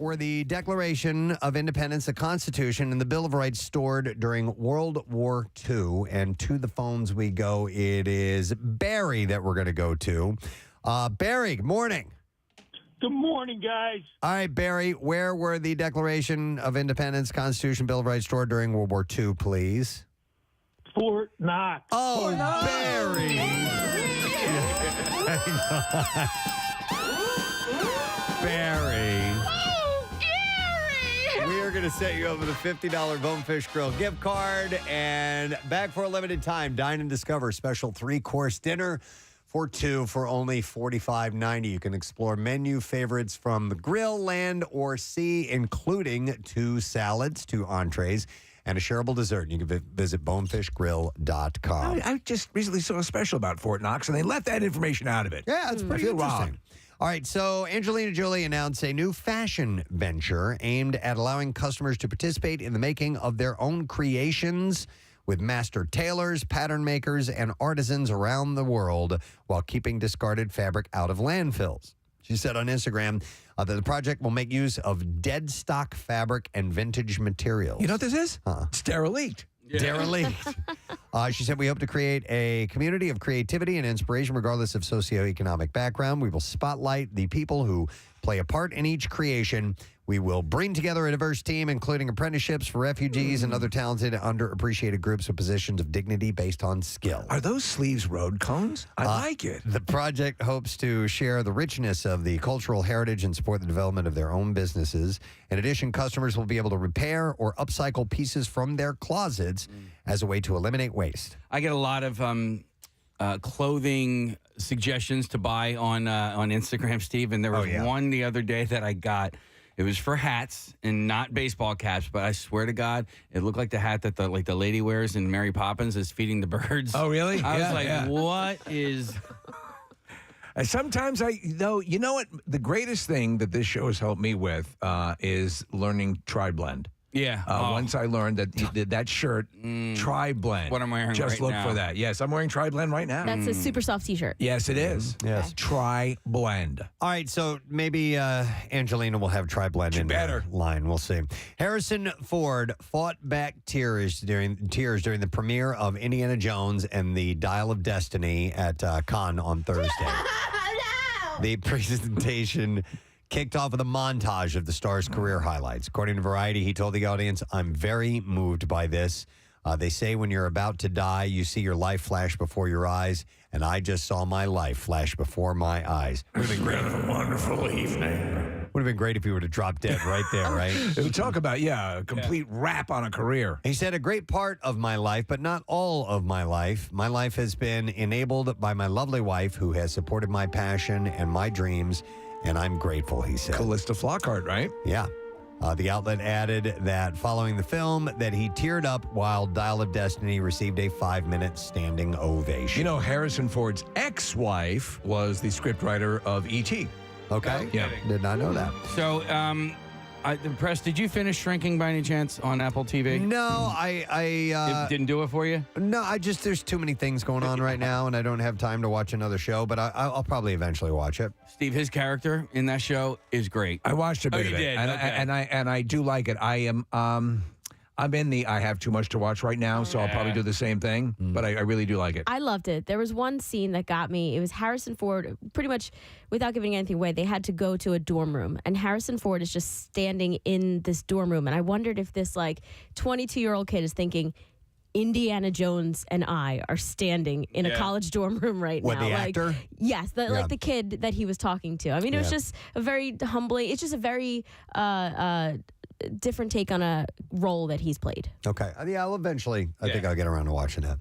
were the Declaration of Independence, the Constitution, and the Bill of Rights stored during World War II? And to the phones we go. It is Barry that we're going to go to. Barry, good morning. Good morning, guys. All right, Barry, where were the Declaration of Independence, Constitution, Bill of Rights stored during World War II, please? Fort Knox. Oh, Fort Knox. Barry. Barry. We are going to set you up with a $50 Bonefish Grill gift card. And back for a limited time, Dine and Discover special 3-course dinner for two for only $45.90. You can explore menu favorites from the grill, land, or sea, including 2 salads, 2 entrees, and a shareable dessert. You can visit bonefishgrill.com. I just recently saw a special about Fort Knox, and they left that information out of it. Yeah, it's pretty interesting. Wrong. All right, so Angelina Jolie announced a new fashion venture aimed at allowing customers to participate in the making of their own creations with master tailors, pattern makers, and artisans around the world while keeping discarded fabric out of landfills. She said on Instagram that the project will make use of dead stock fabric and vintage materials. You know what this is? It's derelict. Derelict. She said, we hope to create a community of creativity and inspiration regardless of socioeconomic background. We will spotlight the people who play a part in each creation. We will bring together a diverse team, including apprenticeships for refugees and other talented, underappreciated groups with positions of dignity based on skill. Are those sleeves road cones? I like it. The project hopes to share the richness of the cultural heritage and support the development of their own businesses. In addition, customers will be able to repair or upcycle pieces from their closets as a way to eliminate waste. I get a lot of clothing suggestions to buy on Instagram, Steve, and there was one the other day that I got. It was for hats and not baseball caps, but I swear to God, it looked like the hat that the lady wears in Mary Poppins is feeding the birds. Oh, really? I was like, what is... Sometimes you know what? The greatest thing that this show has helped me with is learning tri-blend. Yeah. Once I learned that that shirt, tri-blend. What I'm wearing Just right look now. for that. Yes, I'm wearing tri-blend right now. That's a super soft T-shirt. Yes, it is. Yes. Tri-blend. All right, so maybe Angelina will have tri-blend in her line. We'll see. Harrison Ford fought back tears during the premiere of Indiana Jones and the Dial of Destiny at Cannes on Thursday. The presentation kicked off with a montage of the star's career highlights. According to Variety, he told the audience, "I'm very moved by this. They say when you're about to die, you see your life flash before your eyes, and I just saw my life flash before my eyes." Would have been great. A wonderful evening. Would have been great if he were to drop dead right there, right? We talk about, a complete wrap on a career. He said, "A great part of my life, but not all of my life. My life has been enabled by my lovely wife who has supported my passion and my dreams, and I'm grateful," he said. Callista Flockhart, right? Yeah. The outlet added that following the film, that he teared up while Dial of Destiny received a 5-minute standing ovation. You know, Harrison Ford's ex-wife was the scriptwriter of E.T. Okay. Yeah. Did not know that. So, Press, did you finish Shrinking by any chance on Apple TV? No, I Didn't do it for you? No, there's too many things going on right now, and I don't have time to watch another show, but I'll probably eventually watch it. Steve, his character in that show is great. I watched a bit of it, did? Okay. and I do like it. I'm in the I have too much to watch right now, so I'll probably do the same thing, but I really do like it. I loved it. There was one scene that got me. It was Harrison Ford, pretty much without giving anything away, they had to go to a dorm room, and Harrison Ford is just standing in this dorm room, and I wondered if this 22-year-old kid is thinking, Indiana Jones and I are standing in a college dorm room right What, now. the actor? Yes, the kid that he was talking to. I mean, it was just a very humbling, it's just a very different take on a role that he's played. Okay. Yeah, I'll eventually, I think I'll get around to watching that.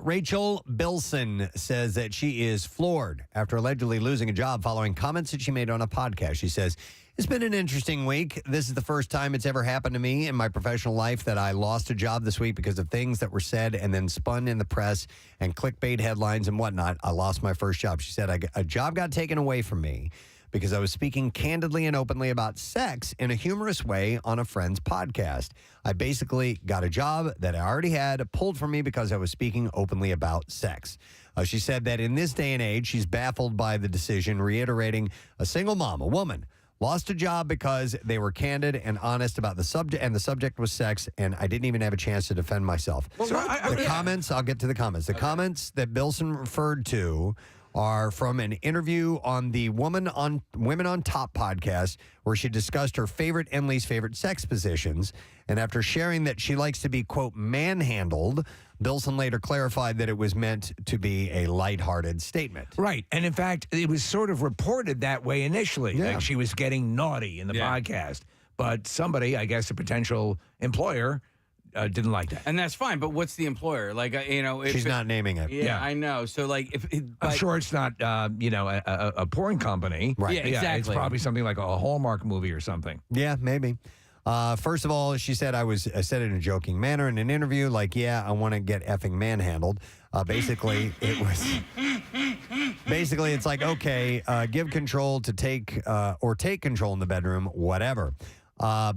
Rachel Bilson says that she is floored after allegedly losing a job following comments that she made on a podcast. She says, "It's been an interesting week. This is the first time it's ever happened to me in my professional life that I lost a job this week because of things that were said and then spun in the press and clickbait headlines and whatnot. I lost my first job." She said, "A job got taken away from me because I was speaking candidly and openly about sex in a humorous way on a friend's podcast. I basically got a job that I already had pulled from me because I was speaking openly about sex." She said that in this day and age, she's baffled by the decision, reiterating, "A single mom, a woman, Lost a job because they were candid and honest about the subject, and the subject was sex, and I didn't even have a chance to defend myself. Comments, I'll get to the comments. The comments that Bilson referred to are from an interview on the Women on Top podcast, where she discussed her favorite and least favorite sex positions. And after sharing that she likes to be, quote, manhandled, Bilson later clarified that it was meant to be a lighthearted statement. Right. And in fact, it was sort of reported that way initially. Yeah. Like she was getting naughty in the podcast. But somebody, I guess a potential employer, didn't like that. And that's fine, but what's the employer? Like, if She's not naming it. Yeah, I know. So, like, I'm sure it's not, a porn company. Right. Yeah, exactly. It's probably something like a Hallmark movie or something. Yeah, maybe. First of all, she said, I said it in a joking manner in an interview, like, yeah, I want to get effing manhandled. Basically, it's like, okay, give control to take control in the bedroom, whatever.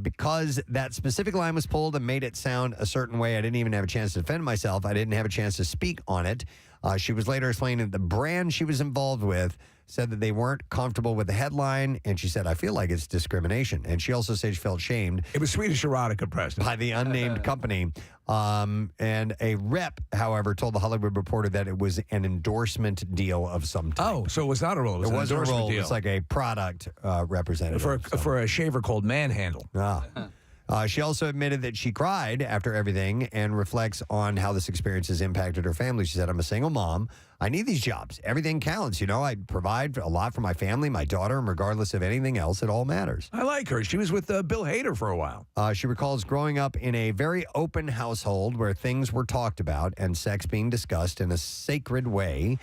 Because that specific line was pulled and made it sound a certain way, I didn't even have a chance to defend myself. I didn't have a chance to speak on it. She was later explaining that the brand she was involved with said that they weren't comfortable with the headline, and she said, I feel like it's discrimination. And she also said she felt shamed. It was Swedish erotica, Preston. By the unnamed company. And a rep, however, told the Hollywood Reporter that it was an endorsement deal of some type. Oh, so it was not a role. It was an wasn't a endorsement role. deal. It's like a product representative. For a shaver called Manhandle. She also admitted that she cried after everything and reflects on how this experience has impacted her family. She said, I'm a single mom. I need these jobs. Everything counts. You know, I provide a lot for my family, my daughter, and regardless of anything else, it all matters. I like her. She was with Bill Hader for a while. She recalls growing up in a very open household where things were talked about and sex being discussed in a sacred way.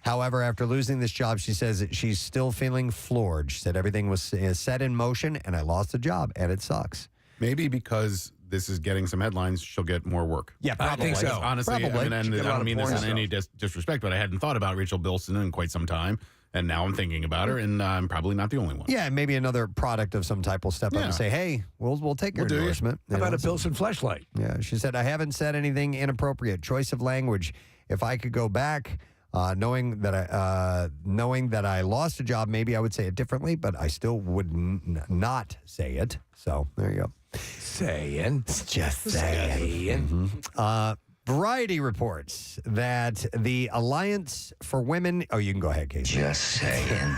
However, after losing this job, she says that she's still feeling floored. She said everything was set in motion, and I lost the job, and it sucks. Maybe because this is getting some headlines, she'll get more work. Yeah, probably. I think so. Honestly, Probably. I mean, and She I did a lot don't of mean this porn in any disrespect, but I hadn't thought about Rachel Bilson in quite some time, and now I'm thinking about her, and I'm probably not the only one. Yeah, maybe another product of some type will step up and say, hey, we'll take your We'll do you. endorsement. How about know, a Bilson fleshlight? Yeah, she said, I haven't said anything inappropriate. Choice of language. If I could go back, knowing that I lost a job, maybe I would say it differently, but I still would not say it. So there you go. Just saying. Variety reports that the Alliance for Women... Oh, you can go ahead, Casey. Just saying.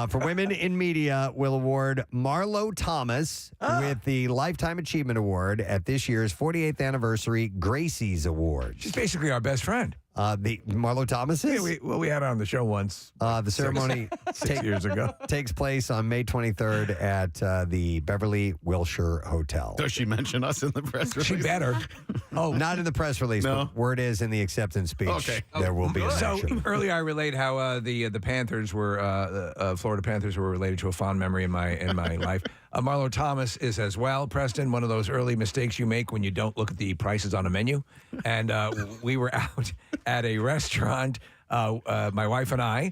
For Women in Media will award Marlo Thomas with the Lifetime Achievement Award at this year's 48th Anniversary Gracie's Awards. She's basically our best friend. The Marlo Thomas is? Yeah, we had her on the show once. The ceremony 6 years ago. takes place on May 23rd at the Beverly Wilshire Hotel. Does she mention us in the press release? She better. Oh, not in the press release, No. but word is in the acceptance speech. Okay. There will be a So mention. earlier I relayed how the Panthers were Florida Panthers were related to a fond memory in my life. Marlo Thomas is as well. Preston, one of those early mistakes you make when you don't look at the prices on a menu. And we were out at a restaurant, my wife and I.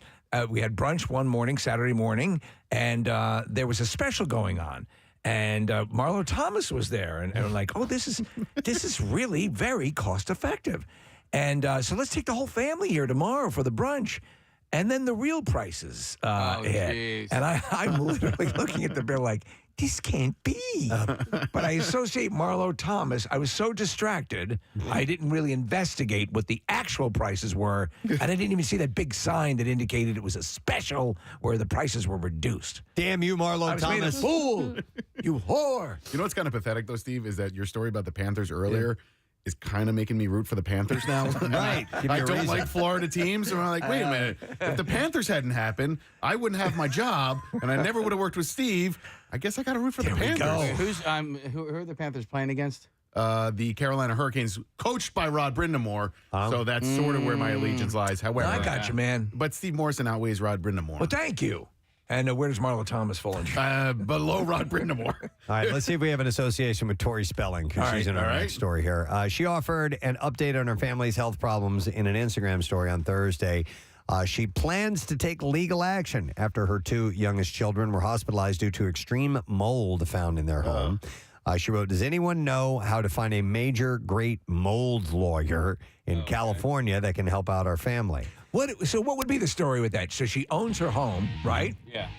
We had brunch one morning, Saturday morning, and there was a special going on. And Marlo Thomas was there, and we're like, "Oh, this is really very cost effective." And so let's take the whole family here tomorrow for the brunch. And then the real prices hit. jeez. And I'm literally looking at the bill like, this can't be. But I associate Marlo Thomas. I was so distracted, I didn't really investigate what the actual prices were. And I didn't even see that big sign that indicated it was a special where the prices were reduced. Damn you, Marlo I was made a Thomas. fool. You whore. You know what's kind of pathetic, though, Steve, is that your story about the Panthers earlier is kind of making me root for the Panthers now. Right. Give me I a don't reason. like Florida teams. And I'm like, wait a minute. If the Panthers hadn't happened, I wouldn't have my job, and I never would have worked with Steve. I guess I got to root for the There we Panthers. go. Who are the Panthers playing against? The Carolina Hurricanes, coached by Rod Brindamore. So that's sort of where my allegiance lies. However, I got you, man. But Steve Morrison outweighs Rod Brindamore. Well, thank you. And where does Marlo Thomas fall in? Below Rod Brindamore. All right, let's see if we have an association with Tori Spelling, because All she's right, in our all right. next story here. She offered an update on her family's health problems in an Instagram story on Thursday. She plans to take legal action after her two youngest children were hospitalized due to extreme mold found in their home. She wrote, does anyone know how to find a major great mold lawyer in California that can help out our family? So what would be the story with that? So she owns her home, right? Yeah.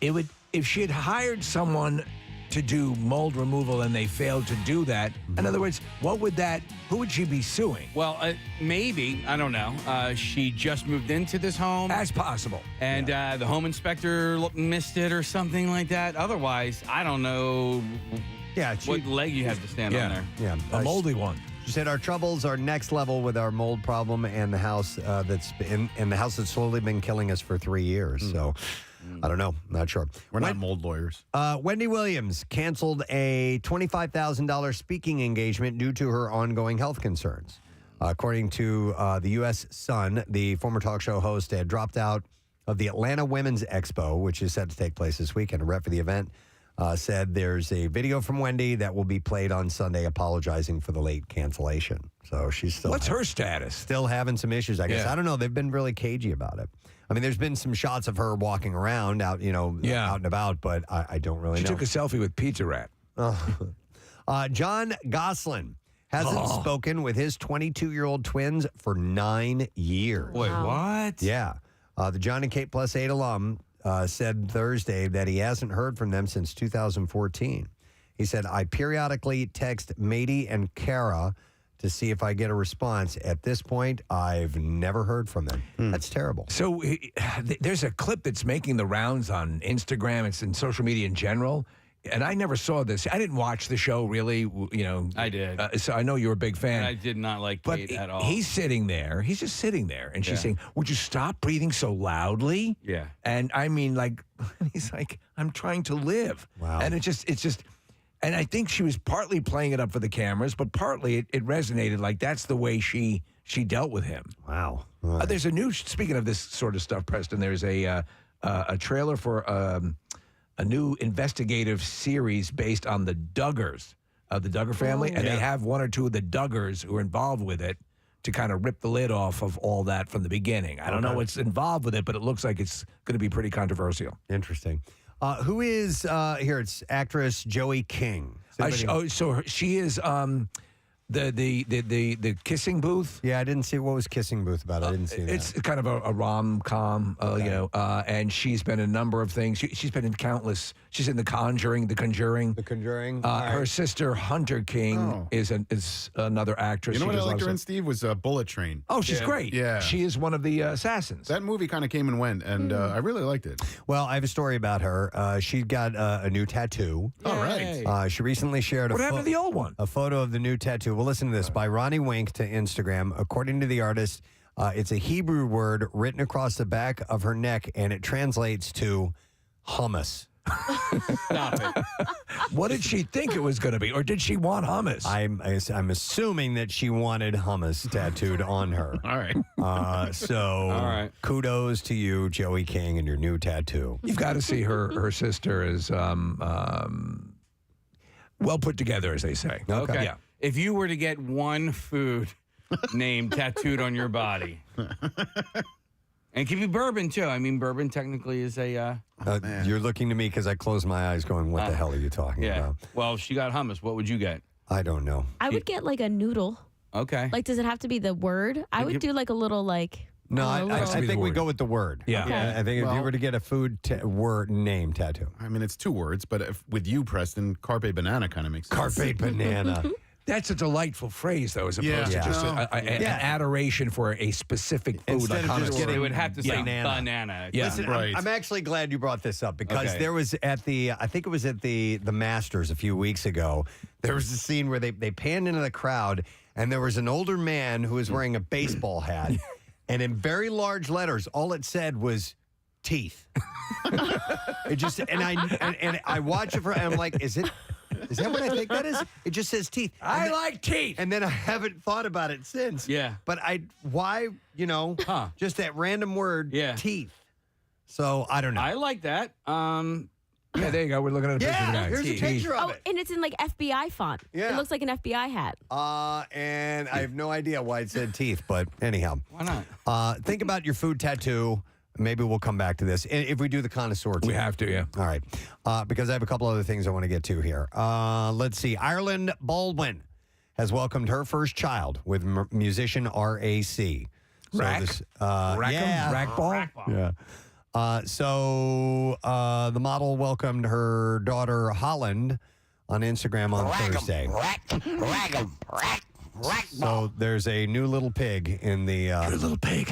it would if she had hired someone to do mold removal and they failed to do that. In other words, who would she be suing? Well, maybe, I don't know. She just moved into this home. That's possible. And the home inspector missed it or something like that. Otherwise, I don't know what leg you have to stand on there. Yeah, A moldy one. She said our troubles are next level with our mold problem and the house that's slowly been killing us for 3 years. So I don't know. Not sure. We're not mold lawyers. Wendy Williams canceled a $25,000 speaking engagement due to her ongoing health concerns. According to the U.S. Sun, the former talk show host had dropped out of the Atlanta Women's Expo, which is set to take place this weekend. A rep for the event said there's a video from Wendy that will be played on Sunday apologizing for the late cancellation. So she's still... What's her status? Still having some issues, I guess. Yeah. I don't know. They've been really cagey about it. I mean, there's been some shots of her walking around out and about, but I don't really know. She took a selfie with Pizza Rat. John Gosselin hasn't spoken with his 22-year-old twins for 9 years. Wait, what? Yeah. The John and Kate Plus 8 alum said Thursday that he hasn't heard from them since 2014. He said, I periodically text Mady and Kara to see if I get a response. At this point, I've never heard from them. That's terrible. So there's a clip that's making the rounds on Instagram. It's in social media in general. And I never saw this. I didn't watch the show, really. I did. So I know you're a big fan. And I did not like Kate at all. He's sitting there. He's just sitting there. And she's saying, would you stop breathing so loudly? Yeah. And I mean, he's like, I'm trying to live. Wow. And it's just, and I think she was partly playing it up for the cameras, but partly it resonated like that's the way she dealt with him. Wow. There's speaking of this sort of stuff, Preston, there's a trailer for a new investigative series based on the Duggars, the Duggar family, and they have one or two of the Duggars who are involved with it to kind of rip the lid off of all that from the beginning. I don't know what's involved with it, but it looks like it's going to be pretty controversial. Interesting. Who is here? It's actress Joey King. So she is the kissing booth. Yeah, I didn't see what was Kissing Booth about. I didn't see that. It's kind of a rom-com, and she's been in a number of things. She's been in countless. She's in The Conjuring. The Conjuring. Her sister Hunter King is another actress. You know She what I does liked her lots in, of- Steve, was Bullet Train. Oh, she's great. Yeah. She is one of the assassins. That movie kind of came and went, and I really liked it. Well, I have a story about her. She got a new tattoo. All right. She recently shared What happened to the old one? a photo of the new tattoo. Well, listen to this. By Ronnie Wink to Instagram. According to the artist, it's a Hebrew word written across the back of her neck, and it translates to hummus. Stop it. What did she think it was going to be, or did she want hummus? I'm assuming that she wanted hummus tattooed on her. All right. All right. Kudos to you, Joey King, and your new tattoo. You've got to see her sister is well put together, as they say. Okay. Yeah. If you were to get one food name tattooed on your body, and it could be bourbon too. I mean, bourbon technically is a. You're looking to me because I closed my eyes, going, "What the hell are you talking about?" Well, if she got hummus, what would you get? I don't know. I would get like a noodle. Okay. Like, does it have to be the word? I would do like a little like. No, I be the think we word. go with the word. Yeah. Okay. I think if you were to get a food word name tattoo, I mean, it's 2 words, but with you, Preston, carpe banana kind of makes sense. carpe banana. That's a delightful phrase, though, as opposed Yeah. to just Yeah. an adoration for a specific food. Instead like of just hummus. getting- It would have to say Banana. banana. Yeah. Listen, Right. I'm actually glad you brought this up because Okay. there was I think it was at the Masters a few weeks ago, there was a scene where they panned into the crowd and there was an older man who was wearing a baseball hat and in very large letters, all it said was teeth. It just, and I watch it and I'm like, is that what I think that is? It just says teeth. I like teeth. And then I haven't thought about it since. Yeah. But why, just that random word, teeth. So I don't know. I like that. Yeah, there you go. We're looking at a picture of the guy. here's a Teeth. picture of Oh, it. and it's in like FBI font. Yeah. It looks like an FBI hat. And I have no idea why it said teeth, but anyhow. Why not? Think about your food tattoo. Maybe we'll come back to this if we do the connoisseur. We too. have to, yeah. All right. Because I have a couple other things I want to get to here. Let's see. Ireland Baldwin has welcomed her first child with musician RAC. So Rack? this, Rack 'em? yeah. Rack ball? Yeah. So the model welcomed her daughter Holland on Instagram on Thursday. So there's a new little pig in the. Little pig.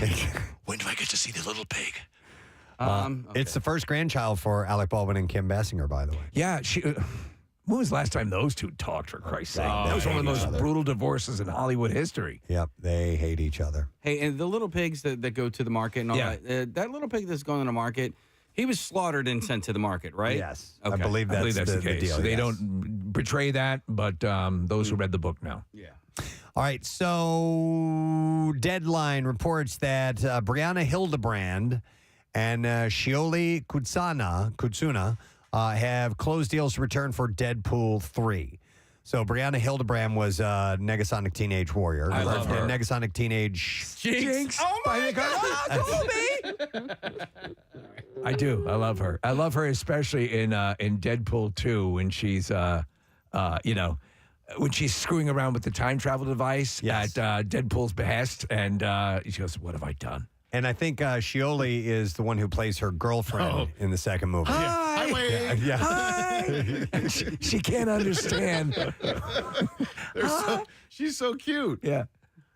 When do I get to see the little pig? It's the first grandchild for Alec Baldwin and Kim Basinger, by the way. Yeah, when was the last time those two talked, for Christ's sake? That was one of the most brutal divorces in Hollywood history. Yep, they hate each other. Hey, and the little pigs that go to the market and all that, that little pig that's going to the market, he was slaughtered and sent to the market, right? Yes. Okay. I believe that's the case. deal. So they yes. don't betray that, but those who read the book know. Yeah. All right, so Deadline reports that Brianna Hildebrand and Shioli Kutsuna have closed deals to return for Deadpool 3. So Brianna Hildebrand was Negasonic Teenage Warrior. I love her. Negasonic Teenage... Jinx. Oh, my God. I do. I love her. I love her especially in Deadpool 2 when she's, when she's screwing around with the time travel device at Deadpool's behest, and she goes, "What have I done?" And I think Shioli is the one who plays her girlfriend in the second movie. Hi. Yeah. Hi. she can't understand. She's so cute. Yeah.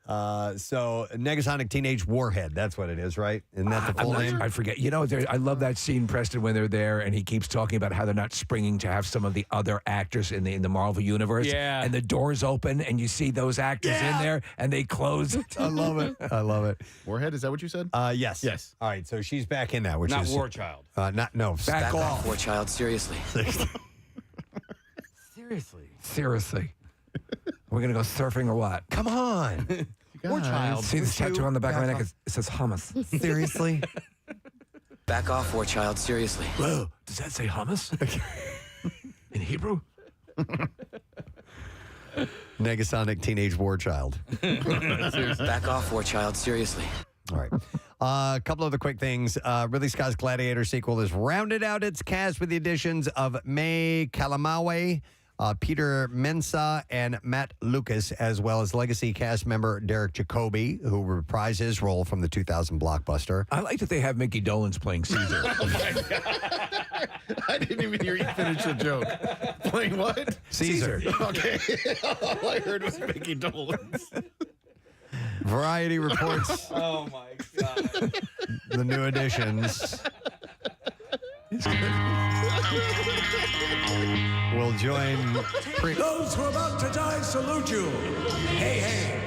So Negasonic Teenage Warhead, that's what it is, right? Isn't that the full name? I forget. You know, I love that scene, Preston, when they're there, and he keeps talking about how they're not springing to have some of the other actors in the Marvel universe. Yeah. And the doors open, and you see those actors in there, and they close it. I love it. I love it. Warhead, is that what you said? Yes. Yes. All right, so she's back in that, which Not is War Child. Back off. Poor child, seriously. Seriously. Seriously. We're going to go surfing or what? Come on. War Child. See this tattoo on the back of my neck? It says hummus. Seriously? Back off, poor child, seriously. Whoa, does that say hummus? In Hebrew? Negasonic Teenage War Child. Back off, poor child, seriously. All right. A couple other quick things. Ridley Scott's Gladiator sequel has rounded out its cast with the additions of May Kalamawe, Peter Mensah, and Matt Lucas, as well as legacy cast member Derek Jacobi, who reprised his role from the 2000 blockbuster. I like that they have Mickey Dolenz playing Caesar. I didn't even hear you finish the joke. Playing what? Caesar. Okay. All I heard was Mickey Dolenz. Variety reports Oh, my God. the new additions will join... Those who are about to die salute you. Hey, hey.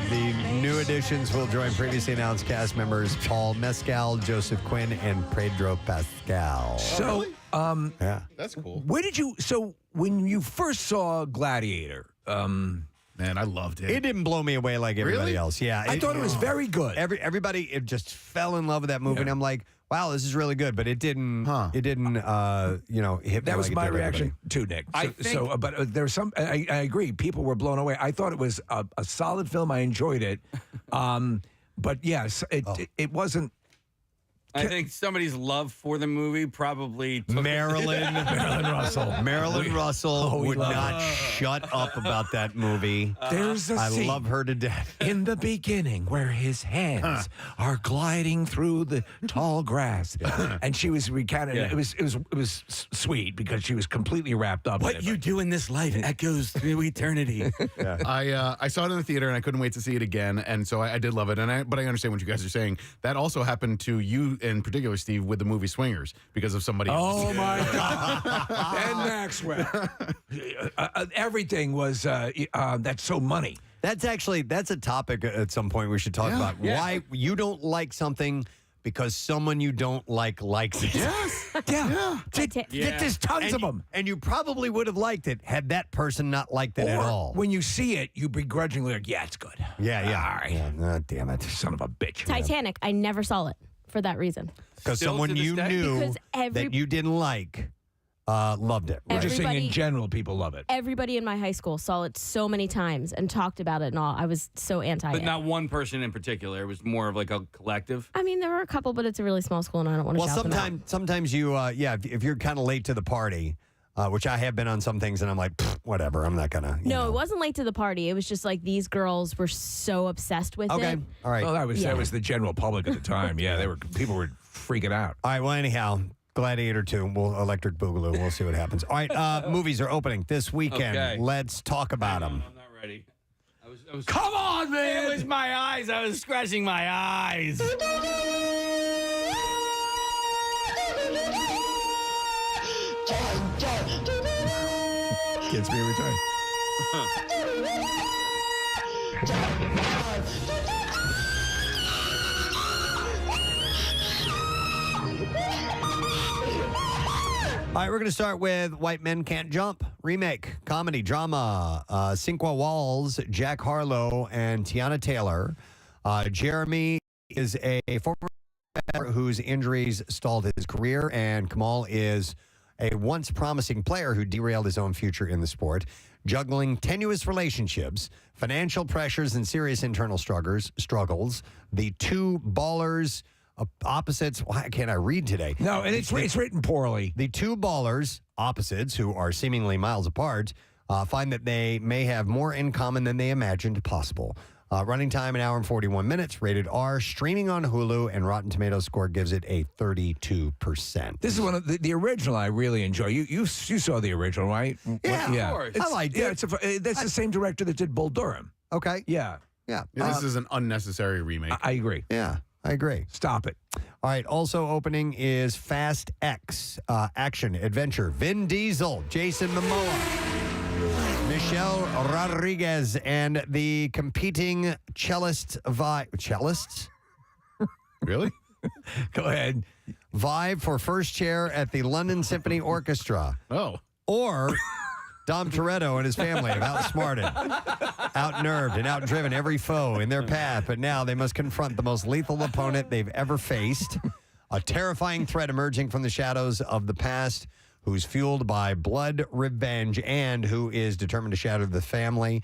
The new additions will join previously announced cast members Paul Mescal, Joseph Quinn, and Pedro Pascal. So, Yeah. That's cool. when you first saw Gladiator, Man, I loved it. It didn't blow me away like everybody Really? else. Yeah. I thought it was very good. Everybody just fell in love with that movie, and I'm like, wow, this is really good. But it didn't, hit me That was like it my did reaction too, Nick. But there's some. I agree. People were blown away. I thought it was a solid film. I enjoyed it. But yes, it wasn't. I think somebody's love for the movie probably took Marilyn Russell. Marilyn Russell we would love not shut up about that movie. There's a I scene love her to death. in the beginning where his hands are gliding through the tall grass, and she was recounting. Yeah. It was sweet because she was completely wrapped up. in What it. you do in this life echoes through eternity. I saw it in the theater and I couldn't wait to see it again, and so I did love it. But I understand what you guys are saying. That also happened to you in particular, Steve, with the movie Swingers because of somebody else. Oh my God! Ben Maxwell. Everything was that's so money. That's a topic at some point we should talk about. Yeah. Why you don't like something because someone you don't like likes it. Yes. Yeah. Yeah. There's tons of them. And you probably would have liked it had that person not liked it at all. When you see it, you begrudgingly like, yeah, it's good. Yeah. All right. Yeah, damn it. Son of a bitch. Titanic, I never saw it for that reason. Because Still someone to this you day? knew Because that you didn't like loved it. We're just saying in Everybody- general, people love it. Everybody in my high school saw it so many times and talked about it and all. I was so anti But it. not one person in particular. It was more of like a collective. I mean, there were a couple, but it's a really small school and I don't want to Well, shout them out. sometimes you, if you're kind of late to the party, which I have been on some things, and I'm like, whatever, I'm not gonna. No, it wasn't late to the party. It was just like these girls were so obsessed with Okay, it. all right. Well, that was the general public at the time. Yeah, people were freaking out. All right, well, anyhow, Gladiator 2, Electric Boogaloo, we'll see what happens. All right, movies are opening this weekend. Okay. Let's talk about them. I'm not ready. I was Come on, man! It was my eyes. I was scratching my eyes. Kids being returned. All right, we're going to start with White Men Can't Jump, remake, comedy, drama, Cinqua Walls, Jack Harlow, and Tiana Taylor. Jeremy is a former player whose injuries stalled his career, and Kamal is a once promising player who derailed his own future in the sport, juggling tenuous relationships, financial pressures, and serious internal struggles. The two ballers opposites. Why can't I read today? No, and it's written poorly. The two ballers, opposites, who are seemingly miles apart, find that they may have more in common than they imagined possible. Running time, 1 hour and 41 minutes, rated R, streaming on Hulu, and Rotten Tomatoes score gives it a 32%. This is one of the original I really enjoy. You saw the original, right? Yeah, of course. I liked it. Yeah, that's the same director that did Bull Durham. Okay. Yeah. Yeah. This is an unnecessary remake. I agree. Yeah, I agree. Stop it. All right, also opening is Fast X, action, adventure. Vin Diesel, Jason Momoa, Michelle Rodriguez, and the competing cellists? Really? Go ahead. Vibe for first chair at the London Symphony Orchestra. Oh. Or Dom Toretto and his family have outsmarted, outnerved, and outdriven every foe in their path, but now they must confront the most lethal opponent they've ever faced, a terrifying threat emerging from the shadows of the past, who's fueled by blood revenge, and who is determined to shatter the family,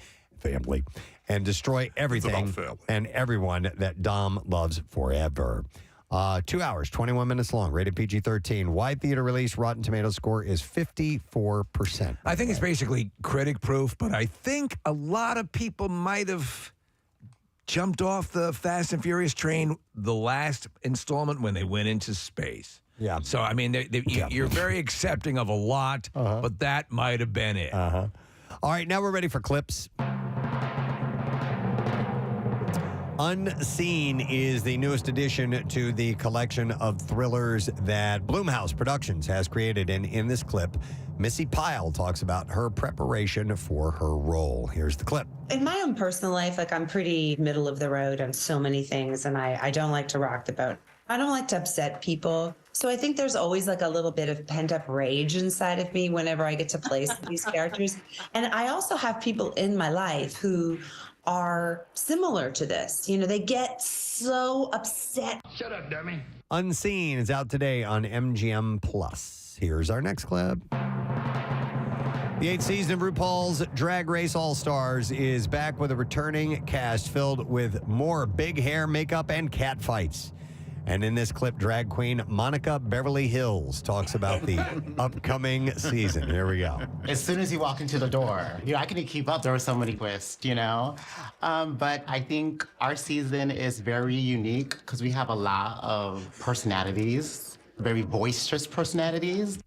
and destroy everything and everyone that Dom loves forever. 2 hours, 21 minutes long, rated PG-13. Wide theater release, Rotten Tomatoes score is 54%. I think it's basically critic proof, but I think a lot of people might have jumped off the Fast and Furious train the last installment when they went into space. Yeah. So, I mean, you're very accepting of a lot, but that might have been it. All right, now we're ready for clips. Unseen is the newest addition to the collection of thrillers that Blumhouse Productions has created. And in this clip, Missy Pyle talks about her preparation for her role. Here's the clip. In my own personal life, I'm pretty middle of the road on so many things, and I don't like to rock the boat. I don't like to upset people. So I think there's always a little bit of pent-up rage inside of me whenever I get to play these characters. And I also have people in my life who are similar to this. They get so upset. Shut up, dummy. Unseen is out today on MGM Plus. Here's our next clip. The 8th season of RuPaul's Drag Race All-Stars is back with a returning cast filled with more big hair, makeup, and cat fights. And in this clip, drag queen Monica Beverly Hills talks about the upcoming season. Here we go. As soon as you walk into the door, I couldn't keep up. There were so many twists, But I think our season is very unique because we have a lot of personalities, very boisterous personalities.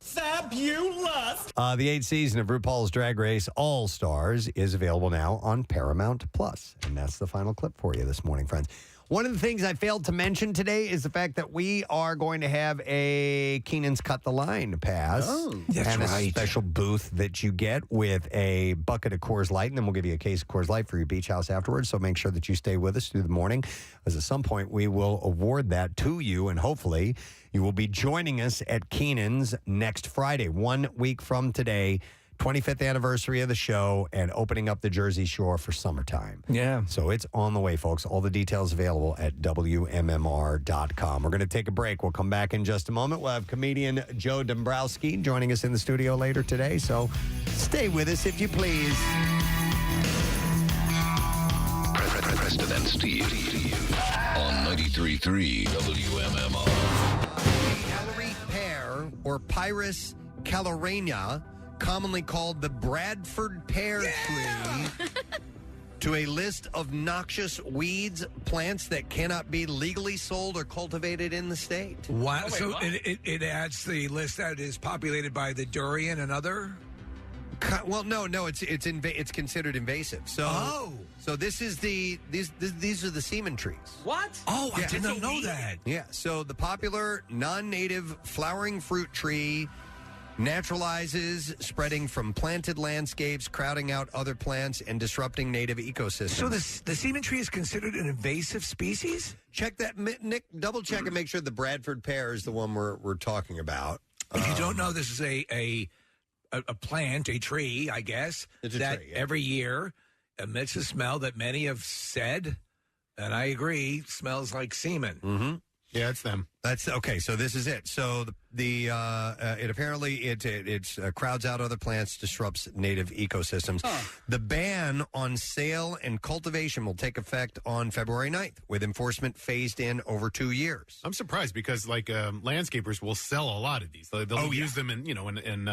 Fabulous! The 8th season of RuPaul's Drag Race All-Stars is available now on Paramount Plus. And that's the final clip for you this morning, friends. One of the things I failed to mention today is the fact that we are going to have a Keenan's Cut the Line pass. Oh, that's and right. a special booth that you get with a bucket of Coors Light, and then we'll give you a case of Coors Light for your beach house afterwards. So make sure that you stay with us through the morning, as at some point we will award that to you, and hopefully you will be joining us at Keenan's next Friday, 1 week from today. 25th anniversary of the show and opening up the Jersey Shore for summertime. Yeah. So it's on the way, folks. All the details available at WMMR.com. We're going to take a break. We'll come back in just a moment. We'll have comedian Joe Dombrowski joining us in the studio later today. So stay with us, if you please. Preston and Steve on 93.3 WMMR. Calorie Pear or Pyrus Calorenia, commonly called the Bradford pear tree, to a list of noxious weeds, plants that cannot be legally sold or cultivated in the state. Wow. So it adds the list that is populated by the durian and other? Well, no, it's considered invasive. So, so this is these are the semen trees. What? Oh, I did not know that. Yeah. So the popular non-native flowering fruit tree naturalizes, spreading from planted landscapes, crowding out other plants, and disrupting native ecosystems. So the semen tree is considered an invasive species? Check that, Nick. Double check and make sure the Bradford pear is the one we're talking about. If you don't know, this is a plant, a tree, I guess, It's a that tree, yeah. every year emits a smell that many have said, and I agree, smells like semen. Mm-hmm. Yeah, it's them. That's okay. So this is it. So it apparently crowds out other plants, disrupts native ecosystems. The ban on sale and cultivation will take effect on February 9th, with enforcement phased in over 2 years. I'm surprised because landscapers will sell a lot of these. They'll use them in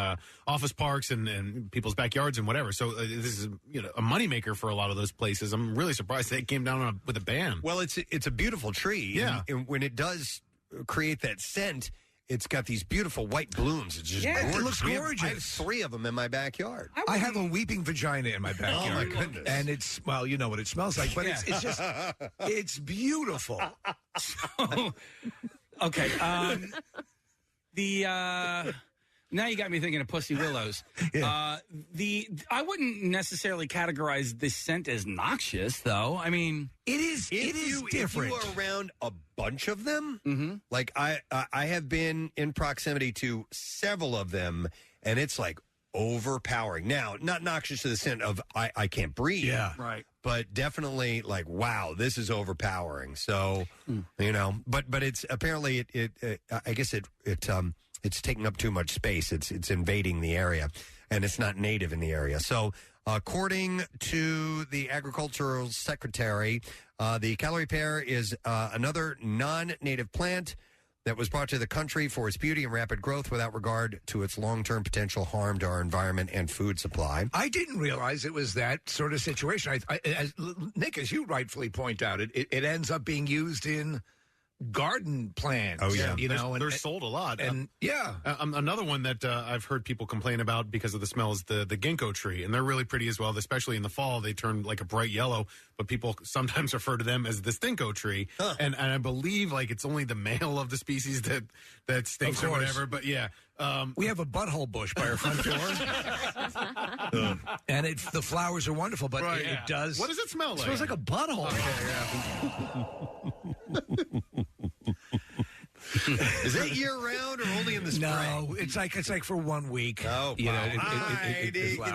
office parks and people's backyards and whatever. So this is a moneymaker for a lot of those places. I'm really surprised they came down with a ban. Well, it's a beautiful tree. Yeah. And when it does create that scent, it's got these beautiful white blooms. It's just gorgeous. it looks gorgeous. I have 3 of them in my backyard. I have a weeping vagina in my backyard. Oh, my goodness. And it's, well, you know what it smells like, but it's just, it's beautiful. Okay. Now you got me thinking of Pussy Willows. I wouldn't necessarily categorize this scent as noxious, though. I mean, it is different. If you are around a bunch of them, like I have been in proximity to several of them, and it's like overpowering. Now, not noxious to the scent of I can't breathe. Yeah. Right. But definitely like, wow, this is overpowering. So, but it's apparently I guess it's taking up too much space. It's invading the area, and it's not native in the area. So, according to the agricultural secretary, the Callery pear is another non-native plant that was brought to the country for its beauty and rapid growth without regard to its long-term potential harm to our environment and food supply. I didn't realize it was that sort of situation. Nick, as you rightfully point out, it ends up being used in garden plants. Oh, yeah. They're sold a lot. And another one that I've heard people complain about because of the smell is the ginkgo tree, and they're really pretty as well. Especially in the fall, they turn like a bright yellow. But people sometimes refer to them as the stinko tree, and I believe like it's only the male of the species that stinks or whatever. But yeah, we have a butthole bush by our front door, and the flowers are wonderful, but it does. What does it smell like? It smells like a butthole. Is it year round or only in the spring? No, it's like for 1 week. Oh, you know,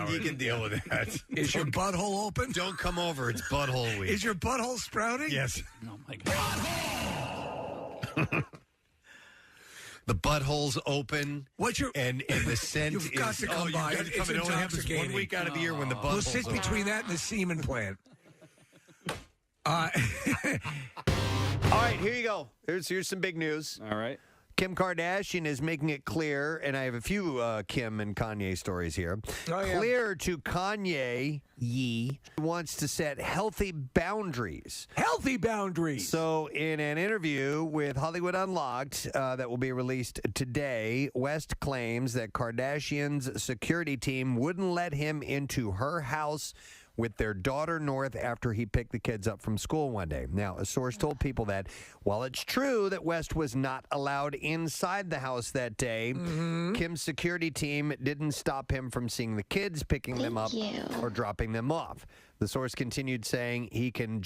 you can deal with that. Is your butthole open? Don't come over. It's butthole week. Is your butthole sprouting? Yes. Oh my God. The butthole's open. What's your and the scent? You've got to come you've by. got to come. It's It only happens 1 intoxicating. week out of the year when the butthole's We'll sit open. between that and the semen plant. All right, here you go. Here's some big news. All right. Kim Kardashian is making it clear, and I have a few Kim and Kanye stories here. Clear to Kanye, wants to set healthy boundaries. Healthy boundaries. So, in an interview with Hollywood Unlocked that will be released today, West claims that Kardashian's security team wouldn't let him into her house with their daughter North after he picked the kids up from school one day. Now, a source told People that while it's true that West was not allowed inside the house that day, Kim's security team didn't stop him from seeing the kids, picking them up, or dropping them off. The source continued saying he can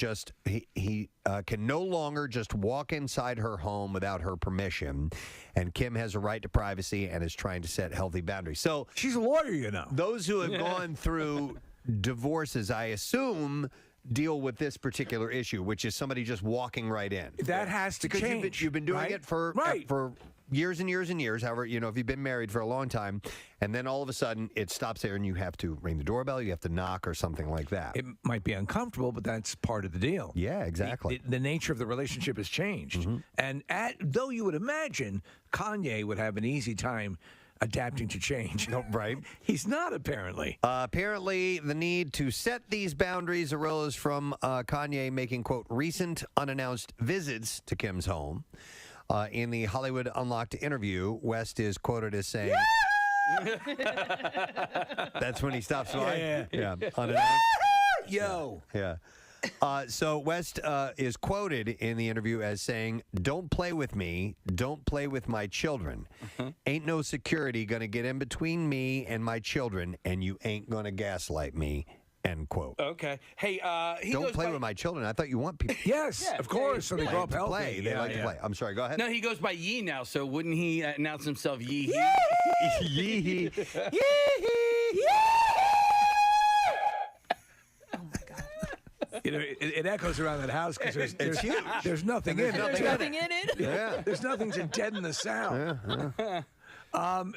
no longer just walk inside her home without her permission, and Kim has a right to privacy and is trying to set healthy boundaries. So she's a lawyer, you know. Those who have gone through divorces, I assume, deal with this particular issue, which is somebody just walking right in. That has to change. Because you've been doing it for years and years and years. However, if you've been married for a long time, and then all of a sudden it stops there, and you have to ring the doorbell, you have to knock, or something like that. It might be uncomfortable, but that's part of the deal. Yeah, exactly. The nature of the relationship has changed, and though you would imagine Kanye would have an easy time adapting to change. No, right. He's not, apparently. Apparently, the need to set these boundaries arose from Kanye making, quote, recent unannounced visits to Kim's home. In the Hollywood Unlocked interview, West is quoted as saying... That's when he stops by? Yeah. Unannounced. Yo. Yeah. So West is quoted in the interview as saying, "Don't play with me. Don't play with my children. Ain't no security going to get in between me and my children, and you ain't going to gaslight me." End quote. Okay. Hey, he Don't goes play by, with my children. I thought you want people. Yes, of course. So they grow up to healthy. play. They like to play. I'm sorry. Go ahead. No, he goes by Yee now. So wouldn't he announce himself Yee? Yee. You know, it echoes around that house because there's nothing in it. There's Nothing in it. Yeah. There's nothing to deaden the sound.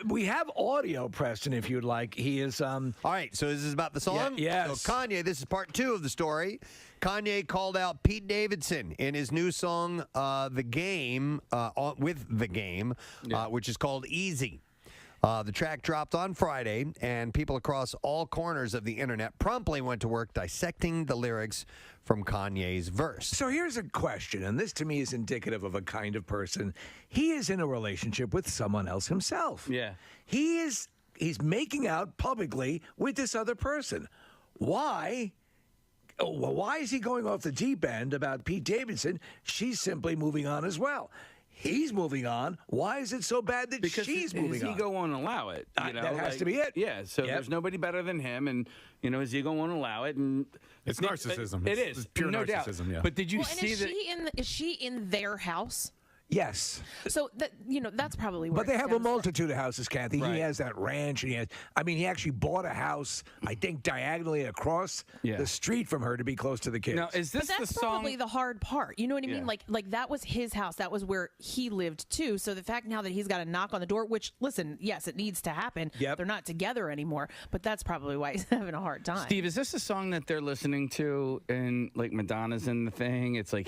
We have audio, Preston, if you'd like. He is. All right, so this is about the song? Yes. So Kanye, this is part 2 of the story. Kanye called out Pete Davidson in his new song, The Game, which is called Easy. The track dropped on Friday, and people across all corners of the internet promptly went to work dissecting the lyrics from Kanye's verse. So here's a question, and this to me is indicative of a kind of person. He is in a relationship with someone else himself. Yeah. He's making out publicly with this other person. Why? Why is he going off the deep end about Pete Davidson? She's simply moving on as well. He's moving on. Why is it so bad that she's moving on? His ego won't allow it. You know? That has to be it. Yeah, so there's nobody better than him, and his ego won't allow it. And It's narcissism. It's pure no narcissism. doubt. Yeah. But did you Well, see that? is she in their house? Yes. So that that's probably where. But they it have a stems from. multitude of houses, Kathy. Right. He has that ranch, and he actually bought a house, I think, diagonally across the street from her to be close to the kids. Now, is But this that's the song? probably the hard part. You know what I mean? Yeah. Like that was his house. That was where he lived too. So the fact now that he's got a knock on the door, which listen, yes, it needs to happen. Yep. They're not together anymore. But that's probably why he's having a hard time. Steve, is this a song that they're listening to and like Madonna's in the thing? It's like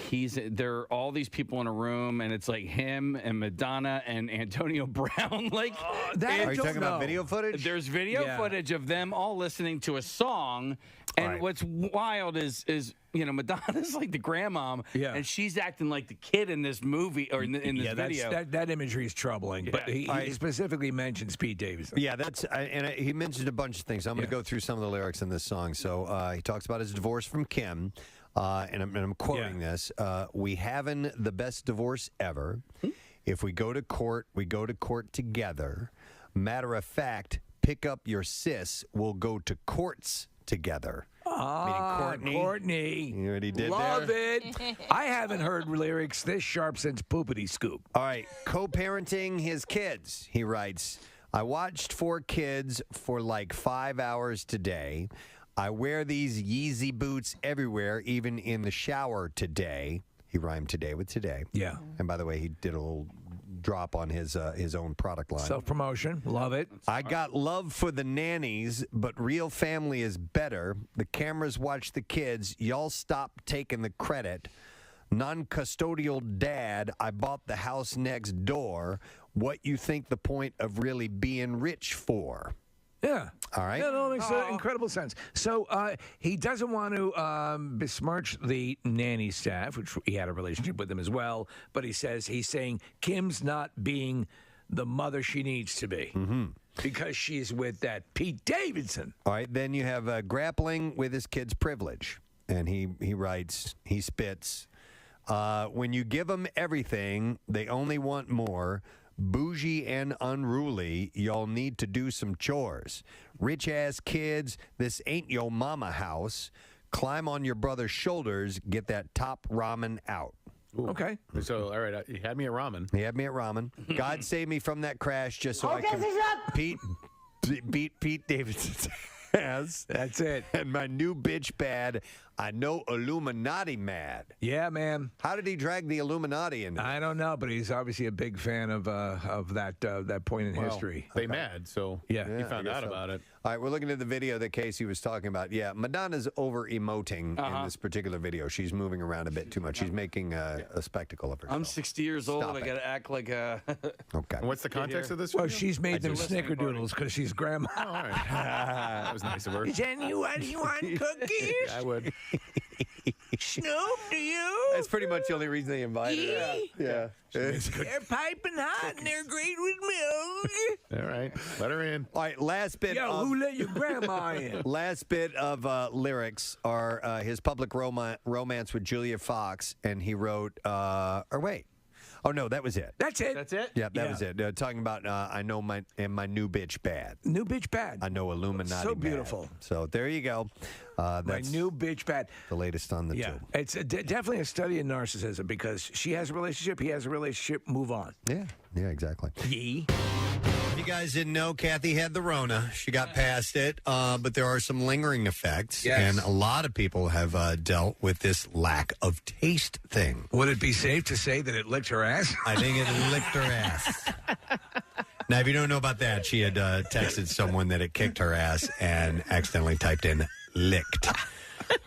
there are all these people in a room and it's like him and Madonna and Antonio Brown. Like, Are you talking about video footage? There's video footage of them all listening to a song. And what's wild is Madonna's like the grandmom, and she's acting like the kid in this movie or in this video. That imagery is troubling. But he specifically mentions Pete Davidson. Yeah, he mentioned a bunch of things. I'm going to go through some of the lyrics in this song. So he talks about his divorce from Kim, and I'm quoting this. We having the best divorce ever. If we go to court, we go to court together. Matter of fact, pick up your sis. We'll go to courts together. Meaning Courtney. You know what he did Love there? it. I haven't heard lyrics this sharp since Poopity Scoop. All right. Co-parenting his kids, he writes, I watched 4 kids for like 5 hours today. I wear these Yeezy boots everywhere, even in the shower today. He rhymed today with today. Yeah. And by the way, he did a little drop on his own product line. Self-promotion. Love it. I got love for the nannies, but real family is better. The cameras watch the kids. Y'all stop taking the credit. Non-custodial dad, I bought the house next door. What you think the point of really being rich for? Yeah. All right. Yeah, no, it makes incredible sense. So he doesn't want to besmirch the nanny staff, which he had a relationship with them as well. But he's saying Kim's not being the mother she needs to be because she's with that Pete Davidson. All right. Then you have grappling with his kid's privilege. And he writes, he spits, when you give them everything, they only want more. Bougie and unruly, y'all need to do some chores. Rich-ass kids, this ain't your mama house. Climb on your brother's shoulders, get that top ramen out. Ooh. Okay. So, all right, he had me at ramen. He had me at ramen. God save me from that crash just so I can beat Pete Davidson's ass. That's it. And my new bitch bad. I know Illuminati mad. Yeah, man. How did he drag the Illuminati in? I don't know, but he's obviously a big fan of that point in history. They mad, so yeah, he found out about it. All right, we're looking at the video that Casey was talking about. Yeah, Madonna's over-emoting in this particular video. She's moving around a bit too much. She's making a spectacle of herself. I'm 60 years old. Stop I got to act like a. Okay. And what's the context of this? Well, video? she's made them snickerdoodles because she's grandma. Oh, all right. That was nice of her. Is anyone want cookies? I would. Snoop, do you? That's pretty much the only reason they invited her. Yeah. They're piping hot and they're great with milk. All right. Let her in. All right, last bit Yo, of... who let your grandma in? Last bit of lyrics are his public romance with Julia Fox, and he wrote, Oh, no, that was it. That's it. That's it? Yeah, that was it. Talking about, I know my new bitch bad. New bitch bad. I know Illuminati So bad. beautiful. So there you go. My That's new bitch bad. the latest on the Yeah, tube. it's definitely a study in narcissism because she has a relationship, he has a relationship, move on. Yeah, exactly. Yee. If you guys didn't know, Kathy had the Rona. She got past it, but there are some lingering effects. Yes. And a lot of people have dealt with this lack of taste thing. Would it be safe to say that it licked her ass? I think it licked her ass. Now, if you don't know about that, she had texted someone that it kicked her ass and accidentally typed in licked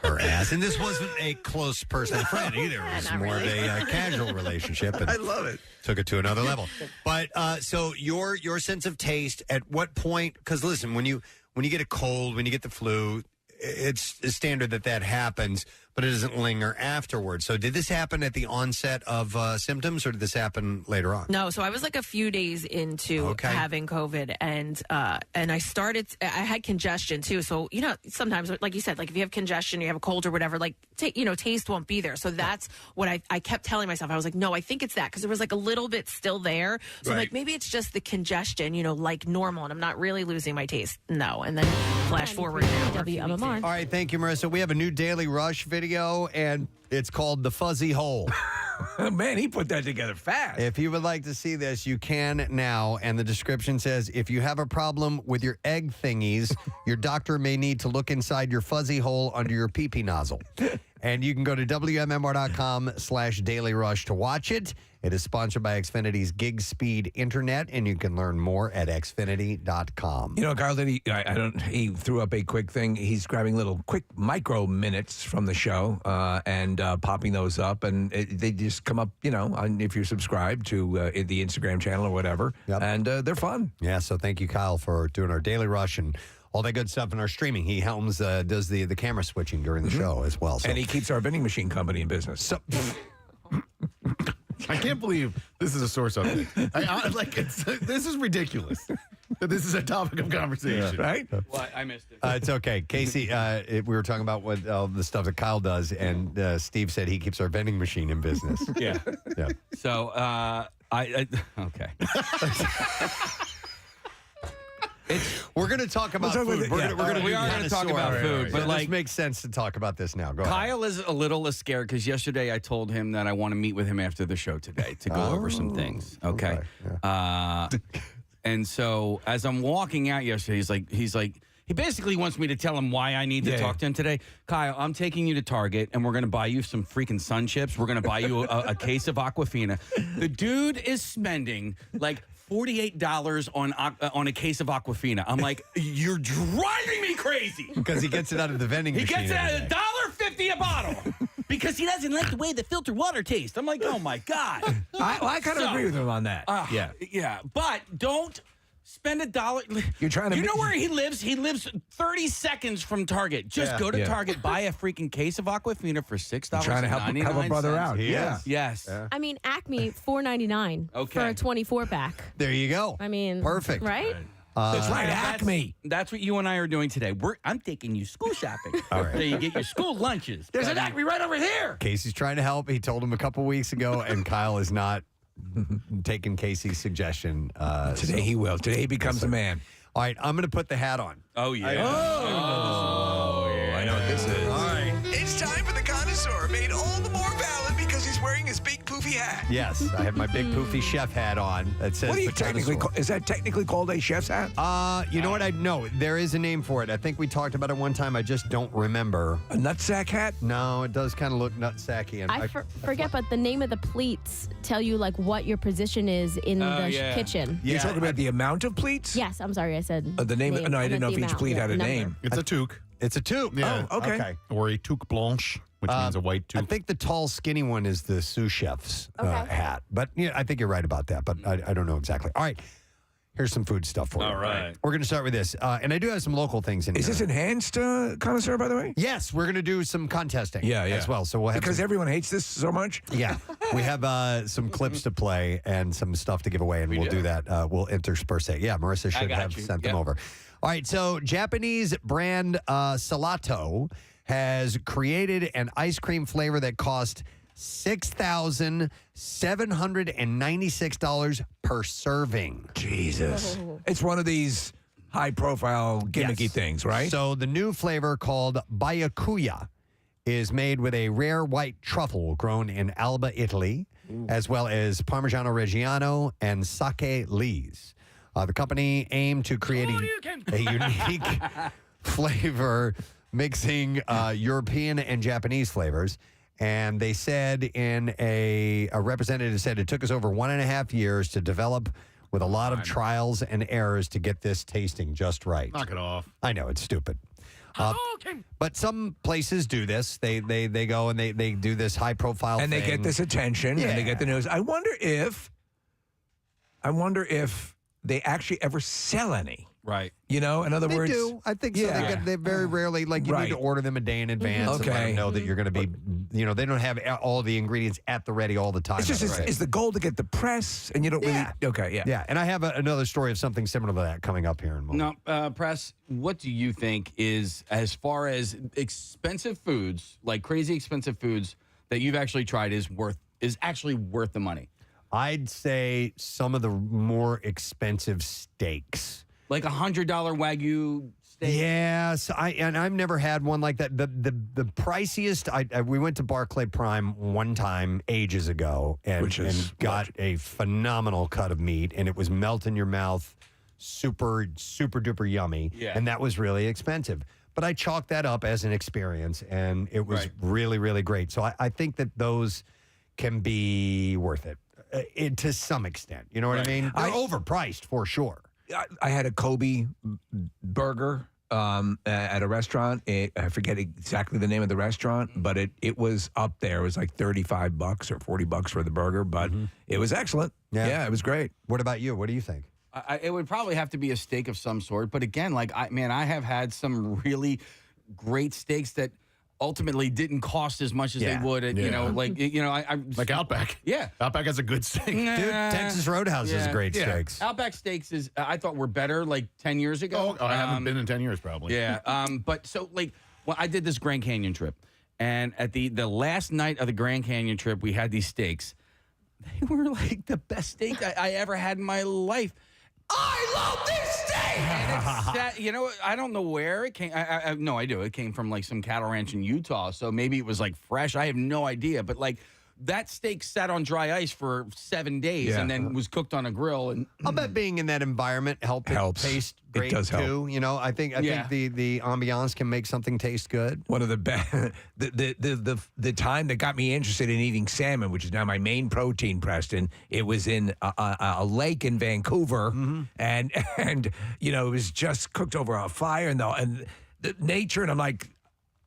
her ass. And this wasn't a close personal friend either. It was more of a casual relationship. And I love it. took it to another level. But so your sense of taste, at what point? Because listen, when you get a cold, when you get the flu, it's standard that happens, but it doesn't linger afterwards. So did this happen at the onset of symptoms, or did this happen later on? No, so I was like a few days into having COVID, and I started. I had congestion too. So sometimes, like you said, like if you have congestion, you have a cold or whatever, like taste won't be there. So that's what I kept telling myself. I was like, no, I think it's that, because there was like a little bit still there. So I'm like, maybe it's just the congestion, like normal, and I'm not really losing my taste. No, and then flash forward now. All right, thank you, Marissa. We have a new Daily Rush video, and it's called The Fuzzy Hole. Man, he put that together fast. If you would like to see this, you can now. And the description says, if you have a problem with your egg thingies, your doctor may need to look inside your fuzzy hole under your pee-pee nozzle. And you can go to WMMR.com/Daily Rush to watch it. It is sponsored by Xfinity's Gig Speed Internet, and you can learn more at Xfinity.com. Carl, he threw up a quick thing. He's grabbing little quick micro minutes from the show and popping those up, and they just come up, if you're subscribed to the Instagram channel or whatever, and they're fun. Yeah, so thank you, Kyle, for doing our Daily Rush and all that good stuff in our streaming. He does the camera switching during the show as well. So. And he keeps our vending machine company in business. So, I can't believe this is a source of it. This is ridiculous. That this is a topic of conversation, right? What? I missed it. It's okay. Casey, we were talking about what the stuff that Kyle does, and Steve said he keeps our vending machine in business. Yeah. Yeah. So, okay. We're going to talk about food. We are going to talk about food, but this makes sense to talk about this now. Go ahead. Kyle is a little scared because yesterday I told him that I want to meet with him after the show today to go over some things. Okay. And so as I'm walking out yesterday, he's like, he basically wants me to tell him why I need to talk to him today. Kyle, I'm taking you to Target, and we're going to buy you some freaking Sun Chips. We're going to buy you a case of Aquafina. The dude is spending like $48 on a case of Aquafina. I'm like, you're driving me crazy. Because he gets it out of the vending machine. He gets it at $1.50 a bottle because he doesn't like the way the filtered water tastes. I'm like, oh my God. I kind of agree with him on that. Yeah. But don't spend $1. You're trying to. You know where he lives? He lives 30 seconds from Target. Just go to Target, buy a freaking case of Aquafina for $6. Trying to help a brother out. Yes. Yeah. I mean, Acme, $4.99 for a 24-pack. There you go. I mean, perfect. Right? That's right, Acme. That's what you and I are doing today. I'm taking you school shopping. All right. So you get your school lunches. There's an Acme right over here. Casey's trying to help. He told him a couple weeks ago, and Kyle is not taking Casey's suggestion. Today he will. Today he becomes a man. All right, I'm going to put the hat on. Oh, yeah. I know what this is. All right. It's time for the Connoisseur, made all the more valid because he's wearing his big poofy hat. Yes, I have my big poofy chef hat on that says What are you the technically? Connoisseur. Is that technically called a chef's hat? You know what? I know there is a name for it. I think we talked about it one time. I just don't remember. A nutsack hat? No, it does kind of look nutsacky. And I forget, but the name of the pleats tell you like what your position is in the kitchen. You're talking about the amount of pleats? Yes, I'm sorry, I said The name? No, I didn't know if each amount. pleat had a Number. name. It's a toque. It's a toque. Yeah. Oh, okay. Or a toque blanche, which means a white I toque. think the tall, skinny one is the sous chef's hat. But yeah, I think you're right about that, but I don't know exactly. All right. Here's some food stuff for you. All right. We're going to start with this. And I do have some local things in Is here. this enhanced connoisseur, by the way? Yes, we're going to do some contesting as well. So we'll have because some, everyone hates this so much. Yeah, we have some clips to play and some stuff to give away, and we'll do that. We'll intersperse it. Yeah, Marissa should have sent them over. All right, so Japanese brand Salato has created an ice cream flavor that cost $6,796 per serving. Jesus. It's one of these high-profile gimmicky things, right? So the new flavor called Byakuya is made with a rare white truffle grown in Alba, Italy, as well as Parmigiano Reggiano and Sake Lees. The company aimed to create a unique flavor mixing European and Japanese flavors. And they said in a representative said it took us over 1.5 years to develop with a lot of trials and errors to get this tasting just right. Knock it off. I know, it's stupid. But some places do this. They go and they do this high profile and thing. they get this attention and they get the news. I wonder if they actually ever sell any. Right. You know, in other words. They do. I think so. They very rarely, like, you need to order them a day in advance and let them know that you're going to be, you know, they don't have all the ingredients at the ready all the time. It's just, is the goal to get the press and you don't really. Okay, yeah. Yeah, and I have another story of something similar to that coming up here in a moment. No, Press, what do you think is, as far as expensive foods, like crazy expensive foods that you've actually tried is actually worth the money? I'd say some of the more expensive steaks. Like $100 Wagyu steak. Yes, I've never had one like that. The priciest. We went to Barclay Prime one time ages ago, and got a phenomenal cut of meat, and it was melt in your mouth, super duper yummy. Yeah. And that was really expensive. But I chalked that up as an experience, and it was really, really great. So I think that those can be worth it, to some extent. You know what I mean? They're overpriced for sure. I had a Kobe burger at a restaurant. I forget exactly the name of the restaurant, but it was up there. It was like $35 or $40 for the burger, but it was excellent. Yeah, it was great. What about you? What do you think? It would probably have to be a steak of some sort. But again, like, I have had some really great steaks that ultimately didn't cost as much as they would at, you know, like, you know, I like Outback. Yeah. Outback has a good steak. Dude, Texas Roadhouse has great steaks. Outback steaks I thought were better like 10 years ago. Oh, I haven't been in 10 years probably. Yeah. But so, like, well, I did this Grand Canyon trip, and at the last night of the Grand Canyon trip, we had these steaks. They were like the best steak I ever had in my life. I love this steak! And it's you know, I don't know where it came. I have no idea. It came from like some cattle ranch in Utah, so maybe it was like fresh. I have no idea. But like, that steak sat on dry ice for 7 days and then was cooked on a grill. And I'll bet being in that environment helps taste great does too. help. You know, I think the ambiance can make something taste good. One of the best, the time that got me interested in eating salmon, which is now my main protein, Preston. It was in a lake in Vancouver, and you know, it was just cooked over a fire, and the nature, and I'm like,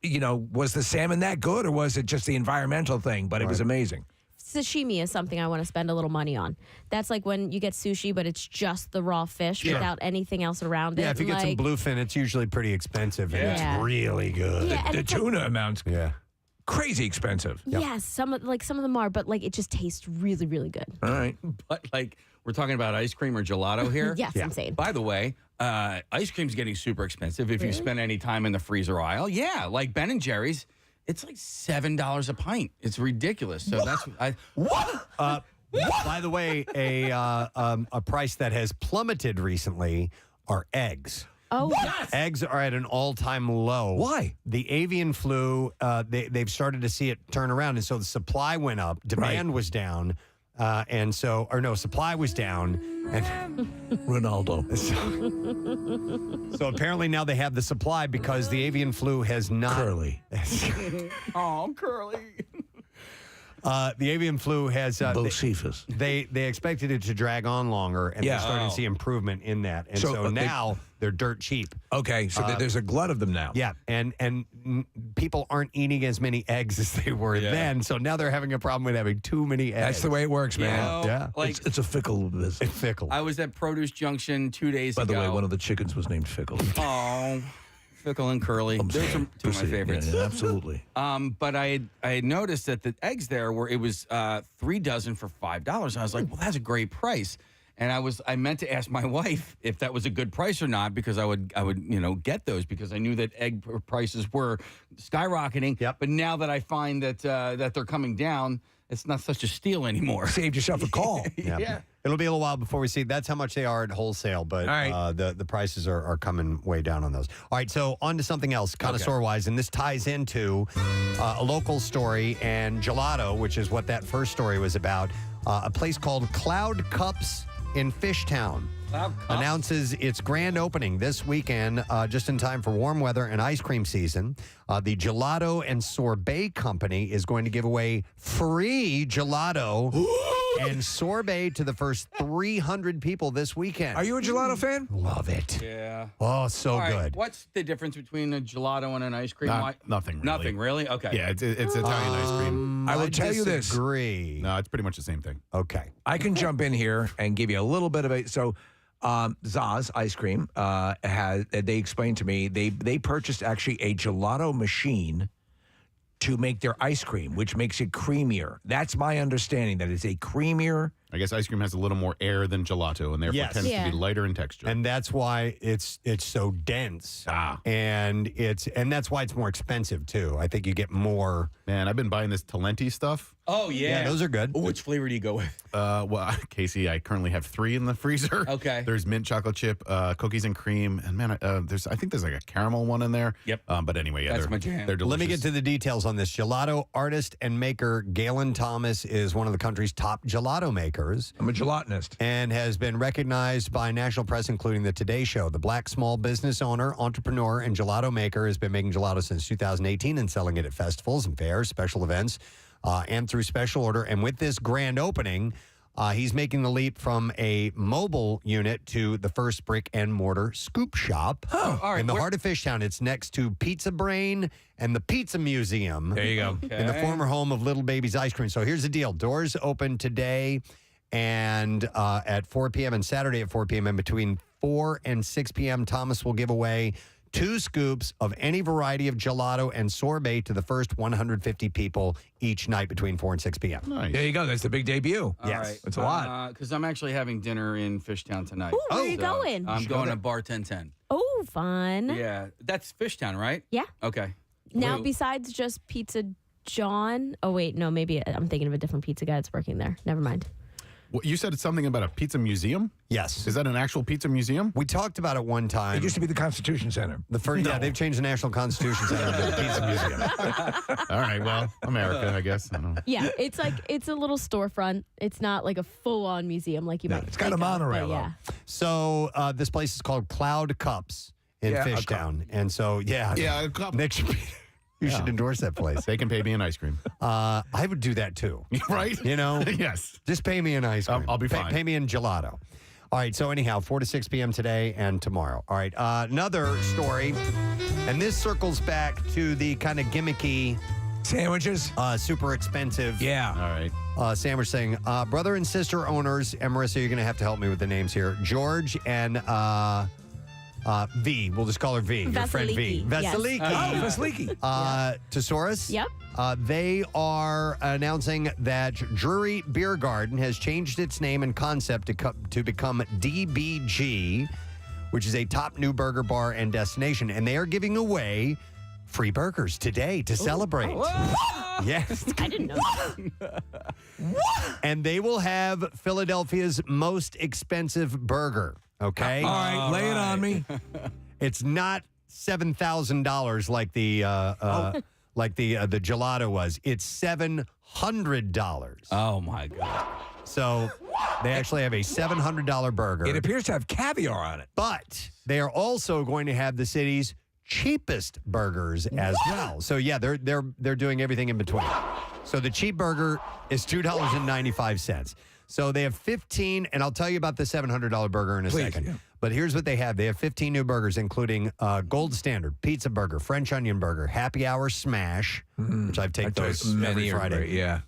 you know, was the salmon that good, or was it just the environmental thing? But it was amazing. Sashimi is something I want to spend a little money on. That's like when you get sushi, but it's just the raw fish without anything else around it. Yeah, if you get some bluefin, it's usually pretty expensive, and it's really good. Yeah, the tuna amounts crazy expensive. Yes, some of them are, but like it just tastes really, really good. All right. But like, we're talking about ice cream or gelato here. Yes, I'm saying. By the way, ice cream's getting super expensive if you spend any time in the freezer aisle. Yeah, like Ben & Jerry's, it's like $7 a pint. It's ridiculous. So By the way, a price that has plummeted recently are eggs. Oh, Eggs are at an all-time low. Why? The avian flu, they've started to see it turn around, and so the supply went up, demand was down, supply was down, and Ronaldo. So apparently now they have the supply because the avian flu has not. Curly. Oh, Curly. The avian flu has Bocephus. They expected it to drag on longer, and they're starting to see improvement in that. And so now they're dirt cheap. Okay, so there's a glut of them now. Yeah, and people aren't eating as many eggs as they were then. So now they're having a problem with having too many eggs. That's the way it works, man. Yeah. Like, It's a fickle business. It's fickle. I was at Produce Junction 2 days ago. By the way, one of the chickens was named Fickle. Oh, Fickle and Curly. Those are two of my favorites. Yeah, absolutely. But I had noticed that the eggs there it was 3 dozen for $5. I was like, well, that's a great price. And I meant to ask my wife if that was a good price or not, because I would get those, because I knew that egg prices were skyrocketing. Yep. But now that I find that they're coming down, it's not such a steal anymore. Saved yourself a call. Yeah. It'll be a little while before we see. That's how much they are at wholesale, but the prices are coming way down on those. All right, so on to something else, connoisseur-wise, and this ties into a local story and gelato, which is what that first story was about. A place called Cloud Cups in Fishtown announces its grand opening this weekend, just in time for warm weather and ice cream season. The Gelato and Sorbet Company is going to give away free gelato and sorbet to the first 300 people this weekend. Are you a gelato fan? Love it. Yeah. Oh, so All right, good. What's the difference between a gelato and an ice cream? Nothing really. Nothing, really? Okay. Yeah, it's Italian ice cream. I will tell you this. Disagree. No, it's pretty much the same thing. Okay. I can jump in here and give you a little bit of a Zaz ice cream they explained to me they purchased actually a gelato machine to make their ice cream, which makes it creamier. That's my understanding, that it's a creamier. I guess ice cream has a little more air than gelato, and therefore tends to be lighter in texture. And that's why it's so dense. And that's why it's more expensive too. I think you get more. Man, I've been buying this Talenti stuff. Oh, yeah. Those are good. Oh, which flavor do you go with? Well, Casey, I currently have 3 in the freezer. Okay. There's mint chocolate chip, cookies and cream, and man, I think there's like a caramel one in there. Yep. But anyway, That's my jam. They're delicious. Let me get to the details on this. Gelato artist and maker Galen Thomas is one of the country's top gelato makers. I'm a gelatinist. And has been recognized by national press, including the Today Show. The black small business owner, entrepreneur, and gelato maker has been making gelato since 2018 and selling it at festivals and fairs, special events, and through special order. And with this grand opening, he's making the leap from a mobile unit to the first brick and mortar scoop shop in the heart of Fishtown. It's next to Pizza Brain and the Pizza Museum. There you go. In the former home of Little Baby's Ice Cream. So here's the deal. Doors open today and at 4 p.m. and Saturday at 4 p.m. And between 4 and 6 p.m., Thomas will give away 2 scoops of any variety of gelato and sorbet to the first 150 people each night between 4 and 6 p.m. Nice. There you go. That's the big debut. Yes. It's a lot. Because I'm actually having dinner in Fishtown tonight. Ooh, where are you going? I'm going to Bar 1010. Oh, fun. Yeah. That's Fishtown, right? Yeah. Okay. Now, Wait, besides just Pizza John. Oh, wait. No, maybe I'm thinking of a different pizza guy that's working there. Never mind. Well, you said it's something about a pizza museum? Yes. Is that an actual pizza museum? We talked about it one time. It used to be the Constitution Center. Yeah, they've changed the National Constitution Center to the Pizza Museum. All right, well, America, I guess. I don't know. Yeah, it's a little storefront. It's not like a full-on museum like you might It's got a think of, monorail, but yeah. So this place is called Cloud Cups in Fishtown. And so, a cup. Nick should you should endorse that place. They can pay me an ice cream. I would do that too. Right? You know? Yes. Just pay me an ice cream. I'll be fine. Pay me in gelato. All right, so anyhow, 4 to 6 p.m. today and tomorrow. All right, another story, and this circles back to the kind of gimmicky sandwiches, super expensive. Yeah. All right. Sandwich thing. Brother and sister owners, and Marissa, you're going to have to help me with the names here. George and V. We'll just call her V. Your friend V. Vasiliki, Vasiliki. yes. Vasiliki. Thesaurus. Yep. They are announcing that Drury Beer Garden has changed its name and concept to become DBG, which is a top new burger bar and destination. And they are giving away free burgers today to celebrate. Yes. I didn't know. And they will have Philadelphia's most expensive burger. Okay. All right, lay it on me. It's not $7,000 like the the gelato was. It's $700. Oh my God! So they actually have a $700 burger. It appears to have caviar on it. But they are also going to have the city's cheapest burgers as well. So yeah, they're doing everything in between. So the cheap burger is $2.95. So they have 15, and I'll tell you about the $700 burger in a second. Yeah. But here's what they have. They have 15 new burgers, including Gold Standard, Pizza Burger, French Onion Burger, Happy Hour Smash, which I've taken those every Friday. Yeah.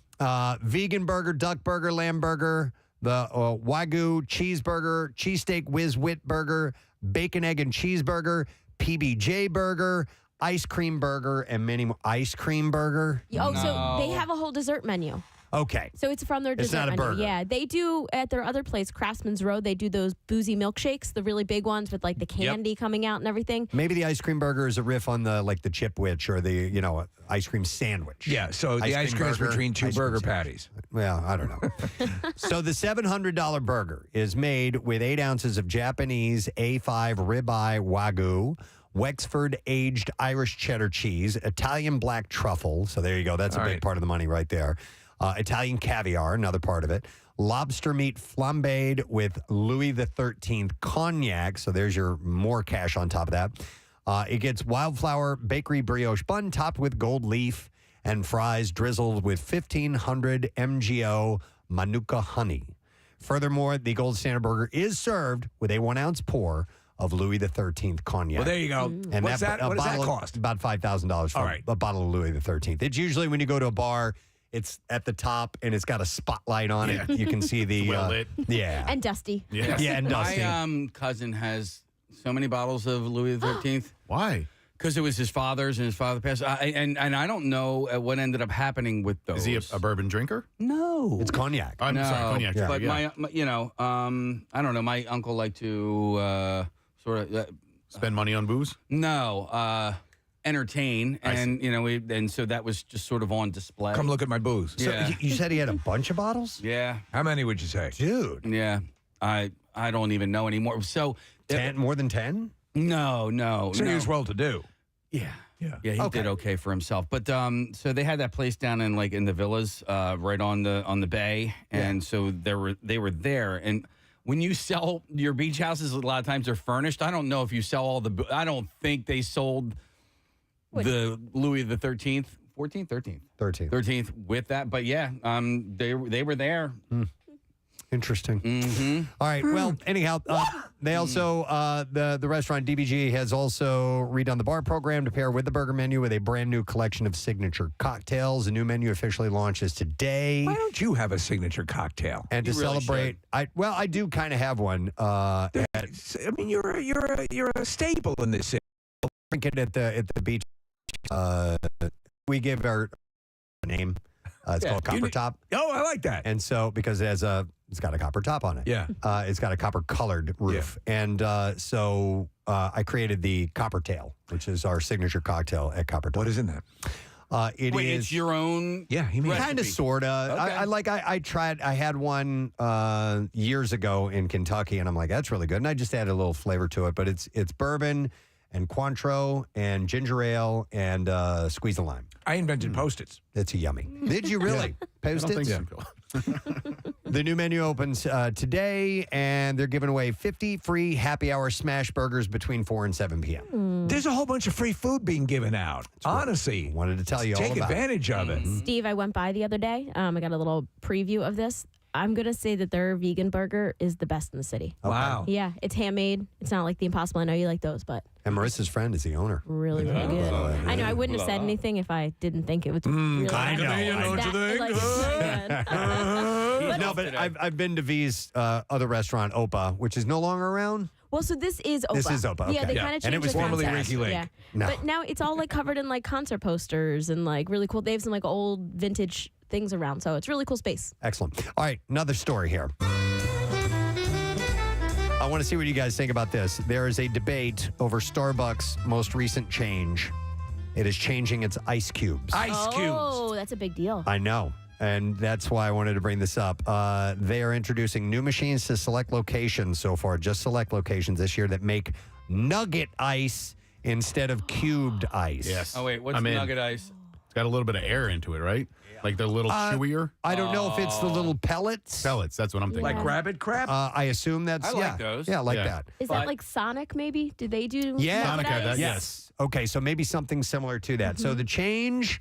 Vegan Burger, Duck Burger, Lamb Burger, the Wagyu Cheeseburger, Cheesesteak Whiz Wit Burger, Bacon, Egg, and Cheeseburger, PBJ Burger, Ice Cream Burger, and many more. Ice Cream Burger? Oh, so they have a whole dessert menu. Okay. So it's from their dessert not a menu. burger. Yeah, they do at their other place, Craftsman's Road. They do those boozy milkshakes, the really big ones with like the candy coming out and everything. Maybe the ice cream burger is a riff on the the chipwich or the ice cream sandwich. Yeah, so the ice cream is between two burger patties. Well, I don't know. So the $700 burger is made with 8 ounces of Japanese A5 ribeye Wagyu, Wexford aged Irish cheddar cheese, Italian black truffle. So there you go. That's a big part of the money right there. Italian caviar, another part of it. Lobster meat flambéed with Louis XIII cognac. So there's your more cash on top of that. It gets wildflower bakery brioche bun topped with gold leaf and fries drizzled with 1,500 MGO Manuka honey. Furthermore, the Gold Standard Burger is served with a 1 ounce pour of Louis XIII cognac. Well, there you go. And What does that cost? About $5,000 for a bottle of Louis XIII. It's usually when you go to a bar, it's at the top and it's got a spotlight on it. You can see the well lit. Yeah. And dusty. Yeah, and dusty. My cousin has so many bottles of Louis XIII. Why? Because it was his father's and his father passed. And I don't know what ended up happening with those. Is he a bourbon drinker? No. It's cognac. I'm no, sorry, cognac. But Yeah. I don't know. My uncle liked to sort of spend money on booze. Entertain, and and so that was just sort of on display. Come look at my booze. So Yeah. you said he had a bunch of bottles? Yeah. How many would you say? Dude. Yeah. I don't even know anymore. So 10, more than 10? No. So he was well to do. Yeah. Yeah. Yeah, he did okay for himself. But so they had that place down in the villas, right on the bay, and so they were there. And when you sell your beach houses, a lot of times they're furnished. I don't know if you sell all the. I don't think they sold the Louis the 13th, 14th, 13th, 13th with that. But yeah, they were there. Interesting. Mm-hmm. All right. Well, anyhow, they also, the restaurant DBG has also redone the bar program to pair with the burger menu with a brand new collection of signature cocktails. The new menu officially launches today. Why don't you have a signature cocktail? And to celebrate, I do kind of have one. I mean, you're a staple in this city. Drink it at the beach. We give our name. It's called Copper Top. Oh, I like that. And so because it's got a copper top on it. Yeah. It's got a copper colored roof. Yeah. And so I created the Copper Tail, which is our signature cocktail at Copper Top. What is in that? It's your own. Yeah, he made kind of, sort of. Okay. I tried. I had one years ago in Kentucky, and I'm like, that's really good. And I just added a little flavor to it, but it's bourbon and Cointreau and ginger ale and squeeze a lime. I invented Post-its. It's yummy. Did you really? Post-its? The new menu opens today, and they're giving away 50 free happy hour smash burgers between 4 and 7 p.m. There's a whole bunch of free food being given out. Honestly. Wanted to tell you all Take about advantage of it. Steve, I went by the other day. I got a little preview of this. I'm going to say that their vegan burger is the best in the city. Okay. Wow. Yeah, it's handmade. It's not like the Impossible. I know you like those, but And Marissa's friend is the owner. really, really good. I know I wouldn't have said anything if I didn't think it was really good. I know. Don't you think? Like, it's so good. No, but I've been to V's other restaurant, Opa, which is no longer around. Well, so this is Opa. This is Opa, Yeah, okay. they Yeah. kind of changed And it was the formerly concept. Ricky Lake. Yeah. No. But now it's all like covered in like concert posters and like really cool. They have some like old vintage things around, so it's really cool space. Excellent. All right, another story here. I want to see what you guys think about this. There is a debate over Starbucks' most recent change. It is changing its ice cubes. Oh, that's a big deal. I know. And that's why I wanted to bring this up. They are introducing new machines to select locations so far, just select locations this year that make nugget ice instead of cubed ice. Yes. Oh, wait, what's I'm in. nugget ice? It's got a little bit of air into it, right? Like they're a little chewier. I don't know if it's the little pellets. Pellets, that's what I'm thinking. Like rabbit crab? I assume that's I like those. Yeah, like Yeah. that. Is that like Sonic? Maybe? Do they do? Yeah, nugget Sonic had ice? that, Yes. Okay, so maybe something similar to that. So the change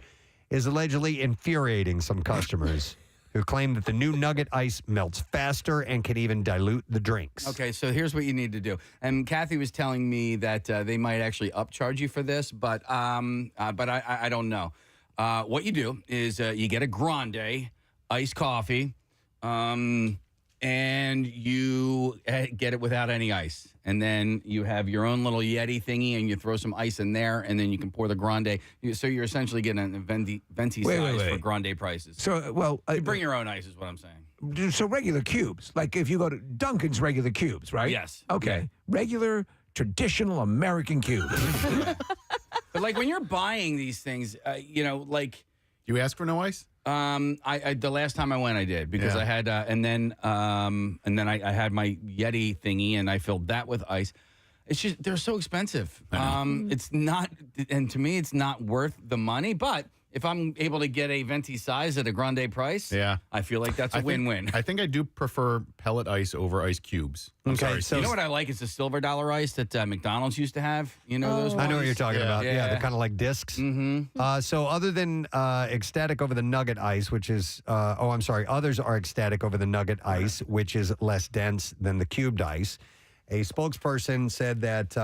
is allegedly infuriating some customers who claim that the new nugget ice melts faster and can even dilute the drinks. Okay, so here's what you need to do. And Kathy was telling me that they might actually upcharge you for this, but I don't know. What you do is you get a grande iced coffee, and you get it without any ice. And then you have your own little Yeti thingy, and you throw some ice in there, and then you can pour the grande. So you're essentially getting a venti size for grande prices. So, well, you bring your own ice is what I'm saying. So regular cubes, like if you go to Dunkin's, regular cubes, right? Yes. Okay. Regular, traditional American cubes. But like when you're buying these things, like Do you ask for no ice? I the last time I went, I did because I had, and then I had my Yeti thingy, and I filled that with ice. It's just they're so expensive. It's not, and to me, it's not worth the money. But if I'm able to get a venti size at a grande price, I feel like that's a win-win. I think I do prefer pellet ice over ice cubes. I'm sorry, so you know what I like is the silver dollar ice that McDonald's used to have. You know those ones? I know what you're talking about. Yeah, Yeah. they're kind of like discs. Mm-hmm. So other than ecstatic over the nugget ice, which is, others are ecstatic over the nugget ice, which is less dense than the cubed ice. A spokesperson said that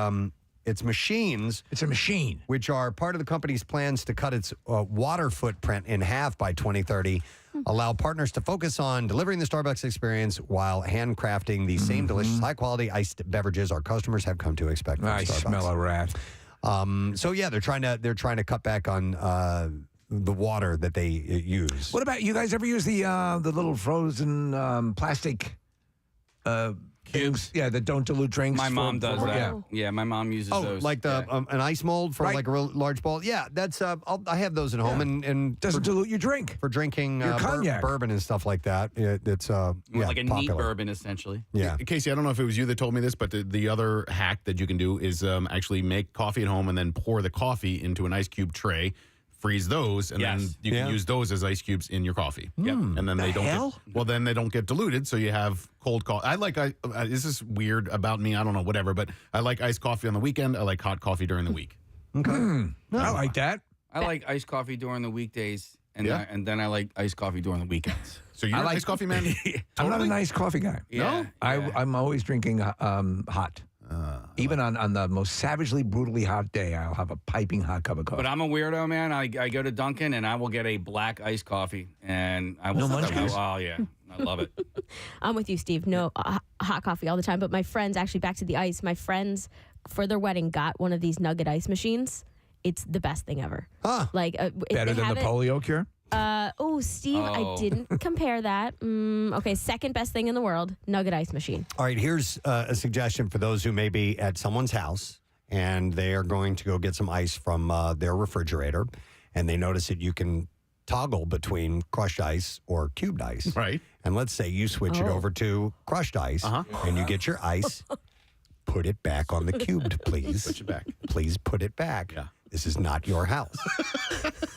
its machines. It's a machine. Which are part of the company's plans to cut its water footprint in half by 2030, allow partners to focus on delivering the Starbucks experience while handcrafting the same delicious, high-quality iced beverages our customers have come to expect from I Starbucks. smell a rat. So yeah, they're trying to cut back on the water that they use. What about you guys? Ever use the little frozen plastic cubes? Yeah, that don't dilute drinks. My mom does that. Yeah. Yeah, my mom uses those. Like the an ice mold for like a real large bowl. Yeah, that's I have those at home and doesn't dilute your drink for drinking Your cognac. bourbon and stuff like that. It's like a neat popular. bourbon, essentially. Yeah. Casey, I don't know if it was you that told me this, but the other hack that you can do is actually make coffee at home and then pour the coffee into an ice cube tray, freeze those, and then you can use those as ice cubes in your coffee. Yep. And then they don't get diluted, so you have cold coffee. I like this is weird about me. I don't know, whatever, but I like iced coffee on the weekend. I like hot coffee during the week. Okay. I like that. I like iced coffee during the weekdays, and then I like iced coffee during the weekends. So you're an iced coffee man? I'm not a nice coffee guy. Yeah. I'm always drinking hot. Even on the most savagely, brutally hot day, I'll have a piping hot cup of coffee. But I'm a weirdo, man. I go to Dunkin' and I will get a black iced coffee, and I will. No munchies? Oh yeah, I love it. I'm with you, Steve. No hot coffee all the time. But my friends, actually, back to the ice. My friends, for their wedding, got one of these nugget ice machines. It's the best thing ever. Huh. Like Better than the polio cure? Steve, I didn't compare that. Okay, second best thing in the world, nugget ice machine. All right, here's a suggestion for those who may be at someone's house and they are going to go get some ice from their refrigerator, and they notice that you can toggle between crushed ice or cubed ice. Right. And let's say you switch it over to crushed ice, and you get your ice. Put it back on the cubed, please. Put it back. Please put it back. Yeah. This is not your house.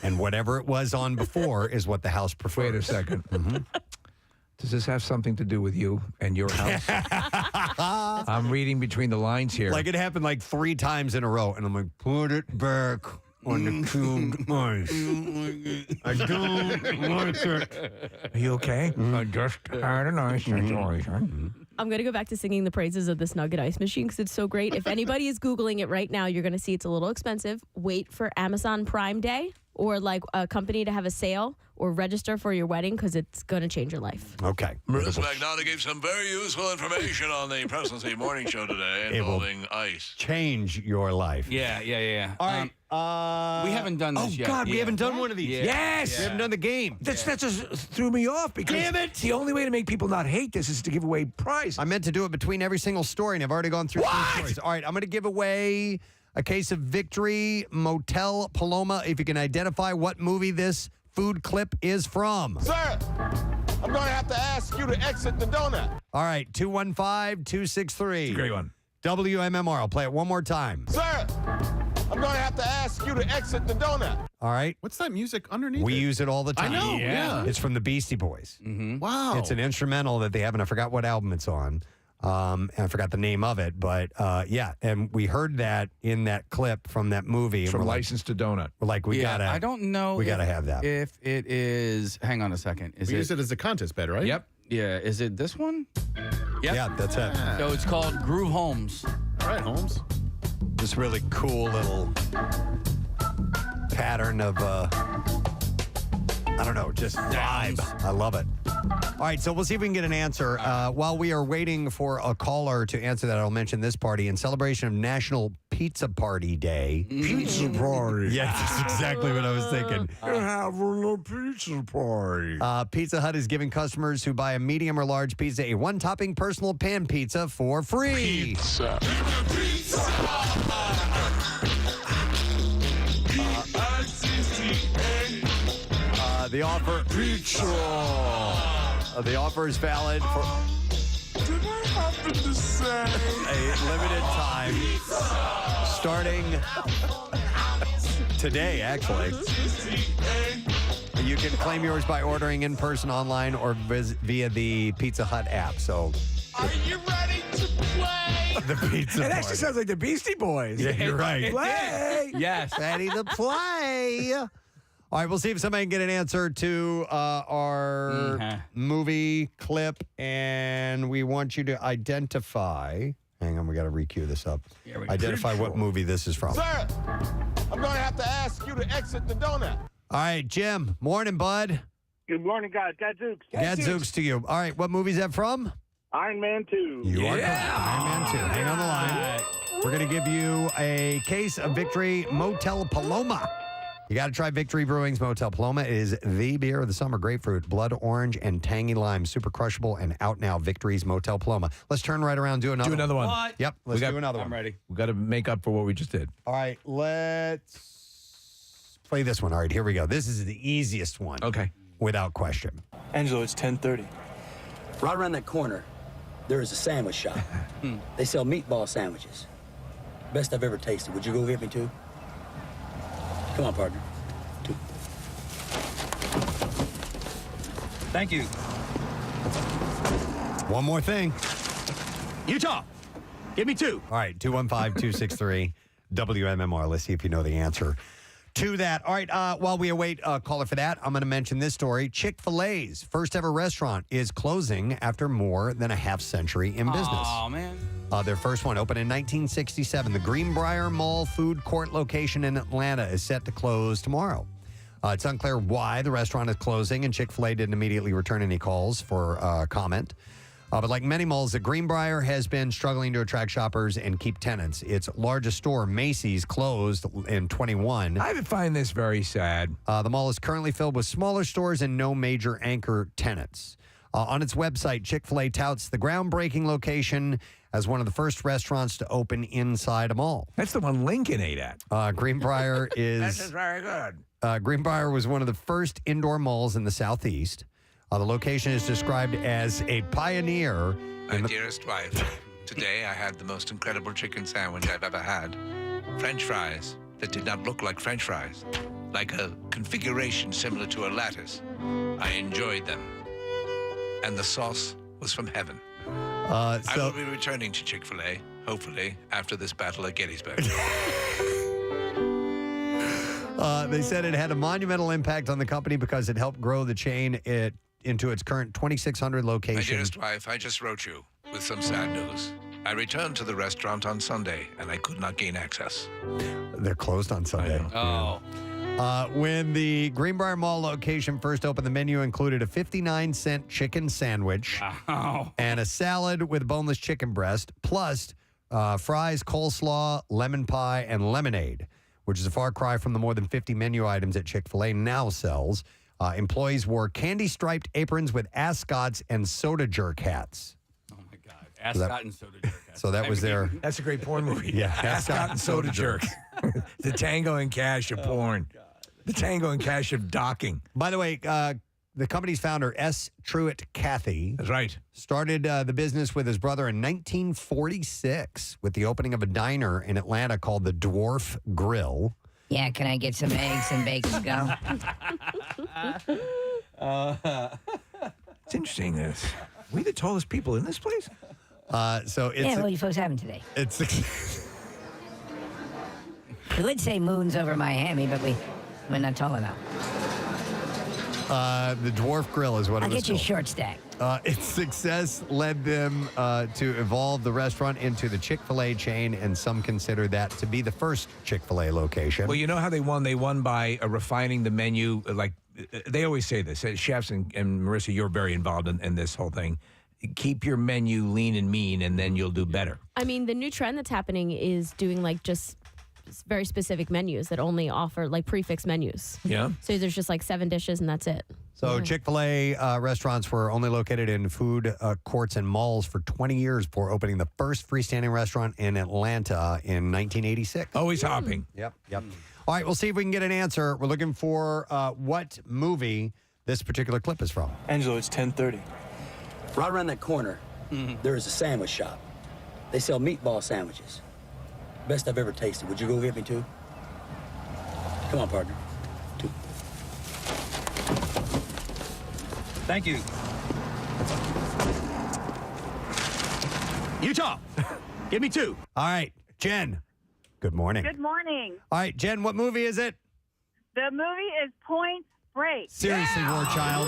And whatever it was on before is what the house prefers. Wait a second. Does this have something to do with you and your house? I'm reading between the lines here. Like it happened like 3 times in a row, and I'm like, put it back on the cubed ice. I don't like it. Are you okay? I just had an ice situation. I'm going to go back to singing the praises of this nugget ice machine because it's so great. If anybody is Googling it right now, you're going to see it's a little expensive. Wait for Amazon Prime Day or like a company to have a sale or register for your wedding because it's going to change your life. Okay. Marissa McNaughton gave some very useful information on the Preston City Morning Show today involving ice. Change your life. Yeah. All right. We haven't done this yet. Oh, God, we haven't done one of these. Yeah. Yes! We haven't done the game. That just threw me off because Damn it! the only way to make people not hate this is to give away prizes. I meant to do it between every single story, and I've already gone through 2 stories. All right, I'm going to give away a case of Victory Motel Paloma if you can identify what movie this food clip is from. Sir, I'm going to have to ask you to exit the donut. All right, 215-263. Great one. WMMR. I'll play it one more time. Sir, I'm going to have to ask you to exit the donut. All right. What's that music underneath? We use it all the time. I know. Yeah. It's from the Beastie Boys. Wow. It's an instrumental that they have, and I forgot what album it's on. And I forgot the name of it, but yeah, and we heard that in that clip from that movie. From License to Donut. We're like, we gotta. I don't know. We gotta have that. If it is, hang on a second. We use it as a contest bed, right? Yep. Yeah. Is it this one? Yep. Yeah, that's it. So it's called Groove Holmes. All right, Holmes. This really cool little pattern of, I don't know, just vibe. I love it. All right, so we'll see if we can get an answer. While we are waiting for a caller to answer that, I'll mention this party in celebration of National Pizza Party Day. Pizza party. Yeah, that's exactly what I was thinking. You're having a pizza party. Pizza Hut is giving customers who buy a medium or large pizza a one-topping personal pan pizza for free. Pizza. The offer. The offer is valid for a limited time, starting today. Actually, you can claim yours by ordering in person, online, or via the Pizza Hut app. So, Are you ready to play? the pizza. It actually sounds like the Beastie Boys. Yeah, you're right. Play. Yes. Ready to play. All right, we'll see if somebody can get an answer to our movie clip, and we want you to identify. Hang on, we got to recue this up. Identify what movie this is from. Sir, I'm going to have to ask you to exit the donut. All right, Jim. Morning, bud. Good morning, guys. Gadzooks. Gadzooks to you. All right, what movie is that from? Iron Man 2. You are correct. Iron Man 2. Hang on the line. We're going to give you a case of Victory Motel Paloma. You got to try Victory Brewing's Motel Paloma. It is the beer of the summer. Grapefruit, blood orange, and tangy lime. Super crushable and out now. Victory's Motel Paloma. Let's turn right around and do another one. What? Yep, let's do another one. I'm ready. We got to make up for what we just did. All right, let's play this one. All right, here we go. This is the easiest one. Okay. Without question. Angelo, it's 10:30. Right around that corner, there is a sandwich shop. They sell meatball sandwiches. Best I've ever tasted. Would you go get me two? Come on, partner. Two. Thank you. One more thing. Utah, give me two. All right, 215-263 WMMR. Let's see if you know the answer to that. All right, while we await a caller for that, I'm going to mention this story. Chick-fil-A's first ever restaurant is closing after more than a half century in business. Oh, man. Their first one opened in 1967. The Greenbrier Mall food court location in Atlanta is set to close tomorrow. It's unclear why the restaurant is closing, and Chick-fil-A didn't immediately return any calls for comment. But like many malls, the Greenbrier has been struggling to attract shoppers and keep tenants. Its largest store, Macy's, closed in 21. I find this very sad. The mall is currently filled with smaller stores and no major anchor tenants. On its website, Chick-fil-A touts the groundbreaking location as one of the first restaurants to open inside a mall. That's the one Lincoln ate at. Greenbrier is... This is very good. Greenbrier was one of the first indoor malls in the Southeast. The location is described as a pioneer. My dearest wife, today I had the most incredible chicken sandwich I've ever had. French fries that did not look like French fries, like a configuration similar to a lattice. I enjoyed them. And the sauce was from heaven. I will be returning to Chick-fil-A, hopefully, after this battle at Gettysburg. They said it had a monumental impact on the company because it helped grow the chain into its current 2,600 locations. My dearest wife, I just wrote you with some sad news. I returned to the restaurant on Sunday, and I could not gain access. They're closed on Sunday. Oh. When the Greenbrier Mall location first opened, the menu included a 59-cent chicken sandwich and a salad with boneless chicken breast, plus fries, coleslaw, lemon pie, and lemonade, which is a far cry from the more than 50 menu items that Chick-fil-A now sells. Employees wore candy-striped aprons with ascots and soda jerk hats. Oh, my God. Ascot and soda jerk hats. So that was their... That's a great porn movie. Yeah. Ascot and soda jerk. The Tango and Cash of porn. The Tango and Cash of docking. By the way, The company's founder, S. Truett Cathy. That's right. Started the business with his brother in 1946 with the opening of a diner in Atlanta called the Dwarf Grill. Yeah, can I get some eggs and bacon go? It's interesting. We the tallest people in this place? So it's what are you folks having today? It's We would say moon's over Miami, but we're not tall enough. The Dwarf Grill is what I'll it was get you a called. short stack. Its success led them to evolve the restaurant into the Chick-fil-A chain, and some consider that to be the first Chick-fil-A location. Well, you know how they won? They won by refining the menu. Like they always say this. Chefs and Marissa, you're very involved in this whole thing. Keep your menu lean and mean, and then you'll do better. I mean, the new trend that's happening is doing like just very specific menus that only offer like prefix menus. Yeah. So there's just like 7 dishes and that's it. So Chick-fil-A restaurants were only located in food courts and malls for 20 years before opening the first freestanding restaurant in Atlanta in 1986. Always hopping. Yep. All right, we'll see if we can get an answer. We're looking for what movie this particular clip is from. Angelo, it's 10:30. Right around that corner, there is a sandwich shop. They sell meatball sandwiches. Best I've ever tasted. Would you go get me 2? Come on, partner. 2. Thank you. Utah, give me 2. All right, Jen, good morning. Good morning. All right, Jen, what movie is it? The movie is Point Break. Seriously, War Child.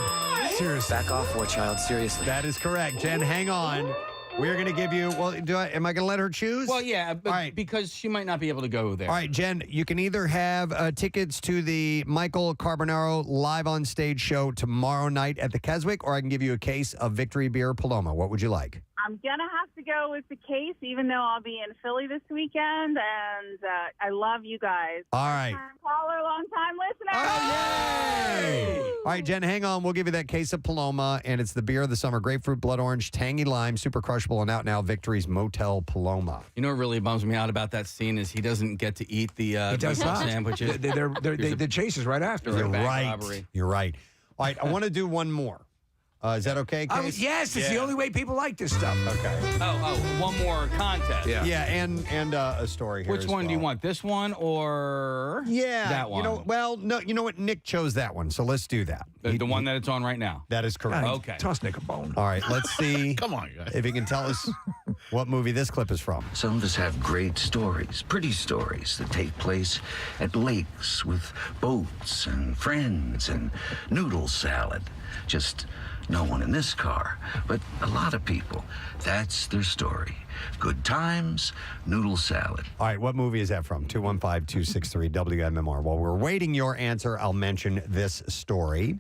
Seriously. Back off, War Child. Seriously. That is correct. Jen, hang on. We're going to give you, well, am I going to let her choose? Well, yeah, but because she might not be able to go there. All right, Jen, you can either have tickets to the Michael Carbonaro live on stage show tomorrow night at the Keswick, or I can give you a case of Victory Beer Paloma. What would you like? I'm going to have to go with the case, even though I'll be in Philly this weekend, and I love you guys. All right. Long-time caller, long-time listener. All right, Jen, hang on. We'll give you that case of Paloma, and it's the beer of the summer. Grapefruit, blood orange, tangy lime, super crushable, and out now Victory's Motel Paloma. You know what really bums me out about that scene is he doesn't get to eat the sandwiches. The chase is right after. You're bank right. robbery. You're right. All right, I want to do one more. Is that okay, Case? Yes, it's the only way people like this stuff. Okay. One more contest. Yeah, and a story here. Which one do you want? This one or that one? You know what? Nick chose that one, so let's do that. The one that it's on right now. That is correct. Okay. Toss Nick a bone. All right, let's see. Come on, you guys. If he can tell us what movie this clip is from. Some of us have great stories, pretty stories that take place at lakes with boats and friends and noodle salad. Just no one in this car, but a lot of people. That's their story. Good times, noodle salad. All right, what movie is that from? 215-263-WMMR. While we're waiting your answer, I'll mention this story.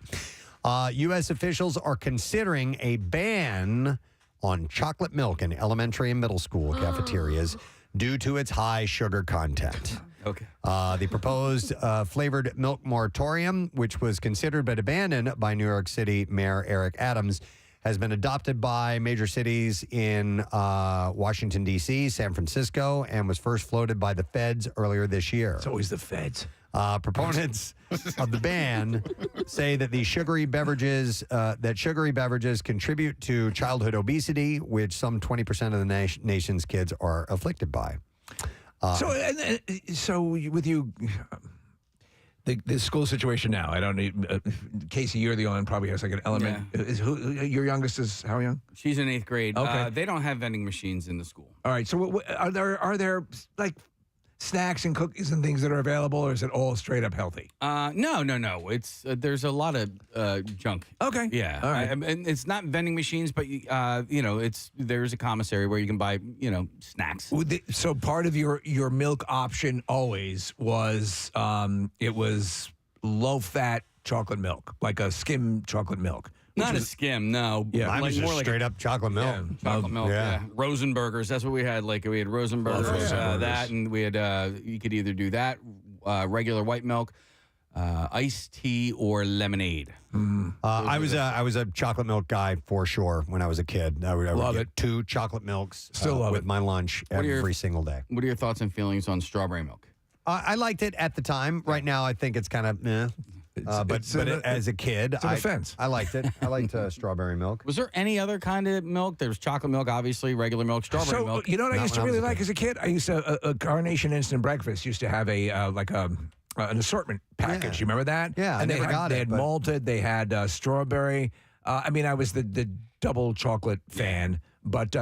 U.S. officials are considering a ban on chocolate milk in elementary and middle school cafeterias due to its high sugar content. Okay. The proposed flavored milk moratorium, which was considered but abandoned by New York City Mayor Eric Adams, has been adopted by major cities in Washington, D.C., San Francisco, and was first floated by the feds earlier this year. It's always the feds. Proponents of the ban say that sugary beverages contribute to childhood obesity, which some 20% of the nation's kids are afflicted by. So with you, the school situation now. I don't need Casey. You're the only one probably has like an element. Yeah. Your youngest is how young? She's in 8th grade. Okay. They don't have vending machines in the school. All right. So are there like snacks and cookies and things that are available, or is it all straight up healthy? No. It's there's a lot of junk. Okay. Yeah. All right. And it's not vending machines, but there's a commissary where you can buy snacks. So part of your milk option always was it was low fat chocolate milk, like a skim chocolate milk. Not a skim, no. Yeah, mine was just straight up chocolate milk. Yeah, chocolate milk, yeah. Rosenbergers, that's what we had. Like, we had Rosenbergers, that, and we had, you could either do that, regular white milk, iced tea, or lemonade. I was a chocolate milk guy for sure when I was a kid. I would Love get it. 2 chocolate milks Still love with it. my lunch every single day. What are your thoughts and feelings on strawberry milk? I liked it at the time. Right now, I think it's kind of As a kid, it's an offense. I liked it. I liked strawberry milk. Was there any other kind of milk? There was chocolate milk, obviously, regular milk, strawberry milk. You know what I Not used to when I really was a like as a kid? I used to a Carnation Instant Breakfast used to have a an assortment package. You remember that? Yeah, I and never got they it, had but- malted, they had strawberry. I mean, I was the double chocolate fan, but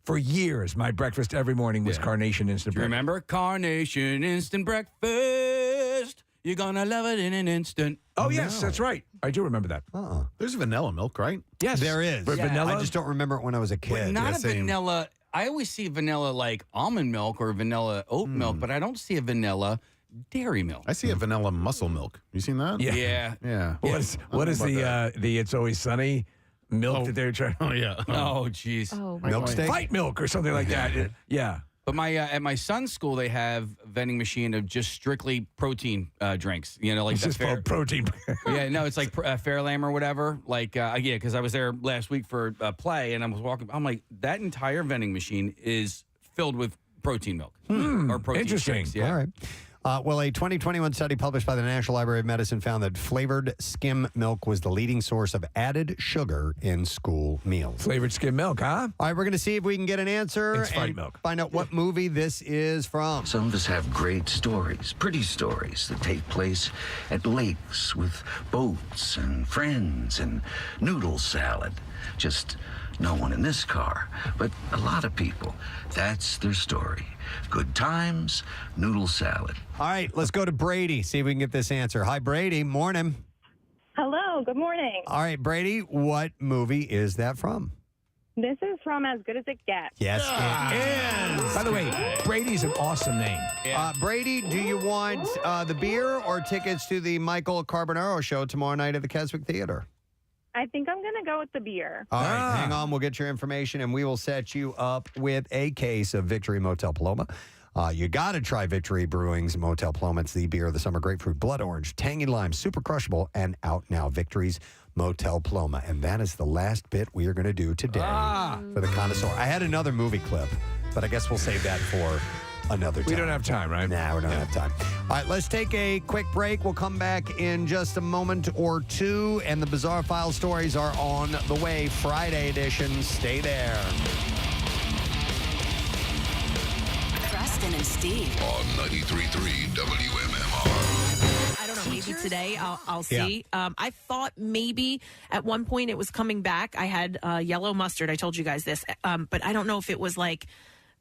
for years, my breakfast every morning was Carnation Instant Do you Breakfast. remember Carnation Instant Breakfast? You're gonna love it in an instant. Oh, yes, that's right. I do remember that. There's vanilla milk, right? Yes. There is. For vanilla? I just don't remember it when I was a kid. But not a vanilla. I always see vanilla like almond milk or vanilla oat milk, but I don't see a vanilla dairy milk. I see a vanilla muscle milk. You seen that? Yeah. Yeah. What is the It's Always Sunny milk that they're trying? Oh, yeah. Oh, jeez. Oh, Milk steak? Fight milk or something like that. Yeah. But my at my son's school, they have a vending machine of just strictly protein drinks. You know, like It's just called protein. Yeah, no, it's like Fairlame or whatever. Like, because I was there last week for play, and I was walking. I'm like, that entire vending machine is filled with protein milk or protein Interesting. shakes. Yeah. All right. Well, a 2021 study published by the National Library of Medicine found that flavored skim milk was the leading source of added sugar in school meals. Flavored skim milk, huh? All right, we're going to see if we can get an answer It's fight and milk. find out what movie this is from. Some of us have great stories, pretty stories that take place at lakes with boats and friends and noodle salad. Just no one in this car, but a lot of people. That's their story. Good times, noodle salad. All right, let's go to Brady, see if we can get this answer. Hi, Brady. Morning. Hello, good morning. All right, Brady, what movie is that from? This is from As Good as It Gets. Yes, it is. By the way, Brady's an awesome name. Brady, do you want the beer or tickets to the Michael Carbonaro show tomorrow night at the Keswick Theater? I think I'm going to go with the beer. All right, hang on. We'll get your information, and we will set you up with a case of Victory Motel Paloma. You got to try Victory Brewing's Motel Paloma. It's the beer of the summer: grapefruit, blood orange, tangy lime, super crushable, and out now. Victory's Motel Paloma. And that is the last bit we are going to do today for the Connoisseur. I had another movie clip, but I guess we'll save that for another time. We don't have time, right? Nah, we don't have time. All right, let's take a quick break. We'll come back in just a moment or two, and the Bizarre File stories are on the way. Friday edition. Stay there. Preston and Steve. On 93.3 WMMR. I don't know, maybe today I'll see. I thought maybe at one point it was coming back. I had yellow mustard. I told you guys this. But I don't know if it was like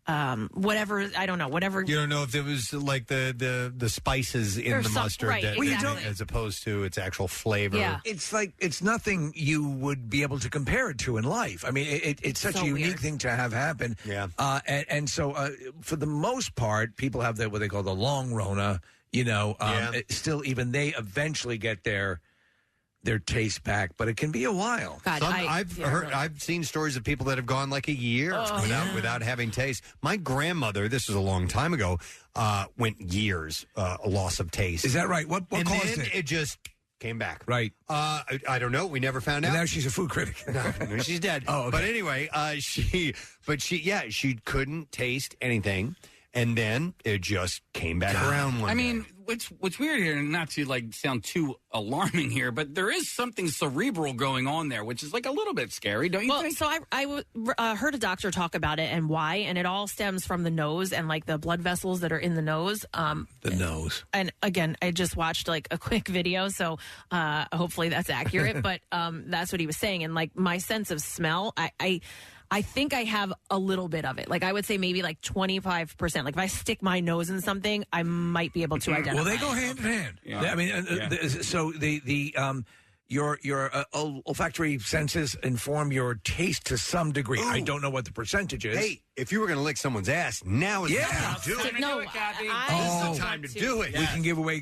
whatever. I don't know. Whatever. You don't know if it was like the spices in Or the some- mustard right, that, exactly. as opposed to its actual flavor. Yeah. It's like it's nothing you would be able to compare it to in life. I mean, it's such so a unique weird. thing to have happen. Yeah. And so for the most part, people have what they call the long Rona. You know, still even they eventually get their taste back, but it can be a while. God, I've seen stories of people that have gone like a year without having taste. My grandmother, this was a long time ago, went years a loss of taste. Is that right? What and caused then it? It just came back. Right. I don't know. We never found out. And now she's a food critic. No, she's dead. Oh, okay. But anyway, she couldn't taste anything, and then it just came back around one I day. mean, what's weird here, and not to like sound too alarming here, but there is something cerebral going on there, which is like a little bit scary, don't you think? So I heard a doctor talk about it and why, and it all stems from the nose and like the blood vessels that are in the nose. The nose. And again, I just watched like a quick video, so hopefully that's accurate. But that's what he was saying, and like my sense of smell, I think I have a little bit of it. Like I would say maybe like 25%. Like if I stick my nose in something, I might be able to identify. Well, they go hand in hand. Yeah. I mean, so your olfactory senses inform your taste to some degree. I don't know what the percentage is. Hey, if you were going to lick someone's ass, now is the time to do it. No, This is the time to do it. We can give away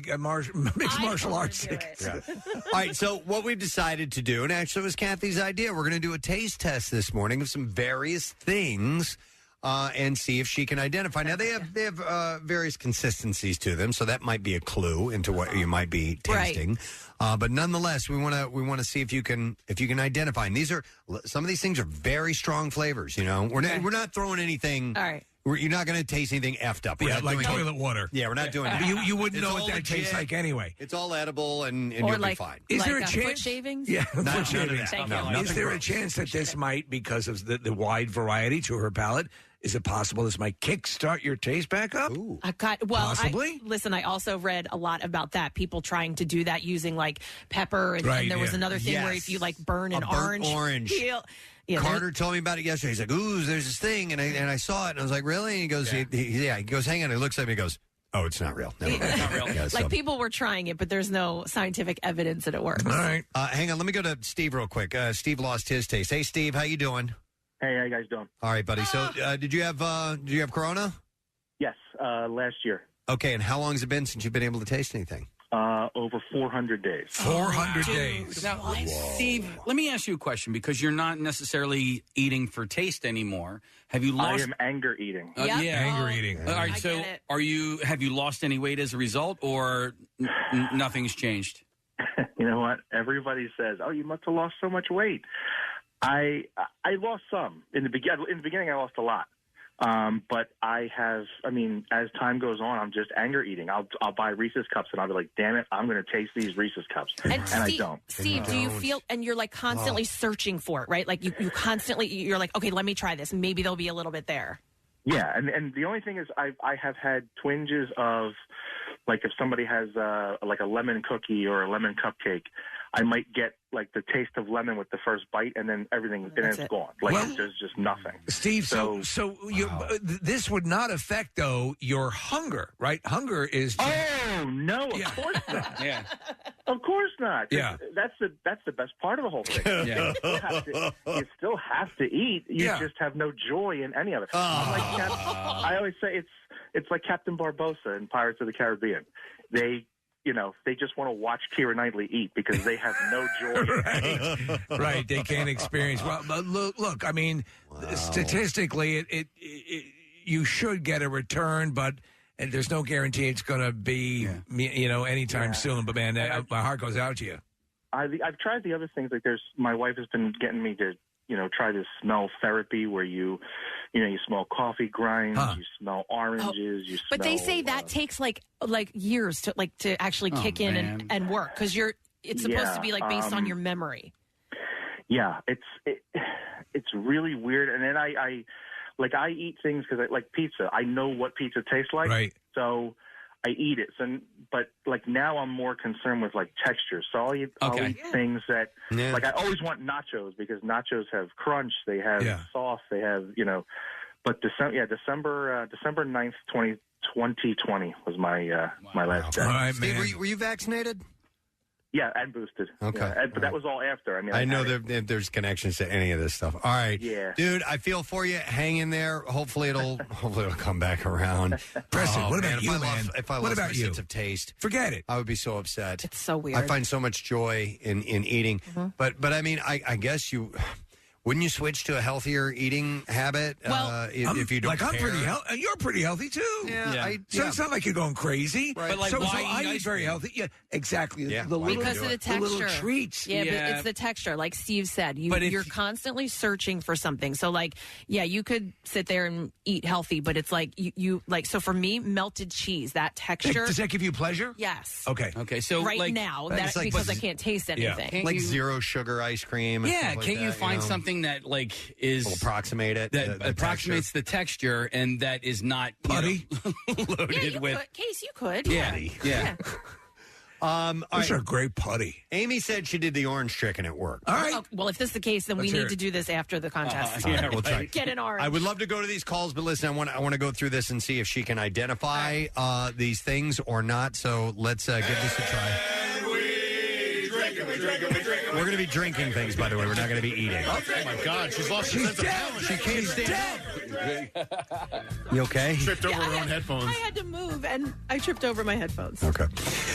mixed martial arts do tickets. Yeah. All right, so what we've decided to do, and actually it was Kathy's idea, we're going to do a taste test this morning of some various things and see if she can identify. Now, they have various consistencies to them, so that might be a clue into what you might be tasting. But nonetheless, we want to see if you can identify. And some of these things are very strong flavors. You know, we're not throwing anything. All right. You're not going to taste anything effed up. We're Yeah, not like doing toilet water. Yeah, we're not doing But that. you wouldn't It's know all what that tastes legit. like anyway. It's all edible, and or you'll like, be fine. Is there a foot chance? shavings? Yeah, None foot of shavings. that. No, No, Is there a chance that this might, because of the wide variety to her palate, is it possible this might kickstart your taste back up? Possibly. Listen, I also read a lot about that. People trying to do that using like pepper, and, Right, and there was yeah. another thing where Yes. if you like burn an A burnt orange. peel. Yeah, Carter told me about it yesterday. He's like, "Ooh, there's this thing," and I saw it, and I was like, "Really?" And he goes, "He goes, hang on." He looks at me, and goes, "Oh, it's not real. Never mind." It's not real. Yeah, so- Like people were trying it, but there's no scientific evidence that it works. All right. hang on. Let me go to Steve real quick. Steve lost his taste. Hey, Steve, how you doing? Hey, how you guys doing? All right, buddy. So, did you have Corona? Yes, last year. Okay, and how long has it been since you've been able to taste anything? Over 400 days. 400 days. Now, Steve, let me ask you a question because you're not necessarily eating for taste anymore. Have you I lost? am anger eating. Yeah, Anger eating. All right. So, have you lost any weight as a result, or nothing's changed? You know what? Everybody says, "Oh, you must have lost so much weight." I lost some in the beginning. In the beginning, I lost a lot. But I have. I mean, as time goes on, I'm just anger eating. I'll buy Reese's cups, and I'll be like, "Damn it, I'm going to taste these Reese's cups," and Steve, I don't. Steve, do you feel, and you're like constantly searching for it, right? Like you constantly, you're like, okay, let me try this. Maybe there'll be a little bit there. Yeah, and the only thing is, I have had twinges of, like, if somebody has like a lemon cookie or a lemon cupcake, I might get like the taste of lemon with the first bite, and then everything, and it's gone. Like there's just nothing. Steve, so this would not affect though your hunger, right? Hunger is. Oh no, of course not. Yeah, of course not. Yeah, that's the best part of the whole thing. Yeah. You still have to eat. You Yeah. just have no joy in any of it. I always say it's like Captain Barbossa in Pirates of the Caribbean. They just want to watch Keira Knightley eat because they have no joy. Right. They can't experience. Well, but look. I mean, statistically, it you should get a return, but and there's no guarantee it's going to be anytime soon. But man, my heart goes out to you. I've tried the other things. Like my wife has been getting me to try this smell therapy where you smell coffee grinds, you smell oranges, you smell. But they say that takes like years to actually kick in and work because it's supposed to be like based on your memory. Yeah, it's really weird. And then I eat things because I like pizza. I know what pizza tastes like, right? So I eat it. But like now I'm more concerned with like texture. So I'll eat things that like I always want nachos because nachos have crunch, they have sauce, they have But December 9th, 2020 was my my last day. All right, Steve, man. were you vaccinated? Yeah, and boosted. Okay. Yeah, but that was all after. I mean, I know there's connections to any of this stuff. All right, dude, I feel for you. Hang in there. Hopefully it'll come back around. Preston, what about you, man? If I What lost about my you? sense of taste, forget it. I would be so upset. It's so weird. I find so much joy in eating, but I mean, I guess you. Wouldn't you switch to a healthier eating habit if you don't I'm care? pretty healthy. You're pretty healthy too. So it's not like you're going crazy. Right. But like, so why I eat eat ice very cream? healthy. Yeah, exactly. Yeah. The little, Because of the texture. little treats. Yeah, but it's the texture. Like Steve said, you're constantly searching for something. So like, you could sit there and eat healthy, but it's like you like. So for me, melted cheese, that texture. Does that give you pleasure? Yes. Okay. So right now, It's like- because I can't taste anything. Like zero sugar ice cream. and Yeah, stuff like can't you that, find know? something that like is Will approximate it? that the approximates the texture and that is not Putty? loaded with. Case you could. Yeah. All Those right. are great putty. Amy said she did the orange chicken at work. All right. Oh, well, if this is the case, then Let's we hear need it. to do this after the contest. Yeah, we'll try. Get an orange. I would love to go to these calls, but listen, I want to go through this and see if she can identify these things or not. So let's give this a try. We're going to be drinking things, by the way. We're not going to be eating. Oh my God, she's lost her sense of balance. She can't stand up. You okay? Tripped over her own headphones. I had to move, and I tripped over my headphones. Okay.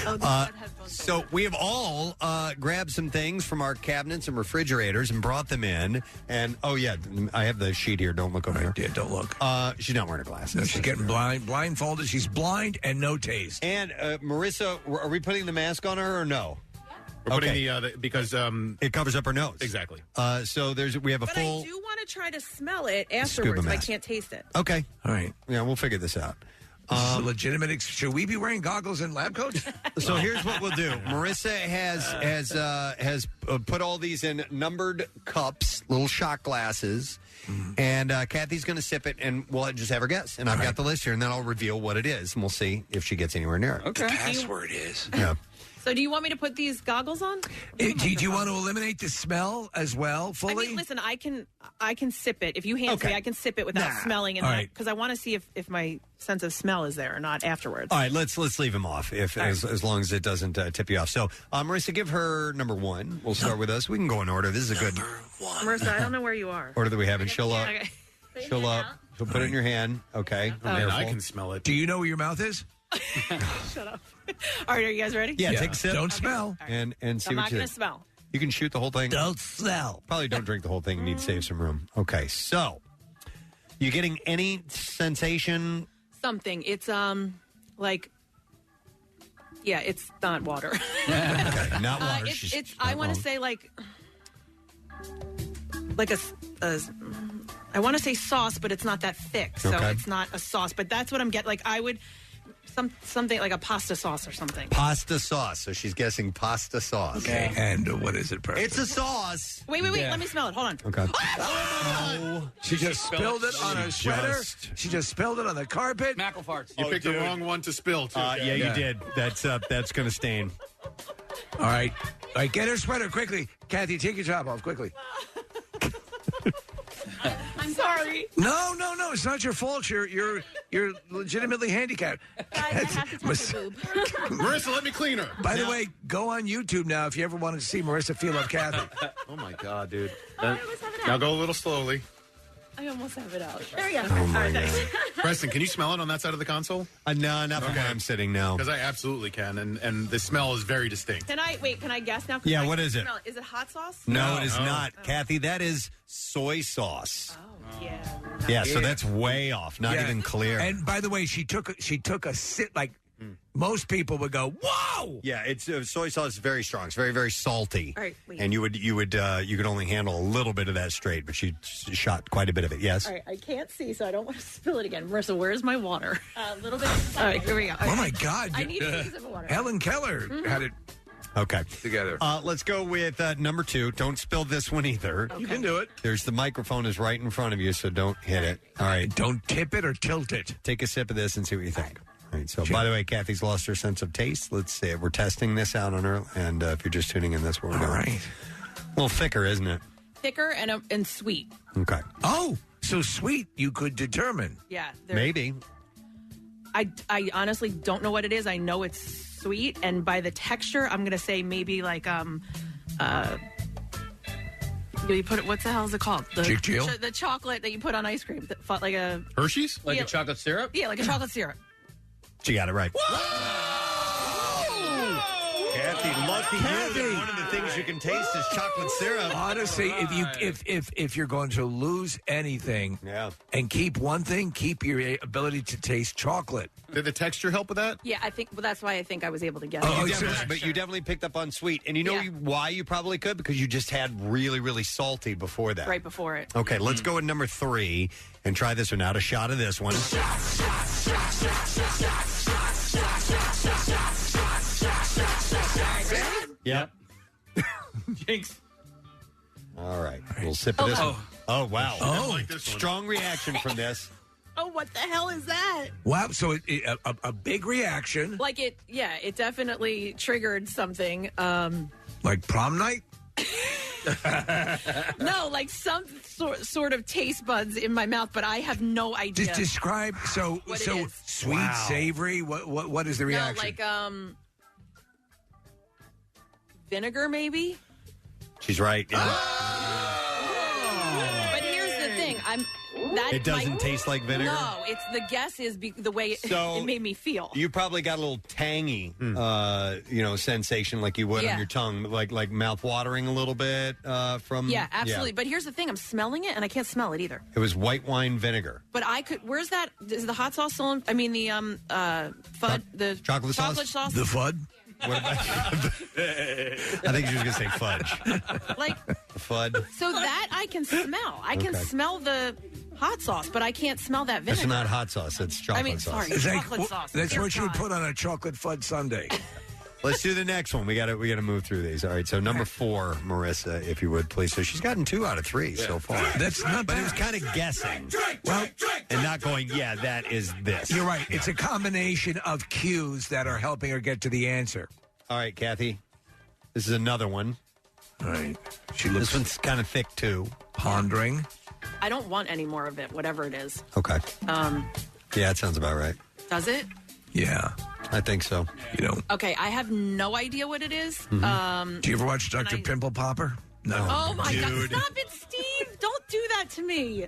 Oh, the headphones. So we have all grabbed some things from our cabinets and refrigerators and brought them in. And, I have the sheet here. Don't look over here. Yeah, don't look. She's not wearing her glasses. No, she's getting blindfolded. She's blind and no taste. And, Marissa, are we putting the mask on her or no? We're putting the because it covers up her nose. Exactly. So we have a But full. I do want to try to smell it afterwards if I mask. can't taste it. Okay. All right. Yeah, we'll figure this out. This is a legitimate. Should we be wearing goggles and lab coats? So here's what we'll do. Marissa has put all these in numbered cups, little shot glasses, and Kathy's going to sip it, and we'll just have her guess. And I've got the list here, and then I'll reveal what it is, and we'll see if she gets anywhere near it. Okay. The password is. Yeah. So do you want me to put these goggles on? Do you want to eliminate the smell as well fully? I mean, listen, I can sip it. If you hand it to me, I can sip it without smelling it. All right. Because I want to see if my sense of smell is there or not afterwards. All right, let's leave him off as long as it doesn't tip you off. So, Marissa, give her number one. We'll start with us. We can go in order. This is a good Marissa, I don't know where you are. order that we have. And she'll Okay. she'll put it in your hand. Okay. Man, I can smell it. Do you know where your mouth is? Shut up. All right, are you guys ready? Yeah, take a sip. Don't smell. And see I'm what not you going to think. smell. You can shoot the whole thing. Don't smell. Probably don't drink the whole thing. You need to save some room. Okay, so you getting any sensation? Something. It's like, yeah, it's not water. Okay, not water. It's I want to say like a I want to say sauce, but it's not that thick, so Okay. it's not a sauce. But that's what I'm getting. Like I would something like a pasta sauce or something. Pasta sauce. So she's guessing pasta sauce. Okay. And what is it, Preston? It's a sauce. Wait. Let me smell it. Hold on. Okay. She just spilled it on her sweater. She just spilled it on the carpet. Mackle farts. You picked the wrong one to spill, too. Yeah, you did. That's going to stain. All right, get her sweater quickly. Kathy, take your top off quickly. I'm sorry. No, it's not your fault. You're legitimately handicapped. I have to touch your boob. Marissa, let me clean her. By the way, go on YouTube now if you ever wanted to see Marissa feel up Kathy. Oh, my God, dude. Now go a little slowly. I almost have it out. There you go. Oh, my God. Preston, can you smell it on that side of the console? No, not from where I'm sitting now. Because I absolutely can, and the smell is very distinct. Can I guess now? Yeah, what is it? Is it hot sauce? No, it is not. Kathy, that is soy sauce. Oh, yeah. Yeah, so that's way off. Not even clear. And by the way, she took a sip. Like most people would go, "Whoa!" Yeah, it's soy sauce is very strong. It's very, very salty. All right, wait. And you could only handle a little bit of that straight, but she shot quite a bit of it. Yes. All right, I can't see, so I don't want to spill it again. Marissa, where's my water? A little bit. All right, here we go. Oh my God! I need a piece of water. Helen Keller had it Okay. together. Let's go with number two. Don't spill this one either. You can do it. There's the microphone is right in front of you, so don't hit it. All right. Don't tip it or tilt it. Take a sip of this and see what you think. All right. So, by the way, Kathy's lost her sense of taste. Let's see. We're testing this out on her, and if you're just tuning in, that's what we're doing. All right. A little thicker, isn't it? Thicker and sweet. Okay. Oh, so sweet you could determine. Yeah. Maybe. I honestly don't know what it is. I know it's sweet, and by the texture, I'm gonna say maybe like you put it. What the hell is it called? The chocolate that you put on ice cream, like a Hershey's, like a chocolate syrup. Yeah, like a chocolate syrup. She got it right. Kathy, lucky you. One of the things you can taste is chocolate syrup. Honestly, if you're going to lose anything, and keep one thing, keep your ability to taste chocolate. Did the texture help with that? Yeah, I think. Well, that's why I think I was able to get it. But you definitely picked up on sweet, and you know why you probably could, because you just had really, really salty before that. Right before it. Okay, let's go with number three and try this one out. A shot of this one. Yep. Jinx. All right. We'll sip of this one. Oh, wow. Oh. Like this one. Strong reaction from this. Oh, what the hell is that? Wow. So a big reaction. Like it definitely triggered something. Like prom night? No, like some sort of taste buds in my mouth, but I have no idea. Just describe. So What it so is. sweet, savory. What is the reaction? No, like vinegar, maybe. She's right. Yeah. But here's the thing: It doesn't taste like vinegar? No, it's the guess is the way it made me feel. You probably got a little tangy, sensation like you would on your tongue, like mouth watering a little bit from. Yeah, absolutely. But here's the thing: I'm smelling it, and I can't smell it either. It was white wine vinegar. But I could. Where's that? Is the hot sauce still? I mean, the FUD, the chocolate sauce? sauce. The FUD. I think she was going to say fudge. Like FUD. So that I can smell. I can Okay. smell the hot sauce, but I can't smell that vinegar. It's not hot sauce. It's chocolate sauce. Sorry, chocolate sauce. That's Dear what you would God. put on a chocolate fudge sundae. Let's do the next one. We got to move through these. All right. So number 4, Marissa, if you would please. So she's gotten 2 out of 3 so far. That's not But bad. it was kind of guessing. Well, and not going. Yeah, that is this. You're right. It's a combination of cues that are helping her get to the answer. All right, Kathy. This is another one. All right. This one's kind of thick too. Pondering. I don't want any more of it, whatever it is. Okay. Um, Yeah, that sounds about right. does it? Yeah. I think so. You know. Okay, I have no idea what it is. Do you ever watch Dr. Pimple Popper? No. Oh my God! Stop it, Steve! Don't do that to me.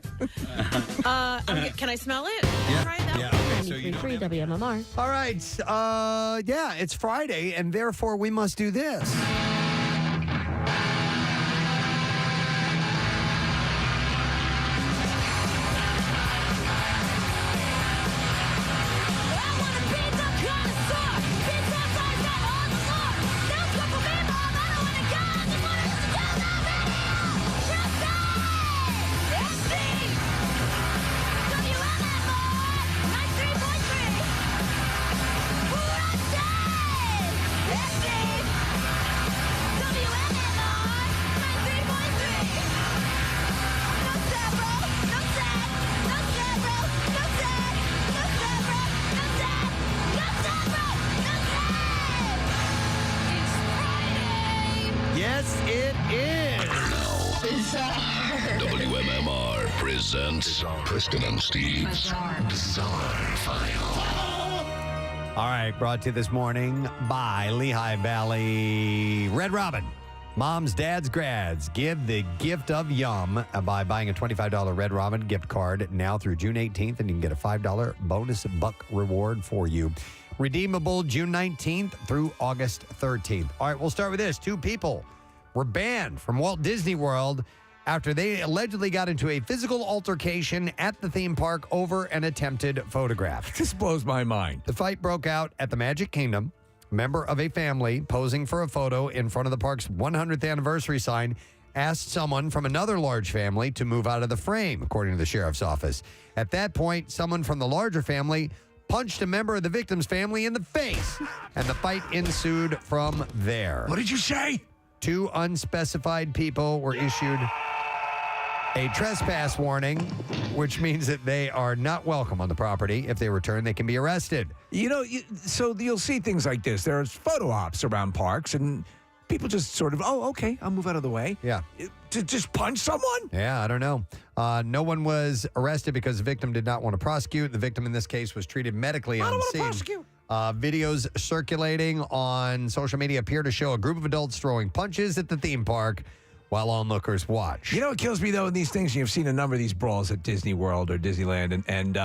Can I smell it? Yeah. Try that. Yeah. Okay. So you 93.3 WMMR. All right. Yeah, it's Friday, and therefore we must do this. Yes, it is. WMMR presents Preston and Steve's Bizarre File. All right, brought to you this morning by Lehigh Valley Red Robin. Moms, dads, grads, give the gift of yum by buying a $25 Red Robin gift card now through June 18th, and you can get a $5 bonus buck reward for you. Redeemable June 19th through August 13th. All right, we'll start with this. 2 people were banned from Walt Disney World after they allegedly got into a physical altercation at the theme park over an attempted photograph. This blows my mind. The fight broke out at the Magic Kingdom. A member of a family posing for a photo in front of the park's 100th anniversary sign asked someone from another large family to move out of the frame, according to the sheriff's office. At that point, someone from the larger family punched a member of the victim's family in the face, and the fight ensued from there. What did you say? 2 unspecified people were issued a trespass warning, which means that they are not welcome on the property. If they return, they can be arrested. You know, so you'll see things like this. There's photo ops around parks, and people just sort of, oh, okay, I'll move out of the way. Yeah. To just punch someone? Yeah, I don't know. No one was arrested because the victim did not want to prosecute. The victim in this case was treated medically on scene. Prosecute. Videos circulating on social media appear to show a group of adults throwing punches at the theme park while onlookers watch. You know what kills me, though, in these things? You've seen a number of these brawls at Disney World or Disneyland, and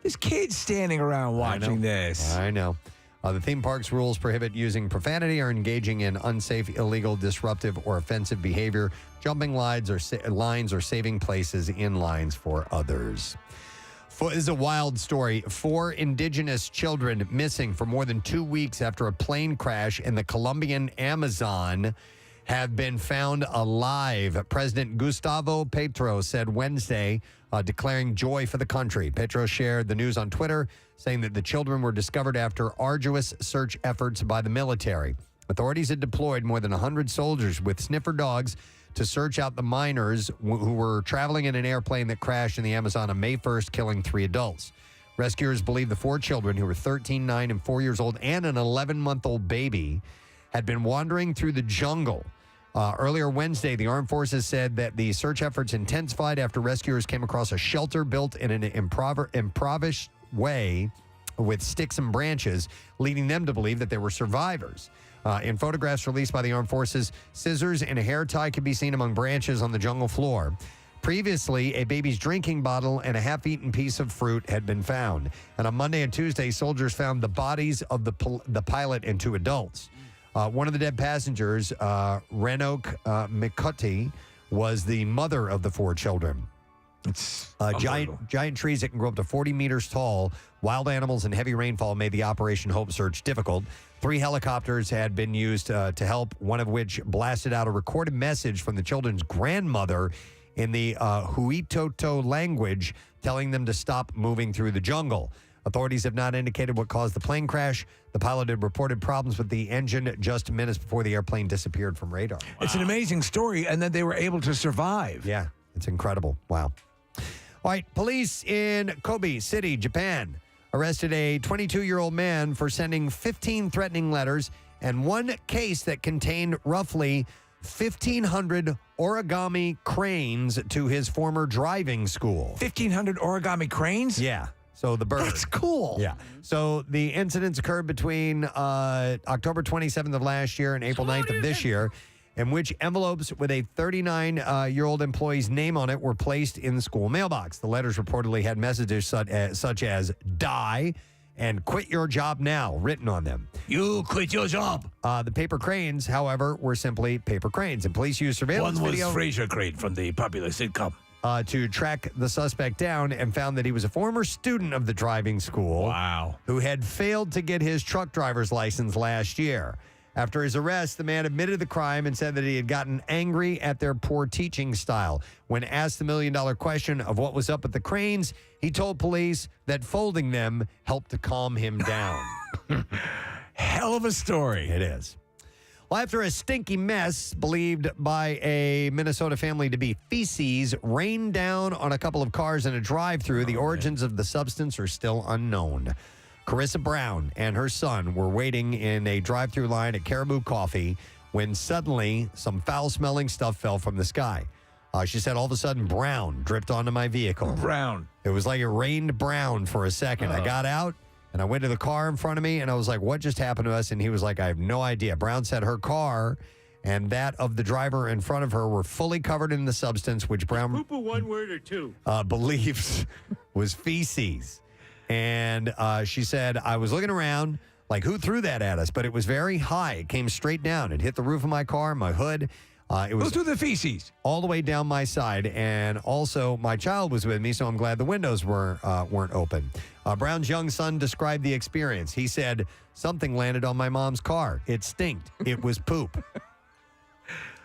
there's kids standing around watching this. I know. The theme park's rules prohibit using profanity or engaging in unsafe, illegal, disruptive, or offensive behavior, jumping lines or saving places in lines for others. This is a wild story. 4 indigenous children missing for more than 2 weeks after a plane crash in the Colombian Amazon have been found alive. President Gustavo Petro said Wednesday, declaring joy for the country. Petro shared the news on Twitter, saying that the children were discovered after arduous search efforts by the military. Authorities had deployed more than 100 soldiers with sniffer dogs to search out the miners who were traveling in an airplane that crashed in the Amazon on May 1st, killing 3 adults. Rescuers believe the 4 children, who were 13, 9, and 4 years old, and an 11-month-old baby, had been wandering through the jungle. Earlier Wednesday, the armed forces said that the search efforts intensified after rescuers came across a shelter built in an improvised way with sticks and branches, leading them to believe that they were survivors. In photographs released by the armed forces, scissors and a hair tie could be seen among branches on the jungle floor. Previously, a baby's drinking bottle and a half-eaten piece of fruit had been found. And on Monday and Tuesday, soldiers found the bodies of the pilot and 2 adults. One of the dead passengers, Renok Mikoti, was the mother of the 4 children. It's giant trees that can grow up to 40 meters tall, wild animals, and heavy rainfall made the Operation Hope search difficult. 3 helicopters had been used to help, one of which blasted out a recorded message from the children's grandmother in the Huitoto language, telling them to stop moving through the jungle. Authorities have not indicated what caused the plane crash. The pilot had reported problems with the engine just minutes before the airplane disappeared from radar. Wow. It's an amazing story, and then they were able to survive. Yeah, it's incredible. Wow. All right, police in Kobe City, Japan, arrested a 22-year-old man for sending 15 threatening letters and one case that contained roughly 1,500 origami cranes to his former driving school. 1,500 origami cranes? Yeah. So the bird. That's cool. Yeah. So the incidents occurred between October 27th of last year and April 9th of this year, in which envelopes with a 39-year-old employee's name on it were placed in the school mailbox. The letters reportedly had messages such as die and quit your job now written on them. You quit your job. The paper cranes, however, were simply paper cranes, and police used surveillance One was video Fraser Crane from the popular sitcom. To track the suspect down, and found that he was a former student of the driving school. Wow. Who had failed to get his truck driver's license last year. After his arrest, the man admitted the crime and said that he had gotten angry at their poor teaching style. When asked the million-dollar question of what was up with the cranes, he told police that folding them helped to calm him down. Hell of a story. It is. Well, after a stinky mess believed by a Minnesota family to be feces rained down on a couple of cars in a drive-thru, the origins of the substance are still unknown. Carissa Brown and her son were waiting in a drive-thru line at Caribou Coffee when suddenly some foul-smelling stuff fell from the sky. She said all of a sudden brown dripped onto my vehicle. Brown. It was like it rained brown for a second. I got out. And I went to the car in front of me, and I was like, what just happened to us? And he was like, I have no idea. Brown said her car and that of the driver in front of her were fully covered in the substance, which Brown Poo-poo, one word or two. Believes was feces. And she said, I was looking around, like, who threw that at us? But it was very high. It came straight down. It hit the roof of my car, my hood. It was Who threw the feces? all the way down my side, and also my child was with me, so I'm glad the windows weren't open. Brown's young son described the experience. He said, something landed on my mom's car. It stinked. It was poop.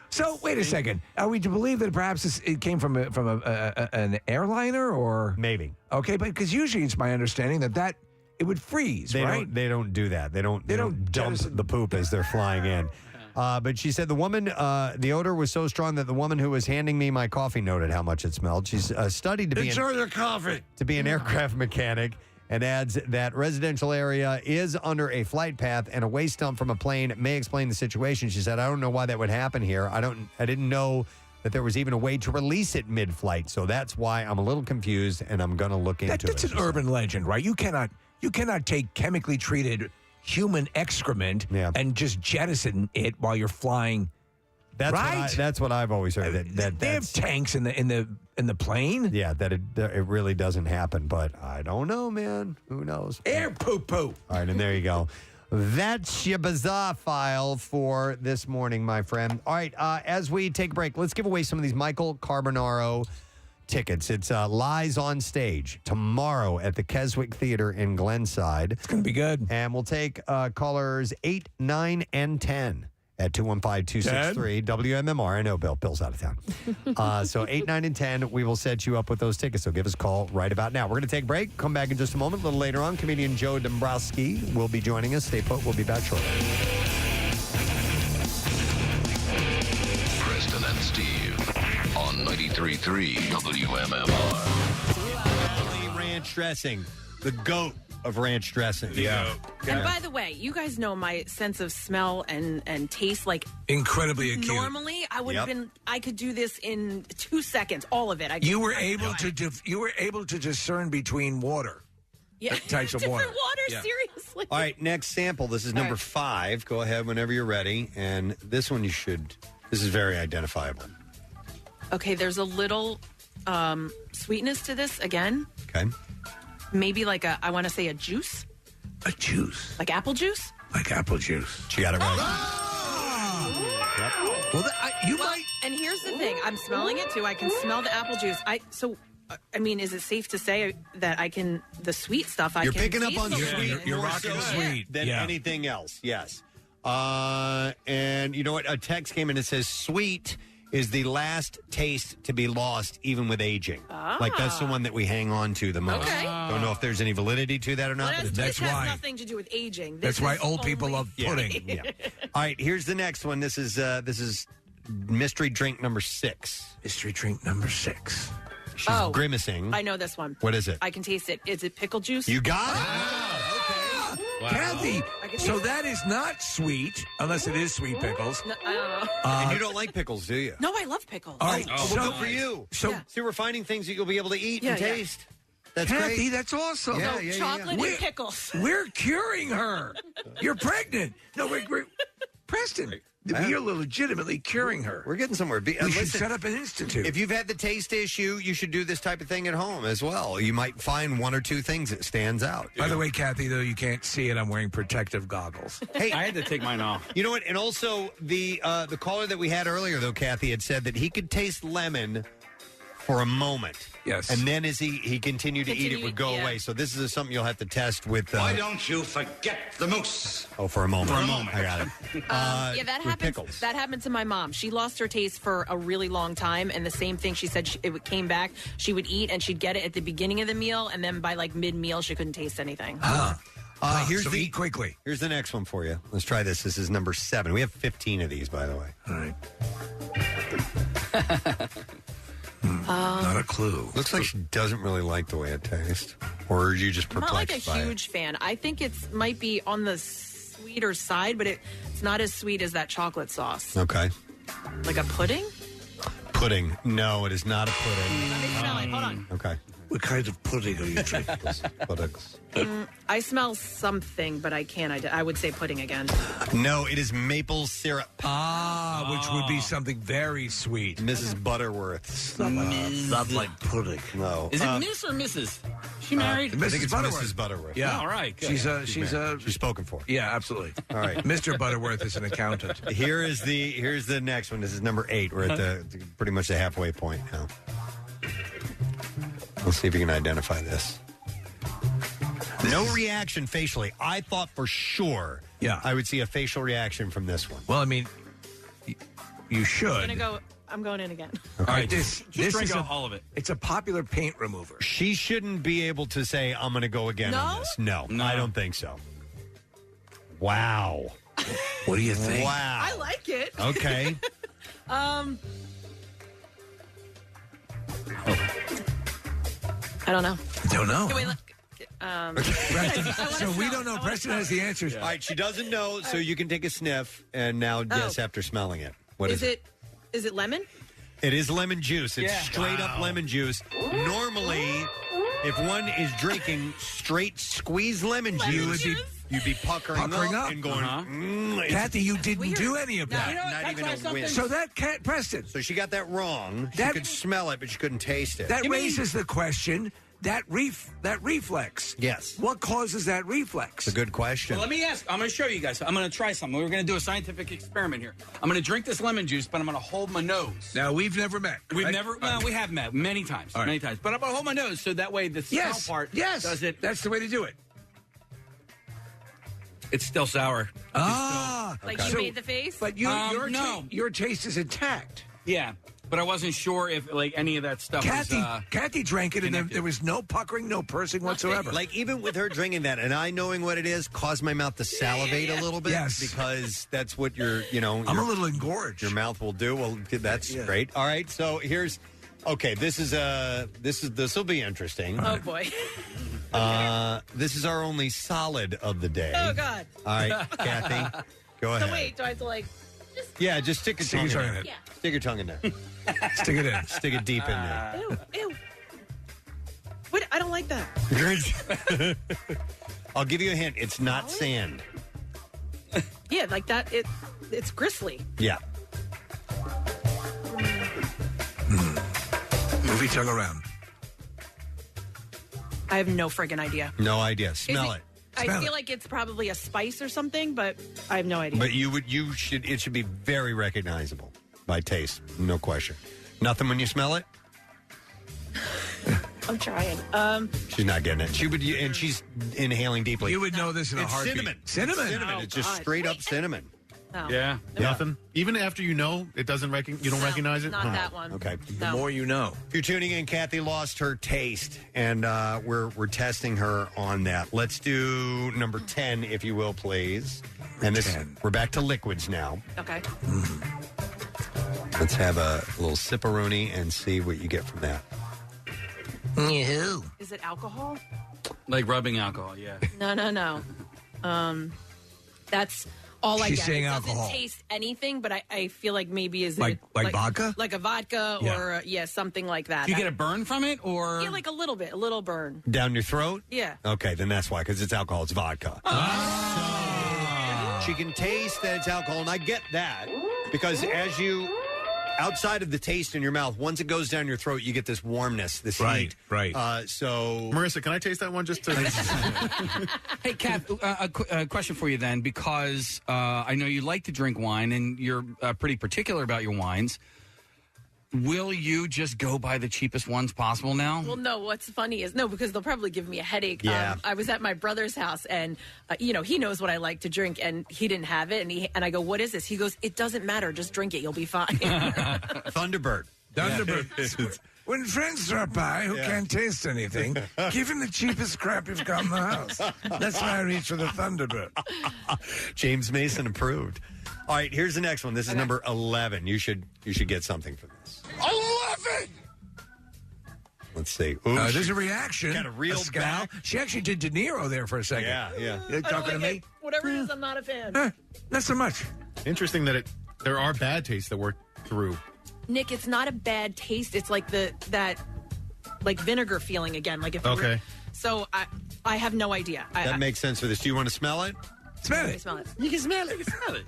So, wait a second. Are we to believe that perhaps it came from an airliner, or? Maybe. Okay, but because usually it's my understanding that it would freeze, right? They don't do that. They don't dump the poop as they're flying in. But she said the woman, the odor was so strong that the woman who was handing me my coffee noted how much it smelled. She's studied to be your coffee. To be an aircraft mechanic, and adds that residential area is under a flight path, and a waste dump from a plane may explain the situation. She said, I don't know why that would happen here. I didn't know that there was even a way to release it mid-flight, so that's why I'm a little confused, and I'm going to look into it. That's an urban legend, right? You cannot take chemically treated human excrement and just jettison it while you're flying. That's what I've always heard. They have tanks in the plane. Yeah, that it really doesn't happen, but I don't know, man. Who knows? Air poo-poo. All right, and there you go. That's your bizarre file for this morning, my friend. All right, as we take a break, let's give away some of these Michael Carbonaro tickets. It's Lies on Stage tomorrow at the Keswick Theater in Glenside. It's going to be good. And we'll take callers 8, 9, and 10 at 215-263 WMMR. I know Bill's out of town. So 8, 9, and 10, we will set you up with those tickets. So give us a call right about now. We're going to take a break. Come back in just a moment. A little later on, comedian Joe Dombrowski will be joining us. Stay put. We'll be back shortly. Preston and Steve on 93.3 WMMR. Ranch dressing. The GOAT of ranch dressing. Yeah. And by the way, you guys know my sense of smell and taste. Like, incredibly acute. Normally, I would have been. I could do this in 2 seconds. All of it. You were able to discern between water. Yeah. Types of water. Different water. Seriously. All right, next sample. This is number 5. Go ahead whenever you're ready. And this one this is very identifiable. Okay, there's a little sweetness to this again. Okay. Maybe like I want to say a juice. A juice. Like apple juice? Like apple juice. She got it right. Well, you might. And here's the thing. I'm smelling it, too. I can smell the apple juice. I mean, is it safe to say that the sweet stuff I You're can picking up taste on a little sweet bit? You're more rocking so sweet. than anything else. Yes. And you know what? A text came in and says sweet is the last taste to be lost even with aging. Like that's the one that we hang on to the most. Okay. Don't know if there's any validity to that or not. Well, but this has nothing to do with aging. This That's why is old people only- love pudding. Yeah. All right, here's the next one. This is mystery drink number 6. Mystery drink number 6. She's grimacing. I know this one. What is it? I can taste it. Is it pickle juice? You got it. Wow. Kathy, so that is not sweet, unless it is sweet pickles. No, I don't know. And you don't like pickles, do you? No, I love pickles. All right, well, good for you. So, see, we're finding things that you'll be able to eat and taste. That's Kathy, great. that's awesome. Yeah, Chocolate and pickles. We're curing her. You're pregnant. No, we're Preston. We are legitimately curing her. We're getting somewhere. We should set up an institute. If you've had the taste issue, you should do this type of thing at home as well. You might find one or two things that stands out. By the way, Kathy, though you can't see it, I'm wearing protective goggles. Hey, I had to take mine off. You know what? And also the caller that we had earlier, though, Kathy had said that he could taste lemon for a moment. Yes. And then as he continued to eat, it would go away. So this is something you'll have to test with. Why don't you forget the moose? Oh, for a moment. For a moment. I got it. Yeah, that with happened. pickles. That happened to my mom. She lost her taste for a really long time, and the same thing. She said it came back. She would eat, and she'd get it at the beginning of the meal, and then by like mid-meal, she couldn't taste anything. Here's so eat quickly. Here's the next one for you. Let's try this. This is number 7. We have 15 of these, by the way. All right. Not a clue. Looks like she doesn't really like the way it tastes. Or are you just I'm perplexed not like a by it? huge fan. I think it might be on the sweeter side, but it's not as sweet as that chocolate sauce. Okay. Like a pudding? Pudding. No, it is not a pudding. Let me smell it. Hold on. Okay. What kind of pudding are you drinking? Puddings. I smell something, but I can't. I would say pudding again. No, it is maple syrup. Which would be something very sweet. Mrs. Butterworth's. Not like pudding. No. Is it Miss or Mrs.? She married? I think it's Butterworth. Mrs. Butterworth. Yeah. All right. Good. She's spoken for. Yeah, absolutely. All right. Mr. Butterworth is an accountant. Here's the next one. This is number 8. We're at the pretty much the halfway point now. Let's see if you can identify this. No reaction facially. I thought for sure I would see a facial reaction from this one. Well, I mean, you should. I'm going in again. Okay. All right, this drink is all of it. It's a popular paint remover. She shouldn't be able to say, I'm going to go again on this. No, I don't think so. Wow. What do you think? Wow. I like it. Okay. I don't know. Don't know. Can we look? So we don't know. Preston has the answers. All right, she doesn't know, so you can take a sniff and now guess after smelling it. What is it? Is it lemon? It is lemon juice. It's straight up lemon juice. Normally, if one is drinking straight squeezed lemon juice, you'd be puckering up and going, Kathy, you didn't do any of that. Not even a whiff. So that Preston. So she got that wrong. She could smell it, but she couldn't taste it. That raises the question. That reflex. Yes. What causes that reflex? It's a good question. Well, let me ask. I'm going to show you guys. I'm going to try something. We're going to do a scientific experiment here. I'm going to drink this lemon juice, but I'm going to hold my nose. Now, we've never met. We've right? never. Well, we have met many times. Many times. But I'm going to hold my nose so that way the smell part does it. That's the way to do it. It's still sour. Like you made the face? But your taste is intact. Yeah. But I wasn't sure if like any of that stuff Kathy drank it, and there was no puckering, no pursing whatsoever. Like even with her drinking that, and I knowing what it is, caused my mouth to salivate a little bit. Yes. Because that's what I'm a little engorged. Your mouth will do. Well, that's great. All right, so here's. Okay, this will be interesting. Oh boy. This is our only solid of the day. Oh God. All right, Kathy, go ahead. So wait, do I have to like? Just stick your tongue in it. Yeah. Stick your tongue in there. Stick it in. Stick it deep in there. Ew. What? I don't like that. I'll give you a hint. It's not sand. Yeah, like that. It's gristly. Yeah. Move your tongue around. I have no friggin' idea. No idea. Smell it. I feel like it's probably a spice or something, but I have no idea. But it should be very recognizable by taste, no question. Nothing when you smell it? I'm trying. She's not getting it. She would, and she's inhaling deeply. You would know this in a It's heartbeat. cinnamon. Cinnamon. Cinnamon. Oh, It's just straight up cinnamon. No. Yeah, nothing. Even after you know, it doesn't you don't recognize it. Not that one. Okay. The more you know. If you're tuning in, Kathy lost her taste, and we're testing her on that. Let's do number 10, if you will, please. And we're back to liquids now. Okay. Let's have a little sipperoni and see what you get from that. Is it alcohol? Like rubbing alcohol, yeah. No. That's all I She's get. saying It doesn't alcohol. taste anything, but I feel like maybe is Like it vodka? Like a vodka Yeah. or something like that. Do you get a burn from it, or Yeah, like a little burn. Down your throat? Yeah. Okay, then that's why, because it's alcohol. It's vodka. She can taste that it's alcohol, and I get that, because as you... Outside of the taste in your mouth, once it goes down your throat, you get this warmness, this heat. Right. So, Marissa, can I taste that one just to? Hey, Kath, a question for you then, because I know you like to drink wine and you're pretty particular about your wines. Will you just go buy the cheapest ones possible now? Well, no, what's funny is, because they'll probably give me a headache. Yeah. I was at my brother's house, and, he knows what I like to drink, and he didn't have it. And I go, what is this? He goes, it doesn't matter. Just drink it. You'll be fine. Thunderbird. Thunderbird. When friends drop by who can't taste anything, give him the cheapest crap you've got in the house. That's why I reach for the Thunderbird. James Mason approved. All right, here's the next one. This is number 11. You should get something for this. 11! Let's see. There's a reaction. Got a real scowl. back. She actually did De Niro there for a second. Yeah. You're talking to me? Whatever it is, I'm not a fan. Not so much. Interesting that there are bad tastes that work through. Nick, it's not a bad taste. It's like that vinegar feeling again. Like if you Okay. So I have no idea. That makes sense for this. Do you want to smell it? Smell it. Smell it. You can smell it. You can smell it.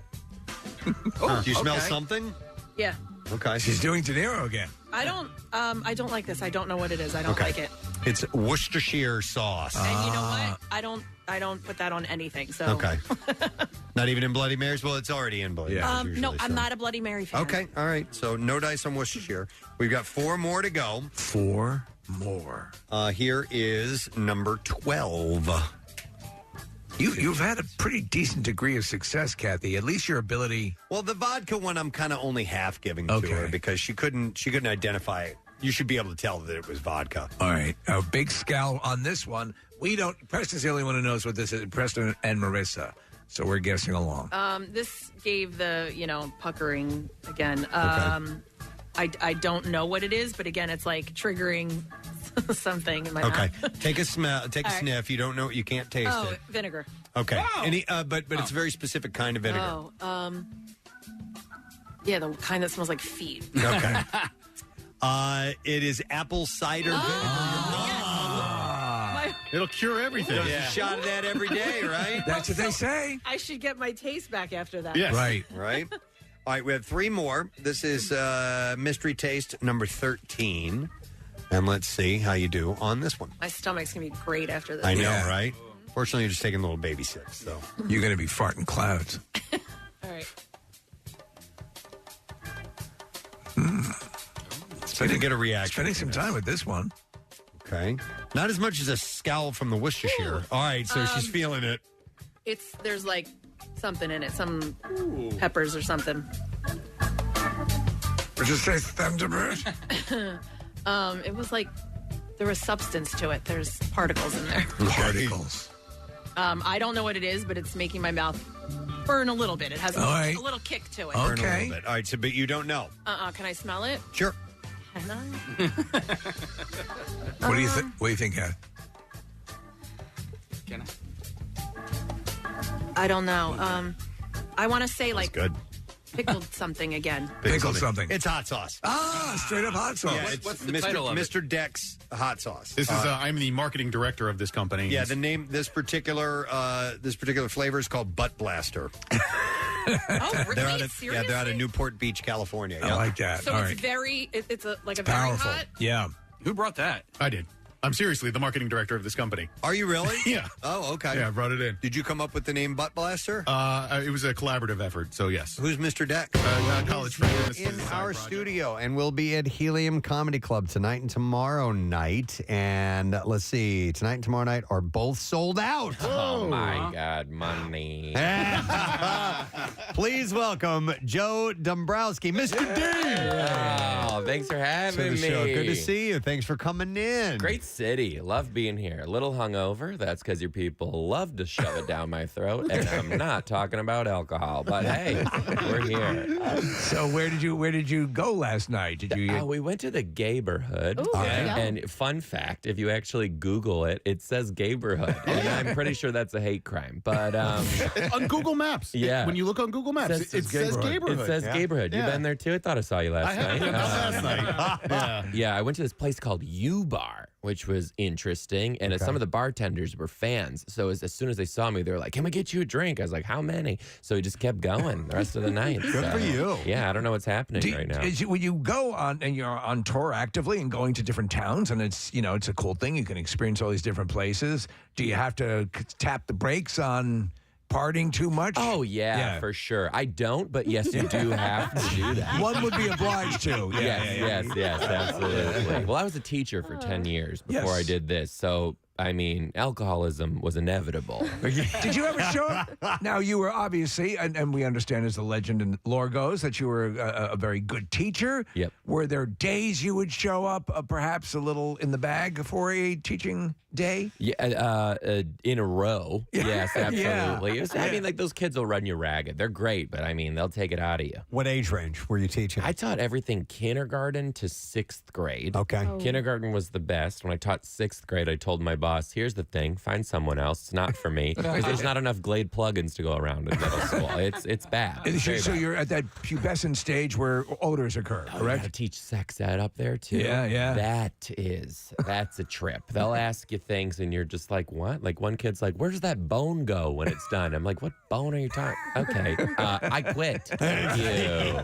Do you smell something? Yeah. Okay. She's doing De Niro again. I don't like this. I don't know what it is. I don't like it. It's Worcestershire sauce. And you know what? I don't put that on anything. So Okay. Not even in Bloody Marys? Well, it's already in Bloody Marys. no, usually, I'm so. not a Bloody Mary fan. Okay, all right. So no dice on Worcestershire. We've got 4 more to go. 4 more. Here is number 12. You've had a pretty decent degree of success, Kathy. At least your ability. Well, the vodka one I'm kind of only half giving to her because she couldn't identify it. You should be able to tell that it was vodka. All right. A big scowl on this one. We don't. Preston's the only one who knows what this is. Preston and Marissa. So we're guessing along. This gave the puckering again. I don't know what it is, but again, it's like triggering something in my mouth. Take a smell. Take a All right. sniff. You don't know. You can't taste it. Vinegar. Okay. Wow. Any? But it's a very specific kind of vinegar. Yeah, the kind that smells like feet. Okay. It is apple cider vinegar. It'll cure everything. There's a shot of that every day, right? That's what they say. I should get my taste back after that. Right. All right, we have 3 more. This is mystery taste number 13. And let's see how you do on this one. My stomach's going to be great after this. I know, right? Fortunately, you're just taking little baby sips, so. You're going to be farting clouds. All right. Didn't get a reaction. Spending some time with this one. Okay. Not as much as a scowl from the Worcestershire. All right, so she's feeling it. There's like something in it, some peppers or something. Would you say Thunderbird? It was like there was substance to it. There's particles in there. Particles. I don't know what it is, but it's making my mouth burn a little bit. It has a little kick to it. Burn a little bit. All right, so but you don't know. Can I smell it? Sure. Can I? What do you think? What do you think, Kat? Can I? I don't know. I want to say like good. Pickled something again. Pickled something. It's hot sauce. Straight up hot sauce. Yeah, it's what's the Mr. title of it? Mr. Deck's hot sauce. This is I'm the marketing director of this company. Yeah, the name this particular flavor is called Butt Blaster. Oh, really? They're out of, Seriously? they're out of Newport Beach, California. I like that. So All it's right. very, it's a like a Powerful. very hot. Yeah. Who brought that? I did. I'm seriously the marketing director of this company. Are you really? Yeah. Oh, okay. Yeah, I brought it in. Did you come up with the name Butt Blaster? It was a collaborative effort, so yes. Who's Mr. Deck? College friend. In our studio, and we'll be at Helium Comedy Club tonight and tomorrow night. And let's see, tonight and tomorrow night are both sold out. Oh, my God, money. Please welcome Joe Dombrowski, Mr. D. Oh, thanks for having me. Show. Good to see you. Thanks for coming in. Great city. Love being here. A little hungover. That's because your people love to shove it down my throat. And I'm not talking about alcohol. But hey, we're here. So where did you go last night? Did you? We went to the Gayborhood. Ooh, and fun fact, if you actually Google it, it says Gayborhood. And I'm pretty sure that's a hate crime. But on Google Maps. Yeah. When you look on Google Maps, it says Gayborhood. It says Gayborhood. You been there too? I thought I saw you last night. Last night. Yeah, I went to this place called U-Bar, which was interesting. And some of the bartenders were fans. So as soon as they saw me, they were like, "Can we get you a drink?" I was like, "How many?" So we just kept going the rest of the night. Good for you. Yeah, I don't know what's happening right now. When you go on and you're on tour actively and going to different towns, and it's a cool thing. You can experience all these different places. Do you have to tap the brakes on partying too much? Oh, yeah, for sure. I don't, but yes, you do have to do that. One would be obliged to. Yes, absolutely. Well, I was a teacher for 10 years before I did this, so I mean, alcoholism was inevitable. Did you ever show up? Now, you were obviously, and we understand as the legend and lore goes, that you were a very good teacher. Yep. Were there days you would show up perhaps a little in the bag for a teaching day? Yeah, in a row. Yes, absolutely. Yeah. I mean, like, those kids will run you ragged. They're great, but I mean, they'll take it out of you. What age range were you teaching? I taught everything kindergarten to 6th grade. Okay. Oh. Kindergarten was the best. When I taught 6th grade, I told my boss, "Here's the thing, find someone else. It's not for me." Because there's not enough Glade plugins to go around in middle school. It's bad. So you're at that pubescent stage where odors occur, You correct? gotta teach sex ed up there too. Yeah. That's a trip. They'll ask you things and you're just like, what? Like one kid's like, "Where does that bone go when it's done?" I'm like, "What bone are you talking?" Okay, I quit. Thank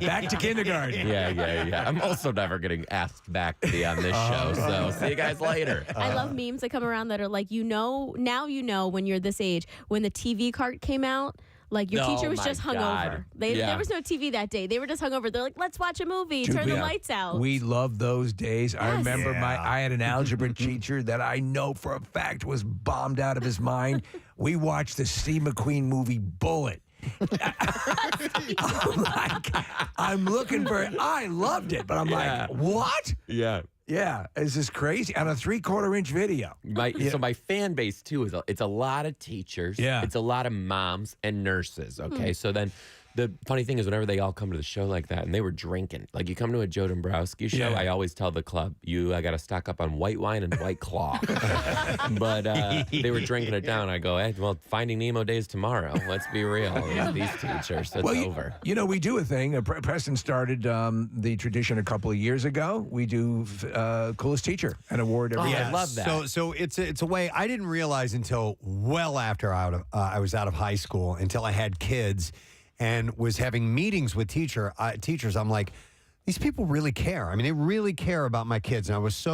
you. Back to kindergarten. Yeah. I'm also never getting asked back to be on this show. So see you guys later. I love memes that come around that are like, now when you're this age, when the TV cart came out, like your teacher was just hungover. There was no TV that day. They were just hungover. They're like, "Let's watch a movie, turn the lights out." We love those days. I remember I had an algebra teacher that I know for a fact was bombed out of his mind. We watched the Steve McQueen movie Bullet. I'm looking for it. I loved it, but I'm like, what? Yeah. Yeah, it's just crazy on a 3/4-inch video. So my fan base too is it's a lot of teachers. Yeah. It's a lot of moms and nurses. Okay, so then the funny thing is whenever they all come to the show like that and they were drinking, like you come to a Joe Dombrowski show, I always tell the club, I got to stock up on white wine and White Claw. But they were drinking it down. I go, "Hey, well, Finding Nemo days tomorrow. Let's be real. These teachers, it's over." We do a thing. Preston started the tradition a couple of years ago. We do coolest teacher, an award every year. I love that. So it's a way I didn't realize until well after I was out of high school, until I had kids and was having meetings with teachers. I'm like, these people really care. I mean, they really care about my kids. And I was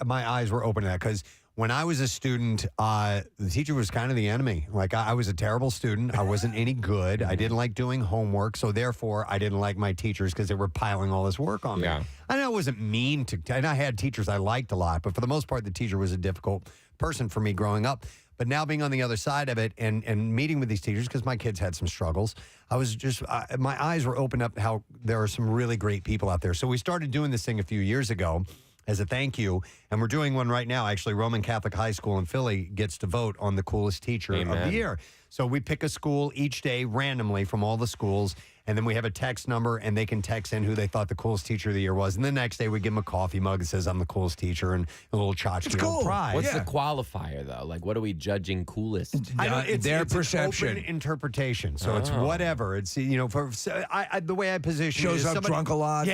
my eyes were open to that, because when I was a student, the teacher was kind of the enemy. Like, I was a terrible student. I wasn't any good. I didn't like doing homework. So therefore, I didn't like my teachers because they were piling all this work on me. And I wasn't mean and I had teachers I liked a lot, but for the most part, the teacher was a difficult person for me growing up. But now being on the other side of it and meeting with these teachers, because my kids had some struggles, I was just, my eyes were opened up how there are some really great people out there. So we started doing this thing a few years ago as a thank you, and we're doing one right now. Actually, Roman Catholic High School in Philly gets to vote on the coolest teacher of the year. So we pick a school each day randomly from all the schools, and then we have a text number, and they can text in who they thought the coolest teacher of the year was. And the next day, we give them a coffee mug that says, "I'm the coolest teacher," and a little tchotchke, little prize. What's the qualifier, though? Like, what are we judging coolest? It's perception. An open interpretation. So it's whatever. It's, the way I position Shows it is up somebody, drunk a lot.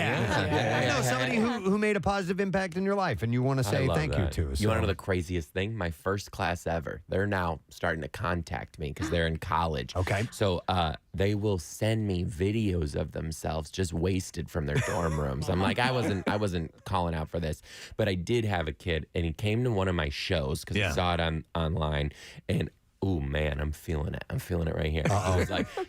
Somebody who made a positive impact in your life, and you want to say thank you to. You want to know the craziest thing? My first class ever. They're now starting to contact me because because they're in college. Okay. So they will send me videos of themselves just wasted from their dorm rooms. I'm like, I wasn't calling out for this, but I did have a kid, and he came to one of my shows because he saw it online, and oh man, I'm feeling it. I'm feeling it right here.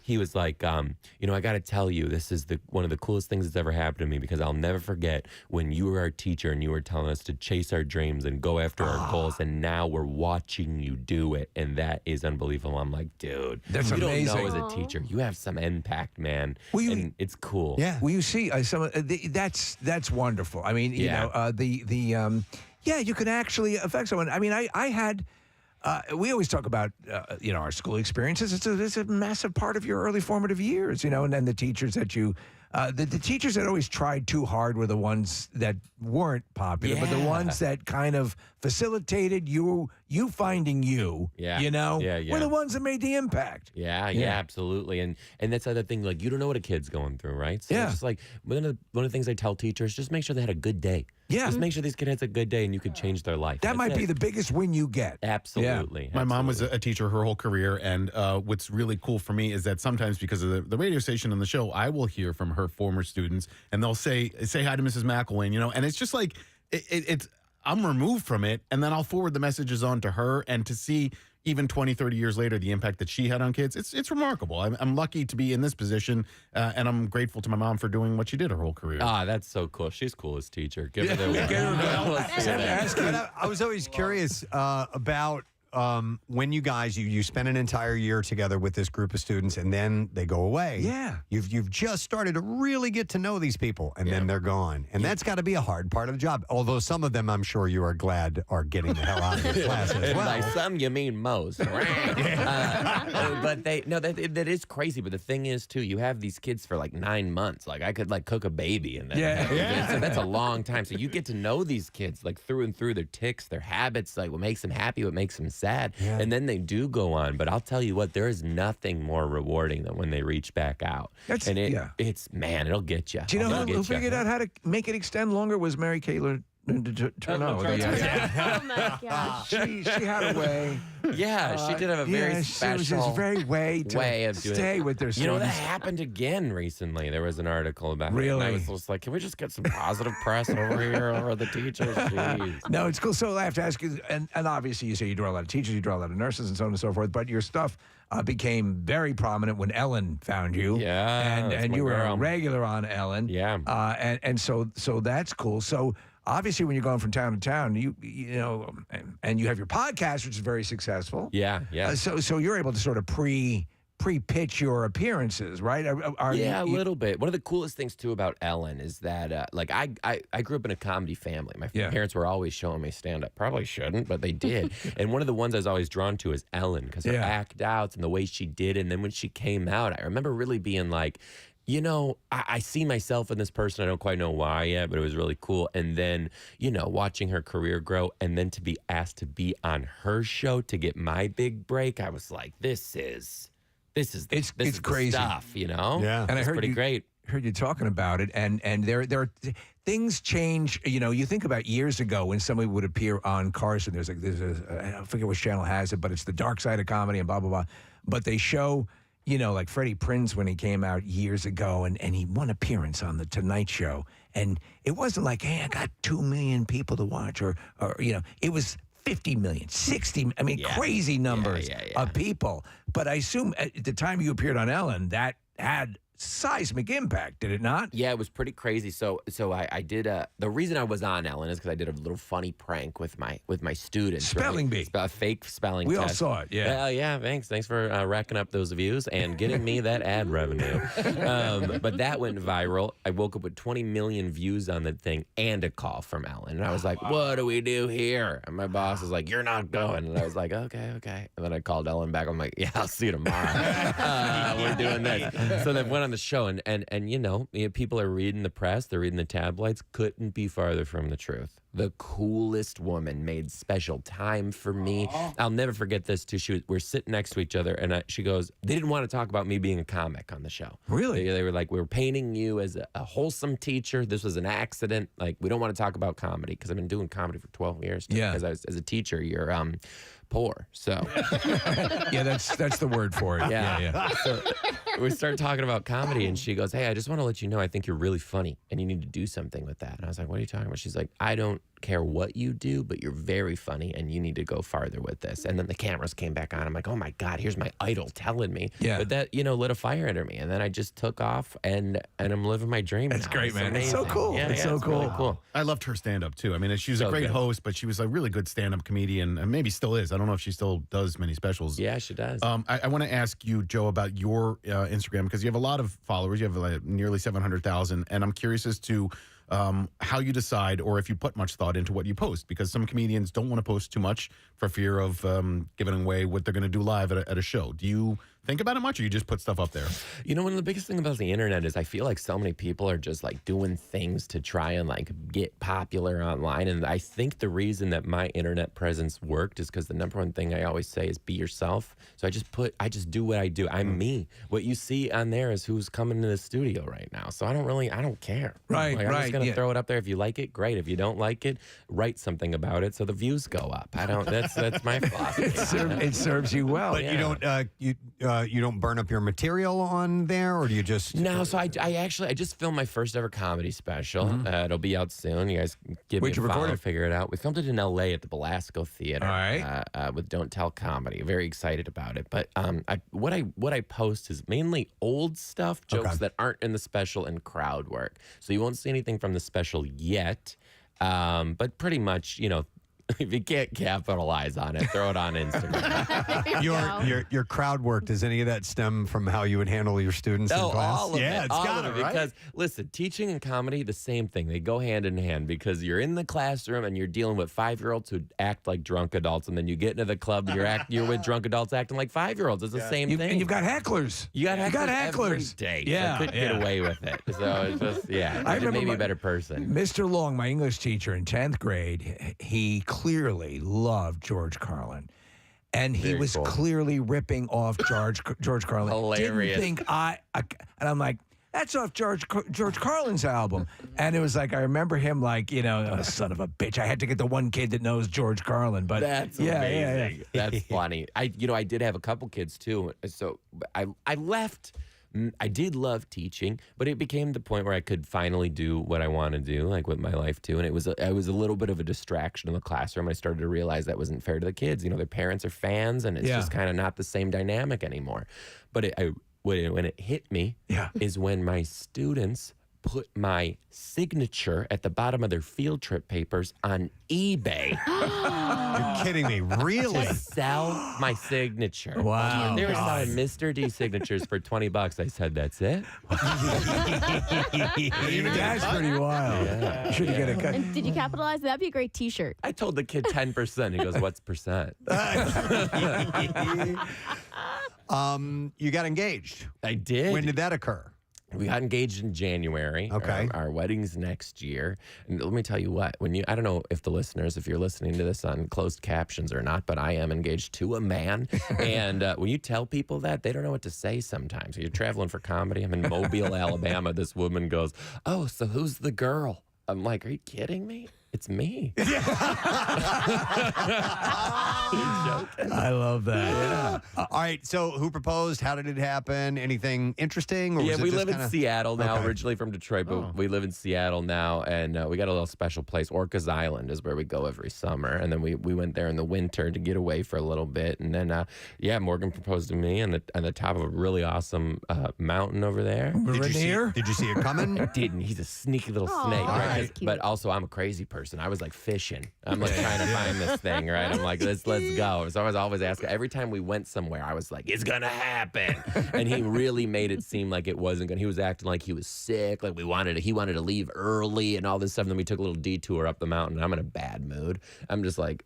He was like, you know, I got to tell you, this is one of the coolest things that's ever happened to me, because I'll never forget when you were our teacher and you were telling us to chase our dreams and go after our goals, and now we're watching you do it, and that is unbelievable. I'm like, dude, that's amazing. Don't know as a teacher, you have some impact, man, and it's cool. Yeah. Well, you see, that's wonderful. I mean, you know, you can actually affect someone. I mean, I had. We always talk about, you know, our school experiences. It's a massive part of your early formative years, you know, and then the teachers that you, the teachers that always tried too hard were the ones that weren't popular, but the ones that kind of facilitated you finding you, you know, were the ones that made the impact. Yeah, absolutely. And that's the other thing, like, you don't know what a kid's going through, right? So it's just like, one of the things I tell teachers, just make sure they had a good day. Yeah. Just make sure these kids had a good day and you could change their life. That might be the biggest win you get. Absolutely. My mom was a teacher her whole career, and what's really cool for me is that sometimes, because of the radio station and the show, I will hear from her former students, and they'll say hi to Mrs. McElwain, you know, and it's just like, it's I'm removed from it, and then I'll forward the messages on to her, and to see even 20, 30 years later, the impact that she had on kids, it's remarkable. I'm lucky to be in this position, and I'm grateful to my mom for doing what she did her whole career. Ah, that's so cool. She's cool as teacher. Give her the I was always curious about when you guys you spend an entire year together with this group of students, and then they go away. Yeah, you've just started to really get to know these people, and then they're gone, and that's got to be a hard part of the job. Although some of them, I'm sure you are glad, are getting the hell out of your class as well. By some, you mean most. But that is crazy. But the thing is, too, you have these kids for like 9 months. Like, I could like cook a baby, and then so that's a long time. So you get to know these kids like through and through, their tics, their habits, like what makes them happy, what makes them sad. And then they do go on. But I'll tell you what, there is nothing more rewarding than when they reach back out. It's, man, it'll get you. Do you know who figured out how to make it extend longer? Was Mary Kayla Turno. Oh my gosh. She had a way. Yeah, she did have a very special she was just very way to of doing stay it. with their students. You know, that happened again recently. There was an article about it. And I was just like, can we just get some positive press over here over the teachers? Jeez. No, it's cool. So I have to ask you, and obviously you say you draw a lot of teachers, you draw a lot of nurses and so on and so forth, but your stuff became very prominent when Ellen found you. Yeah. And you were a regular on Ellen. Yeah. And so that's cool. So obviously, when you're going from town to town, you know, and you have your podcast, which is very successful. Yeah. So you're able to sort of pre-pitch your appearances, right? A little bit. One of the coolest things too about Ellen is that, like, I grew up in a comedy family. My parents were always showing me stand-up. Probably shouldn't, but they did. And one of the ones I was always drawn to is Ellen, because her act-outs and the way she did it. And then when she came out, I remember really being like, you know, I see myself in this person. I don't quite know why yet, but it was really cool. And then, you know, watching her career grow, and then to be asked to be on her show to get my big break, I was like, this is crazy stuff, you know? Yeah. And I heard pretty great. Heard you talking about it, and there are things change. You know, you think about years ago when somebody would appear on Carson. There's I forget which channel has it, but it's the dark side of comedy and blah blah blah. But they show, you know, like Freddie Prinze when he came out years ago, and he won appearance on the Tonight Show, and it wasn't like, hey, I got 2 million people to watch, or you know, it was 50 million, 60, I mean, crazy numbers of people. But I assume at the time you appeared on Ellen, that had seismic impact, did it not? Yeah, it was pretty crazy. So I did the reason I was on Ellen is because I did a little funny prank with my students. Spelling bee. A fake spelling we test. all saw it, yeah. Yeah, thanks for racking up those views and getting me that ad revenue. But that went viral. I woke up with 20 million views on the thing and a call from Ellen. And I was like, what do we do here? And my boss was like, you're not going. And I was like, okay. And then I called Ellen back. I'm like, yeah, I'll see you tomorrow. We're doing this. So then went on the show, and you know, people are reading the press, they're reading the tabloids. Couldn't be farther from the truth. The coolest woman made special time for me. I'll never forget this too. We're sitting next to each other, and she goes, they didn't want to talk about me being a comic on the show. Really? They were like, we're painting you as a wholesome teacher. This was an accident. Like, we don't want to talk about comedy, because I've been doing comedy for 12 years. Yeah. Because I was, as a teacher, you're poor. So yeah, that's the word for it. Yeah. So we started talking about comedy, and she goes, "Hey, I just want to let you know I think you're really funny, and you need to do something with that." And I was like, "What are you talking about?" She's like, "I don't care what you do, but you're very funny, and you need to go farther with this." And then the cameras came back on. I'm like, "Oh my God, here's my idol telling me." Yeah. But that lit a fire under me, and then I just took off, and I'm living my dream. That's now. great, man. It's so amazing. cool. Yeah, It's so cool. Really cool. I loved her stand-up, too. I mean, she was a So great good. host, but she was a really good stand-up comedian, and maybe still is. I don't know if she still does many specials. Yeah, she does. I want to ask you, Joe, about your Instagram, because you have a lot of followers. You have nearly 700,000, and I'm curious as to how you decide, or if you put much thought into what you post, because some comedians don't want to post too much for fear of giving away what they're going to do live at a show. Do you think about it much, or you just put stuff up there? One of the biggest thing about the internet is I feel like so many people are just like doing things to try and like get popular online. And I think the reason that my internet presence worked is because the number one thing I always say is be yourself. So I just do what I do. I'm me. What you see on there is who's coming to the studio right now. So I don't care. Right, I'm just going to yeah. throw it up there. If you like it, great. If you don't like it, write something about it so the views go up. That's my philosophy. It serves you well. But you don't burn up your material on there, or do you just? No, so I just filmed my first ever comedy special. It'll be out soon. You guys give Where'd me you a follow, record it? figure it out. We filmed it in L.A. at the Belasco Theater. All right. With Don't Tell Comedy. Very excited about it. But what I post is mainly old stuff, jokes that aren't in the special, and crowd work. So you won't see anything from the special yet. But pretty much, if you can't capitalize on it, throw it on Instagram. Your crowd work, does any of that stem from how you would handle your students in class? All of yeah, it. it's all got of it, it. right? Because listen, teaching and comedy, the same thing. They go hand in hand, because you're in the classroom and you're dealing with 5-year-olds who act like drunk adults, and then you get into the club, you're with drunk adults acting like 5-year-olds. It's the same thing. And you've got hecklers. You got hecklers every hecklers. day. Yeah, I couldn't get away with it. So it's just I it made me remember a better person. Mr. Long, my English teacher in 10th grade, he clearly loved George Carlin. And he Very was cool. clearly ripping off George Carlin. Hilarious. Didn't think and I'm like, that's off George Carlin's album. And it was like, I remember him like, oh, son of a bitch. I had to get the one kid that knows George Carlin. But That's amazing. That's funny. I did have a couple kids too. So I left. I did love teaching, but it became the point where I could finally do what I want to do, like with my life too. And it was a little bit of a distraction in the classroom. I started to realize that wasn't fair to the kids. Their parents are fans, and it's just kind of not the same dynamic anymore. But when it hit me is when my students put my signature at the bottom of their field trip papers on eBay. You're kidding me, really? To sell my signature. Wow. They were selling Mr. D signatures for $20. I said, that's it? That's pretty wild. Yeah. You should get a cut. And did you capitalize? That'd be a great T-shirt. I told the kid 10%. He goes, what's percent? You got engaged. I did. When did that occur? We got engaged in January. Okay. Our wedding's next year. And let me tell you what, I don't know if you're listening to this on closed captions or not, but I am engaged to a man. And when you tell people that, they don't know what to say sometimes. You're traveling for comedy. I'm in Mobile, Alabama. This woman goes, oh, so who's the girl? I'm like, are you kidding me? It's me. I love that. Yeah. All right. So, who proposed? How did it happen? Anything interesting? Or Yeah, was it we just live in Seattle now. Okay. Originally from Detroit, but we live in Seattle now, and we got a little special place. Orcas Island is where we go every summer, and then we went there in the winter to get away for a little bit, and then Morgan proposed to me on the top of a really awesome mountain over there. Did you see it coming? I didn't. He's a sneaky little snake, Aw, right? that's cute. But also, I'm a crazy person. I was like fishing. I'm like trying to find this thing, right? I'm like, let's go. So I was always asking. Every time we went somewhere, I was like, it's gonna happen. And he really made it seem like it wasn't gonna. He was acting like he was sick, like he wanted to leave early and all this stuff. And then we took a little detour up the mountain. I'm in a bad mood. I'm just like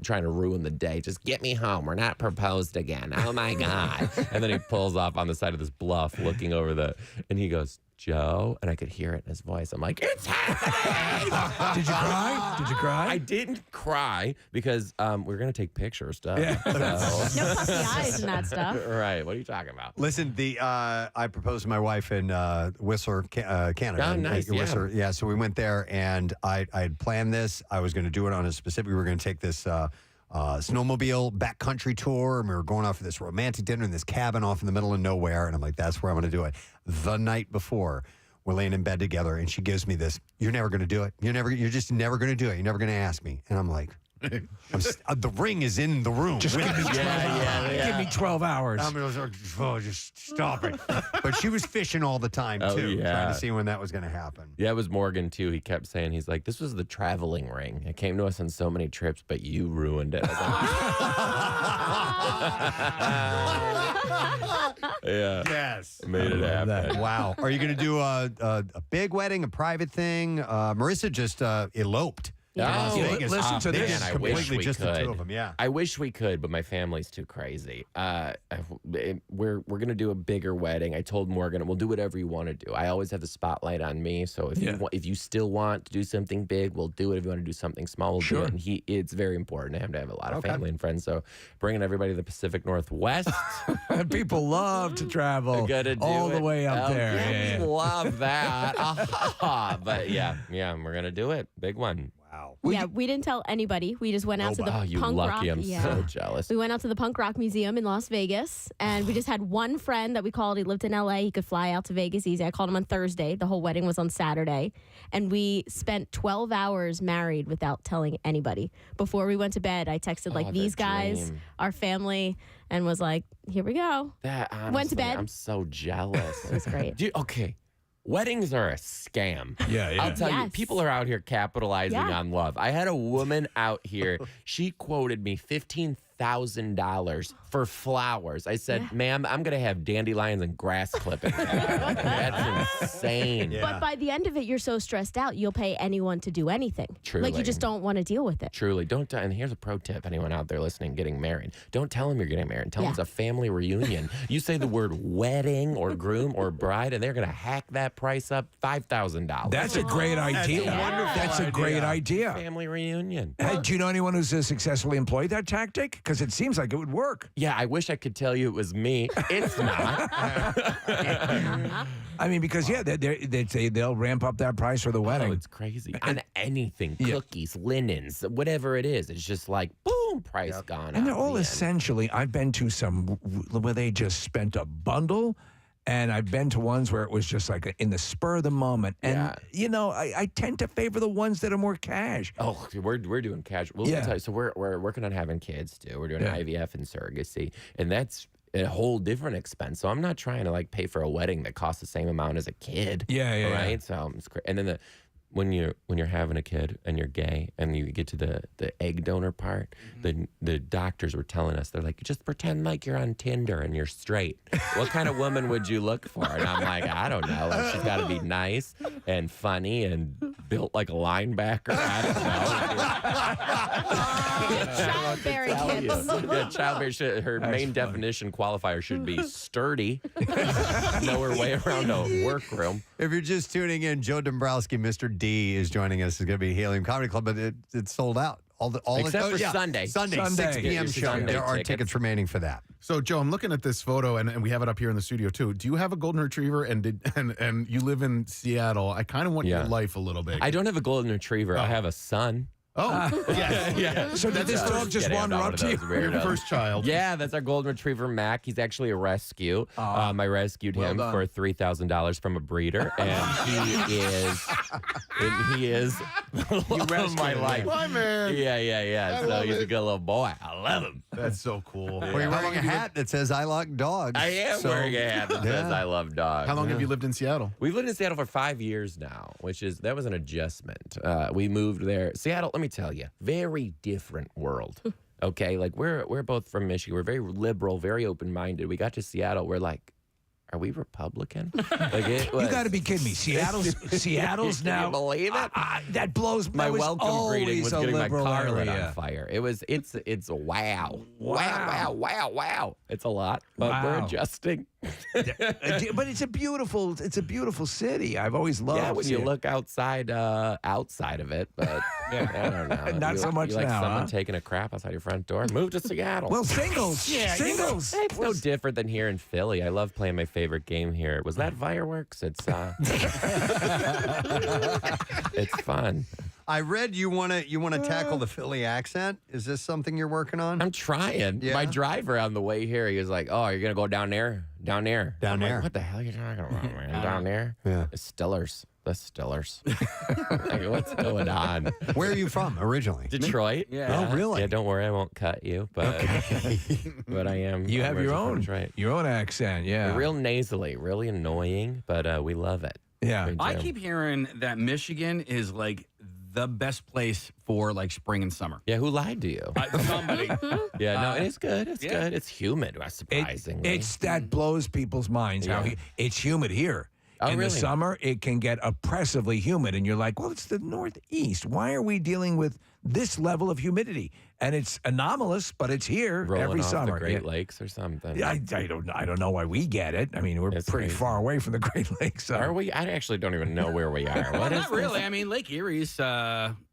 trying to ruin the day. Just get me home. We're not proposed again. Oh my God. And then he pulls off on the side of this bluff looking over and he goes, Joe, and I could hear it in his voice. I'm like, it's happening! Did you cry? Did you cry? I didn't cry because we're going to take pictures, stuff. Yeah. So. No puffy eyes and that stuff. Right. What are you talking about? Listen, I proposed to my wife in Whistler, Canada. Oh, nice, In Whistler. So we went there, and I had planned this. I was going to do it on a specific. We were going to take this snowmobile backcountry tour, and we were going out for this romantic dinner in this cabin off in the middle of nowhere. And I'm like, that's where I'm going to do it. The night before, we're laying in bed together, and she gives me this, you're never going to do it. You're just never going to do it. You're never going to ask me. And I'm like, the ring is in the room. Just give me 12 hours. Give me 12 hours. I'm like, just stop it. But she was fishing all the time, too, trying to see when that was going to happen. Yeah, it was Morgan, too. He kept saying, he's like, this was the traveling ring. It came to us on so many trips, but you ruined it. I was like, yeah. Yes. Made it happen. Wow. Are you going to do a big wedding, a private thing? Marissa just eloped. Yeah. Vegas. Listen to this. I wish we just could. the two of them, yeah. I wish we could, but my family's too crazy. We're gonna do a bigger wedding. I told Morgan, we'll do whatever you want to do. I always have the spotlight on me. So if you still want to do something big, we'll do it. If you want to do something small, we'll do it. And it's very important to him to have a lot of family and friends. So bringing everybody to the Pacific Northwest. People love to travel all the way up there. Yeah, we love that. But yeah, we're gonna do it. Big one. Wow. We didn't tell anybody. We just went out to the punk rock. I'm so jealous. We went out to the Punk Rock Museum in Las Vegas, and we just had one friend that we called. He lived in LA. He could fly out to Vegas easy. I called him on Thursday. The whole wedding was on Saturday, and we spent 12 hours married without telling anybody. Before we went to bed, I texted these guys, our family, and was like, "Here we go." Honestly, went to bed. I'm so jealous. It was great. Okay. Weddings are a scam. Yeah. I'll tell you, people are out here capitalizing on love. I had a woman out here. She quoted me $15,000 for flowers. I said, ma'am, I'm going to have dandelions and grass clippings. That's insane. Yeah. But by the end of it, you're so stressed out, you'll pay anyone to do anything. Truly. You just don't want to deal with it. Truly. Don't. And here's a pro tip, anyone out there listening, getting married. Don't tell them you're getting married. Tell them it's a family reunion. You say the word wedding or groom or bride, and they're going to hack that price up $5,000. That's a great idea. That's a great idea. Family reunion. Hey, do you know anyone who's successfully employed that tactic? Because it seems like it would work. Yeah, I wish I could tell you it was me. It's not. I mean, because they'd say they'll ramp up that price for the wedding. Oh, it's crazy. On anything, cookies, linens, whatever it is. It's just like, boom, price gone. And they're all essentially, I've been to some where they just spent a bundle. And I've been to ones where it was just like in the spur of the moment. And, I tend to favor the ones that are more cash. Oh, we're doing cash. Well, let me tell you, so we're working on having kids, too. We're doing IVF and surrogacy. And that's a whole different expense. So I'm not trying to, pay for a wedding that costs the same amount as a kid. Yeah. Right? So it's great. And then when you're having a kid and you're gay and you get to the egg donor part, the doctors were telling us, they're like, just pretend like you're on Tinder and you're straight. What kind of woman would you look for? And I'm like, I don't know. She's got to be nice and funny and built like a linebacker. I Childbearing kids. Childbearing. Her main definition qualifier should be sturdy. Know her way around a workroom. If you're just tuning in, Joe Dombrowski, Mr. D, is joining us. It's going to be Helium Comedy Club, but it's sold out. Except for Sunday. Sunday, 6 p.m. show. There are tickets remaining for that. So, Joe, I'm looking at this photo, and we have it up here in the studio, too. Do you have a golden retriever, and you live in Seattle? I kind of want your life a little bit. I don't have a golden retriever. I have a son. Oh, yeah. So did this dog just wander up to you? Your first child. Yeah, that's our golden retriever, Mac. He's actually a rescue. I rescued him for $3,000 from a breeder, and he is the love of my life. Why, man? Yeah. So he's a good little boy. I love him. That's so cool. Well, you're wearing a hat that says "I like dogs." I am wearing a hat that says "I love dogs." How long have you lived in Seattle? We've lived in Seattle for 5 years now, that was an adjustment. We moved there. Seattle, let me tell you, very different world. Okay, we're both from Michigan. We're very liberal, very open-minded. We got to Seattle. We're like, are we Republican? You got to be kidding me. Seattle's now. Can you believe it? That blows my welcome greeting was getting my car lit on fire. It's wow. It's a lot, but we're adjusting. But it's a beautiful city. I've always loved. Yeah, when you look outside of it, but I don't know. Not so much you like now. Someone taking a crap outside your front door. Move to Seattle. Well, singles. Singles. It's no different than here in Philly. I love playing my favorite game here. Was that fireworks? It's it's fun. I read you want to tackle the Philly accent. Is this something you're working on? I'm trying. Yeah. My driver on the way here, he was like, "Oh, you're gonna go down there, down there, down I'm there." Like, what the hell are you talking about, man? Down there? Yeah. The Stillers. The Stillers. Like, what's going on? Where are you from originally? Detroit. Yeah. Oh, really? Yeah. Don't worry, I won't cut you. But but I am. You have your own, right? Your own accent. Yeah. Real nasally, really annoying, but we love it. Yeah. I keep hearing that Michigan is like the best place for like spring and summer. Yeah, who lied to you? Somebody. Yeah, no, it's good. It's good. It's humid, surprisingly. It's that blows people's minds. How it's humid here. Oh, in really? the summer, it can get oppressively humid, and you're like, well, it's the Northeast. Why are we dealing with this level of humidity? And it's anomalous, but it's here Rolling every off summer. the Great Lakes or something. Yeah, I don't know why we get it. I mean, we're It's pretty crazy. far away from the Great Lakes. So. Are we? I actually don't even know where we are. What is Not really. I mean, Lake Erie's.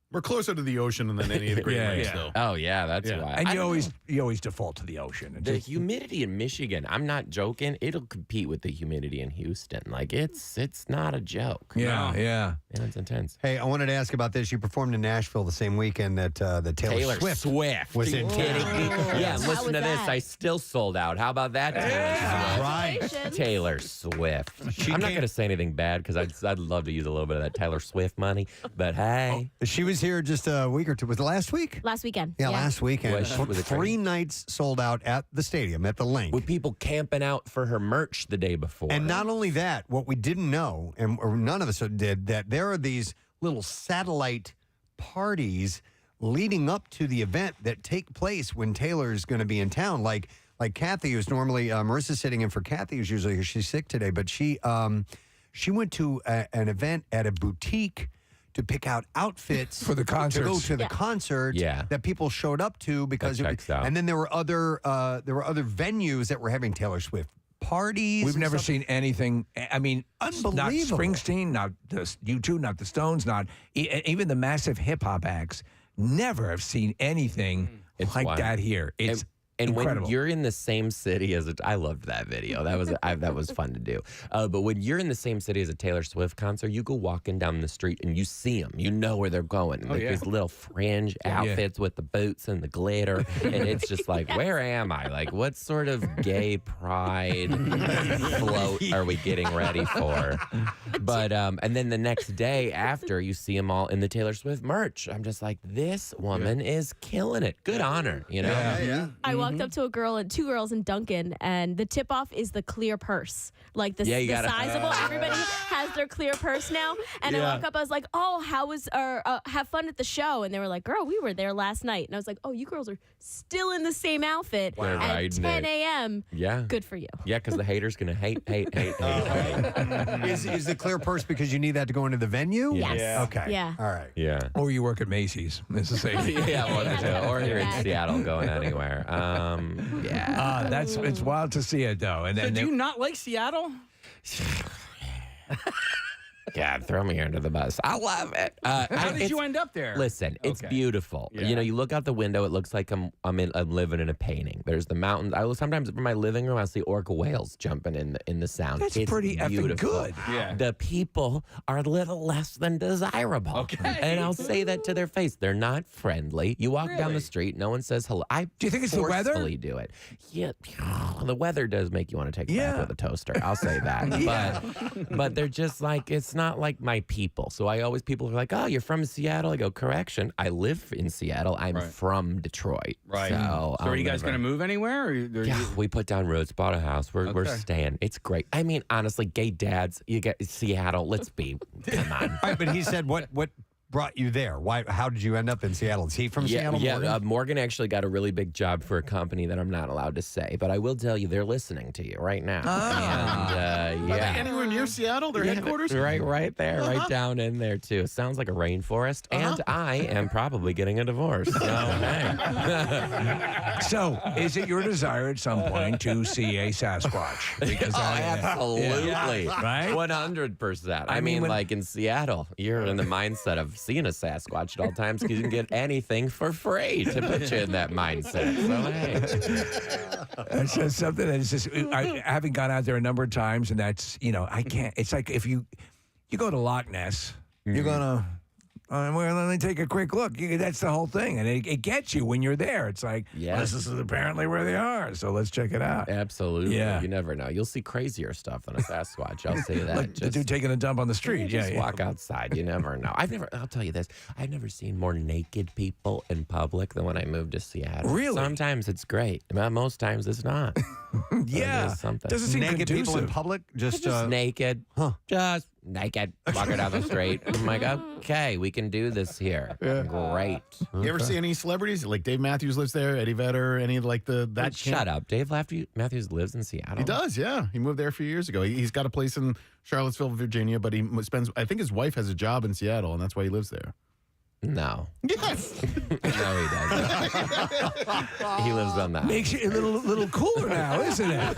We're closer to the ocean than any of the Great Lakes, though. Oh, yeah, that's why. And I you don't always default to the ocean. know. The humidity in Michigan, I'm not joking, it'll compete with the humidity in Houston. Like, it's not a joke. Yeah, yeah. Yeah, it's intense. Hey, I wanted to ask about this. You performed in Nashville the same weekend that the Taylor Swift was in kidding me? town. Yeah, listen to this. I still sold out. How about that, Taylor Swift? Right. Taylor Swift. I'm not going to say anything bad because I'd love to use a little bit of that Taylor Swift money. But hey. She was here just a week or two. Was it last week? Last weekend. Yeah, last weekend. Was it 3 nights sold out at the stadium, at the Link. With people camping out for her merch the day before. And not only that, what we didn't know, or none of us did, that there are these little satellite parties leading up to the event that take place when Taylor's going to be in town. Like Kathy, who's normally, Marissa's sitting in for Kathy, who's usually here. She's sick today, but she went to an event at a boutique to pick out outfits for the concerts. to go to the concert that people showed up to because and then there were other venues that were having Taylor Swift parties. We've never seen anything. I mean, unbelievable. Not Springsteen, not the U2, not the Stones, not even the massive hip hop acts. Never have seen anything like wild. that here. It's And incredible. when you're in the same city as I loved that video. That was that was fun to do. But when you're in the same city as a Taylor Swift concert, you go walking down the street and you see them. You know where they're going. These little fringe outfits with the boots and the glitter, and it's just like, where am I? Like, what sort of gay pride float are we getting ready for? But and then the next day after, you see them all in the Taylor Swift merch. I'm just like, this woman is killing it. Good on her. You know. I walked up to a girl and 2 girls in Dunkin', and the tip off is the clear purse, like the sizable. Everybody has their clear purse now. And I walk up, I was like, "Oh, how was have fun at the show?" And they were like, "Girl, we were there last night." And I was like, "Oh, you girls are still in the same outfit at 10 a.m. Yeah, good for you." Yeah, because the hater's gonna hate. Is the clear purse because you need that to go into the venue? Yes. Yeah. Okay. Yeah. All right. Yeah. Or you work at Macy's. It's the same. Yeah, one of the two. Or you're in Seattle going anywhere. It's wild to see it though. And So do you not like Seattle? God, throw me under the bus. I love it. How did you end up there? Listen, it's beautiful. Yeah. You know, you look out the window, it looks like I'm living in a painting. There's the mountains. Sometimes from my living room, I see orca whales jumping in the sound. That's it's pretty beautiful. effing good. Yeah. The people are a little less than desirable. Okay. And I'll say that to their face. They're not friendly. You walk down Really? the street, no one says hello. Do you think it's the weather? forcefully do it. Yeah, the weather does make you want to take a bath with a toaster. I'll say that. But they're just like, it's not like my people. So people are like, "Oh, you're from Seattle." I go, "Correction. I live in Seattle. I'm from Detroit." Right. So are you guys going to move anywhere? We put down roots, bought a house. We're staying. It's great. I mean, honestly, gay dads, you get Seattle. Let's be. Come on. All right, but he said what brought you there? Why? How did you end up in Seattle? Is he from Seattle? Yeah, Morgan? Morgan actually got a really big job for a company that I'm not allowed to say, but I will tell you they're listening to you right now. And, Are they anywhere near Seattle? Their headquarters? Right there, right down in there too. Sounds like a rainforest, and I am probably getting a divorce. So, hey. So, is it your desire at some point to see a Sasquatch? Because absolutely, right? 100%. I mean, like in Seattle, you're in the mindset of seeing a Sasquatch at all times because you can get anything for free to put you in that mindset. So, hey. That's just something that is just, having gone out there a number of times, and that's, I can't, it's like if you go to Loch Ness, you're going to Well, let me take a quick look. That's the whole thing. And it gets you when you're there. It's like, well, this is apparently where they are. So let's check it out. Absolutely. Yeah. You never know. You'll see crazier stuff than a Sasquatch. I'll say that. Like the dude taking a dump on the street. Just walk outside. You never know. I'll tell you this. I've never seen more naked people in public than when I moved to Seattle. Really? Sometimes it's great. Most times it's not. Yeah. Something. Seem naked conducive. people in public? Just naked. Huh. Just naked. Walking down the street. I'm like, okay, we can do this here. Great. You ever see any celebrities? Like Dave Matthews lives there, Eddie Vedder, any of like that? Shut up. Dave Matthews lives in Seattle. He does, yeah. He moved there a few years ago. He's got a place in Charlottesville, Virginia, but he spends, I think his wife has a job in Seattle, and that's why he lives there. No. Yes. No, he doesn't. He lives on that. Makes you a little cooler now, isn't it?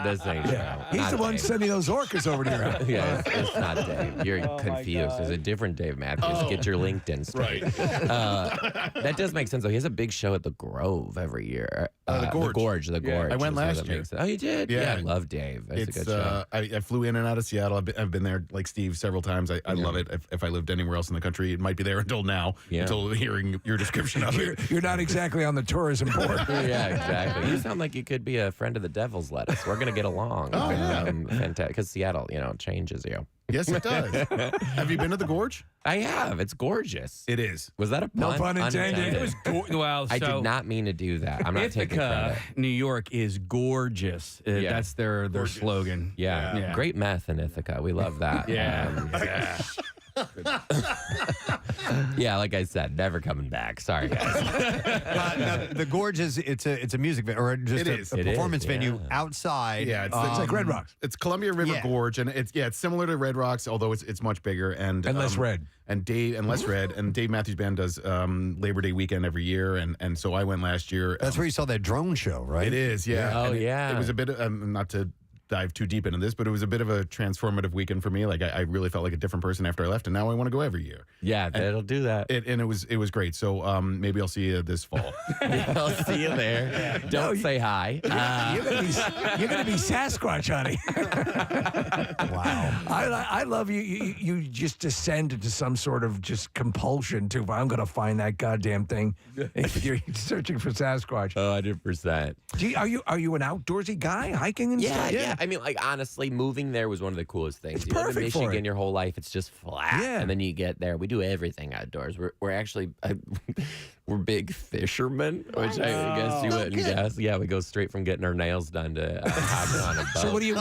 This ain't true. He's Not the one Dave. sending those orcas over to your house. Yeah, it's not Dave. You're confused. There's a different Dave Matthews. Get your LinkedIn straight. That does make sense, though. He has a big show at the Grove every year. The Gorge. The Gorge. I went is last that year. makes sense. Oh, you did? Yeah. I love Dave. That's a good show. I flew in and out of Seattle. I've been there, like Steve, several times. I love it. If I lived anywhere else in the country, it might be there until now, until hearing your description of it. You're not exactly on the tourism board. Yeah, exactly. You sound like you could be a friend of the Devil's Lettuce. We're going to get along. Oh, yeah. Fantastic. Because Seattle, changes you. Yes, it does. Have you been to the Gorge? I have. It's gorgeous. It is. Was that a pun? No pun intended. It was I did not mean to do that. I'm not taking Ithaca, credit. New York is gorgeous. That's their slogan. Yeah. Great meth in Ithaca. We love that. Yeah, like I said, never coming back. Sorry, guys. Now, the Gorge is it's a music venue or just a performance venue outside. Yeah, it's like Red Rocks. It's Columbia River Gorge, and it's similar to Red Rocks, although it's much bigger and less red. And less red. And Dave Matthews Band does Labor Day weekend every year, and so I went last year. That's where you saw that drone show, right? It is, yeah. Oh, And yeah. It was a bit of, not to dive too deep into this, but it was a bit of a transformative weekend for me. Like I really felt like a different person after I left, and now I want to go every year. Yeah, that'll do that. And it was great. So maybe I'll see you this fall. I'll see you there. Don't say hi. You're gonna be Sasquatch, honey. Wow. I love you. You just descend into some sort of just compulsion to. I'm gonna find that goddamn thing. You're searching for Sasquatch. 100%. Are you an outdoorsy guy, hiking and stuff? Yeah. I mean, like honestly, moving there was one of the coolest things. It's you live in perfect for Michigan it. your whole life, it's just flat. Yeah. And then you get there. We do everything outdoors. We're actually we're big fishermen, which I guess you wouldn't guess. Yeah, we go straight from getting our nails done to hopping on a boat. So what do you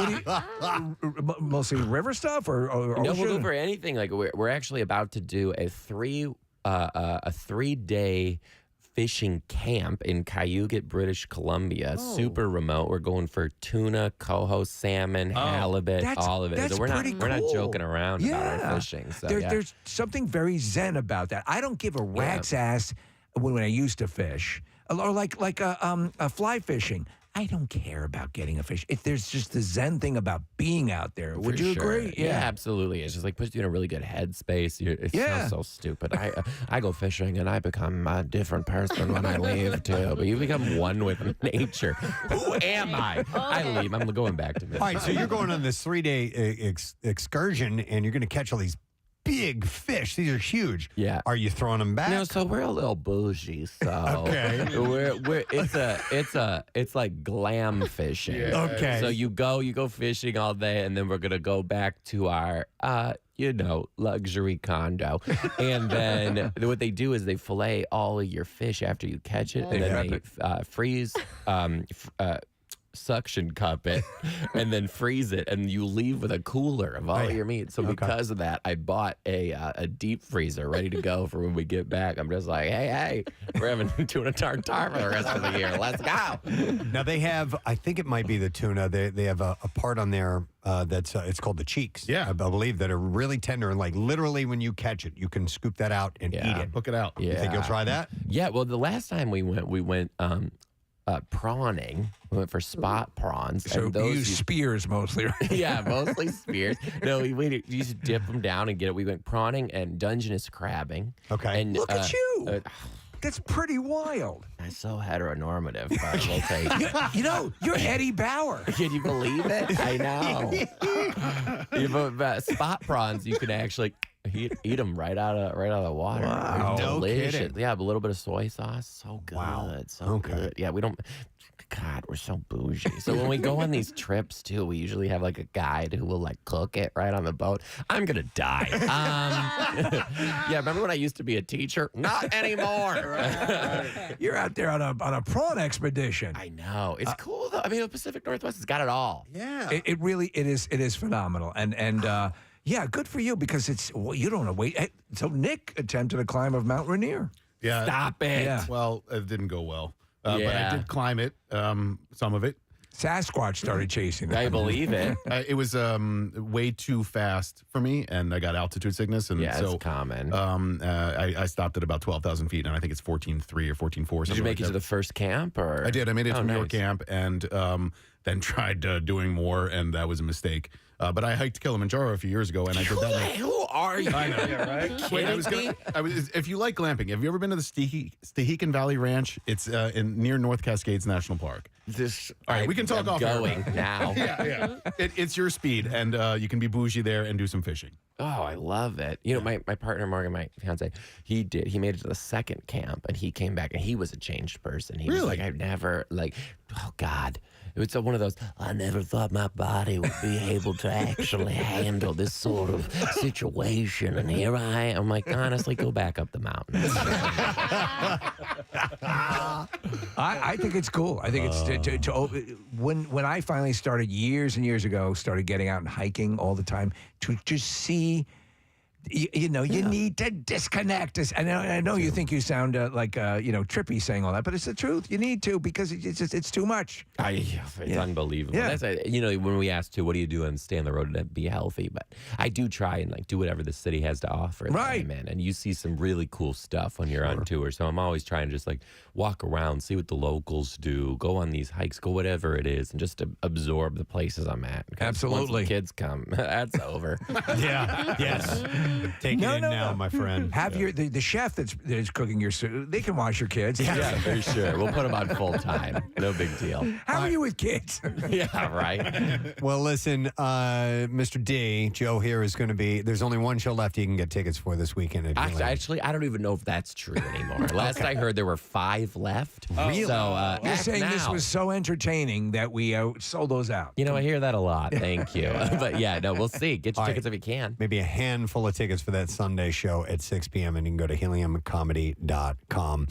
mostly river stuff or No, ocean? we'll go for anything. Like we're actually about to do a 3-day fishing camp in Cayuga, British Columbia. Super remote. We're going for tuna, coho, salmon, halibut, all of it. That's So we're not cool. joking around about our fishing. So There's something very zen about that. I don't give a rat's ass when I used to fish, or like a fly fishing. I don't care about getting a fish. If there's just the zen thing about being out there, would you agree? Yeah, absolutely. It's just like puts you in a really good headspace. It sounds so stupid. I go fishing and I become a different person when I leave too. But you become one with nature. Who am I? I leave. I'm going back to Michigan. All right, so you're going on this 3-day excursion, and you're going to catch all these big fish. These are huge. Yeah. Are you throwing them back? No, so we're a little bougie. So Okay. it's like glam fishing. Okay. So you go fishing all day, and then we're gonna go back to our luxury condo. And then what they do is they fillet all of your fish after you catch it, and then they freeze. Suction cup it and then freeze it, and you leave with a cooler of all your meat. So because of that, I bought a deep freezer ready to go for when we get back. I'm just like, hey, we're having tuna tartare for the rest of the year. Let's go. Now they have, I think it might be the tuna. They have a part on there that's it's called the cheeks. Yeah, I believe that are really tender, and like literally when you catch it, you can scoop that out and eat it. Hook it out. You think you'll try that? Yeah. Well, the last time we went prawning. We went for spot prawns. So and you those use spears mostly, right? Yeah, mostly spears. No, we just dip them down and get it. We went prawning and Dungeness crabbing. Okay. And, Look at you. That's pretty wild. That's so heteronormative, but we'll take it. You're Eddie Bauer. Can you believe it? I know. But spot prawns, you can actually Eat them right out of the water. Wow. No Delicious. kidding. Yeah, a little bit of soy sauce. So good. Wow. So good. Yeah, we don't. God, we're so bougie. So when we go on these trips too, we usually have like a guide who will like cook it right on the boat. I'm gonna die. Yeah, remember when I used to be a teacher? Not anymore. You're out there on a prawn expedition. I know. It's cool though. I mean, the Pacific Northwest has got it all. Yeah. It really is phenomenal. And yeah, good for you because you don't want to wait. So Nick attempted a climb of Mount Rainier. Yeah. Stop it. Yeah. Well, it didn't go well. But Yeah. I did climb it, some of it. Sasquatch started chasing them. I believe it. It was way too fast for me, and I got altitude sickness. And Yeah, so it's common. I stopped at about 12,000 feet, and I think it's 14.3 or 14.4. Did you make it to the first camp? Or I did. I made it to New York nice. camp, and then tried doing more, and that was a mistake. But I hiked Kilimanjaro a few years ago, and I did that. Who are you? I know, yeah, right? Wait, if you like glamping, have you ever been to the Stehekin Valley Ranch? It's near North Cascades National Park. All right, we can talk off going air. now. Yeah. It's your speed, and you can be bougie there and do some fishing. Oh, I love it. You know, my partner, Morgan, my fiance, he made it to the second camp, and he came back, and he was a changed person. He was like, I've never, oh, God. It was one of those, I never thought my body would be able to actually handle this sort of situation. And here I am. I'm like, honestly, go back up the mountain. I think it's cool. I think it's when I finally started years and years ago, started getting out and hiking all the time to just see. You need to disconnect. I know you think you sound trippy saying all that, but it's the truth. You need to because it's too much. It's unbelievable. Yeah. That's when we asked what do you do and stay on the road to be healthy, but I do try and do whatever the city has to offer. Right, man. And you see some really cool stuff when you're on tour. So I'm always trying to just walk around, see what the locals do, go on these hikes, go whatever it is, and just to absorb the places I'm at. Absolutely. Once the kids come, that's over. Yeah. Yes. Take it in now, my friend. Have the chef that's cooking your soup. They can wash your kids. Yeah, for sure. We'll put them on full time. No big deal. How are you with kids? Yeah, right. Well, listen, Mr. D, Joe here is going to be. There's only one show left you can get tickets for this weekend. Actually, I don't even know if that's true anymore. Last I heard, there were 5 left. Really? So you're saying now. this was so entertaining that we sold those out. I hear that a lot. Thank you. But yeah, no, we'll see. Get your tickets if you can. Maybe a handful of tickets for that Sunday show at 6 p.m. and you can go to heliumcomedy.com.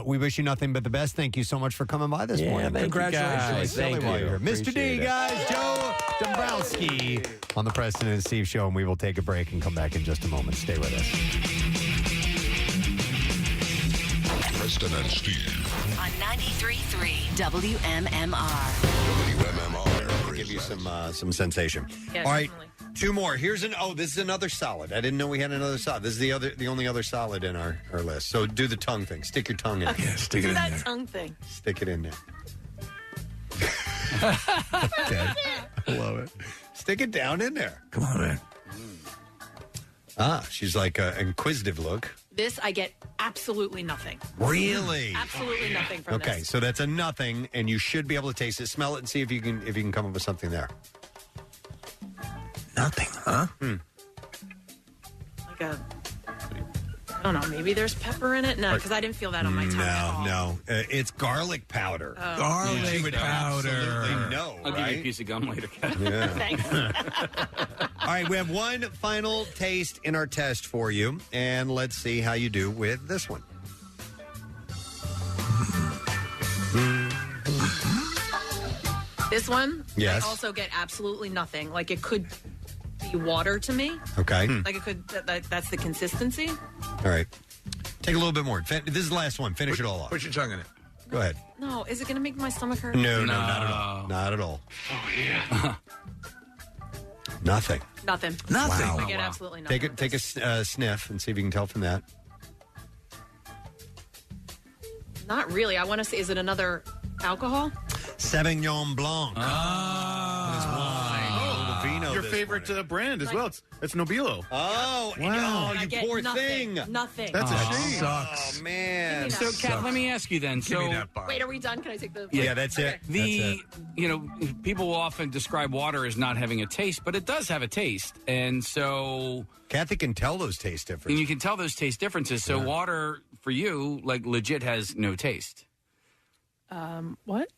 We wish you nothing but the best. Thank you so much for coming by this morning. Congratulations. Thank you. Mr. D, guys, Joe Dombrowski on the Preston and Steve Show, and we will take a break and come back in just a moment. Stay with us. Preston and Steve on 93.3 WMMR. I'll give you some sensation. Yeah, All right, definitely. 2 more. This is another solid. I didn't know we had another solid. This is the only other solid in our list. So do the tongue thing. Stick your tongue in. Yeah, stick it Do in that there. tongue thing. Stick it in there. Okay. Love it. Stick it down in there. Come on, man. She's like an inquisitive look. This I get absolutely nothing. Really? Absolutely nothing from Okay, this. so that's a nothing, and you should be able to taste it, smell it, and see if you can come up with something there. Nothing, huh? Like I don't know, maybe there's pepper in it? No, because I didn't feel that on my tongue at all. No. It's garlic powder. Oh. Garlic You would powder. absolutely know, I'll give you a right? piece of gum later. Yeah. Thanks. All right, we have one final taste in our test for you, and let's see how you do with this one. This one, Yes. I also get absolutely nothing. Like it could be water to me. Okay. Like it could, that's the consistency. All right. Take a little bit more. This is the last one. Finish it all off. Put your tongue in it. Go ahead. No, is it going to make my stomach hurt? No, not at all. Not at all. Oh, yeah. Nothing. Nothing. Nothing. I get absolutely nothing. Take a sniff and see if you can tell from that. Not really. I want to say, is it another alcohol? Sauvignon Blanc. Ah. It's wine. Oh, the vino your favorite brand as well. It's Nobilo. Oh, wow. Oh, you poor thing. Nothing. That's a shame. Sucks. Oh, man. So, Kat, let me ask you then. Give me that bar. Wait, are we done? Can I take the? Yeah, that's it. People will often describe water as not having a taste, but it does have a taste. And so Kathy can tell those taste differences. And you can tell those taste differences. So water for you, like, legit has no taste. What?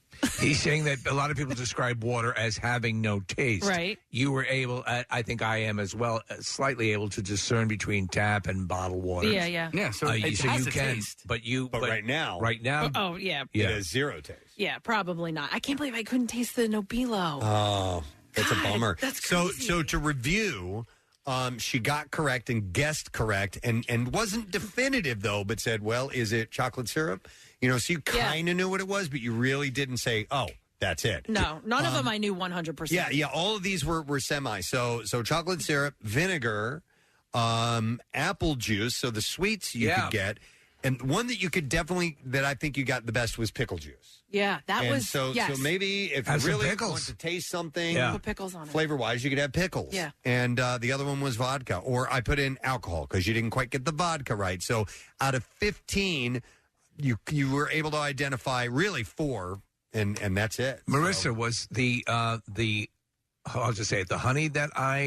He's saying that a lot of people describe water as having no taste. Right. You were able, I think I am as well, slightly able to discern between tap and bottled water. Yeah. Yeah, so it has a taste. But right now. Oh, yeah. It has zero taste. Yeah, probably not. I can't believe I couldn't taste the Nobilo. Oh, that's a bummer. That's So to review, she got correct and guessed correct and wasn't definitive, though, but said, well, is it chocolate syrup? So you kind of knew what it was, but you really didn't say, oh, that's it. No, none of them I knew 100%. Yeah, all of these were semi. So chocolate syrup, vinegar, apple juice, so the sweets you could get. And one that you could definitely, that I think you got the best was pickle juice. Yeah, that was, so maybe if Have you some really pickles. want to taste something, put pickles on it. flavor-wise, you could have pickles. Yeah. And the other one was vodka. Or I put in alcohol because you didn't quite get the vodka right. So out of 15, you were able to identify really 4, and that's it. Marissa, was the I'll just say it, the honey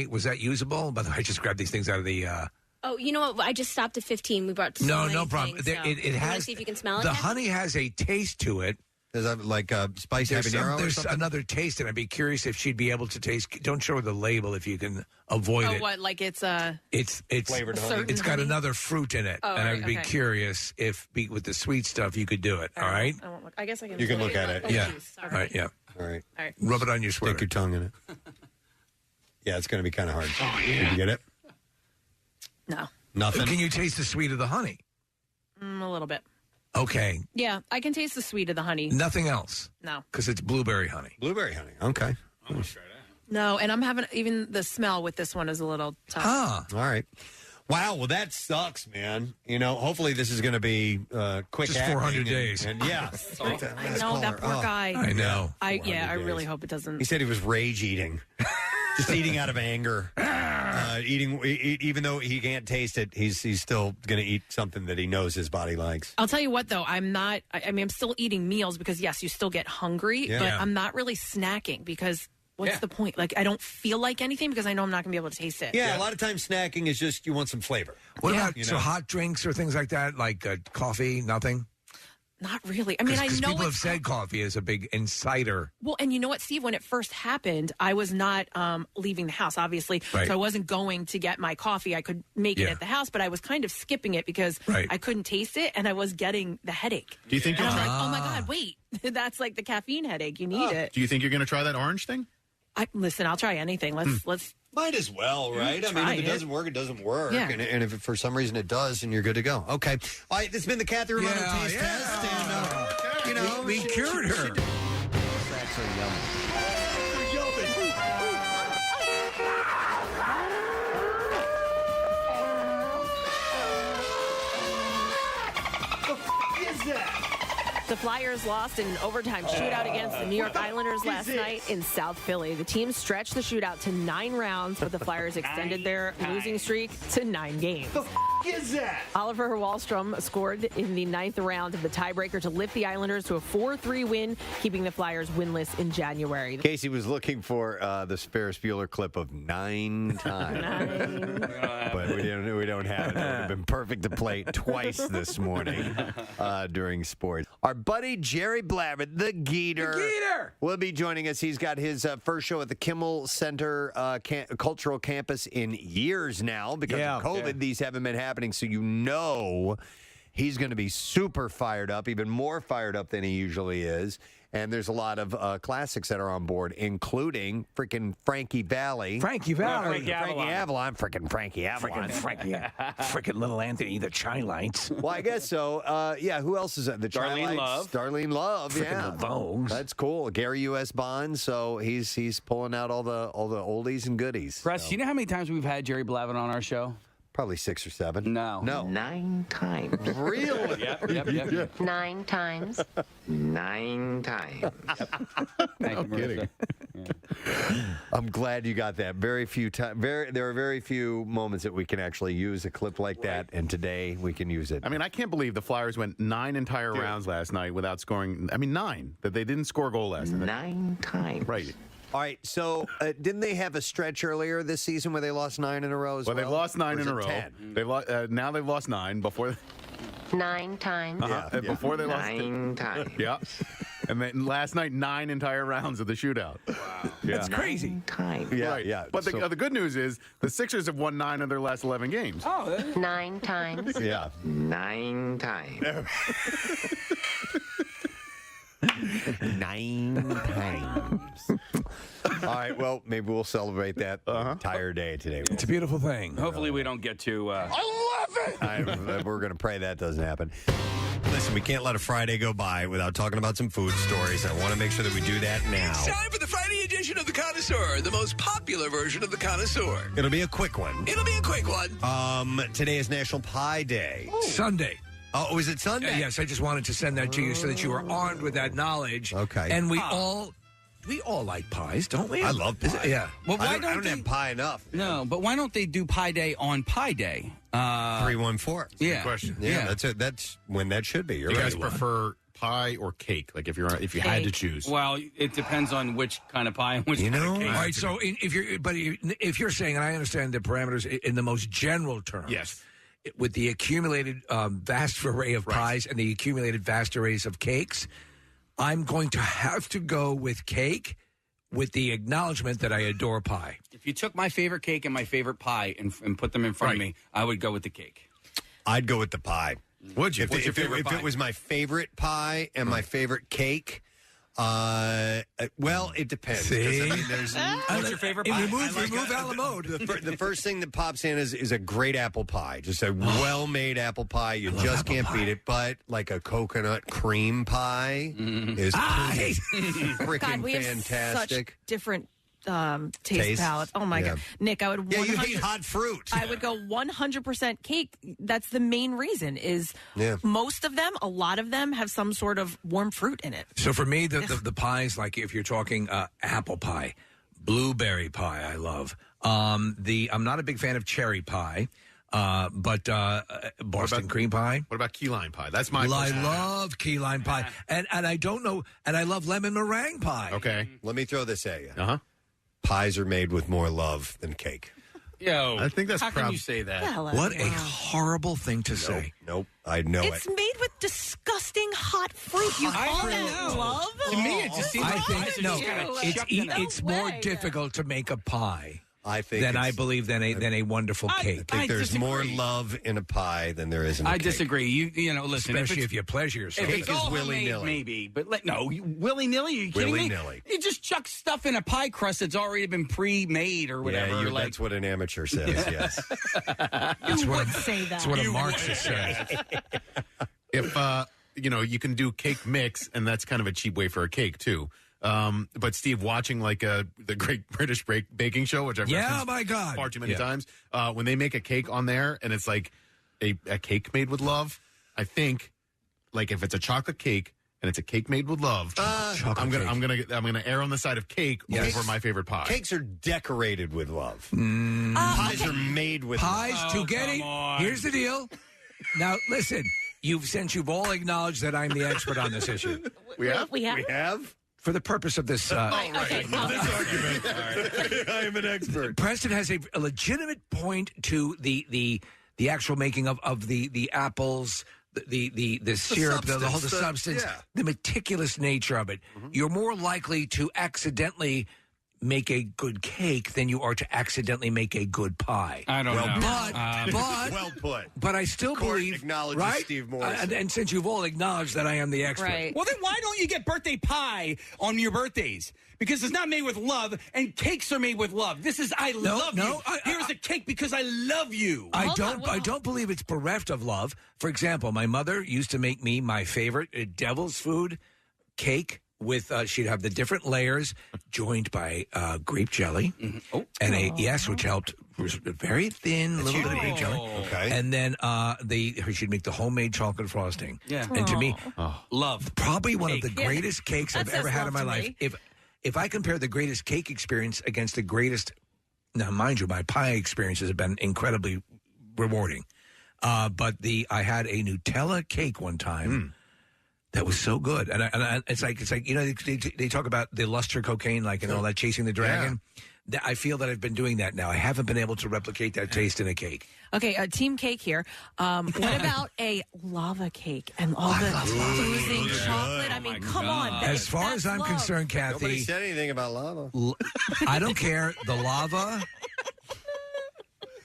was that usable? By the way, I just grabbed these things out of the Oh, you know what? I just stopped at 15. We brought so many no problem. things, There- so. it You wanna has see if you can smell it. the Kathy? honey has a taste to it. Is that like spice There's habanero or there's something? another taste, and I'd be curious if she'd be able to taste. Don't show her the label if you can avoid Oh, it. what? Like it's It's flavored honey. certain It's got honey? another fruit in it, Oh, and right, I'd be okay. curious if with the sweet stuff you could do it. All right. I won't look. I guess I can. You can look at it. Oh, Yeah. geez, sorry. All right. Yeah. All right. All right. Rub it on your sweater. Stick your tongue in it. Yeah, it's going to be kind of hard. Oh, Did you get it? No. Nothing? Can you taste the sweet of the honey? A little bit. Okay. Yeah, I can taste the sweet of the honey. Nothing else. No. Because it's blueberry honey. Blueberry honey. Okay. No, and I'm having even the smell with this one is a little tough. All right. Wow. Well, that sucks, man. Hopefully this is going to be quick. Just acting 400 and- days. And yeah. I know that poor guy. I know. I really hope it doesn't. He said he was rage eating. Just eating out of anger. Even though he can't taste it, he's still going to eat something that he knows his body likes. I'll tell you what, though, I'm not. I mean, I'm still eating meals because yes, you still get hungry, Yeah. but Yeah. I'm not really snacking because what's the point? Like, I don't feel like anything because I know I'm not going to be able to taste it. Yeah, a lot of times snacking is just you want some flavor. What about You so know? hot drinks or things like that, like coffee? Nothing. Not really. I mean, I know people have it's said coffee is a big insider. well, and you know what, Steve? When it first happened, I was not leaving the house, obviously, Right. so I wasn't going to get my coffee. I could make it Yeah. at the house, but I was kind of skipping it because Right. I couldn't taste it, and I was getting the headache. Do you think And you'll I'm try? like, oh my god, wait, that's like the caffeine headache. You need it. Do you think you're going to try that orange thing? Listen, I'll try anything. Let's. Might as well, right? I mean, Try if it it. doesn't work, it doesn't work. Yeah. And if for some reason it does, then you're good to go. Okay. All right, this has been the Kathy Romano Taste Test. And, we cured her. That's The Flyers lost in an overtime shootout against the New York Islanders last night in South Philly. The team stretched the shootout to 9 rounds, but the Flyers extended their losing streak to 9 games. Is that? Oliver Wahlstrom scored in the 9th round of the tiebreaker to lift the Islanders to a 4-3 win, keeping the Flyers winless in January. Casey was looking for the Ferris Bueller clip of 9 times. But we don't have it. It would have been perfect to play it twice this morning during sports. Our buddy Jerry Blabbert, the Geeter, will be joining us. He's got his first show at the Kimmel Center Cultural Campus in years now. Because of COVID, these haven't been happening. So he's going to be super fired up, even more fired up than he usually is. And there's a lot of classics that are on board, including freaking Frankie Valli. Frankie Valli. Frankie Avalon. Freaking Frankie Avalon. Freaking little Anthony, the Chai Lights. Well, I guess so. Who else is that? The Darlene Chi-Lights? Love. Darlene Love, Frickin' the Vogues. That's cool. Gary U.S. Bond, so he's pulling out all the oldies and goodies. Press, you know how many times we've had Jerry Blavat on our show? Probably 6 or 7. No. 9 times. Really? Yep. 9 times. 9 times. Thank you, kidding. Marissa. I'm glad you got that. Very few times. There are very few moments that we can actually use a clip like that, and today we can use it. I mean, I can't believe the Flyers went 9 entire rounds last night without scoring. I mean, 9. That they didn't score a goal last night. 9 times. Right. All right, so didn't they have a stretch earlier this season where they lost 9 in a row as well? Well, they've lost 9 in a row. 10? Now they've lost 9 before. 9 times. Before they lost 9 times. Yeah. And then last night, 9 entire rounds of the shootout. Wow. Yeah. That's crazy. 9 times. Yeah, right. yeah. But the good news is the Sixers have won 9 of their last 11 games. Oh, 9 times. Yeah. 9 times. 9 times. All right, well, maybe we'll celebrate that the entire day today. It's a beautiful thing. Hopefully we don't get to... I love it! We're going to pray that doesn't happen. Listen, we can't let a Friday go by without talking about some food stories. I want to make sure that we do that now. It's time for the Friday edition of the Connoisseur, the most popular version of the Connoisseur. It'll be a quick one. It'll be a quick one. Today is National Pie Day. Sunday. Oh, is it Sunday? Yes, I just wanted to send that to you so that you are armed with that knowledge. Okay. And we all like pies, don't we? I love pie. Yeah. Well, why I don't have pie enough. No, but why don't they do Pie Day on Pie Day? 314. Yeah. Good question. Yeah, that's it. That's when that should be. You're You right. guys prefer pie or cake? Like if you had to choose. Well, it depends on which kind of pie and which kind of cake. All right, so if you're saying, and I understand the parameters in the most general terms. Yes. With the accumulated vast array of pies and the accumulated vast arrays of cakes, I'm going to have to go with cake with the acknowledgement that I adore pie. If you took my favorite cake and my favorite pie and put them in front of me, I would go with the cake. I'd go with the pie. Would you? If it was my favorite pie and my favorite cake, well, it depends. See? I mean, there's, What's your favorite pie? Remove a la mode. The first thing that pops in is a great apple pie. Just a well-made apple pie. You just can't beat it. But like a coconut cream pie is freaking God, we have fantastic. such different taste palates. Oh my God, Nick, I would. Yeah, you hate hot fruit. I would go 100% cake. That's the main reason. Is most of them, a lot of them, have some sort of warm fruit in it. So for me, the pies, like if you're talking apple pie, blueberry pie, I love. I'm not a big fan of cherry pie. But Boston cream pie. What about key lime pie? That's my. I love key lime pie, and I don't know, and I love lemon meringue pie. Okay, let me throw this at you. Pies are made with more love than cake. Yo, I think that's how can you say that? What a horrible thing to say. Nope, I know It's made with disgusting hot fruit. You call that love? To me, it just seems I like think pies are no. just kinda It's more difficult to make a pie. I think than I believe than a wonderful cake. I think there's more love in a pie than there is in a cake. disagree. You know, listen, especially if you pleasure yourself. If it's Cake is all willy-nilly. homemade, maybe, but willy-nilly. Are you kidding me? Willy-nilly. You just chuck stuff in a pie crust that's already been pre-made or whatever. Yeah, that's what an amateur says. Yes, You would say that. That's what a Marxist says. If you can do cake mix, and that's kind of a cheap way for a cake too. But Steve, watching like the Great British Baking Show, which I've referenced my God, far too many times, when they make a cake on there and it's like a cake made with love, I think like if it's a chocolate cake and it's a cake made with love, I'm gonna err on the side of cake over my favorite pie. Cakes are decorated with love. Pies are made with pies love. to get it. Here's the deal. Now listen, since you've all acknowledged that I'm the expert on this issue. We have. We have. For the purpose of this, this argument, I am an expert. Preston has a legitimate point to the actual making of the apples, the syrup, the whole substance, the meticulous nature of it. You're more likely to accidentally make a good cake than you are to accidentally make a good pie. I don't know. But well put. But I still believe, acknowledges right? Steve Morrison. And since you've all acknowledged that I am the expert, Right. Well, then why don't you get birthday pie on your birthdays? Because it's not made with love, and cakes are made with love. This is love you. Here's a cake because I love you. I don't believe it's bereft of love. For example, my mother used to make me my favorite devil's food cake. With she'd have the different layers joined by grape jelly, which helped. Was very thin, little bit of grape jelly. Okay, and then she'd make the homemade chocolate frosting. Yeah, and to me, love probably one of the greatest cakes I've ever had in my life. if I compare the greatest cake experience against the greatest, now mind you, my pie experiences have been incredibly rewarding. But I had a Nutella cake one time that was so good, and it's like they talk about the luster cocaine, like and all that, chasing the dragon. Yeah. I feel that I've been doing that now. I haven't been able to replicate that taste in a cake. Okay, team cake here. What about a lava cake and all the oozing chocolate? I mean, come on. As far as I'm concerned, Kathy, nobody said anything about lava. I don't care. The lava.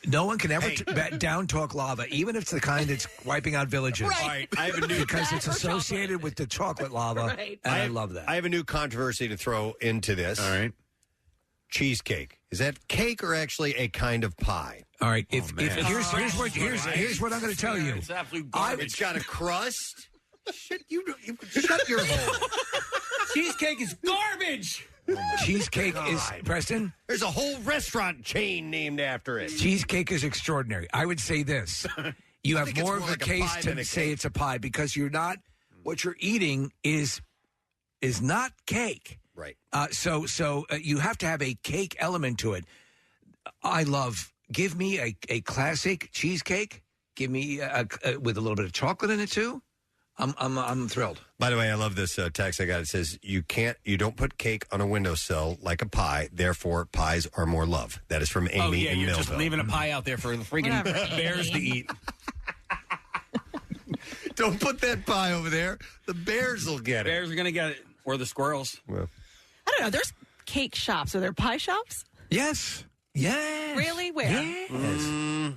No one can ever down talk lava, even if it's the kind that's wiping out villages. Right. All right, I have a new because it's associated with the chocolate lava, and I love that. I have a new controversy to throw into this. All right, cheesecake, is that cake or actually a kind of pie? All right, here's what I'm going to tell you. It's absolute garbage. It's got a crust. Shut your hole. Cheesecake is garbage. Cheesecake is, Preston? There's a whole restaurant chain named after it. Cheesecake is extraordinary. I would say this. You have more of a case to say it's a pie because you're not, what you're eating is not cake. Right. So you have to have a cake element to it. Give me a classic cheesecake. Give me with a little bit of chocolate in it too. I'm thrilled. By the way, I love this text I got. It says, you don't put cake on a windowsill like a pie, therefore pies are more love. That is from Amy in you're Millville. just leaving a pie out there for the freaking bears to eat. Don't put that pie over there. The bears will get it. Bears are going to get it. Or the squirrels. Well. I don't know. There's cake shops. Are there pie shops? Yes. Yes. Really? Where? Yes.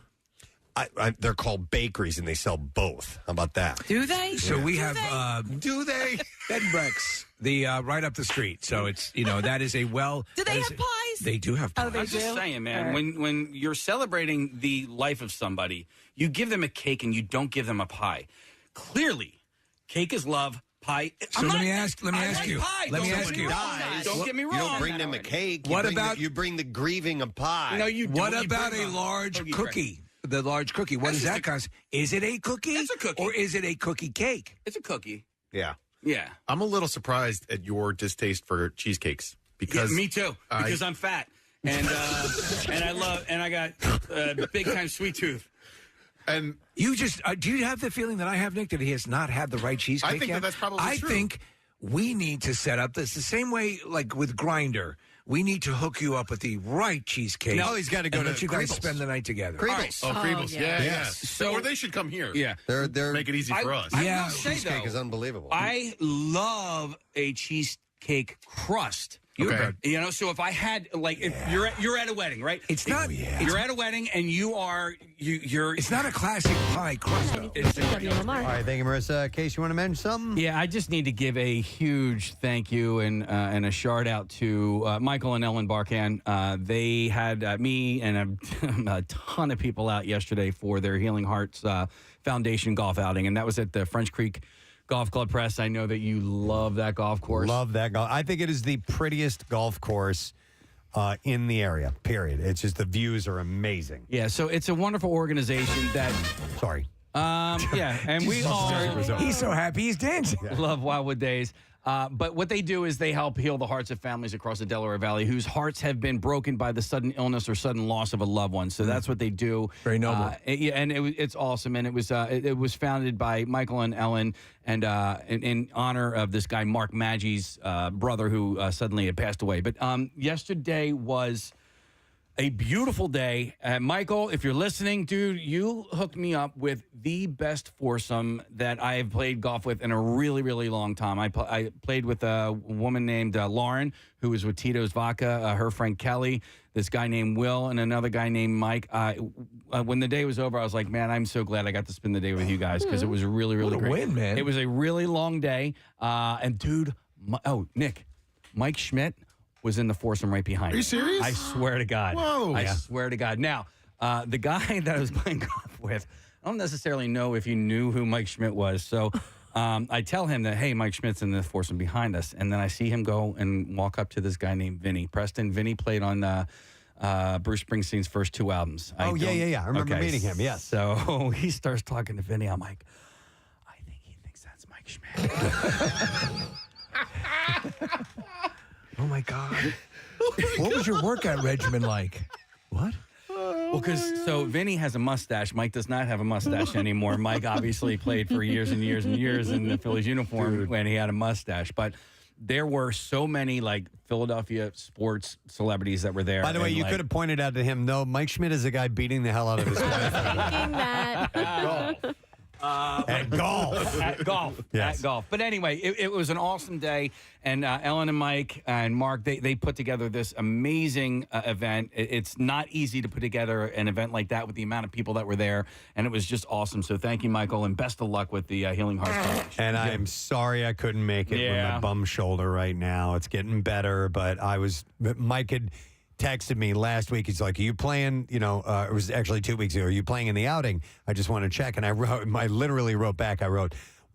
They're called bakeries, and they sell both. How about that? Do they? So we have do they? Bed and Breaks, the right up the street. So it's that is a well. Do they have pies? They do have pies. Oh, they I'm just saying, man. Right. When you're celebrating the life of somebody, you give them a cake and you don't give them a pie. Clearly, cake is love. Pie. So let me ask you. Let me ask you. Don't get me wrong. You don't bring them a cake. You bring the grieving a pie? No, you. What about a large cookie? The large cookie. What does that cost? Is it a cookie? It's a cookie. Or is it a cookie cake? It's a cookie. Yeah. Yeah. I'm a little surprised at your distaste for cheesecakes because me too. Because I'm fat and I got big time sweet tooth. And you just do you have the feeling that I have, Nick, that he has not had the right cheesecake I think yet? that's probably I true. think we need to set up this the same way like with Grindr. We need to hook you up with the right cheesecake. Now he's got to go to let you guys Kriebel's. spend the night together. Kriebel's. Oh, Kriebel's. Yeah. Yes. So, or they should come here. Yeah. They're Make it easy for us. I will say, cheesecake though, is unbelievable. I love a cheesecake crust. Okay. So if I had if you're at a wedding, right? It's not. You're at a wedding and you're. It's not a classic pie crust. Though. WMMR. All right, thank you, Marissa. In case you want to mention something? Yeah, I just need to give a huge thank you and a Shart-Out to Michael and Ellen Barkan. They had me and a ton of people out yesterday for their Healing Hearts Foundation golf outing, and that was at the French Creek Golf Club. Press, I know that you love that golf course. Love that golf. I think it is the prettiest golf course in the area, period. It's just the views are amazing. Yeah, so it's a wonderful organization that... Sorry. Yeah, and we all... He's so happy he's dancing. Love Wildwood Days. But what they do is they help heal the hearts of families across the Delaware Valley whose hearts have been broken by the sudden illness or sudden loss of a loved one. So that's what they do. Very noble. And it's awesome. And it was founded by Michael and Ellen and in honor of this guy, Mark Maggie's brother, who suddenly had passed away. But yesterday was a beautiful day. Michael, if you're listening, dude, you hooked me up with the best foursome that I have played golf with in a really, really long time. I played with a woman named Lauren, who was with Tito's Vodka, her friend Kelly, this guy named Will, and another guy named Mike. When the day was over, I was like, man, I'm so glad I got to spend the day with you guys because it was really, really great. Win, man. It was a really long day. And, dude, Nick, Mike Schmidt was in the foursome right behind me. Are you serious? I swear to God. Whoa. I swear to God. Now, the guy that I was playing golf with, I don't necessarily know if he knew who Mike Schmidt was. So I tell him that, hey, Mike Schmidt's in the foursome behind us. And then I see him go and walk up to this guy named Vinny. Preston. Vinny played on Bruce Springsteen's first two albums. I remember meeting him, yes. So he starts talking to Vinny. I'm like, I think he thinks that's Mike Schmidt. Oh, my God. What was your workout regimen like? What? Well, so Vinny has a mustache. Mike does not have a mustache anymore. Mike obviously played for years and years and years in the Phillies uniform when he had a mustache. But there were so many like Philadelphia sports celebrities that were there. By the way, you could have pointed out to him, no, Mike Schmidt is a guy beating the hell out of his wife. Thinking that. At golf. At golf. Yes. At golf. But anyway, it was an awesome day. And Ellen and Mike and Mark, they put together this amazing event. It's not easy to put together an event like that with the amount of people that were there. And it was just awesome. So thank you, Michael, and best of luck with the Healing Hearts Foundation. And I'm sorry I couldn't make it with my bum shoulder right now. It's getting better, but Mike had texted me last week. He's like, are you playing, it was actually 2 weeks ago. Are you playing in the outing? I just want to check. And I literally wrote back,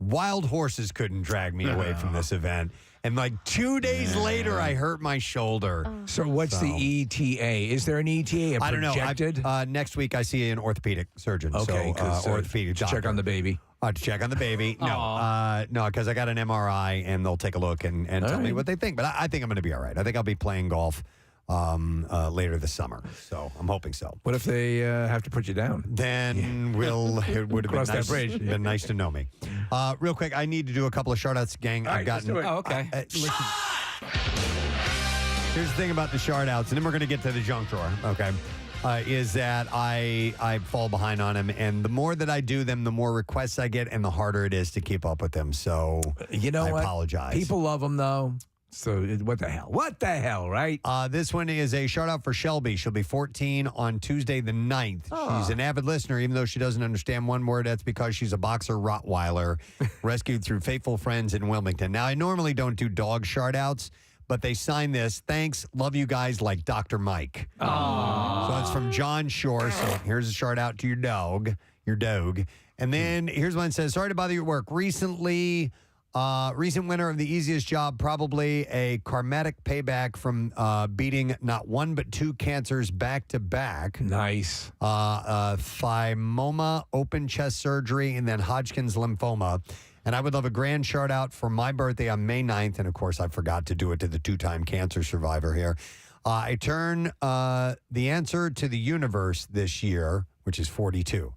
wild horses couldn't drag me away from this event. And like 2 days later, I hurt my shoulder. So what's the ETA? Is there an ETA? I don't know. Projected? Next week, I see an orthopedic surgeon. Okay, so orthopedic doctor. Check on the baby. To check on the baby. No, because I got an MRI and they'll take a look and tell me what they think. But I think I'm going to be all right. I think I'll be playing golf later this summer. So I'm hoping so. What if they have to put you down? Then it would have Cross been that bridge. been nice to know me. Real quick, I need to do a couple of Shart-Outs, gang. All right, let's do it. Oh, okay. Listen. Here's the thing about the Shart-Outs, and then we're going to get to the junk drawer, okay? Is that I fall behind on them, and the more that I do them, the more requests I get, and the harder it is to keep up with them. So I apologize. People love them, though. So what the hell? What the hell, right? This one is a shout-out for Shelby. She'll be 14 on Tuesday the 9th. She's an avid listener, even though she doesn't understand one word. That's because she's a boxer Rottweiler rescued through faithful friends in Wilmington. Now, I normally don't do dog shout-outs, but they signed this. Thanks. Love you guys like Dr. Mike. So it's from John Shore. So here's a shout-out to your dog. And then here's one that says, sorry to bother you at work. Recent winner of the easiest job, probably a karmatic payback from beating not one but two cancers back to back. Nice. Thymoma, open chest surgery, and then Hodgkin's lymphoma. And I would love a grand shout out for my birthday on May 9th. And of course, I forgot to do it to the two-time cancer survivor here. I turn the answer to the universe this year, which is 42.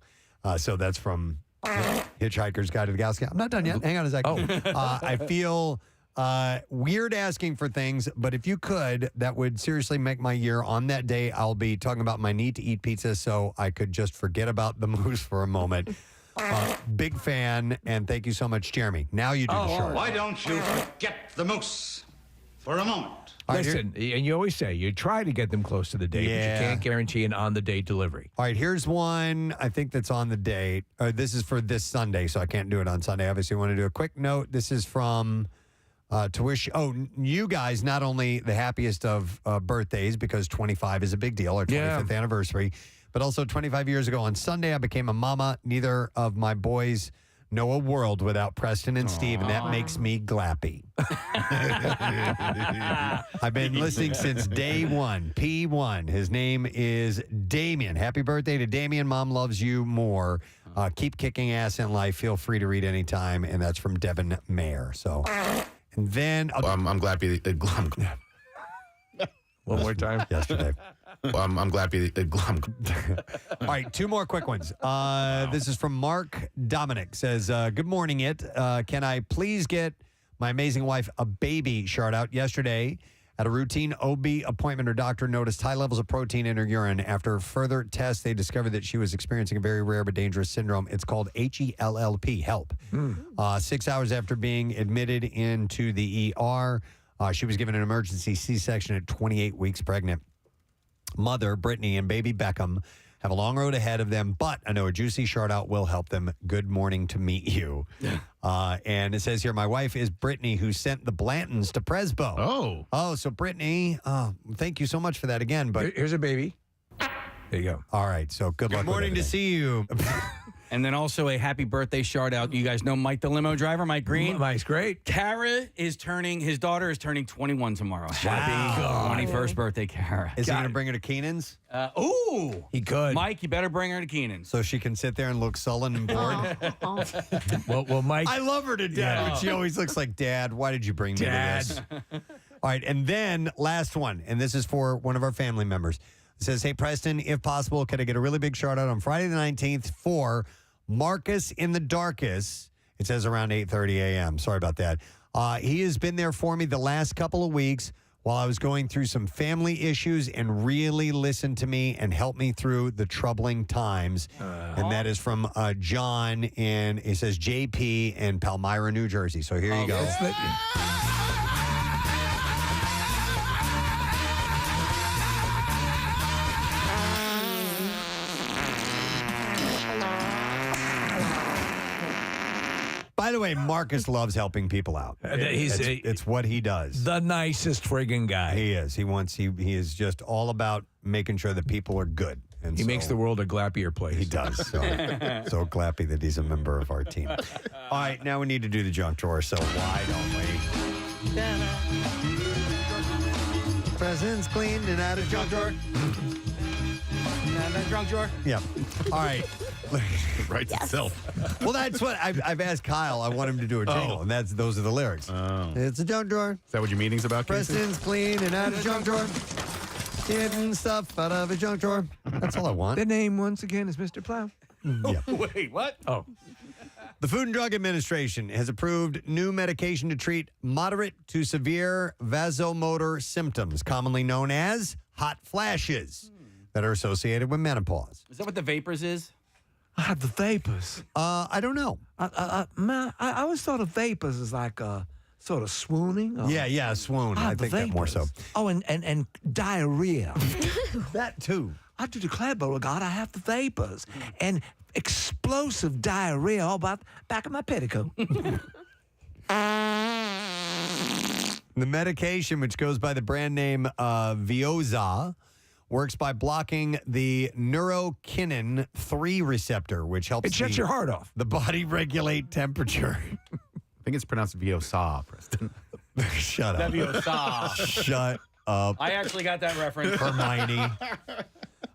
So that's from Hitchhiker's Guide to the Galaxy. I'm not done yet. Hang on a second. I feel weird asking for things, but if you could, that would seriously make my year. On that day, I'll be talking about my need to eat pizza, so I could just forget about the moose for a moment. Big fan, and thank you so much, Jeremy. Now you do the show. Why don't you forget the moose for a moment? Listen, and you always say you try to get them close to the date, but you can't guarantee an on-the-date delivery. All right, here's one I think that's on the date. This is for this Sunday, so I can't do it on Sunday. Obviously, I want to do a quick note. This is from tuition. Oh, you guys, not only the happiest of birthdays, because 25 is a big deal, our 25th anniversary, but also 25 years ago on Sunday, I became a mama. Neither of my boys know a world without Preston and Steve, and that makes me glappy. I've been listening since day one, P1. His name is Damien. Happy birthday to Damien. Mom loves you more. Keep kicking ass in life. Feel free to read anytime. And that's from Devin Mayer. So, and then I'm glappy. One more time. Yesterday. I'm glappy. All right, two more quick ones. This is from Mark Dominic. Says, good morning, can I please get my amazing wife a baby shout-out? Yesterday, at a routine OB appointment, her doctor noticed high levels of protein in her urine. After further tests, they discovered that she was experiencing a very rare but dangerous syndrome. It's called HELLP, HELP. 6 hours after being admitted into the ER, she was given an emergency C-section at 28 weeks pregnant. Mother, Brittany, and baby Beckham have a long road ahead of them, but I know a juicy shout-out will help them. Good morning to meet you. And it says here, my wife is Brittany, who sent the Blantons to Presbo. Oh, so Brittany, thank you so much for that again. But here's a baby. There you go. All right, so good luck. Good morning to see you. And then also a happy birthday shout out. You guys know Mike, the limo driver, Mike Green. Mike's great. His daughter is turning 21 tomorrow. Happy 21st birthday, Kara. Is he going to bring her to Keenan's? He could. Mike, you better bring her to Keenan's. So she can sit there and look sullen and bored? well, Mike. I love her to death, but she always looks like, Dad, why did you bring me to this? All right, and then last one, and this is for one of our family members. It says, hey, Preston, if possible, could I get a really big shout out on Friday the 19th for Marcus in the Darkest? It says around 8:30 a.m. Sorry about that. He has been there for me the last couple of weeks while I was going through some family issues and really listened to me and helped me through the troubling times. And that is from John, and it says JP in Palmyra, New Jersey. So here you go. By the way, Marcus loves helping people out. It's what he does. The nicest friggin' guy. He is. He is just all about making sure that people are good. And he makes the world a glappier place. He does. So glappy that he's a member of our team. All right, now we need to do the junk drawer. So why don't we? Presents cleaned and out of junk drawer. Junk drawer. Yeah. All right. It writes itself. Well, that's what I've asked Kyle. I want him to do a jingle, and those are the lyrics. Oh. It's a junk drawer. Is that what your meeting's about, Casey? Preston's clean and out of junk drawer. Getting stuff out of a junk drawer. That's all I want. The name, once again, is Mr. Plow. Yeah. Wait, what? Oh. The Food and Drug Administration has approved new medication to treat moderate to severe vasomotor symptoms, commonly known as hot flashes, that are associated with menopause. Is that what the vapors is? I have the vapors. I don't know. I always thought of vapors as like sort of swooning. Yeah, swoon. I think that more so. Oh, and diarrhea. That too. I do declare, Beauregard, I have the vapors. And explosive diarrhea all back of my petticoat. The medication, which goes by the brand name Veozah, works by blocking the neurokinin 3 receptor, which helps it shuts your heart off. The body regulate temperature. I think it's pronounced Veozah, Preston. Shut up. Veozah. Shut up. I actually got that reference. Hermione.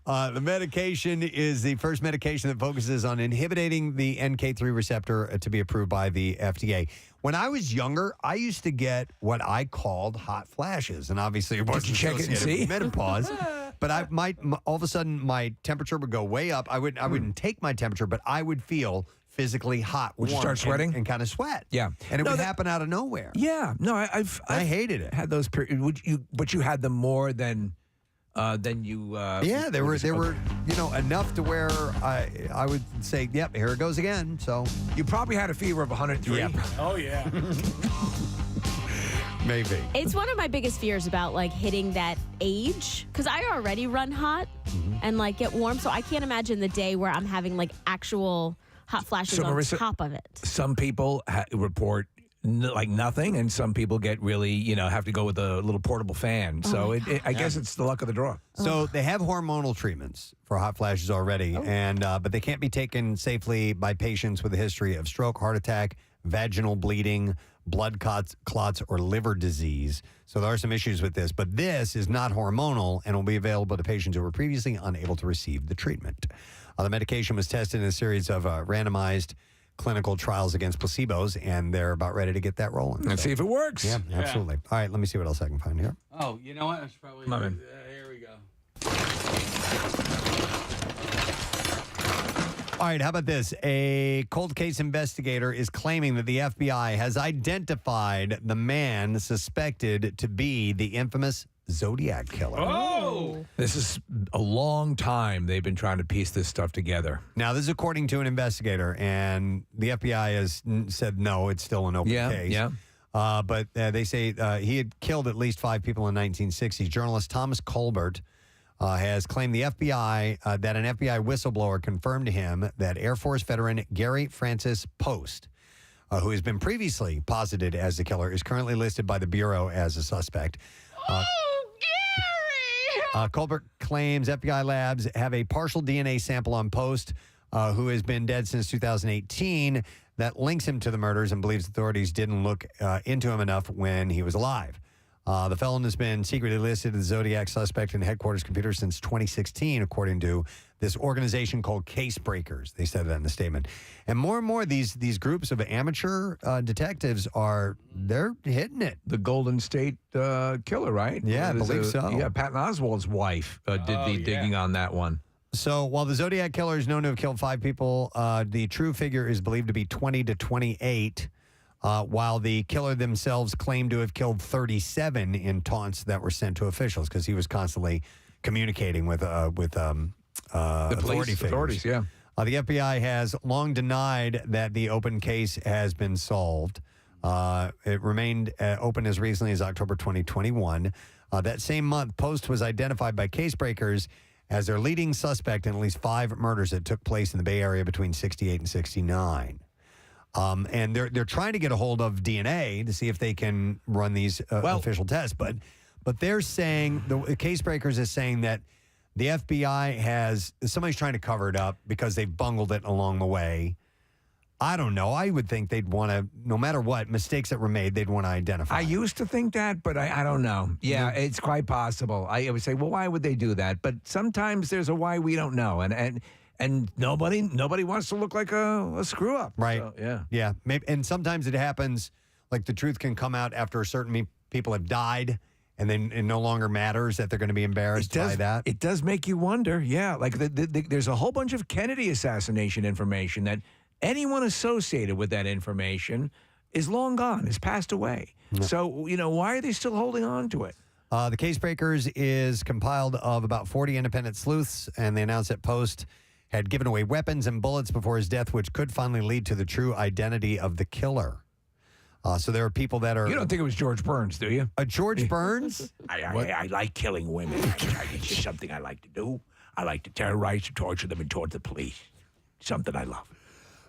The medication is the first medication that focuses on inhibiting the NK3 receptor to be approved by the FDA. When I was younger, I used to get what I called hot flashes, and obviously it wasn't associated with menopause. But all of a sudden my temperature would go way up. I wouldn't take my temperature, but I would feel physically hot. Would you start sweating and kind of sweat? Yeah, and it would happen out of nowhere. Yeah, no, I hated it. Had those periods. But you had them more than you. Yeah, there were enough to where I would say, yep, here it goes again. So you probably had a fever of 103. Yep. Oh yeah. Maybe. It's one of my biggest fears about like hitting that age, because I already run hot and like get warm, so I can't imagine the day where I'm having like actual hot flashes on Marissa, top of it. Some people report like nothing, and some people get really, have to go with a little portable fan. So I guess it's the luck of the draw. So they have hormonal treatments for hot flashes already, and but they can't be taken safely by patients with a history of stroke, heart attack, vaginal bleeding, blood clots, or liver disease. So there are some issues with this, but this is not hormonal and will be available to patients who were previously unable to receive the treatment. The medication was tested in a series of randomized clinical trials against placebos, and they're about ready to get that rolling. Let's see if it works. Yeah, absolutely. All right, let me see what else I can find here. Oh, you know what? I should probably. Here we go. All right, how about this? A cold case investigator is claiming that the FBI has identified the man suspected to be the infamous Zodiac Killer. Oh! This is a long time they've been trying to piece this stuff together. Now, this is according to an investigator, and the FBI has said no, it's still an open case. Yeah. But they say he had killed at least 5 people in the 1960s. Journalist Thomas Colbert has claimed the FBI, that an FBI whistleblower confirmed to him that Air Force veteran Gary Francis Post, who has been previously posited as the killer, is currently listed by the Bureau as a suspect. Colbert claims FBI labs have a partial DNA sample on Post, who has been dead since 2018, that links him to the murders, and believes authorities didn't look into him enough when he was alive. The felon has been secretly listed as the Zodiac suspect in headquarters computer since 2016, according to this organization called Case Breakers. They said that in the statement. And more these groups of amateur detectives they're hitting it. The Golden State Killer, right? Yeah, I believe so. Yeah, Patton Oswalt's wife did the digging on that one. So while the Zodiac Killer is known to have killed 5 people, the true figure is believed to be 20 to 28. While the killer themselves claimed to have killed 37 in taunts that were sent to officials because he was constantly communicating with The authorities. Yeah. The FBI has long denied that the open case has been solved. It remained open as recently as October 2021. That same month, Post was identified by Case Breakers as their leading suspect in at least 5 murders that took place in the Bay Area between 68 and 69. And they're trying to get a hold of DNA to see if they can run these official tests. But they're saying, the Case Breakers is saying that the FBI somebody's trying to cover it up because they've bungled it along the way. I don't know. I would think they'd want to, no matter what mistakes that were made, they'd want to identify. I used to think that, but I don't know. Yeah, it's quite possible. I would say, well, why would they do that? But sometimes there's a why we don't know. And nobody wants to look like a screw up. Right. So, Yeah. Maybe, and sometimes it happens, like the truth can come out after certain people have died, and then it no longer matters that they're going to be embarrassed by that. It does make you wonder. Yeah. Like there's a whole bunch of Kennedy assassination information that anyone associated with that information is long gone, is passed away. Yeah. So, why are they still holding on to it? The Case Breakers is compiled of about 40 independent sleuths, and they announced that Post had given away weapons and bullets before his death, which could finally lead to the true identity of the killer. So there are people that are... You don't think it was George Burns, do you? George Burns? I like killing women. It's just something I like to do. I like to terrorize and torture them and torture the police. Something I love.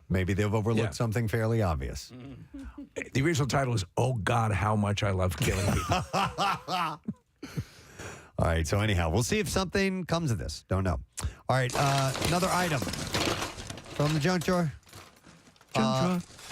Maybe they've overlooked something fairly obvious. The original title is, Oh, God, How Much I Love Killing People. All right, so anyhow, we'll see if something comes of this. Don't know. All right, another item from the junk drawer.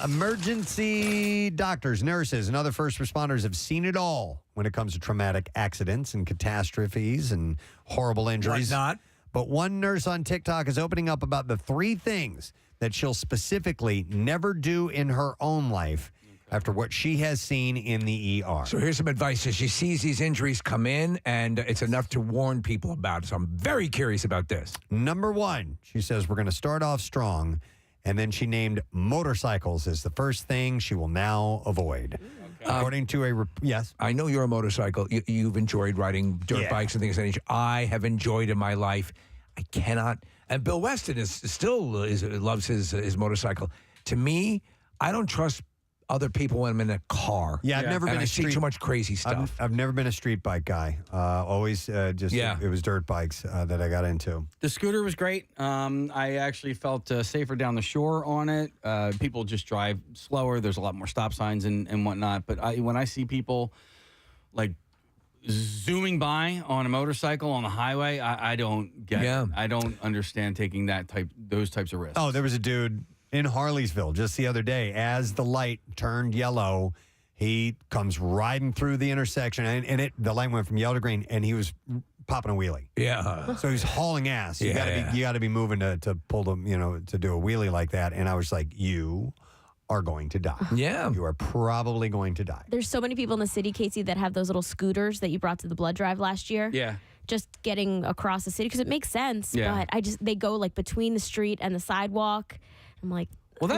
Emergency doctors, nurses, and other first responders have seen it all when it comes to traumatic accidents and catastrophes and horrible injuries. Why not? But one nurse on TikTok is opening up about the 3 things that she'll specifically never do in her own life after what she has seen in the ER. So here's some advice. As she sees these injuries come in, and it's enough to warn people about it. So I'm very curious about this. Number 1, she says, we're going to start off strong. And then she named motorcycles as the first thing she will now avoid. Okay. According to yes. I know you're a motorcycle. You've enjoyed riding dirt bikes and things of that nature. I have enjoyed in my life. I cannot. And Bill Weston loves his motorcycle. To me, I don't trust other people when I'm in a car. Yeah, I've never been I see too much crazy stuff. I've never been a street bike guy. Always it was dirt bikes that I got into. The scooter was great. I actually felt safer down the shore on it. People just drive slower. There's a lot more stop signs and whatnot. But when I see people like zooming by on a motorcycle on the highway, I don't get it. I don't understand taking those types of risks. Oh, there was a dude in Harleysville just the other day. As the light turned yellow, he comes riding through the intersection, and the light went from yellow to green, and he was popping a wheelie. Yeah. So he's hauling ass. You got to be moving to pull them, to do a wheelie like that. And I was like, you are going to die. Yeah. You are probably going to die. There's so many people in the city, Casey, that have those little scooters that you brought to the blood drive last year. Yeah. Just getting across the city because it makes sense. Yeah. But they go like between the street and the sidewalk. I'm like, you're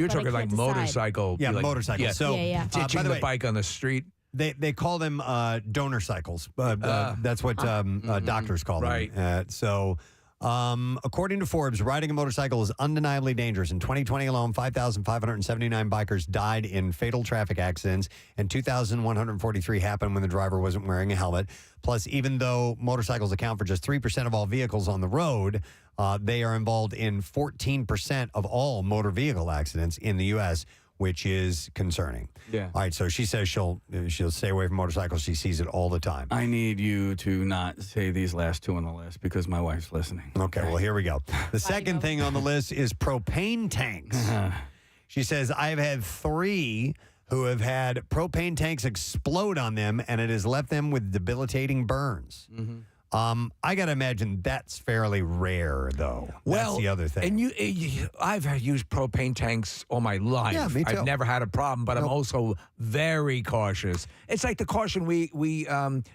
talking like motorcycle. Yeah, motorcycle. Yeah. So, ditching the bike on the street. They call them donor cycles. That's what doctors call them. Right. According to Forbes, riding a motorcycle is undeniably dangerous. In 2020 alone, 5,579 bikers died in fatal traffic accidents, and 2,143 happened when the driver wasn't wearing a helmet. Plus, even though motorcycles account for just 3% of all vehicles on the road, they are involved in 14% of all motor vehicle accidents in the U.S., which is concerning. Yeah. All right, so she says she'll stay away from motorcycles. She sees it all the time. I need you to not say these last 2 on the list because my wife's listening. Okay, well, here we go. The second thing on the list is propane tanks. She says, I've had 3 who have had propane tanks explode on them, and it has left them with debilitating burns. I got to imagine that's fairly rare, though. Well, that's the other thing. And I've used propane tanks all my life. Yeah, me too. I've never had a problem, but I'm also very cautious. It's like the caution we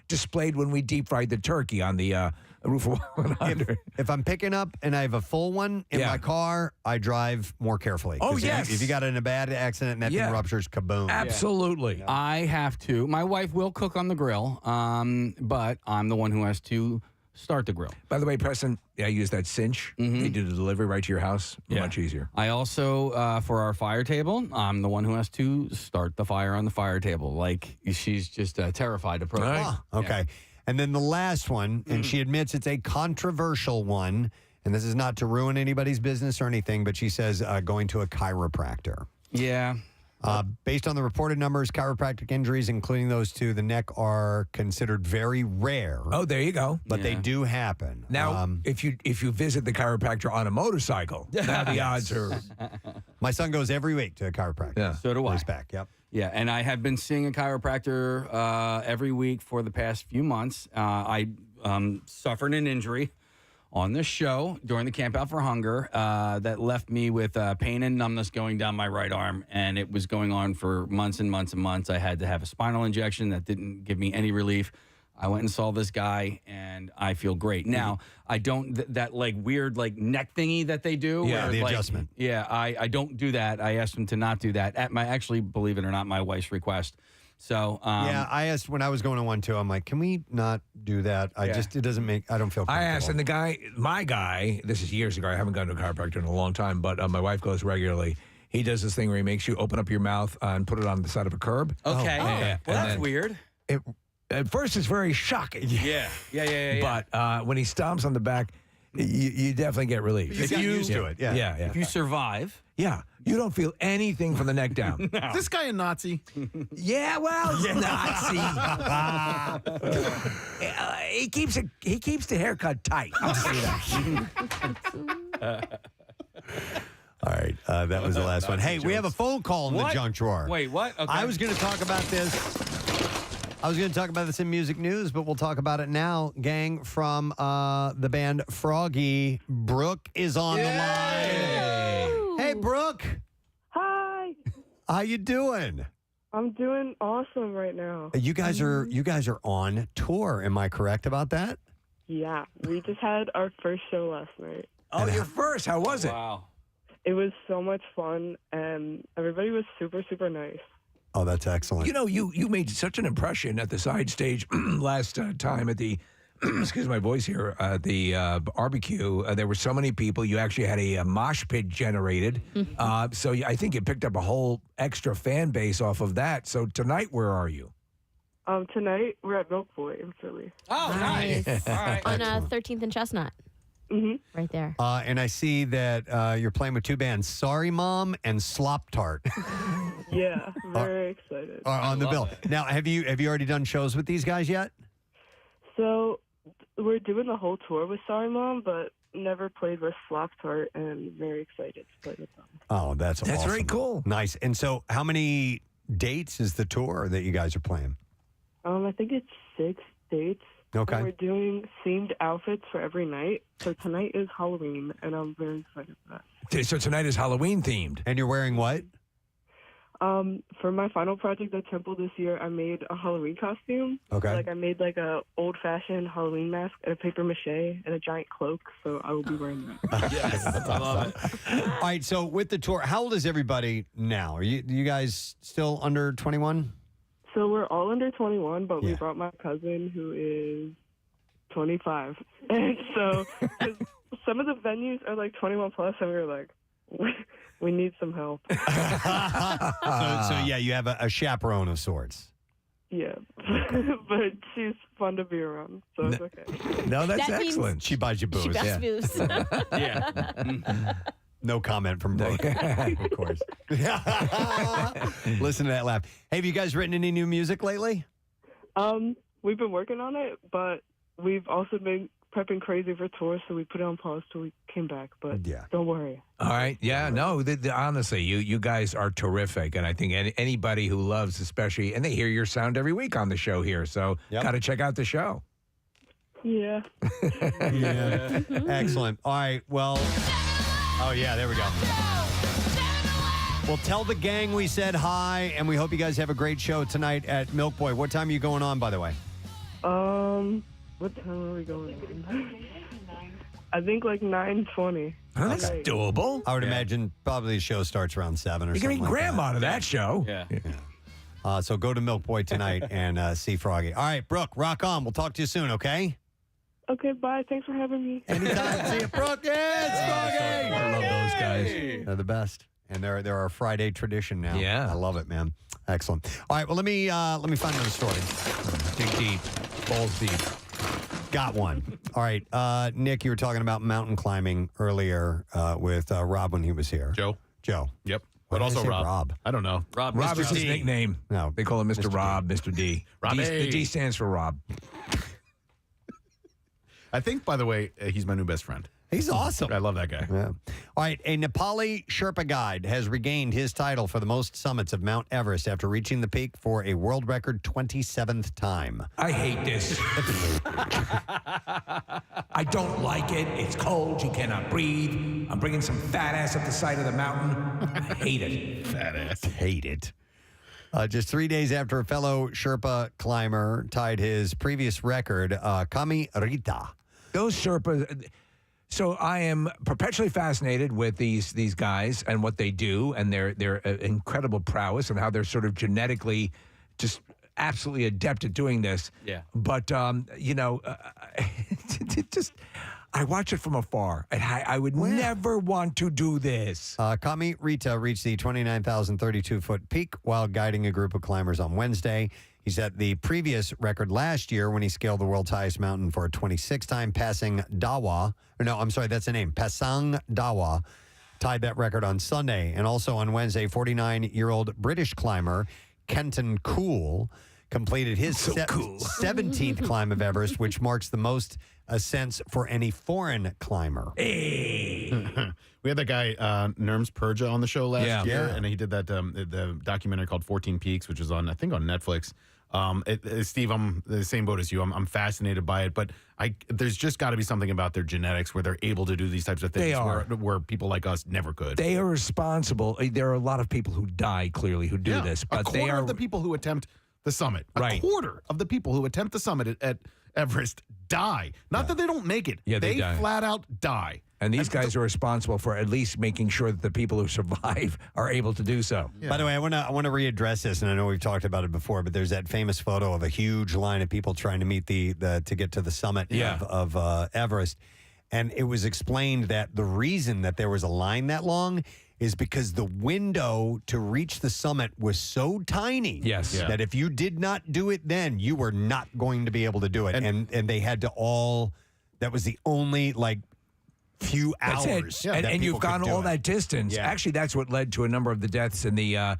displayed when we deep fried the turkey on the roof of 100. If I'm picking up and I have a full one in my car, I drive more carefully. Oh, 'Cause yes. If you got in a bad accident and that thing ruptures, kaboom. Absolutely. I have to. My wife will cook on the grill, but I'm the one who has to start the grill. By the way, Preston, I use that cinch. They do the delivery right to your house. Much easier. I also, for our fire table, I'm the one who has to start the fire on the fire table. Like, she's just terrified of propane. Ah, okay. And then the last one, and she admits it's a controversial one, and this is not to ruin anybody's business or anything, but she says going to a chiropractor. Yeah. Based on the reported numbers, chiropractic injuries, including those to the neck, are considered very rare. Oh, there you go. But they do happen. Now, if you visit the chiropractor on a motorcycle, now the odds are. My son goes every week to a chiropractor. Yeah. So do I. Respect, yep. Yeah, and I have been seeing a chiropractor every week for the past few months. I suffered an injury on the show during the Camp Out for Hunger that left me with pain and numbness going down my right arm, and it was going on for months and months and months. I had to have a spinal injection that didn't give me any relief. I went and saw this guy, and I feel great. Now, I don't, that like weird like neck thingy that they do. Yeah, where, the like, adjustment. Yeah, I don't do that. I asked him to not do that at my, actually, believe it or not, my wife's request. So, yeah, I asked when I was going to one too. I'm like, can we not do that? I just, it doesn't make, I don't feel comfortable. I asked, and the guy, my guy, this is years ago. I haven't gone to a chiropractor in a long time, but my wife goes regularly. He does this thing where he makes you open up your mouth and put it on the side of a curb. Okay. Yeah. Well, And that's weird. At first, it's very shocking. Yeah. But when he stomps on the back, you definitely get relief. You get used to it, yeah. If you survive. Yeah. You don't feel anything from the neck down. Is this guy a Nazi? Yeah, well, Nazi. He keeps the haircut tight. I'll say that. All right, that was the last one. Hey, we have a phone call in the junk drawer. Wait, what? Okay. I was going to talk about this. I was going to talk about this in music news, but we'll talk about it now. Gang from the band Froggy, Brooke is on the line. Hey, Brooke. Hi. How you doing? I'm doing awesome right now. You guys are on tour. Am I correct about that? Yeah, we just had our first show last night. Oh, your first? How was it? Wow. It was so much fun, and everybody was super, super nice. Oh, that's excellent. You know, you made such an impression at the side stage last time at the, excuse my voice here, the barbecue. There were so many people. You actually had a mosh pit generated. So I think you picked up a whole extra fan base off of that. So tonight, where are you? Tonight, we're at Milk Boy in Philly. Oh, nice. All right. On 13th and Chestnut. Right there. And I see that you're playing with two bands, Sorry Mom and Slop Tart. Yeah, very excited. Are on the bill. Now, have you already done shows with these guys yet? So we're doing the whole tour with Sorry Mom, but never played with Slop Tart, and very excited to play with them. Oh, that's awesome. very cool. Nice. And so how many dates is the tour that you guys are playing? I think it's 6 dates. Okay. And we're doing themed outfits for every night. So tonight is Halloween, and I'm very excited for that. So tonight is Halloween themed. And you're wearing what? For my final project at Temple this year, I made a Halloween costume. Okay. Like I made like a old-fashioned Halloween mask and a paper mache and a giant cloak. So I will be wearing that. Yes, I love it. All right. So with the tour, how old is everybody now? Are you guys still under 21? So we're all under 21, but we Yeah. brought my cousin who is 25. And so 'cause some of the venues are like 21 plus, and we were like, we need some help. So yeah, you have a chaperone of sorts. Yeah. But she's fun to be around, so it's okay. No, that's That means excellent. She buys you booze. She buys yeah. booze. Yeah. No comment from Brooke, of course. Listen to that laugh. Hey, have you guys written any new music lately? We've been working on it, but we we've also been prepping crazy for tour, so we put it on pause till we came back. But don't worry. All right. Yeah, no, honestly, you guys are terrific. And I think anybody who loves, especially, and they hear your sound every week on the show here. So got to check out the show. Yeah. Yeah. Excellent. All right. Well, oh, yeah, there we go. Well, tell the gang we said hi, and we hope you guys have a great show tonight at Milk Boy. What time are you going on, by the way? What time are we going on? I think like 9:20. Oh, that's doable. I would imagine probably the show starts around 7 or You something can meet Grandma to that show. Yeah. So go to Milk Boy tonight and see Froggy. All right, Brooke, rock on. We'll talk to you soon, okay? Okay, bye. Thanks for having me. Anytime. See you, Brooke. Yes, Froggy. I love those guys. They're the best. And they're our Friday tradition now. Yeah. I love it, man. Excellent. All right, well, let me find another story. Dig deep. Balls deep. Got one. All right, Nick, you were talking about mountain climbing earlier with Rob when he was here. Joe. Why Yep. But did I also say Rob. I don't know. Rob is his nickname. No. They call him Mr. Rob, Mr. D. Robbie. The D stands for Rob. I think, by the way, he's my new best friend. He's awesome. I love that guy. Yeah. All right, a Nepali Sherpa guide has regained his title for the most summits of Mount Everest after reaching the peak for a world record 27th time. I hate this. I don't like it. It's cold. You cannot breathe. I'm bringing some fat ass up the side of the mountain. I hate it. Fat ass. Hate it. Just 3 days after a fellow Sherpa climber tied his previous record, Kami Rita. Those Sherpas. So I am perpetually fascinated with these guys and what they do and their incredible prowess and how they're sort of genetically just absolutely adept at doing this. Yeah. But just I watch it from afar, and I would never want to do this. Kami Rita reached the 29,032-foot peak while guiding a group of climbers on Wednesday. He set the previous record last year when he scaled the world's highest mountain for a 26th time, passing Dawa. No, I'm sorry, that's the name. Pasang Dawa tied that record on Sunday. And also on Wednesday, 49-year-old British climber Kenton Cool completed his 17th climb of Everest, which marks the most ascents for any foreign climber. We had that guy, Nerms Purja, on the show last year, and he did that the documentary called 14 Peaks, which is on, I think, on Netflix. Steve, I'm the same boat as you. I'm fascinated by it, but there's just got to be something about their genetics where they're able to do these types of things They are. where people like us never could. They are responsible. There are a lot of people who die, clearly, who do this, but they are of the people who attempt the summit. Right. A quarter of the people who attempt the summit at Everest die. Not that they don't make it. Yeah, they die. Flat out die. And these guys are responsible for at least making sure that the people who survive are able to do so. Yeah. By the way, I want to readdress this, and I know we've talked about it before, but there's that famous photo of a huge line of people trying to meet to get to the summit of Everest, and it was explained that the reason that there was a line that long is because the window to reach the summit was so tiny that if you did not do it then, you were not going to be able to do it, and they had to all. That was the only few hours. That's it. And you've gone all that distance. Yeah. Actually, that's what led to a number of the deaths in the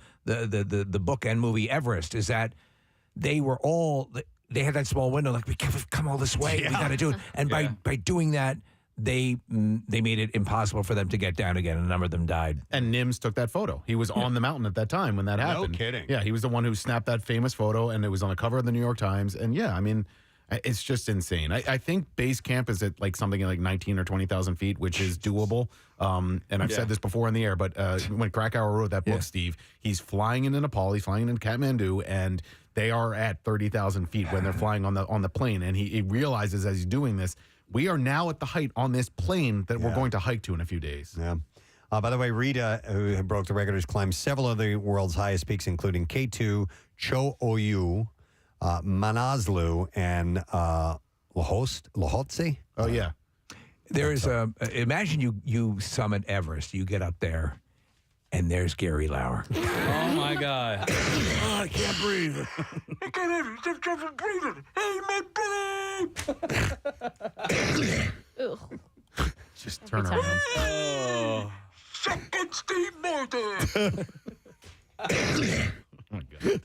book and movie Everest, is that they were all, they had that small window, like, we can't come all this way. We got to do it. And by doing that, they made it impossible for them to get down again. A number of them died. And Nims took that photo. He was on the mountain at that time when that happened. No kidding. Yeah, he was the one who snapped that famous photo, and it was on the cover of the New York Times. And yeah, I mean, it's just insane. I think base camp is at something like 19 or 20,000 feet, which is doable. And I've said this before in the air, but when Krakauer wrote that book, Steve, he's flying into Nepal, he's flying into Kathmandu, and they are at 30,000 feet when they're flying on the plane. And he realizes as he's doing this, we are now at the height on this plane that we're going to hike to in a few days. Yeah. By the way, Rita, who broke the record, has climbed several of the world's highest peaks, including K2, Cho Oyu, Manaslu, and Lhotse. Oh, yeah. There is imagine you summit Everest, you get up there, and there's Gary Lauer. Oh, my God. Oh, I can't breathe. I can't breathe. Hey, man, Just turn around. Oh. Second Steve Martin. Oh, my God.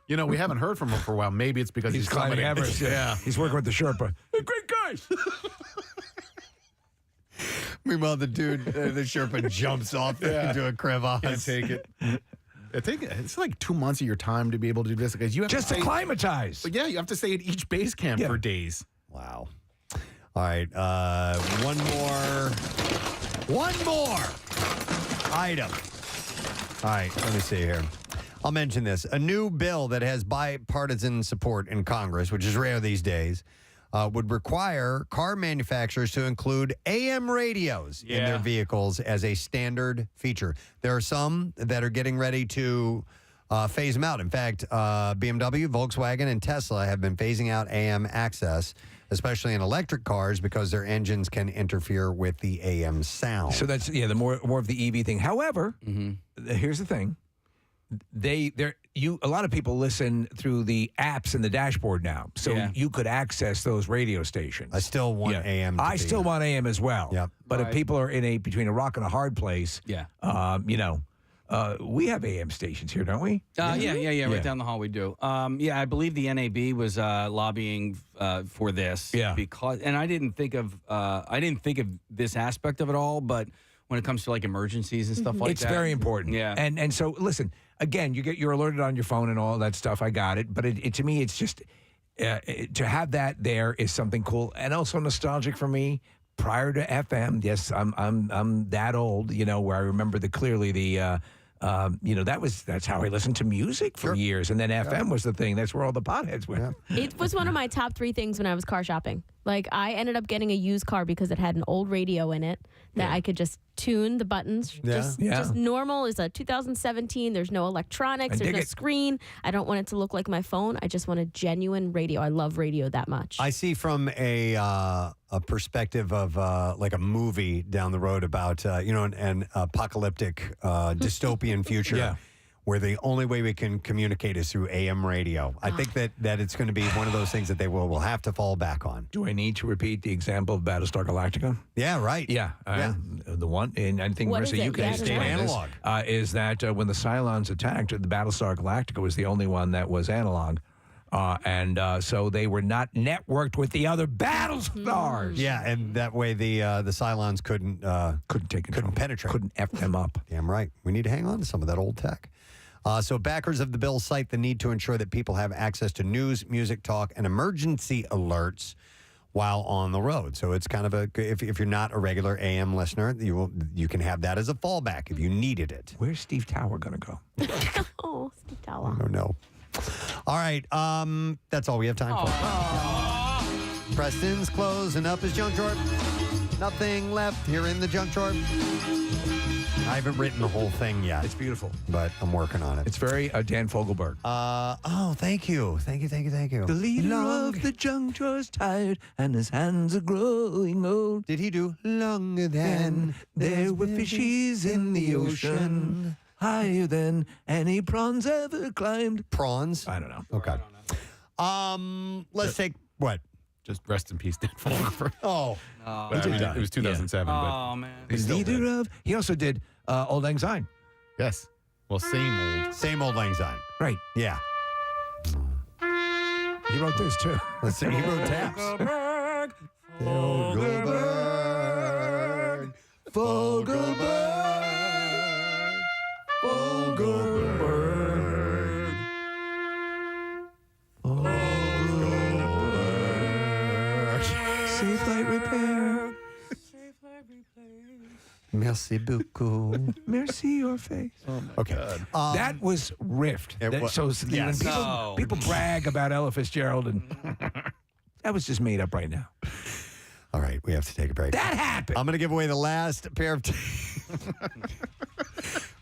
You know, we haven't heard from him for a while. Maybe it's because he's climbing summiting. Everest. Yeah. He's working with the Sherpa. great guys. Meanwhile, the dude, the Sherpa, jumps off into a crevasse. Can't take it. It's like 2 months of your time to be able to do this because you have Just to acclimatize. But yeah, you have to stay at each base camp for days. Wow. All right, one more item. All right, let me see here. I'll mention this. A new bill that has bipartisan support in Congress, which is rare these days, would require car manufacturers to include AM radios in their vehicles as a standard feature. There are some that are getting ready to phase them out. In fact, BMW, Volkswagen, and Tesla have been phasing out AM access, especially in electric cars, because their engines can interfere with the AM sound. So that's the more of the EV thing. However, here's the thing: a lot of people listen through the apps in the dashboard now, so you could access those radio stations. I still want AM. I still want AM as well. Yep. But if people are between a rock and a hard place, we have AM stations here, don't we? Right down the hall we do. I believe the NAB was lobbying for this. Yeah. And I didn't think of this aspect of it all, but when it comes to like emergencies and stuff like it's that, very important. Yeah. And so listen, again, you're alerted on your phone and all that stuff. I got it, but it to me, it's just to have that there is something cool and also nostalgic for me. Prior to FM, yes, I'm that old, where I remember clearly that's how I listened to music for years. And then FM was the thing. That's where all the potheads went. It was one of my top 3 things when I was car shopping. Like, I ended up getting a used car because it had an old radio in it that I could just tune the buttons. Just normal. It's a 2017. There's no electronics. There's no screen. I don't want it to look like my phone. I just want a genuine radio. I love radio that much. I see from a perspective of like a movie down the road about an apocalyptic dystopian future where the only way we can communicate is through AM radio. I think that it's going to be one of those things that they will have to fall back on. Do I need to repeat the example of Battlestar Galactica? Yeah, right. Yeah. The one, and I think, Marissa, you can understand analog. Is that when the Cylons attacked, the Battlestar Galactica was the only one that was analog. So they were not networked with the other Battlestars. Yeah, and that way the Cylons couldn't take control. Couldn't penetrate. Couldn't F them up. Damn right. We need to hang on to some of that old tech. So backers of the bill cite the need to ensure that people have access to news, music, talk, and emergency alerts while on the road. So it's kind of if you're not a regular AM listener, you can have that as a fallback if you needed it. Where's Steve Tower going to go? Oh, Steve Tower. I don't know. All right, that's all we have time for. Preston's closing up his junk drawer. Nothing left here in the junk drawer. I haven't written the whole thing yet. It's beautiful. But I'm working on it. It's very Dan Fogelberg. Thank you. Thank you. The leader of the junk drawer's tired and his hands are growing old. Did he do longer than there were fishies in the ocean? Higher than any prawns ever climbed. Prawns? I don't know. Okay. Let's take what? Just rest in peace, Dan Fogelberg. It was 2007. Oh, man. He also did Old Lang Syne. Yes. Well, same old Lang Syne. Right. Yeah. He wrote this too. Let's see. He wrote Taps. Fogelberg. Safe Flight Repair. Merci beaucoup. Merci your face. Okay. That was riffed. Yes. When people brag about Ella Fitzgerald, and that was just made up right now. All right, we have to take a break. That happened. I'm going to give away the last pair of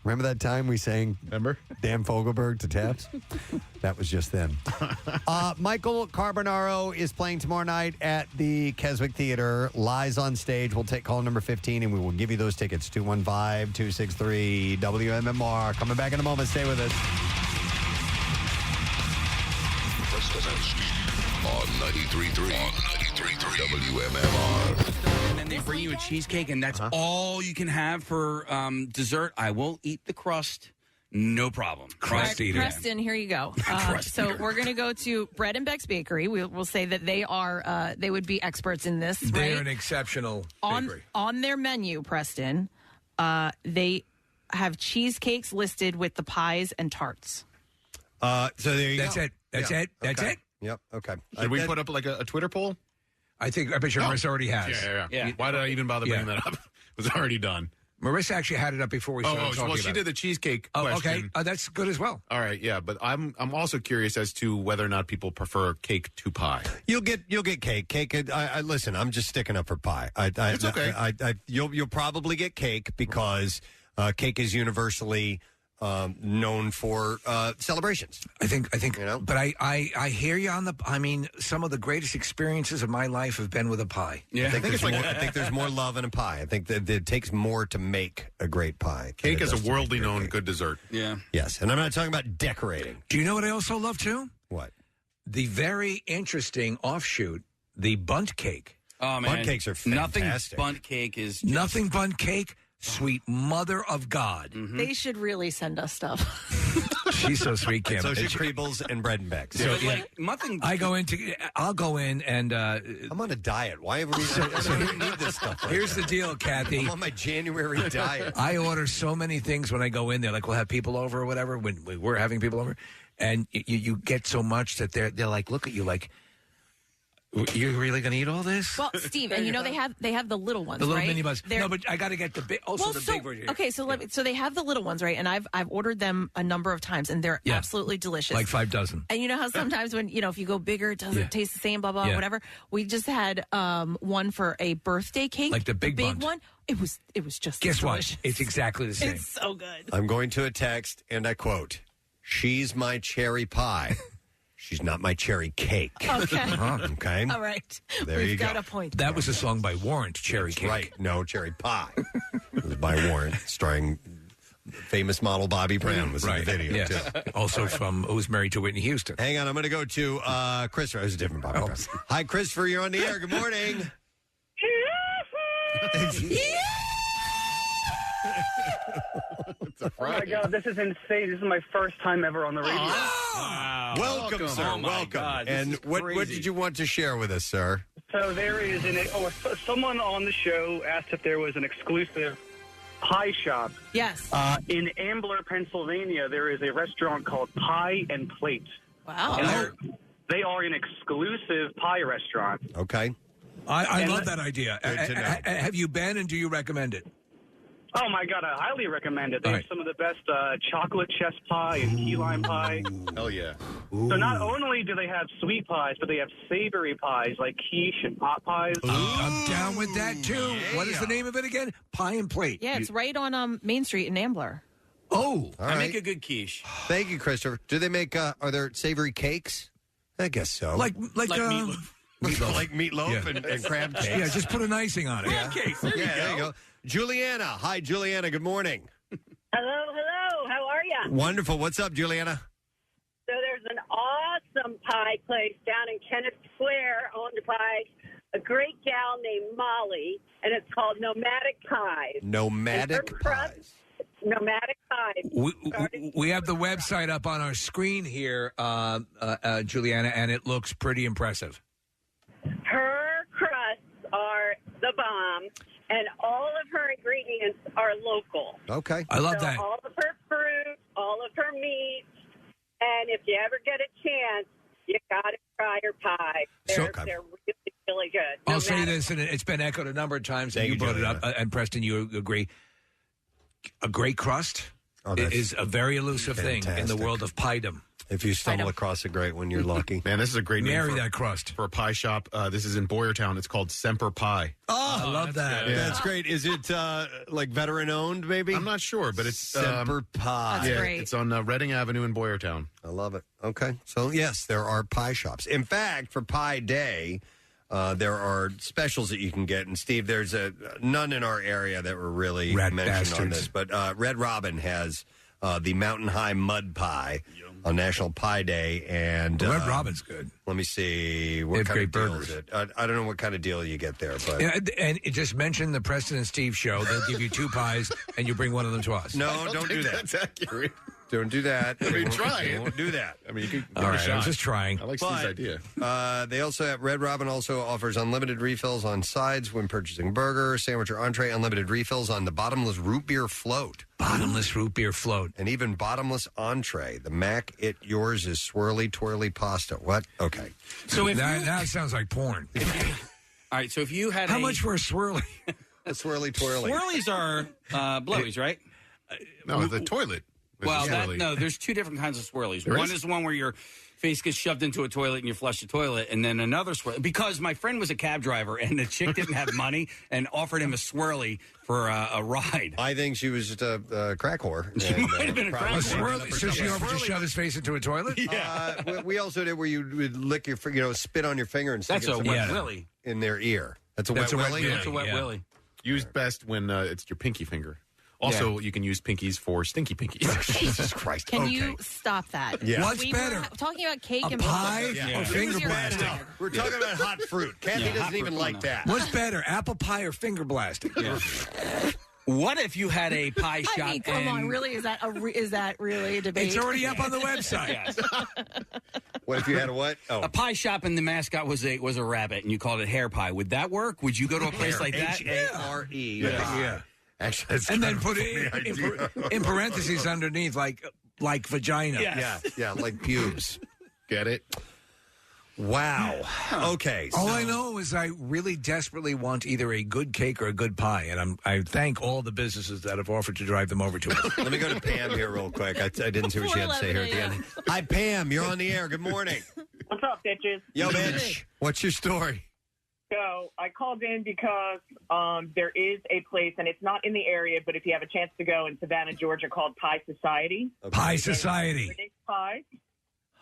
Remember that time we sang Dan Fogelberg to Taps? That was just then. Michael Carbonaro is playing tomorrow night at the Keswick Theater. Lies on stage. We'll take call number 15, and we will give you those tickets. 215-263-WMMR. Coming back in a moment. Stay with us. Preston and Steve on 93.3. WMMR. And then they bring you a cheesecake, and that's all you can have for dessert. I will eat the crust No problem. Preston, here you go. So we're going to go to Bread and Beck's Bakery. We'll say that they would be experts in this. They're right? an exceptional bakery. On their menu, Preston, they have cheesecakes listed with the pies and tarts. So there you That's go. it. That's it. That's Okay. it. Yep. Okay. Should we put up like a Twitter poll? I bet sure Marissa already has. Yeah. Why did I even bother bringing that up? It was already done. Marissa actually had it up before we started talking well, about she did the cheesecake question. Okay. That's good as well. All right, yeah, but I'm also curious as to whether or not people prefer cake to pie. You'll get cake. Cake. Listen, I'm just sticking up for pie. It's okay. You'll probably get cake because cake is universally known for celebrations. I think, but I hear you on some of the greatest experiences of my life have been with a pie. Yeah. I think there's more love in a pie. I think that it takes more to make a great pie. Cake is a worldly known good dessert. Yeah. Yes, and I'm not talking about decorating. Do you know what I also love too? What? The very interesting offshoot, the bundt cake. Oh man, bundt cakes are fantastic. Bundt cake is nothing. Bundt cake. Sweet mother of God. Mm-hmm. They should really send us stuff. She's so sweet, Kim. So should Creebles and Bread and Beck. So, nothing. I'll go in and I'm on a diet. Why have we? I don't need this stuff. Right here's now. the deal, Kathy. I'm on my January diet. I order so many things when I go in there. Like we'll have people over or whatever. When we're having people over, and you get so much that they're like, look at you like. You're really going to eat all this? Well, Steve, and they have the little ones, the little right? mini buns. They're- No, but I got to get the big. Also, the big version. Okay, so so they have the little ones, right? And I've ordered them a number of times, and they're absolutely delicious. Like 5 dozen. And you know how sometimes when if you go bigger, it doesn't taste the same, blah blah, whatever. We just had one for a birthday cake, like the big one. It was just. Guess what? delicious. It's exactly the same. It's so good. I'm going to a text, and I quote: "She's my cherry pie. She's not my cherry cake." Okay. Okay. All right. There We've you got go. a point. That was a song by Warrant, Cherry Cake. Right. No, cherry pie. It was by Warrant, starring famous model Bobby Brown was in the video, Yeah. too. Also from who's married to Whitney Houston. Hang on, I'm going to go to Christopher. Who's a different Bobby Brown. Hi, Christopher. You're on the air. Good morning. Oh my God, this is insane. This is my first time ever on the radio. Wow. Welcome, sir. Oh, my Welcome. God, this And is what crazy. did you want to share with us, sir? So there is someone on the show asked if there was an exclusive pie shop. Yes. In Ambler, Pennsylvania, there is a restaurant called Pie and Plate. Wow. And they are an exclusive pie restaurant. Okay. I love that idea. Good to know. Have you been and do you recommend it? Oh my God, I highly recommend it. They have some of the best chocolate chess pie and key lime pie. Hell yeah. So not only do they have sweet pies, but they have savory pies like quiche and pot pies. I'm down with that too. What is the name of it again? Pie and Plate. Yeah, it's right on Main Street in Ambler. Oh, All I right. make a good quiche. Thank you, Christopher. Do they make, are there savory cakes? I guess so. Like meatloaf. Like meatloaf and crab cakes. Yeah, just put an icing on it. Yeah. There you go. Juliana. Hi, Juliana. Good morning. Hello. How are you? Wonderful. What's up, Juliana? So there's an awesome pie place down in Kennett Square owned by a great gal named Molly, and it's called Nomadic Pies. Nomadic Pies. Nomadic Pies. We have the website up on our screen here, Juliana, and it looks pretty impressive. Her crusts are the bomb, and all of her ingredients are local. Okay. I love So that. all of her fruit, all of her meats, and if you ever get a chance, you got to try her pie. They're really, really good. I'll say this, and it's been echoed a number of times, and Thank you you, brought it Juliana. up, and Preston, you agree. A great crust is a very elusive thing in the fantastic. world of piedom. If you stumble across a great one, you're lucky. Man, this is a great name Marry for, that crust. for a pie shop. This is in Boyertown. It's called Semper Pie. Oh, I love that. That's great. Is it like veteran owned, maybe? I'm not sure, but it's Semper Pie. That's great. It's on Reading Avenue in Boyertown. I love it. Okay. So, yes, there are pie shops. In fact, for Pie Day, there are specials that you can get. And, Steve, there's none in our area that were really Rat mentioned on bastards. this. But Red Robin has the Mountain High Mud Pie on National Pie Day. And Red Robin's good. Let me see. They What have kind of great deal burgers. is it? I don't know what kind of deal you get there. But Yeah, and just mention the Preston and Steve show. They'll give you 2 pies, and you bring one of them to us. No, don't do that. That's accurate. Don't do that. I mean, try it. Won't do that. I mean, you could All right, I was just trying. I like Steve's idea. They also have Red Robin also offers unlimited refills on sides when purchasing burger, sandwich, or entree. Unlimited refills on the bottomless root beer float. Bottomless root beer float. And even bottomless entree. The Mac It Yours is swirly twirly pasta. What? Okay. So if that sounds like porn. All right, so if you had How much for a swirly? A swirly twirly. Swirlies are blowies, right? No, the toilet. Well, there's two different kinds of swirlies. There One is? is the one where your face gets shoved into a toilet and you flush the toilet, and then another swirly. Because my friend was a cab driver, and the chick didn't have money and offered him a swirly for a ride. I think she was just a crack whore. She might have been a crack whore. Swirly. So she offered to shove his face into a toilet? Yeah. We also did where you would lick your, spit on your finger and stick That's it a wet willy. in their ear. That's a wet willy? That's a wet willy. Used best when it's your pinky finger. Also, you can use pinkies for stinky pinkies. Jesus Christ. Can you stop that? Yeah. What's we better? Were talking about cake and pie pie or finger your blasting? head? We're talking about hot fruit. Kathy doesn't even like that. What's better, apple pie or finger blasting? What if you had a pie shop? I mean, come on, really? Is that really a debate? It's already up on the website. Yes. What if you had a what? Oh. A pie shop and the mascot was a rabbit and you called it hair pie. Would that work? Would you go to a place like that? H-A-R-E. Yeah. Actually, that's And then kind put of a it funny in idea. parentheses underneath, like vagina. Yeah, like pubes. Get it? Wow. Okay. All I know is I really desperately want either a good cake or a good pie, and I thank all the businesses that have offered to drive them over to us. Let me go to Pam here real quick. I didn't see what she had to say here at the end. Hi, Pam. You're on the air. Good morning. What's up, bitches? Yo, bitch. What's your story? So I called in because there is a place, and it's not in the area, but if you have a chance to go in Savannah, Georgia, called Pie Society. Pie Society. British pie.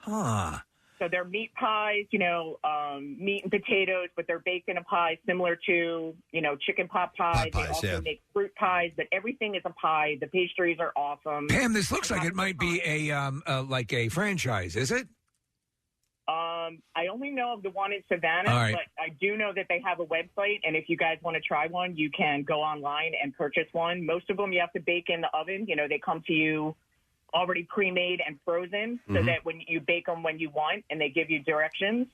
Huh. So they're meat pies, meat and potatoes, but they're baked in a pie similar to, chicken pot pie. They also make fruit pies, but everything is a pie. The pastries are awesome. Pam, this looks like it might be like a franchise, is it? I only know of the one in Savannah, All right. but I do know that they have a website, and if you guys want to try one, you can go online and purchase one. Most of them you have to bake in the oven. They come to you already pre-made and frozen so that when you bake them when you want, and they give you directions.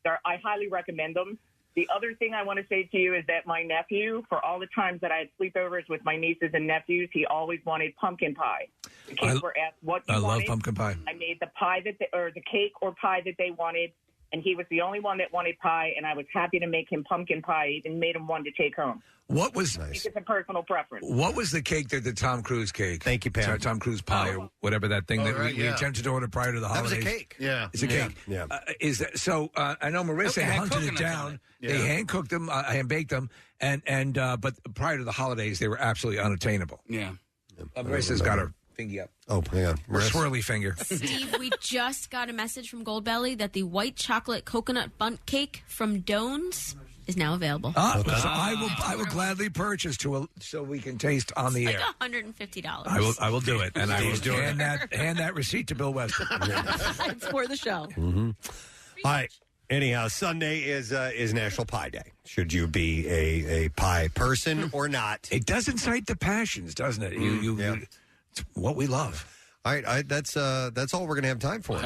I highly recommend them. The other thing I want to say to you is that my nephew, for all the times that I had sleepovers with my nieces and nephews, he always wanted pumpkin pie. The kids were asked what you wanted. I love pumpkin pie. I made the pie or the cake or pie that they wanted, and he was the only one that wanted pie, and I was happy to make him pumpkin pie. I even made him one to take home. What was I think it's a personal preference. What was the cake that the Tom Cruise cake? Thank you, Pam. Sorry, Tom Cruise pie or whatever that thing that we attempted to order prior to the That holidays. was a cake. Yeah. It's a cake. Yeah. Is that so? I know Marissa hunted it coconuts on down. it. They hand cooked them, hand baked them, and but prior to the holidays, they were absolutely unattainable. Yeah. Marissa's got her finger up. Oh, hang on. Her swirly finger. Steve, we just got a message from Goldbelly that the white chocolate coconut bundt cake from Doan's is now available. So I will gladly purchase so we can taste on the air. Like $150. I will do it, and I will hand that receipt to Bill Weston. It's for the show. Mm-hmm. All right. Anyhow, Sunday is National Pie Day. Should you be a pie person or not? It does incite the passions, doesn't it? It's what we love. All right, that's all we're going to have time for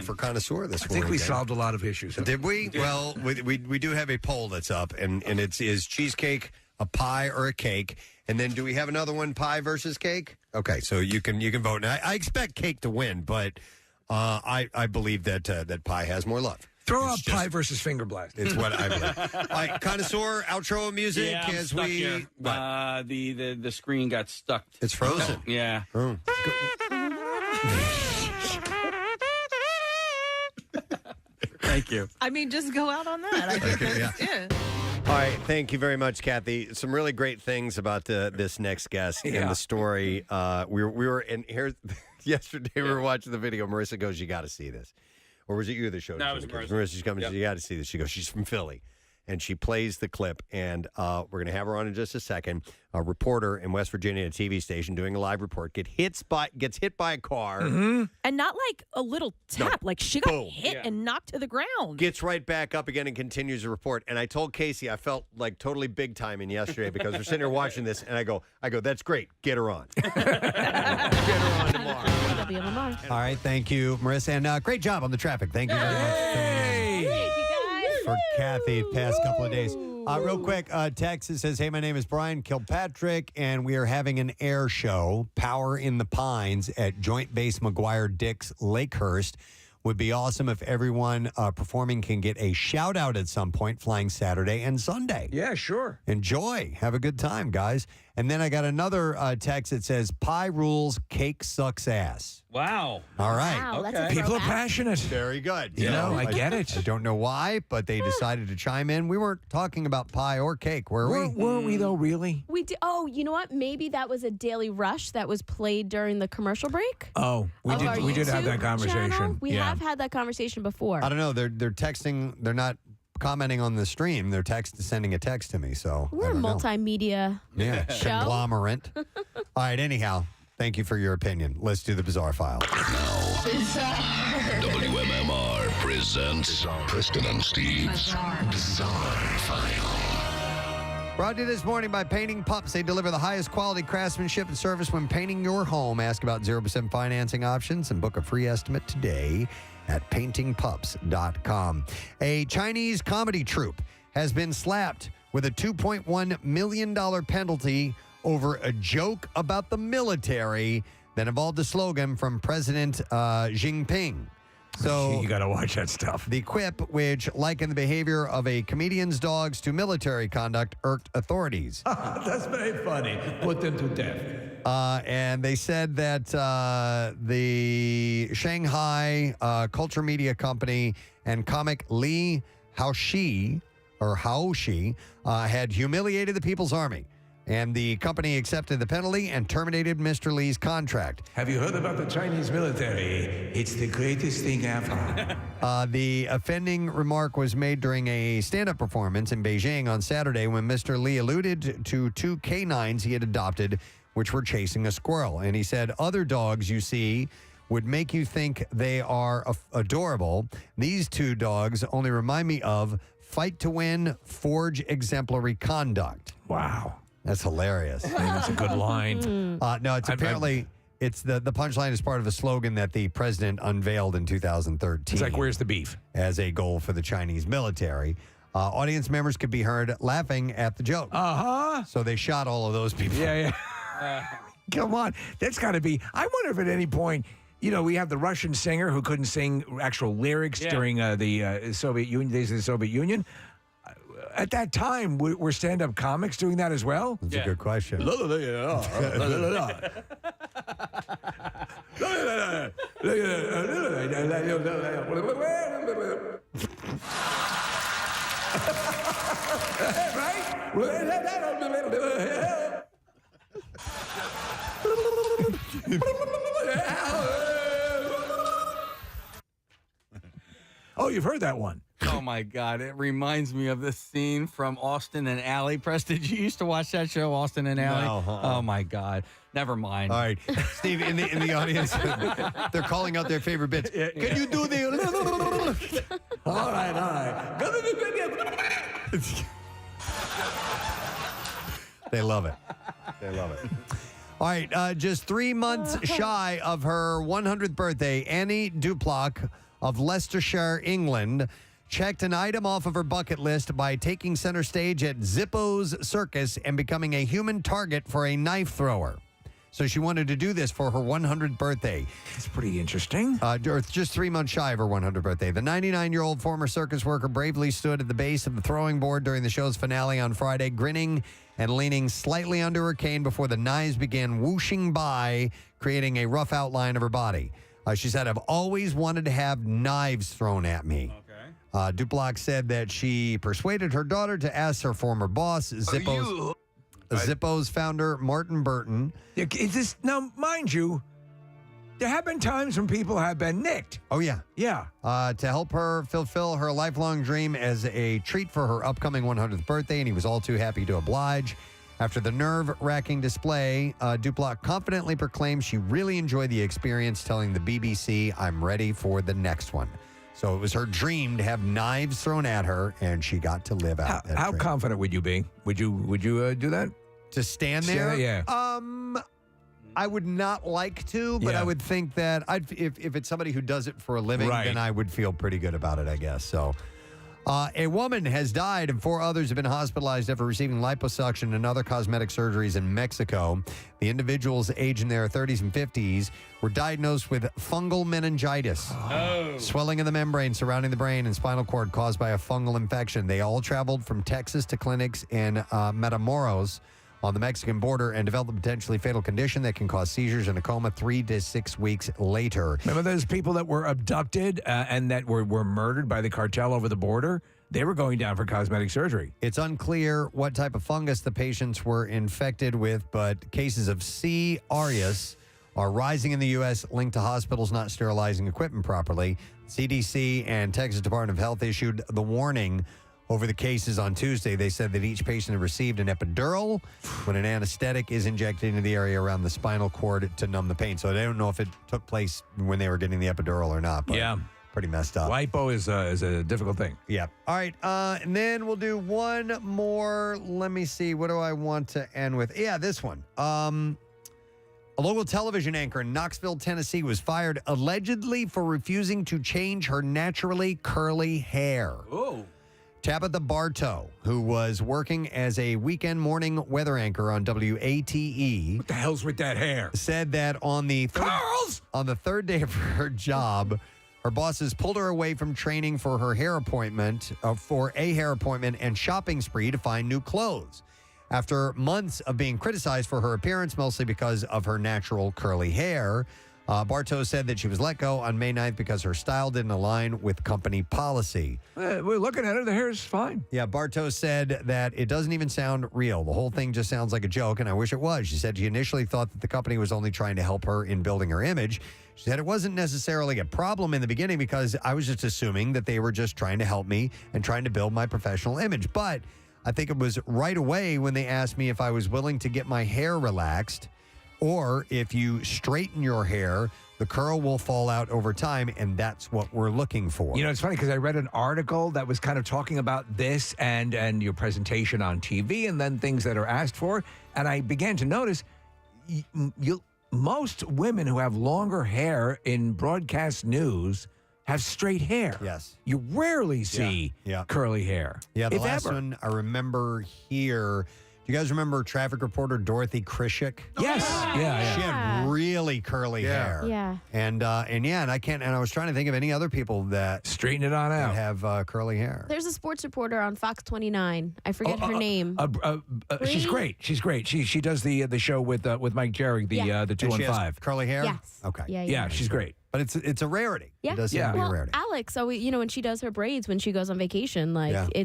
for Connoisseur this morning. I think we solved a lot of issues. Did we? Well, we do have a poll that's up, and is cheesecake a pie or a cake? And then do we have another one, pie versus cake? Okay, so you can vote. Now, I expect cake to win, but I believe that pie has more love. Throw out pie versus finger blast. It's what I believe. All right, Connoisseur, outro music Yeah, I'm as stuck we... here. What? The screen got stuck. It's frozen. Yeah. Oh. Thank you. I mean, just go out on that. I think that's All right, thank you very much, Kathy. Some really great things about this next guest in the story. We were in here yesterday. We were watching the video. Marissa goes, "You got to see this," or was it you that showed? No, it it was to me? Marissa. Marissa's coming. You got to see this. She goes, "She's from Philly," and she plays the clip. And we're going to have her on in just a second. A reporter in West Virginia, a TV station, doing a live report, gets hit by a car. And not like a little tap. Like she got hit and knocked to the ground. Gets right back up again and continues the report. And I told Casey I felt like totally big timing yesterday because we're sitting here watching this, and I go, that's great. Get her on. Get her on tomorrow. All right, thank you, Marissa, and great job on the traffic. Thank you very much. Thank you guys. For Kathy the past couple of days. Real quick, text that says, hey, my name is Brian Kilpatrick, and we are having an air show, Power in the Pines, at Joint Base McGuire-Dix, Lakehurst. Would be awesome if everyone performing can get a shout-out at some point flying Saturday and Sunday. Yeah, sure. Enjoy. Have a good time, guys. And then I got another text that says, pie rules, cake sucks ass. Wow. All right. Wow, that's a People are throwback. passionate. Very good. You know, I get it. I don't know why, but they decided to chime in. We weren't talking about pie or cake, were we? Weren't we, though, really? We did. Oh, you know what? Maybe that was a Daily Rush that was played during the commercial break. Oh, we of our did have that YouTube conversation. channel. We Yeah. have had that conversation before. I don't know. They're texting. They're not commenting on the stream. They're sending a text to me. So We're I a don't know. multimedia show. Conglomerate. All right. Anyhow, thank you for your opinion. Let's do the bizarre file. WMMR presents Preston and Steve's Bizarre File. Brought to you this morning by Painting Pups. They deliver the highest quality craftsmanship and service when painting your home. Ask about 0% financing options and book a free estimate today at paintingpups.com. A Chinese comedy troupe has been slapped with a $2.1 million penalty over a joke about the military that involved a slogan from President Xi Jinping. So you got to watch that stuff. The quip, which likened the behavior of a comedian's dogs to military conduct, irked authorities. That's very funny. Put them to death. And they said that the Shanghai culture media company and comic Li Haoshi had humiliated the People's Army. And the company accepted the penalty and terminated Mr. Lee's contract. Have you heard about the Chinese military? It's the greatest thing ever. The offending remark was made during a stand-up performance in Beijing on Saturday when Mr. Lee alluded to two canines he had adopted, which were chasing a squirrel. And he said, other dogs you see would make you think they are adorable. These two dogs only remind me of fight to win, forge exemplary conduct. Wow. That's hilarious. That's a good line. No, it's apparently it's the punchline is part of a slogan that the president unveiled in 2013. It's like, where's the beef? As a goal for the Chinese military. Audience members could be heard laughing at the joke. So they shot all of those people. Yeah. Come on. That's got to be. I wonder if at any point, you know, we have the Russian singer who couldn't sing actual lyrics during the Soviet Union, days of the Soviet Union. At that time, were stand-up comics doing that as well? That's a good question. Oh, you've heard that one. Oh, my God. It reminds me of this scene from Austin and Alley. Preston, you used to watch that show, Austin and Alley? No, Oh, my God. Never mind. All right. Steve, in the audience, they're calling out their favorite bits. Can you do the... All right. They love it. They love it. All right. Just 3 months shy of her 100th birthday, Annie Duplock of Leicestershire, England, checked an item off of her bucket list by taking center stage at Zippo's Circus and becoming a human target for a knife thrower. So she wanted to do this for her 100th birthday. That's pretty interesting. Just 3 months shy of her 100th birthday. The 99-year-old former circus worker bravely stood at the base of the throwing board during the show's finale on Friday, grinning and leaning slightly under her cane before the knives began whooshing by, creating a rough outline of her body. She said, I've always wanted to have knives thrown at me. Okay. Duplock said that she persuaded her daughter to ask her former boss, Zippo's founder, Martin Burton. Is this, now, mind you, There have been times when people have been nicked. Oh, yeah. Yeah. To help her fulfill her lifelong dream as a treat for her upcoming 100th birthday, and he was all too happy to oblige. After the nerve-wracking display, Duplat confidently proclaimed she really enjoyed the experience, telling the BBC, "I'm ready for the next one." So it was her dream to have knives thrown at her, and she got to live out that How dream. confident would you be? Would you do that? To stand there? Yeah. I would not like to, but Yeah. I would think that if it's somebody who does it for a living, Right. then I would feel pretty good about it, I guess. So, a woman has died and 4 others have been hospitalized after receiving liposuction and other cosmetic surgeries in Mexico. The individuals aged in their 30s and 50s were diagnosed with fungal meningitis, swelling of the membrane surrounding the brain and spinal cord caused by a fungal infection. They all traveled from Texas to clinics in Matamoros on the Mexican border and developed a potentially fatal condition that can cause seizures and a coma 3 to 6 weeks later. Remember those people that were abducted and that were murdered by the cartel over the border? They were going down for cosmetic surgery. It's unclear what type of fungus the patients were infected with, but cases of C. aureus are rising in the U.S., linked to hospitals not sterilizing equipment properly. CDC and Texas Department of Health issued the warning over the cases on Tuesday. They said that each patient had received an epidural when an anesthetic is injected into the area around the spinal cord to numb the pain. So they don't know if it took place when they were getting the epidural or not. But Yeah. pretty messed up. Lipo is a difficult thing. Yeah. All right. And then we'll do one more. Let me see. What do I want to end with? Yeah, this one. A local television anchor in Knoxville, Tennessee was fired allegedly for refusing to change her naturally curly hair. Oh. Tabitha Bartow, who was working as a weekend morning weather anchor on WATE. What the hell's with that hair? Said that on the third day of her job, her bosses pulled her away from training for her hair appointment, and shopping spree to find new clothes. After months of being criticized for her appearance, mostly because of her natural curly hair, Bartow said that she was let go on May 9th because her style didn't align with company policy. We're looking at her. The hair is fine. Yeah, Bartow said that it doesn't even sound real. The whole thing just sounds like a joke, and I wish it was. She said she initially thought that the company was only trying to help her in building her image. She said it wasn't necessarily a problem in the beginning because I was just assuming that they were just trying to help me and trying to build my professional image. But I think it was right away when they asked me if I was willing to get my hair relaxed, or if you straighten your hair, the curl will fall out over time, and that's what we're looking for. You know, it's funny because I read an article that was kind of talking about this and your presentation on TV and then things that are asked for. And I began to notice most women who have longer hair in broadcast news have straight hair. Yes. You rarely see curly hair. Yeah, the if last ever. one I remember here. Do you guys remember traffic reporter Dorothy Krishik? Yes. Yeah. She had really curly hair. Yeah. And I was trying to think of any other people that straighten it on out have curly hair. There's a sports reporter on Fox 29. I forget her name. She's great. She's great. She does the show with Mike Jerry, the And she 215. has curly hair? Yes. Okay. Yeah. She's great. But it's a rarity. Yeah. It does seem to be a Well, rarity. Alex, so when she does her braids when she goes on vacation,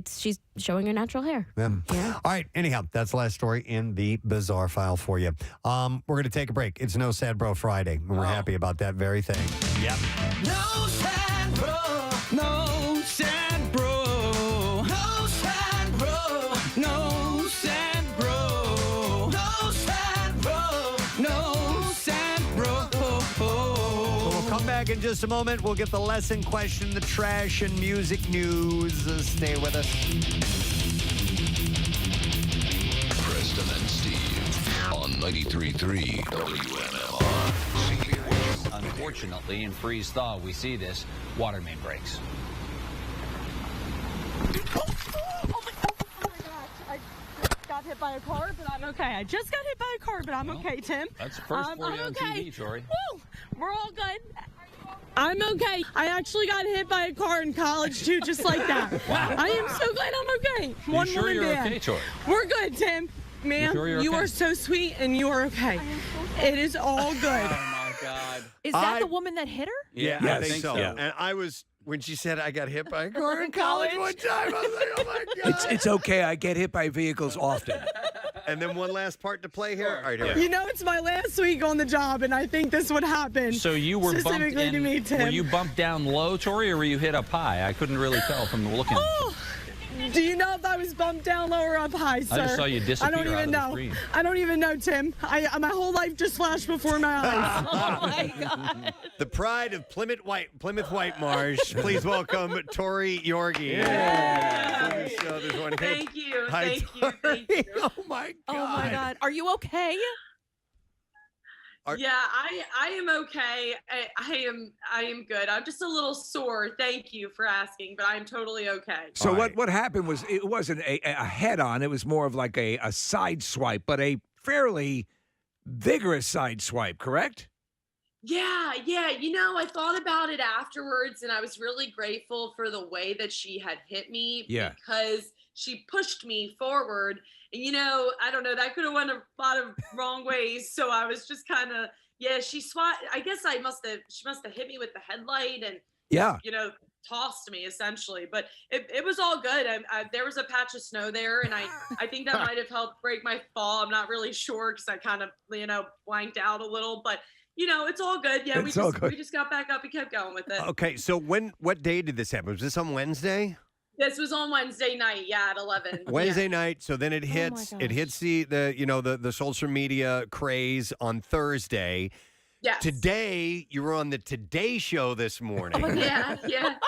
she's showing her natural hair. Yeah. All right. Anyhow, that's the last story in the bizarre file for you. We're going to take a break. It's No Sad Bro Friday, and we're happy about that very thing. Yep. No sad bro. No sad bro. No sad bro. No sad bro. No sad bro. No sad bro. We'll come back in just a moment. We'll get the lesson question, the trash, and music news. Stay with us. Preston and Steve on 93.3 WMMR. Unfortunately, in freeze-thaw, we see this. Water main breaks. Got hit by a car, but I'm okay. I just got hit by a car, but I'm okay, Tim. That's the first for you on TV, Tori. Woo! We're all good. I'm okay. I actually got hit by a car in college, too, just like that. Wow. I am so glad I'm okay. You One sure woman you're band. okay, Tori? We're good, Tim. Ma'am, sure you're you okay? are so sweet, and you are okay. It is all good. Oh, my God. Is that the woman that hit her? Yeah, Yes. I think so. Yeah. And I was, when she said I got hit by a car in college one time, I was like, oh my God. It's okay. I get hit by vehicles often. And then one last part to play here. All right, here we go. You know, it's my last week on the job, and I think this would happen. So you were bumped specifically to in. me, Tim. Were you bumped down low, Tori, or were you hit up high? I couldn't really tell from the looking. Oh, do you know if I was bumped down low or up high, sir? I just saw you disappear I don't even out of the know. screen. I don't even know, Tim. My whole life just flashed before my eyes. Oh my God. The pride of Plymouth White Marsh. Please welcome Tori Yorgi. Yeah. Thank you. Hi, Thank you. Thank you. Oh my God. Oh my God. Are you okay? Yeah, I am okay. I am good. I'm just a little sore. Thank you for asking, but I'm totally okay. So what happened was it wasn't a head-on. It was more of like a side swipe, but a fairly vigorous side swipe, correct? Yeah. You know, I thought about it afterwards, and I was really grateful for the way that she had hit me because she pushed me forward. And, you know, I don't know, that could have went a lot of wrong ways. So I was just kind of, she I guess she must have hit me with the headlight and, you know, tossed me essentially. But it was all good. There was a patch of snow there, and I think that might have helped break my fall. I'm not really sure because I kind of, you know, blanked out a little. But, you know, it's all good. Yeah, we just got back up and kept going with it. Okay, so what day did this happen? Was this on Wednesday? This was on Wednesday night, at 11. Wednesday night. So then it hits the social media craze on Thursday. Yes. Today, you were on the Today Show this morning. Yeah.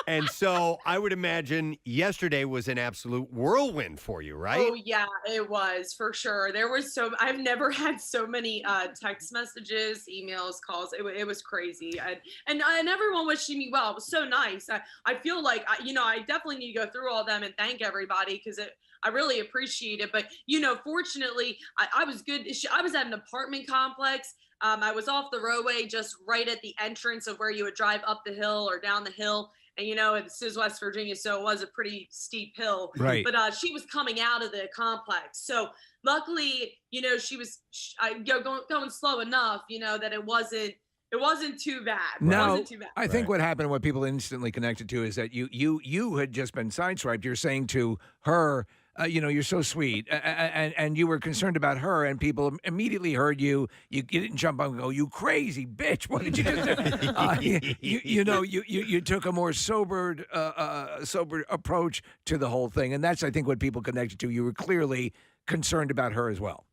And so I would imagine yesterday was an absolute whirlwind for you, right? Oh, yeah, it was for sure. There was I've never had so many text messages, emails, calls. It was crazy. And everyone wishing me well. It was so nice. I feel like, I definitely need to go through all them and thank everybody because I really appreciate it. But, you know, fortunately, I was good. I was at an apartment complex. I was off the roadway, just right at the entrance of where you would drive up the hill or down the hill. And, you know, this is West Virginia, so it was a pretty steep hill. Right. But she was coming out of the complex. So luckily, you know, she was going slow enough, you know, that it wasn't too bad. Now, it wasn't too bad. I think what happened, what people instantly connected to is that you had just been sideswiped. You're saying to her, you know, you're so sweet, and you were concerned about her, and people immediately heard you. You didn't jump up and go, "You crazy bitch! What did you do?" You took a more sober approach to the whole thing, and that's I think what people connected to. You were clearly concerned about her as well.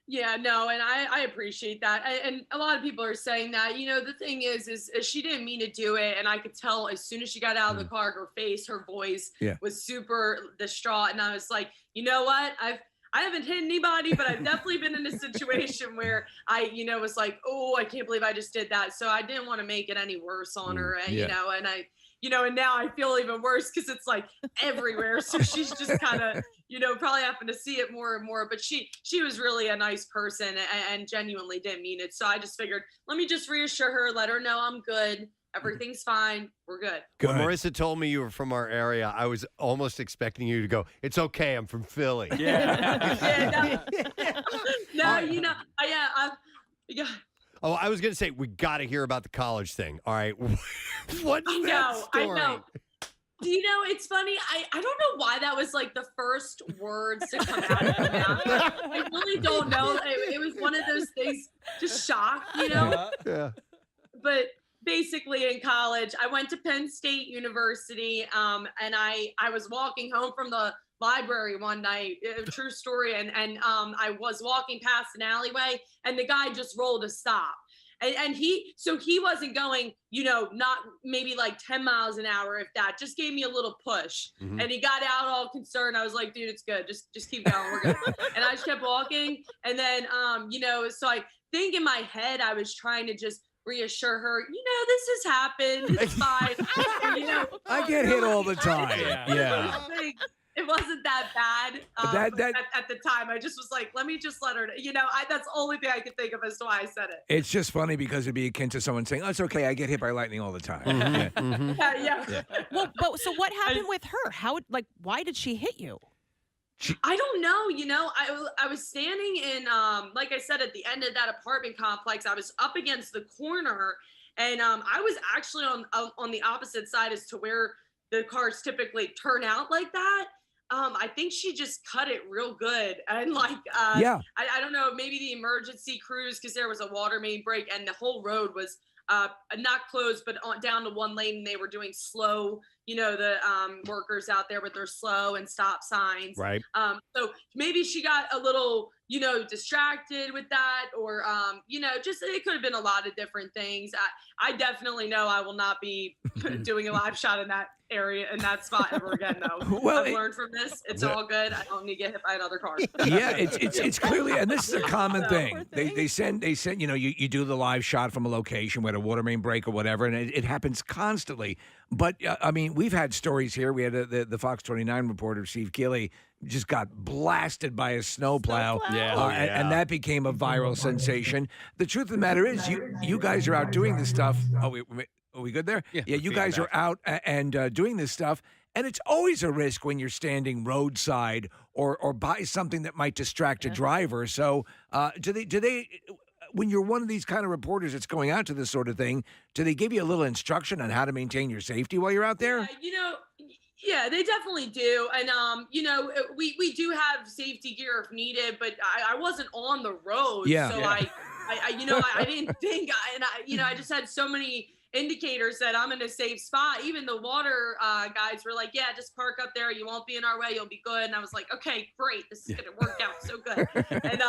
Yeah, no, and I appreciate that. And a lot of people are saying that, you know, the thing is she didn't mean to do it. And I could tell as soon as she got out of the car, her face, her voice was super distraught. And I was like, you know what? I haven't hit anybody, but I've definitely been in a situation where I, you know, was like, oh, I can't believe I just did that. So I didn't want to make it any worse on her. And, you know, and and now I feel even worse because it's like everywhere. So she's just kind of, you know, probably having to see it more and more. But she was really a nice person and genuinely didn't mean it. So I just figured, let me just reassure her, let her know I'm good. Everything's fine. We're good. When Marissa told me you were from our area, I was almost expecting you to go, "It's okay, I'm from Philly." Yeah. No, you know, yeah. Oh, I was going to say, we got to hear about the college thing. All right. What's that story? I know. Do you know, it's funny. I don't know why that was like the first words to come out of my mouth. I really don't know. It was one of those things, just shock, you know? Yeah. But basically in college, I went to Penn State University, and I was walking home from the library one night, true story, and I was walking past an alleyway, and the guy just rolled a stop. And he wasn't going, you know, not maybe like 10 miles an hour, if that, just gave me a little push. Mm-hmm. And he got out all concerned. I was like, dude, it's good. Just keep going. We're good. And I just kept walking. And then, you know, so I think in my head, I was trying to just reassure her, you know, this has happened. It's fine. And, you know, I get hit all the time. Yeah. It wasn't that bad at the time. I just was like, let me just let her, you know, that's the only thing I could think of as to why I said it. It's just funny because it'd be akin to someone saying, "Oh, it's okay, I get hit by lightning all the time." Mm-hmm. Yeah. Well, but so what happened with her? Why did she hit you? I don't know. You know, I was standing in, like I said, at the end of that apartment complex. I was up against the corner, and I was actually on the opposite side as to where the cars typically turn out like that. I think she just cut it real good. And like, Yeah. I don't know, maybe the emergency crews, because there was a water main break and the whole road was not closed, but down to one lane, and they were doing slow, the workers out there with their slow and stop signs. Right. So maybe she got a little, distracted with that, or, just it could have been a lot of different things. I definitely know I will not be doing a live shot in that area, in that spot ever again, though. Well, I've learned from this. It's all good. I don't need to get hit by another car. Yeah, it's clearly, and this is a common thing. They send you do the live shot from a location where a water main break or whatever, and it happens constantly. But I mean, we've had stories here. We had the Fox 29 reporter Steve Keeley just got blasted by a snowplow. Yeah. And that became a viral sensation. The truth of the matter is, you guys are out doing this stuff. Are we good there? Yeah, you guys are out and doing this stuff. And it's always a risk when you're standing roadside or by something that might distract a driver. So do they, when you're one of these kind of reporters that's going out to this sort of thing, do they give you a little instruction on how to maintain your safety while you're out there? Yeah, they definitely do. And, we do have safety gear if needed, but I wasn't on the road. Yeah. So Yeah. I didn't think, I just had so many indicators that I'm in a safe spot. Even the water guys were like, yeah, just park up there. You won't be in our way. You'll be good. And I was like, okay, great. This is going to work out so good. And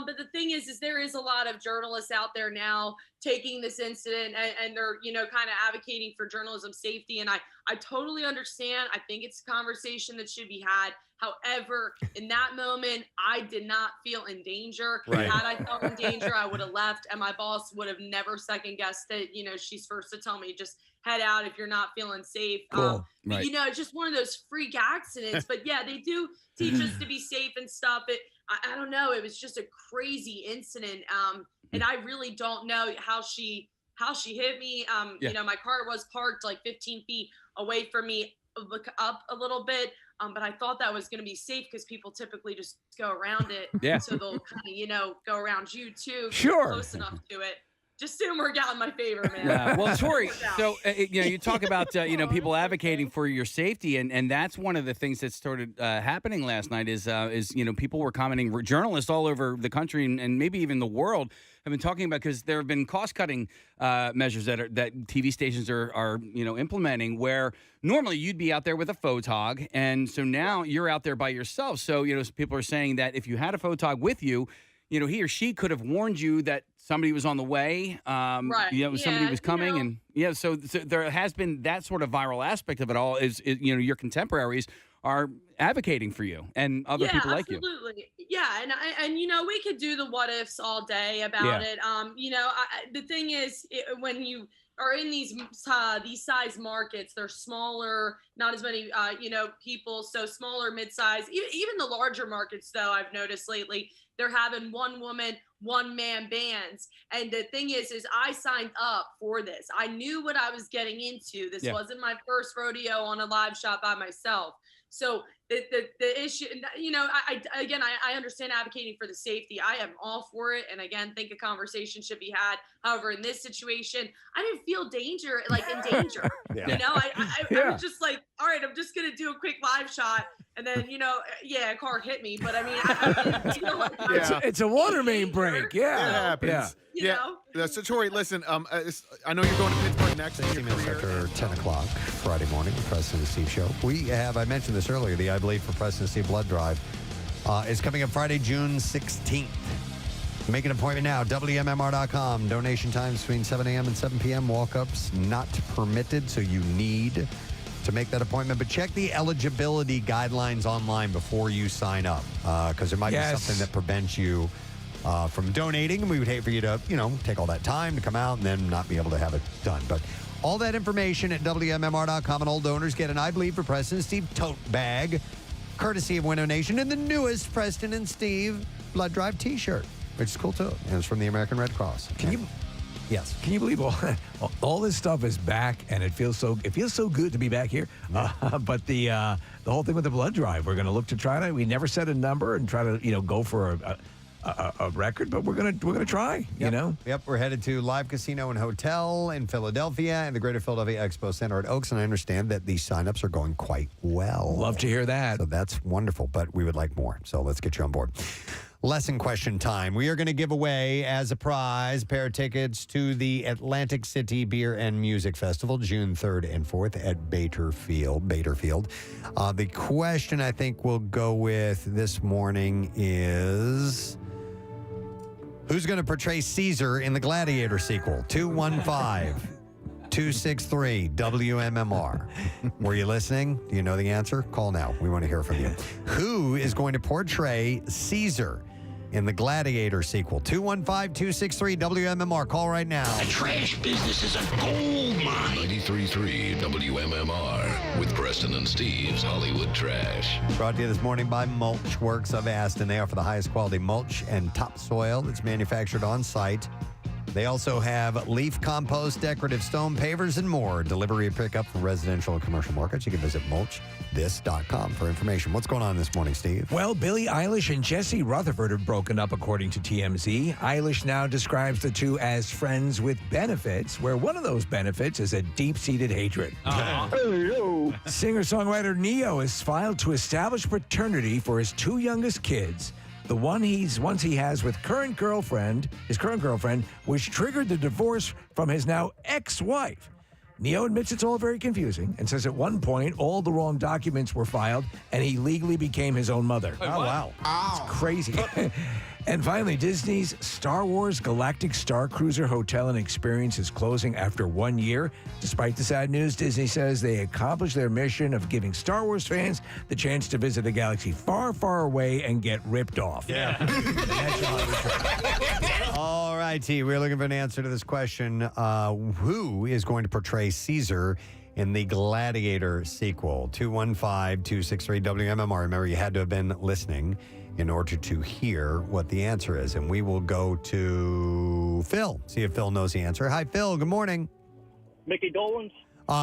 but the thing is there is a lot of journalists out there now taking this incident and they're, kind of advocating for journalism safety. And I totally understand. I think it's a conversation that should be had. However, in that moment, I did not feel in danger. Right. Had I felt in danger, I would have left, and my boss would have never second guessed it. She's first to tell me, just head out if you're not feeling safe. Cool. But, Right. it's just one of those freak accidents. But yeah, they do teach us to be safe and stuff. I don't know. It was just a crazy incident. And I really don't know how she hit me. My car was parked like 15 feet away from me, look up a little bit. But I thought that was going to be safe because people typically just go around it. Yeah. So they'll kind of, go around you too. Sure. Close enough to it. Just didn't work out in my favor, man. Yeah. Well, Tori, Worked out. so you talk about people advocating for your safety, and that's one of the things that started happening last night. Is people were commenting, journalists all over the country and maybe even the world have been talking about, because there have been cost-cutting measures that TV stations are implementing, where normally you'd be out there with a photog, and so now you're out there by yourself. So people are saying that if you had a photog with you, he or she could have warned you that somebody was on the way, Right. somebody Yeah, was coming, so there has been that sort of viral aspect of it all. Is your contemporaries are advocating for you and other people like you. Absolutely. Yeah, and we could do the what ifs all day about it. The thing is, when you are in these size markets, they're smaller, not as many people, so smaller, mid-size. Even the larger markets, though, I've noticed lately, they're having one woman, one man bands. And the thing is I signed up for this. I knew what I was getting into. This wasn't my first rodeo on a live shot by myself. So the issue, I understand advocating for the safety. I am all for it. And again, think a conversation should be had. However, in this situation, I didn't feel danger. I was just like, all right, I'm just going to do a quick live shot. And then, a car hit me. But I mean, I didn't feel like I was It's a water main break. Yeah. It happens. You know? So, Tori, listen, I know you're going to Pittsburgh next. 60 minutes after 10 o'clock Friday morning, the Preston and Steve Show. We have, I mentioned this earlier, the I Believe for Preston and Steve blood drive is coming up Friday, June 16th. Make an appointment now, WMMR.com. Donation times between 7 a.m. and 7 p.m. Walk-ups not permitted, so you need to make that appointment. But check the eligibility guidelines online before you sign up, because there might be something that prevents you from donating. And we would hate for you to, take all that time to come out and then not be able to have it done. But all that information at WMMR.com, and all donors get an I Believe for Preston and Steve tote bag, courtesy of Window Nation, and the newest Preston and Steve blood drive T-shirt, which is cool too. And it's from the American Red Cross. Yes. Can you believe all this stuff is back, and it feels so good to be back here. But the whole thing with the blood drive, we're going to look to try to. We never set a number and try to go for a record, but we're gonna try. You know. Yep, we're headed to Live Casino and Hotel in Philadelphia and the Greater Philadelphia Expo Center at Oaks, and I understand that the signups are going quite well. Love to hear that. So that's wonderful, but we would like more. So let's get you on board. Lesson question time. We are going to give away as a prize a pair of tickets to the Atlantic City Beer and Music Festival, June 3rd and 4th at Baderfield. The question I think we'll go with this morning is, who's going to portray Caesar in the Gladiator sequel? 215-263-WMMR. Were you listening? Do you know the answer? Call now. We want to hear from you. Who is going to portray Caesar in the Gladiator sequel? 215-263-WMMR. Call right now. The trash business is a gold mine. 93.3 WMMR with Preston and Steve's Hollywood Trash. Brought to you this morning by Mulch Works of Aston. They offer the highest quality mulch and topsoil that's manufactured on site. They also have leaf compost, decorative stone pavers, and more. Delivery and pickup for residential and commercial markets. You can visit mulchthis.com for information. What's going on this morning, Steve? Well, Billie Eilish and Jesse Rutherford have broken up, according to TMZ. Eilish now describes the two as friends with benefits, where one of those benefits is a deep-seated hatred. Singer-songwriter Neo has filed to establish paternity for his two youngest kids. The one he has with his current girlfriend, which triggered the divorce from his now ex-wife. Neo admits it's all very confusing and says at one point all the wrong documents were filed and he legally became his own mother. Oh, wow. It's crazy. And finally, Disney's Star Wars Galactic Star Cruiser Hotel and Experience is closing after 1 year. Despite the sad news, Disney says they accomplished their mission of giving Star Wars fans the chance to visit a galaxy far, far away and get ripped off. Yeah. All right, T. We're looking for an answer to this question. Who is going to portray Caesar in the Gladiator sequel? 215-263-WMMR. Remember, you had to have been listening in order to hear what the answer is. And we will go to Phil, see if Phil knows the answer. Hi, Phil. Good morning. Mickey Dolenz?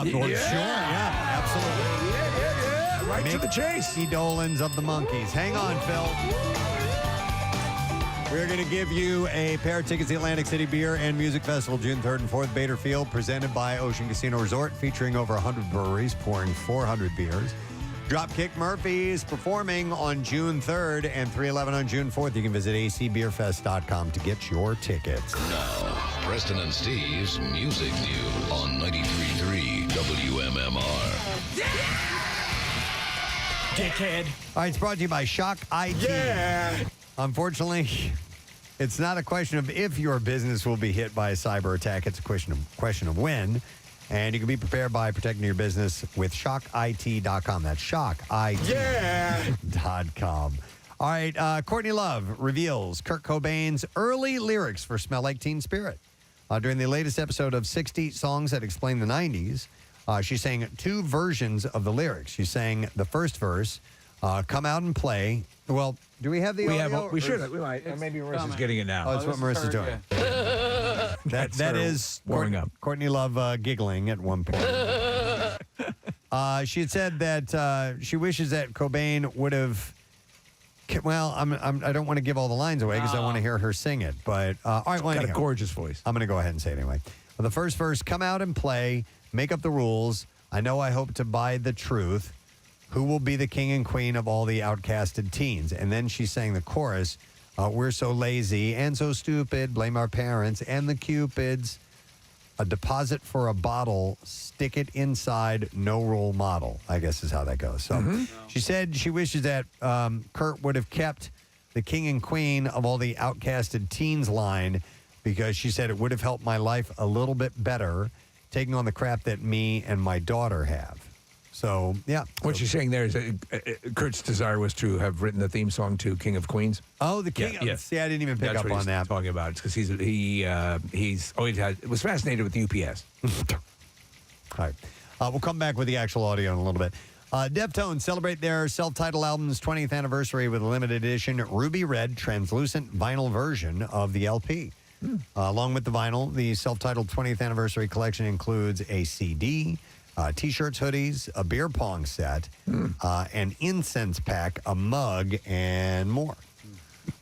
Sure, yeah, absolutely. Yeah. Right to the chase. Mickey Dolenz of the Monkees. Hang on, Phil. We're going to give you a pair of tickets to the Atlantic City Beer and Music Festival, June 3rd and 4th, Baderfield, presented by Ocean Casino Resort, featuring over 100 breweries, pouring 400 beers. Dropkick Murphys performing on June 3rd and 311 on June 4th. You can visit acbeerfest.com to get your tickets. Now, Preston and Steve's Music News on 93.3 WMMR. Dickhead. All right, it's brought to you by Shock IT. Yeah. Unfortunately, it's not a question of if your business will be hit by a cyber attack. It's a question of when. And you can be prepared by protecting your business with shockit.com. That's shockit.com. All right, Courtney Love reveals Kurt Cobain's early lyrics for Smell Like Teen Spirit. During the latest episode of 60 Songs That Explain the 90s, she sang two versions of the lyrics. She sang the first verse, Come Out and Play. Well, do we have the audio? We should. We might. Maybe Marissa's getting it now. Oh, that's what Marissa's doing. That is warming up. Courtney Love giggling at one point. She had said that she wishes that Cobain would have. Well, I don't want to give all the lines away because I want to hear her sing it. But all right, well, got anyhow, a gorgeous voice. I'm going to go ahead and say it anyway. Well, the first verse: Come out and play, make up the rules. I know I hope to buy the truth. Who will be the king and queen of all the outcasted teens? And then she sang the chorus. We're so lazy and so stupid. Blame our parents and the Cupids. A deposit for a bottle. Stick it inside. No role model, I guess is how that goes. So she said she wishes that Kurt would have kept the king and queen of all the outcasted teens line because she said it would have helped my life a little bit better taking on the crap that me and my daughter have. So, yeah. What she's saying there is Kurt's desire was to have written the theme song to King of Queens. Oh, the King. Yeah. See, I didn't even pick That's up what on he's that. talking about. It's because he's always was fascinated with UPS. All right. We'll come back with the actual audio in a little bit. Deftones celebrate their self-titled album's 20th anniversary with a limited edition Ruby Red translucent vinyl version of the LP. Along with the vinyl, the self-titled 20th anniversary collection includes a CD, T-shirts, hoodies, a beer pong set, an incense pack, a mug, and more.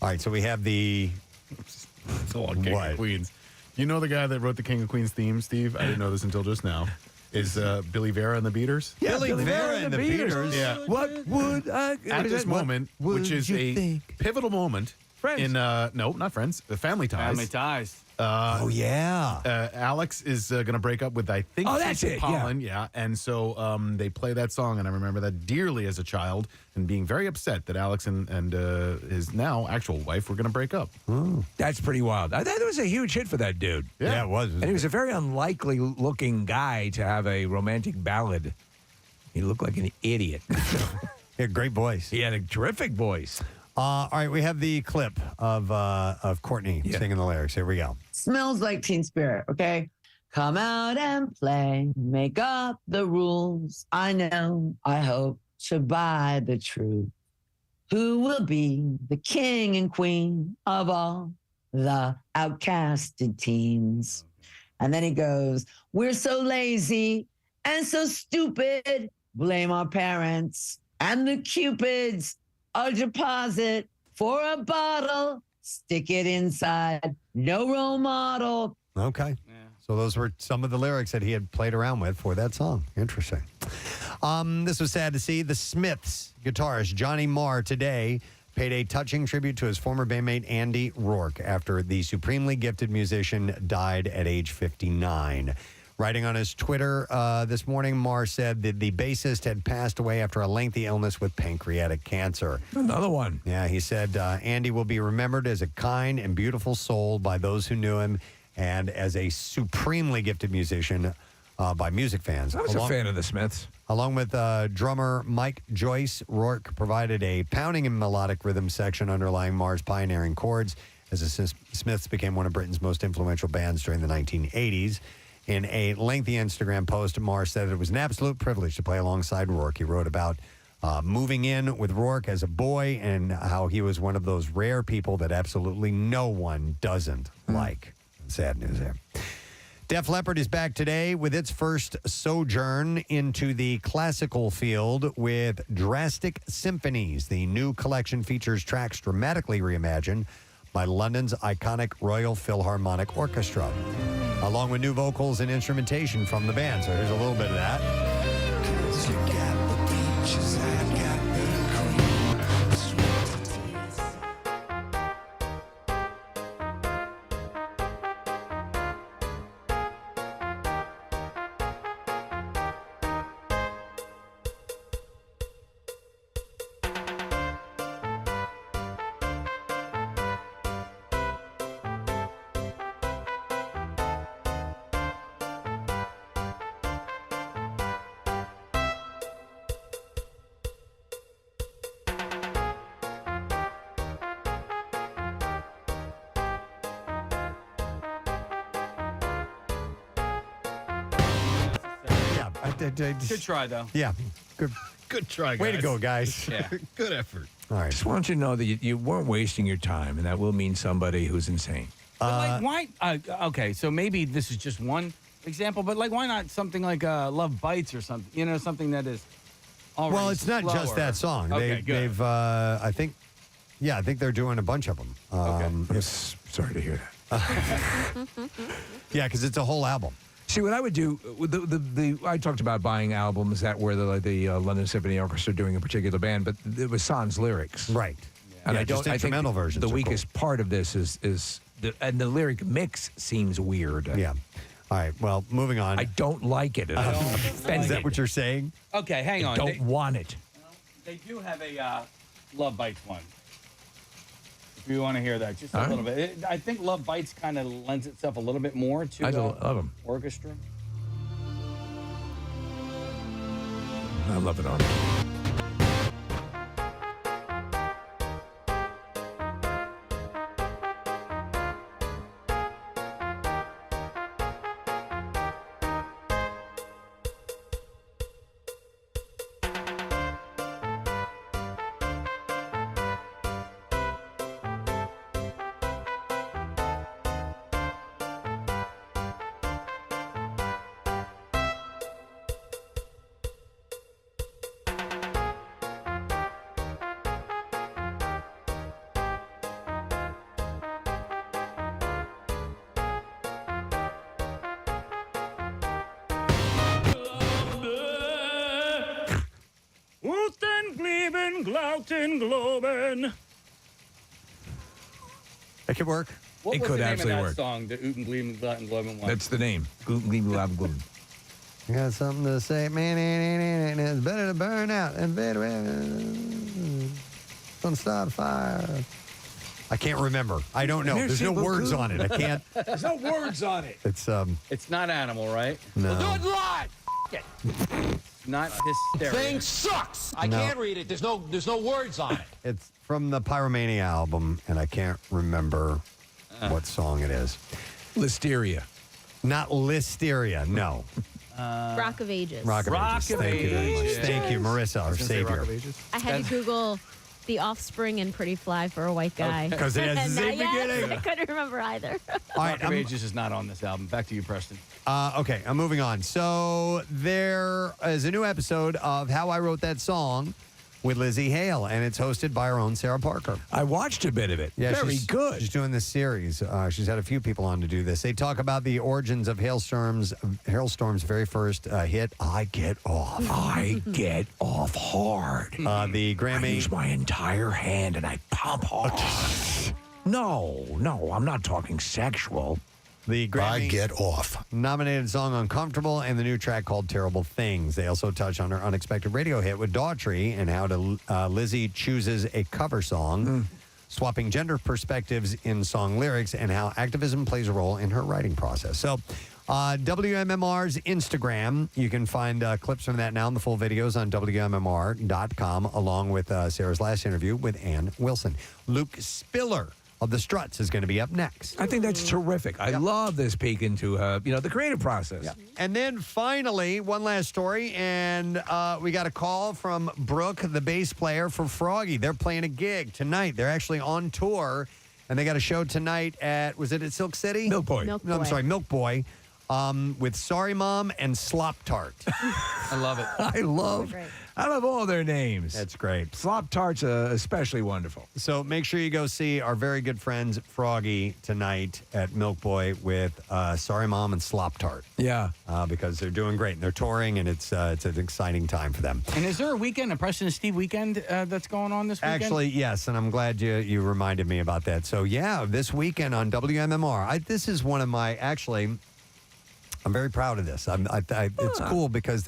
All right, so we have the... It's all King of Queens. You know the guy that wrote the King of Queens theme, Steve? I didn't know this until just now. Is Billy Vera and the Beaters? Yeah, Billy Vera and the Beaters. Yeah. What would I... At this moment, which is a pivotal moment in, no, not Friends, Family Ties. Family Ties. Oh, yeah. Alex is going to break up with, I think, Oh, that's it, Pollen. Yeah. And so they play that song, and I remember that dearly as a child and being very upset that Alex and his now actual wife were going to break up. That's pretty wild. I thought it was a huge hit for that dude. Yeah, it was. And he was a very unlikely looking guy to have a romantic ballad. He looked like an idiot. He had a great voice. He had a terrific voice. All right, we have the clip of Courtney singing the lyrics. Here we go. Smells like Teen Spirit, okay? Come out and play, make up the rules. I know, I hope to buy the truth. Who will be the king and queen of all the outcasted teens? And then he goes, we're so lazy and so stupid. Blame our parents and the cupids. A deposit for a bottle. Stick it inside. No role model. Okay. So those were some of the lyrics that he had played around with for that song. Interesting. This was sad to see. The Smiths guitarist Johnny Marr today paid a touching tribute to his former bandmate Andy Rourke after the supremely gifted musician died at age 59. Writing on his Twitter this morning, Marr said that the bassist had passed away after a lengthy illness with pancreatic cancer. Another one. Yeah, he said Andy will be remembered as a kind and beautiful soul by those who knew him and as a supremely gifted musician by music fans. I was a fan of the Smiths. Along with drummer Mike Joyce, Rourke provided a pounding and melodic rhythm section underlying Marr's pioneering chords as the Smiths became one of Britain's most influential bands during the 1980s. In a lengthy Instagram post, Marr said it was an absolute privilege to play alongside Rourke. He wrote about moving in with Rourke as a boy and how he was one of those rare people that absolutely no one doesn't like. Sad news there. Def Leppard is back today with its first sojourn into the classical field with Drastic Symphonies. The new collection features tracks dramatically reimagined by London's iconic Royal Philharmonic Orchestra, along with new vocals and instrumentation from the band. So here's a little bit of that. Good try, though. Yeah. Good try, guys. Way to go, guys. Yeah. Good effort. All right. Just want you to know that you weren't wasting your time, and that will mean somebody who's insane. But why? Okay, so maybe this is just one example, but why not something like Love Bites or something? You know, something that is already Well, it's not just that song. Okay, good. They've, I think they're doing a bunch of them. I'm sorry to hear that. Yeah, because it's a whole album. See, what I would do, I talked about buying albums that were the London Symphony Orchestra doing a particular band, but it was sans lyrics. Right. And Yeah, I just think instrumental versions The are weakest part of this is the lyric mix seems weird. Yeah. All right. Well, moving on. I don't like it. Is that what you're saying? Okay, hang on. I don't want it. They do have a Love Bites one. If you want to hear that, just a All right. little bit. I think Love Bites kind of lends itself a little bit more to I love 'em. orchestra. I love it on. Mountain Globin'. That could work. What It was could the name absolutely of that work. song? The Uten Gleam Glutton Globin one. That's the name. Gluten, gluten, gluten, gluten. You got something to say, man? It's better to burn out and better gonna start a fire. I can't remember. I don't know. There's no words on it. I can't. There's no words on it. It's not Animal, right? No. We'll do it live. F- it. Not Hysteria. Thing sucks. I No. can't read it. There's no words on it. It's from the Pyromania album, and I can't remember what song it is. Listeria. Not Listeria, no. Rock of Ages. Rock of Ages. Thank you very much. Thank you, Marissa, our savior. I had to Google The Offspring and Pretty Fly for a white guy. 'Cause it has the same Yes, beginning. I couldn't remember either. All right, Rock of Ages is not on this album. Back to you, Preston. Okay, I'm moving on. So there is a new episode of How I Wrote That Song with Lizzie Hale, and it's hosted by our own Sarah Parker. I watched a bit of it. Yeah, Very she's good. She's doing this series. She's had a few people on to do this. They talk about the origins of Hailstorm's very first hit, "I Get Off." I get off hard. The Grammy. I use my entire hand and I pump hard. No, I'm not talking sexual. The Grammy I Get Off nominated song "Uncomfortable" and the new track called "Terrible Things." They also touch on her unexpected radio hit with Daughtry and how Lizzie chooses a cover song, swapping gender perspectives in song lyrics, and how activism plays a role in her writing process. So, WMMR's Instagram, you can find clips from that now, and the full videos on WMMR.com, along with Sarah's last interview with Ann Wilson. Luke Spiller of the Struts is going to be up next. I think that's terrific. I love this peek into the creative process. Yeah. And then finally, one last story, and we got a call from Brooke, the bass player for Froggy. They're playing a gig tonight. They're actually on tour, and they got a show tonight at, was it at Silk City? Milk Boy. No, I'm sorry, Milk Boy. With Sorry Mom and Slop Tart. I love it. I love all their names. That's great. Slop Tart's especially wonderful. So make sure you go see our very good friends Froggy tonight at Milk Boy with Sorry Mom and Slop Tart. Yeah. Because they're doing great. And they're touring, and it's an exciting time for them. And is there a weekend, a Preston and Steve weekend that's going on this weekend? Actually, yes, and I'm glad you reminded me about that. So, yeah, this weekend on WMMR, this is one of my, I'm very proud of this. It's cool because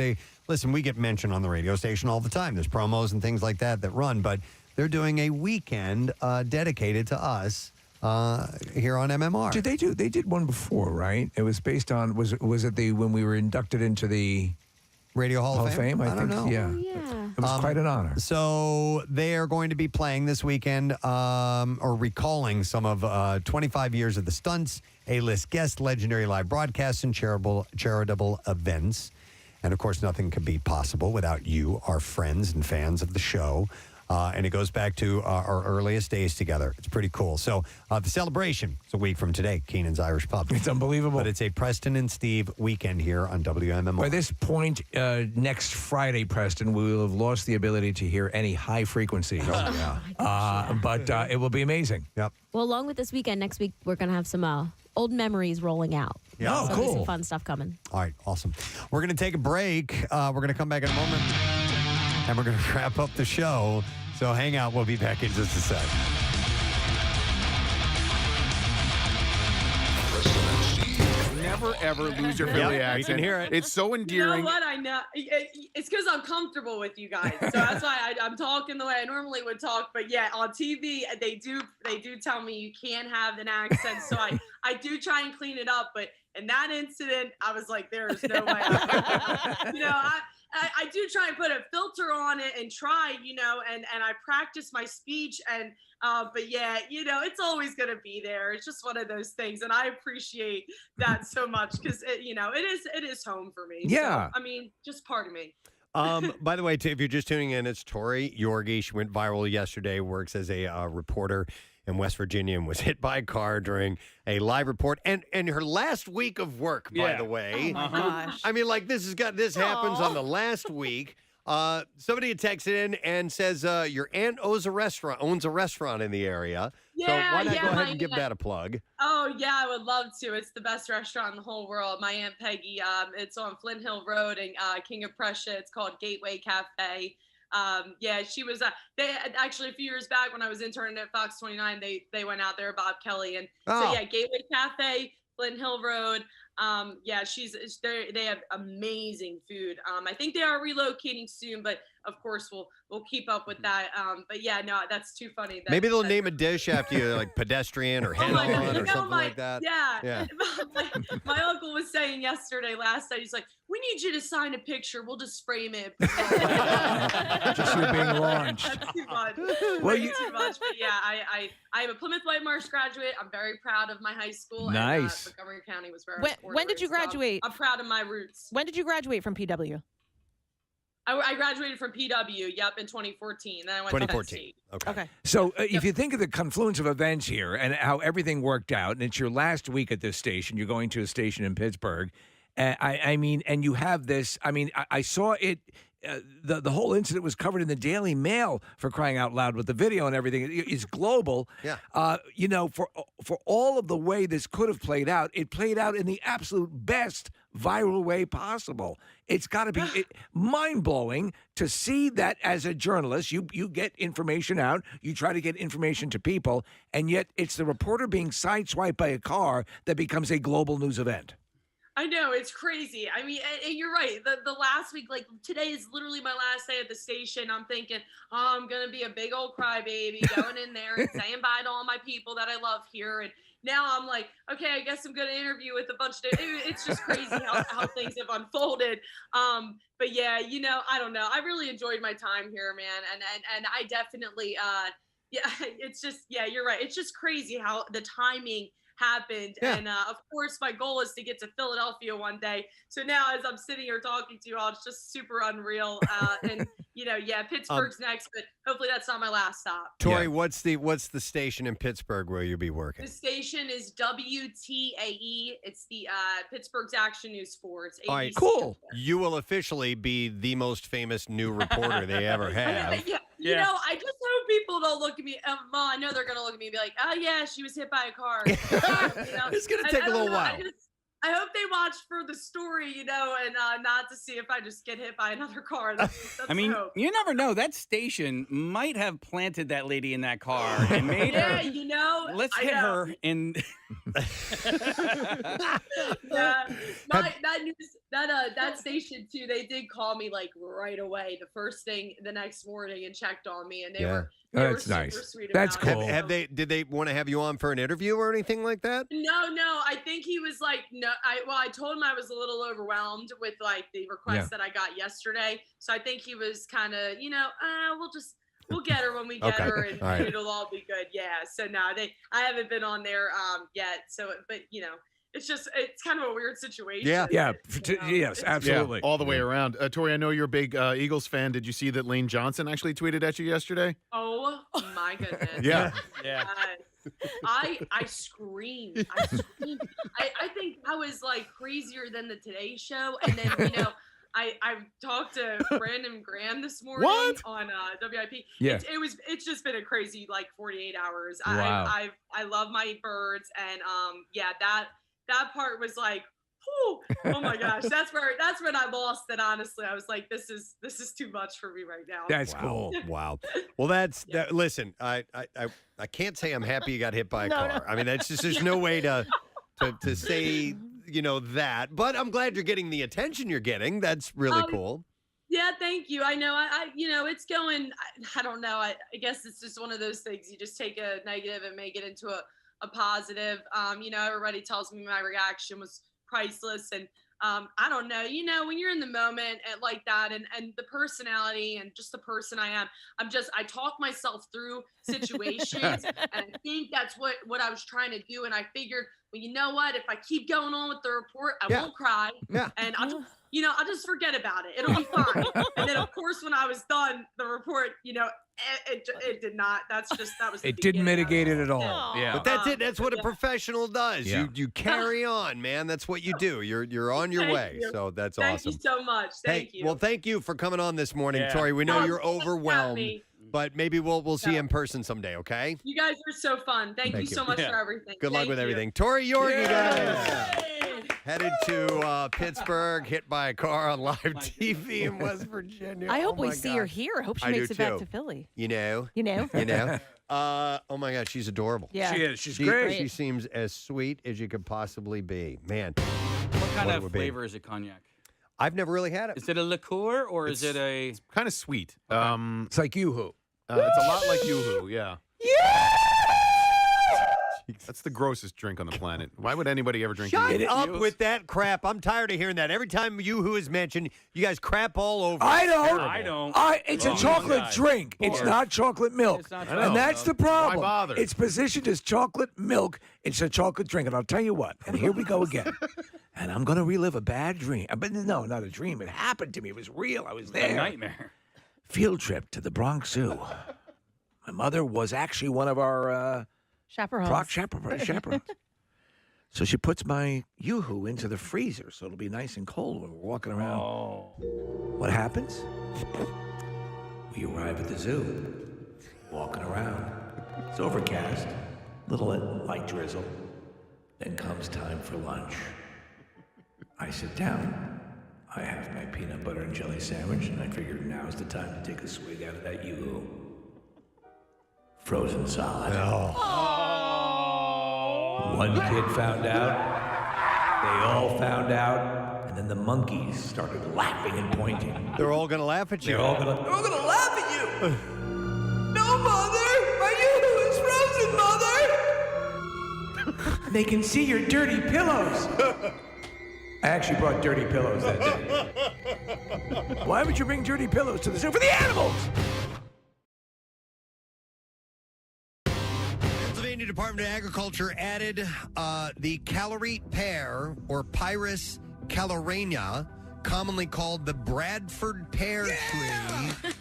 we get mentioned on the radio station all the time. There's promos and things like that run, but they're doing a weekend dedicated to us here on MMR. They did one before, right? It was based on, was it when we were inducted into the Radio Hall of Fame? I think, don't know. yeah. It was quite an honor. So they are going to be playing this weekend or recalling some of 25 years of the stunts, A-list guests, legendary live broadcasts, and charitable events. And, of course, nothing could be possible without you, our friends and fans of the show. And it goes back to our earliest days together. It's pretty cool. So the celebration is a week from today, Keenan's Irish Pub. It's unbelievable. But it's a Preston and Steve weekend here on WMMR. By this point, next Friday, Preston, we will have lost the ability to hear any high frequencies. But it will be amazing. Yep. Well, along with this weekend, next week, we're going to have some old memories rolling out. Yeah. So Oh, there's cool. some fun stuff coming. All right, awesome. We're going to take a break. We're going to come back in a moment, and we're going to wrap up the show. So hang out. We'll be back in just a sec. Never, ever lose your Philly accent. We can hear it. It's so You endearing. know what? I know it's because I'm comfortable with you guys, so that's why I'm talking the way I normally would talk. But yeah, on TV they do tell me you can't have an accent, so I do try and clean it up. But in that incident, I was like, there is no way. I do try and put a filter on it and try, and I practice my speech and. But yeah, it's always going to be there. It's just one of those things. And I appreciate that so much because, it is home for me. Yeah. So, just part of me. By the way, if you're just tuning in, it's Tori Yorgi. She went viral yesterday, works as a reporter in West Virginia and was hit by a car during a live report. And her last week of work, by the way. Oh, my gosh. This happens on the last week. Somebody had texted in and says your aunt owns a restaurant in the area. Yeah, so why not go ahead my and give aunt. that a plug? Oh, yeah, I would love to. It's the best restaurant in the whole world. My Aunt Peggy, it's on Flint Hill Road in King of Prussia. It's called Gateway Cafe. yeah, she was. They actually a few years back when I was interning at Fox 29, they went out there, Bob Kelly, and so yeah, Gateway Cafe, Flint Hill Road. Yeah, they have amazing food. I think they are relocating soon, but of course we'll keep up with that. But yeah, no, that's too funny. Maybe they'll name a dish after you, like pedestrian or head on or something like that. Yeah. My uncle was saying last night, he's like, we need you to sign a picture. We'll just frame it. Just you being launched. That's too much. Well, Too much. But yeah, I am a Plymouth White Marsh graduate. I'm very proud of my high school. Nice. And, Montgomery County was where I was born. When did you graduate? So I'm proud of my roots. When did you graduate from PW? I graduated from PW, in 2014. Then I went to Penn State. Okay. So if you think of the confluence of events here and how everything worked out, and it's your last week at this station, you're going to a station in Pittsburgh. I mean, and you have this. I mean, I saw it. The whole incident was covered in the Daily Mail, for crying out loud, with the video and everything. It's global. Yeah. For all of the way this could have played out, it played out in the absolute best viral way possible. It's got to be mind-blowing to see that as a journalist. You get information out, you try to get information to people, and yet it's the reporter being sideswiped by a car that becomes a global news event. I know, it's crazy. I mean, and you're right. The last week, like today is literally my last day at the station. I'm thinking, I'm going to be a big old crybaby going in there and saying bye to all my people that I love here. And now I'm like, okay, I guess I'm going to interview with a bunch of, it's just crazy how things have unfolded. But yeah, I don't know. I really enjoyed my time here, man. And I definitely, it's just, you're right. It's just crazy how the timing happened. And of course my goal is to get to Philadelphia one day. So now as I'm sitting here talking to you all, it's just super unreal. And Pittsburgh's next, but hopefully that's not my last stop. Tori, what's the station in Pittsburgh where you'll be working? The station is WTAE. It's the Pittsburgh's Action News 4. It's ABC. All right, cool. You will officially be the most famous new reporter they ever have. I just hope people don't look at me. Well, I know they're going to look at me and be like, oh, yeah, she was hit by a car. It's going to take a little while. I hope they watch for the story, and not to see if I just get hit by another car. That's I mean, the hope. you never know. That station might have planted that lady in that car and made her. Let's hit her in. That station too. They did call me like right away, the first thing the next morning, and checked on me, and they were. That's super nice. Sweet That's about cool. it. Did they want to have you on for an interview or anything like that? No. I think he was like, no. I told him I was a little overwhelmed with like the request that I got yesterday. So I think he was kind of, we'll get her when we get her, and it'll all be good. Yeah. So no, I haven't been on there yet. So, but it's kind of a weird situation. Yes, absolutely. Yeah, all the way around. Tori, I know you're a big Eagles fan. Did you see that Lane Johnson actually tweeted at you yesterday? Oh my goodness. Yeah. I screamed. I think I was like crazier than the Today Show. And then, I talked to Brandon Graham this morning on WIP. Yeah. It's just been a crazy like 48 hours. Wow. I love my birds, and that part was like, oh my gosh, that's when I lost it. Honestly, I was like, this is too much for me right now. That's cool. Wow. Well, listen, I can't say I'm happy you got hit by a car. I mean, that's just there's no way to say that. But I'm glad you're getting the attention you're getting. That's really cool. Yeah, thank you. I know. I it's going. I don't know. I guess it's just one of those things. You just take a negative and make it into a positive. Everybody tells me my reaction was priceless, and I don't know. When you're in the moment like that, and the personality and just the person I am, I talk myself through situations, and I think that's what I was trying to do. And I figured, well, you know what? If I keep going on with the report, I won't cry, and I'll just forget about it. It'll be fine. And then, of course, when I was done, the report, it did not. That was. It didn't mitigate it at all. Yeah. But that's it. That's what a professional does. Yeah. You carry on, man. That's what you do. You're on your way. You. So that's Thank awesome. Thank you so much. Thank you. Well, thank you for coming on this morning, Tori. We know you're overwhelmed, but maybe we'll see you in person someday. Okay. You guys are so fun. Thank you so much for everything. Good luck with everything, Tori York. You guys. Headed to Pittsburgh, hit by a car on live TV in West Virginia. I hope Oh, we my see God. her here. I hope she I makes do it back too. to Philly. You know. You know? You know. Oh my God, she's adorable. Yeah. She is. She's great. She seems as sweet as you could possibly be. Man. What kind What it of would be. flavor is it cognac? I've never really had it. Is it a liqueur or is it a? It's kind of sweet. It's like Yoo-Hoo. It's a lot like Yoo-Hoo, yeah. That's the grossest drink on the planet. Why would anybody ever drink Shut Yoo-Hoo? up with that crap. I'm tired of hearing that. Every time Yoo-Hoo is mentioned, you guys crap all over. I it. don't. Terrible. I don't. It's a chocolate drink. It's not chocolate milk. It's not And chocolate that's the Why problem. bother? It's positioned as chocolate milk. It's a chocolate drink. And I'll tell you what, and here we go again. And I'm going to relive a bad dream. But no, not a dream. It happened to me. It was real. I was there. A nightmare. Field trip to the Bronx Zoo. My mother was actually one of our Chaperones. chaperones. So she puts my Yoo-Hoo into the freezer so it'll be nice and cold when we're walking around. Oh. What happens? We arrive at the zoo, walking around. It's overcast, little light drizzle. Then comes time for lunch. I sit down. I have my peanut butter and jelly sandwich, and I figured now's the time to take a swig out of that Yoo-Hoo. Frozen solid. One kid found out. They all found out. And then the monkeys started laughing and pointing. They're all going to laugh at you. They're all gonna laugh at you. No, Mother! My Yoo-Hoo is frozen, Mother! They can see your dirty pillows. I actually brought dirty pillows that day. Why would you bring dirty pillows to the zoo? For the animals! Pennsylvania Department of Agriculture added the calorie pear, or Pyrus calorania, commonly called the Bradford pear tree,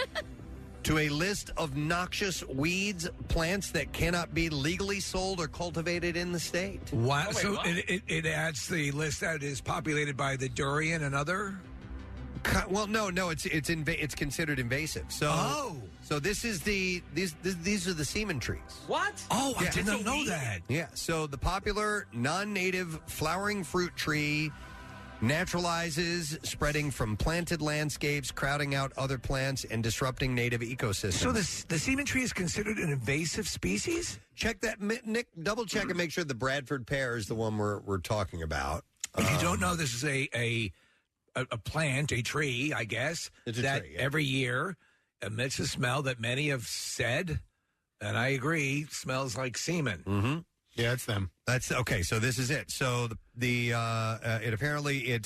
to a list of noxious weeds, plants that cannot be legally sold or cultivated in the state. Wow. So it adds the list that is populated by the durian and other? Well, no, it's considered invasive. So, so this is these are the semen trees. What? Oh, I did not know that. Yeah. So the popular non-native flowering fruit tree naturalizes, spreading from planted landscapes, crowding out other plants, and disrupting native ecosystems. So the semen tree is considered an invasive species? Check that, Nick. Double check and make sure the Bradford pear is the one we're talking about. If you don't know, this is a plant, a tree, I guess, It's a that tree, yeah. every year emits a smell that many have said, and I agree, smells like semen. Mm-hmm. Yeah, it's them. That's okay. So this is it. So it apparently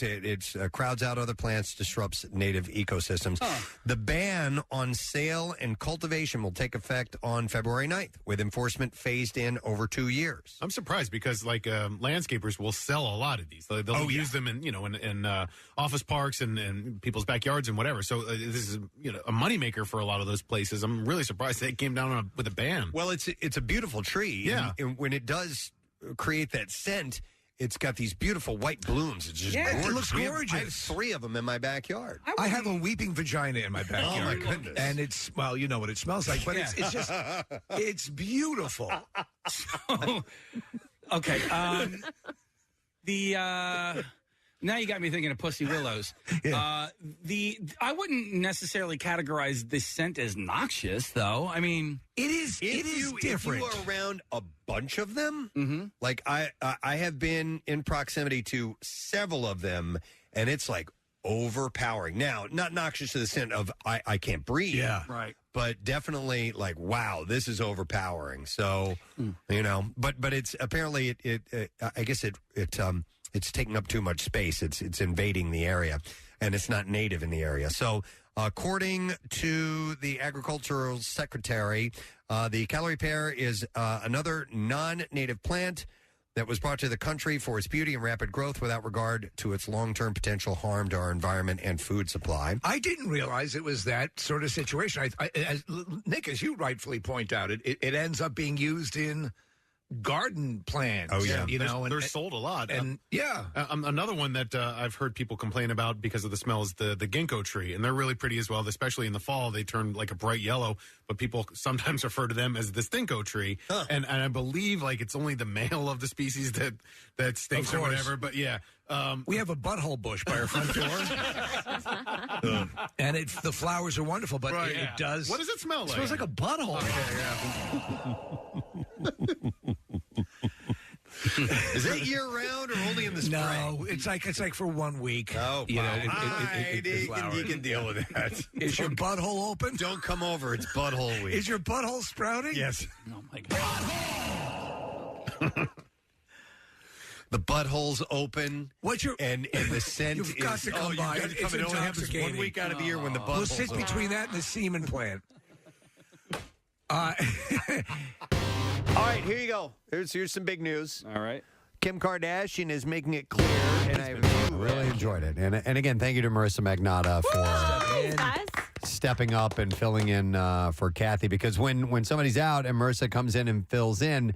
crowds out other plants, disrupts native ecosystems. The ban on sale and cultivation will take effect on February 9th, with enforcement phased in over 2 years. I'm surprised because landscapers will sell a lot of these. They'll use them in office parks and people's backyards and whatever. So this is a moneymaker for a lot of those places. I'm really surprised they came down with a ban. Well, it's a beautiful tree. Yeah. And when it does create that scent, it's got these beautiful white blooms. It's just Yeah, it gorgeous. looks I have gorgeous. 3 of them in my backyard. I have a weeping vagina in my backyard. Oh, my goodness. And it's, well, you know what it smells like, but it's just, it's beautiful. Okay. Now you got me thinking of Pussy Willows. I wouldn't necessarily categorize this scent as noxious, though. I mean, it is different. If you are around a bunch of them, like I have been in proximity to several of them, and it's like overpowering. Now, not noxious to the scent of I can't breathe. Yeah. Right. But definitely like, wow, this is overpowering. So, but it's apparently I guess it's taking up too much space. It's invading the area, and it's not native in the area. So, according to the agricultural secretary, the calorie pear is another non-native plant that was brought to the country for its beauty and rapid growth without regard to its long-term potential harm to our environment and food supply. I didn't realize it was that sort of situation. Nick, as you rightfully point out, it ends up being used in garden plants. Oh yeah, you know, they're sold a lot. And another one that I've heard people complain about because of the smell is the ginkgo tree, and they're really pretty as well. Especially in the fall, they turn like a bright yellow. But people sometimes refer to them as the stinko tree, and I believe like it's only the male of the species that stinks or whatever. But yeah. We have a butthole bush by our front door, and the flowers are wonderful, but it does. What does it smell like? It smells like a butthole. Is it year round or only in the spring? No, it's like for 1 week. Oh, you know, you can deal with that. Is your butthole open? Don't come over. It's butthole week. Is your butthole sprouting? Yes. Oh my God. The butthole's open. What's your and the scent You've got to come you've by. got to come. It's It only happens 1 intoxicating. week out of the year when the butthole's We'll sit open. between that and the semen plant. All right, here you go. Here's some big news. All right. Kim Kardashian is making it clear, and I really enjoyed it. And again, thank you to Marissa Magnotta for stepping up and filling in for Kathy, because when somebody's out and Marissa comes in and fills in,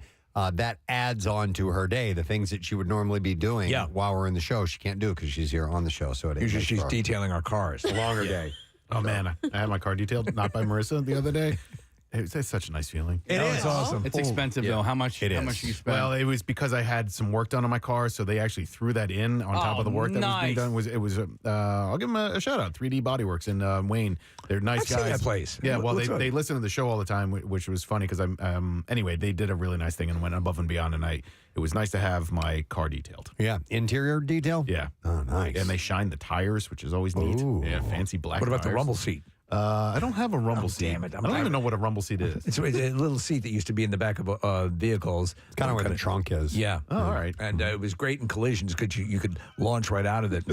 that adds on to her day. The things that she would normally be doing while we're in the show, she can't do because she's here on the show. So it Usually makes she's for detailing our cars. a longer day. Oh, man. I had my car detailed, not by Marissa the other day. It's such a nice feeling. It is awesome. It's expensive, though. How much? It how is. much you spend? Well, it was because I had some work done on my car, so they actually threw that in on top of the work that was being done. It was. I'll give them a shout out. 3D Bodyworks in Wayne. They're nice I've guys. seen that place. Yeah. Well, What's up? they listen to the show all the time, which was funny because anyway, they did a really nice thing and went above and beyond, and it was nice to have my car detailed. Yeah, interior detail. Yeah. Oh, nice. And they shine the tires, which is always neat. Ooh. Yeah, fancy black. What about the tires. rumble seat? I don't have a rumble seat. Damn it! I don't even know what a rumble seat is. It's a little seat that used to be in the back of vehicles. It's kind of where the trunk is. Yeah. Oh, all right. And it was great in collisions because you could launch right out of it,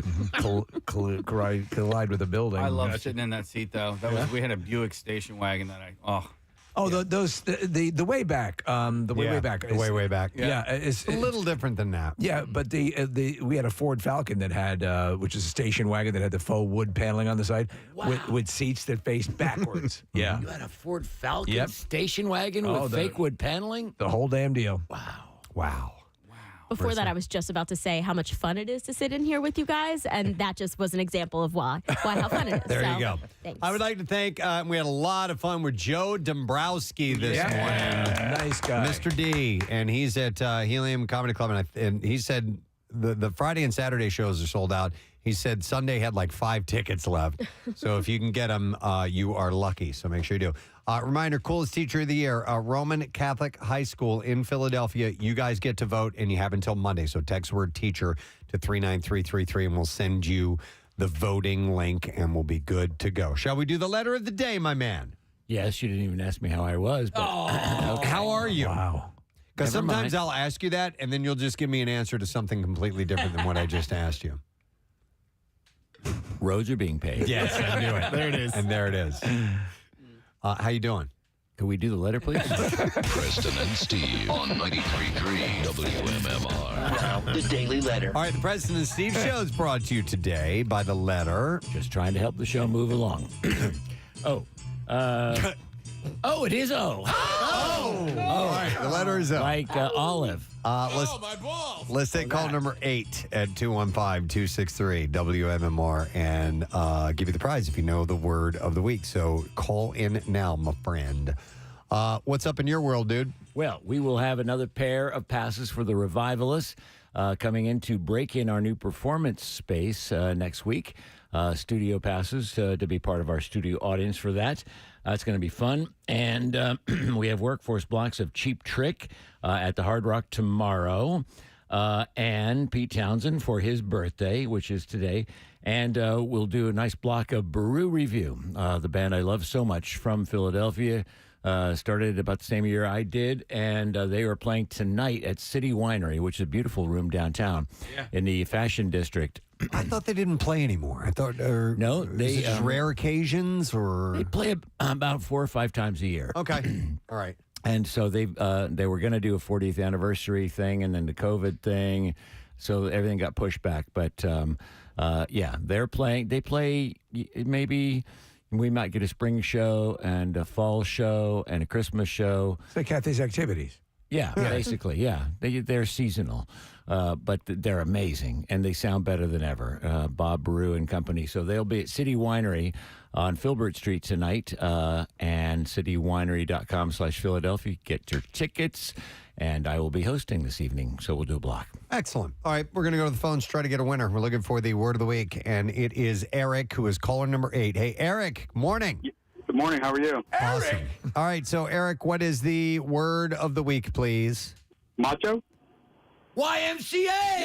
collide with a building. I love sitting in that seat, though. We had a Buick station wagon that the way back. The way back. Way back. Yeah, it's a little different than that. Yeah, but we had a Ford Falcon that had, which is a station wagon that had the faux wood paneling on the side with seats that faced backwards. Yeah. You had a Ford Falcon Yep. station wagon with fake wood paneling? The whole damn deal. Wow. Before that, I was just about to say how much fun it is to sit in here with you guys, and that just was an example of how fun it is. There So, you go. Thanks. I would like to thank, we had a lot of fun with Joe Dombrowski this morning. Nice guy. Mr. D, and he's at Helium Comedy Club, and he said the Friday and Saturday shows are sold out. He said Sunday had like 5 tickets left. So if you can get them, you are lucky. So make sure you do. Reminder, coolest teacher of the year, Roman Catholic High School in Philadelphia. You guys get to vote, and you have until Monday. So text word teacher to 39333, and we'll send you the voting link, and we'll be good to go. Shall we do the letter of the day, my man? Yes, you didn't even ask me how I was. But How are you? Wow. Because Never sometimes mind. I'll ask you that, and then you'll just give me an answer to something completely different than what I just asked you. Roads are being paved. Yes, I knew it. There it is. And there it is. How you doing? Can we do the letter, please? Preston and Steve on 93.3 WMMR. The Daily Letter. All right, the Preston and Steve Show is brought to you today by the letter. Just trying to help the show move along. Oh, it is O. All right, the letter is O. Like olive. Let's take call number 8 at 215-263-WMMR and give you the prize if you know the word of the week. So call in now, my friend. What's up in your world, dude? Well, we will have another pair of passes for the Revivalists coming in to break in our new performance space next week. Studio passes to be part of our studio audience for that. It's going to be fun. And we have workforce blocks of Cheap Trick at the Hard Rock tomorrow. And Pete Townsend for his birthday, which is today. And we'll do a nice block of Baru Review, the band I love so much from Philadelphia. Started about the same year I did, and they were playing tonight at City Winery, which is a beautiful room downtown in the Fashion District. I thought they didn't play anymore. I thought no, they just rare occasions, or they play about 4 or 5 times a year. Okay, all right. And so they were going to do a 40th anniversary thing, and then the COVID thing, so everything got pushed back. But they're playing. They play maybe. We might get a spring show and a fall show and a Christmas show. It's like Kathy's activities. Yeah, basically, yeah. They're seasonal, but they're amazing, and they sound better than ever. Bob Baru and company. So they'll be at City Winery on Filbert Street tonight, and citywinery.com/Philadelphia. Get your tickets, and I will be hosting this evening, so we'll do a block. Excellent. All right, we're going to go to the phones, try to get a winner. We're looking for the word of the week, and it is Eric, who is caller number 8. Hey, Eric, morning. Good morning. How are you? Awesome. All right, so Eric, what is the word of the week, please? Macho? YMCA!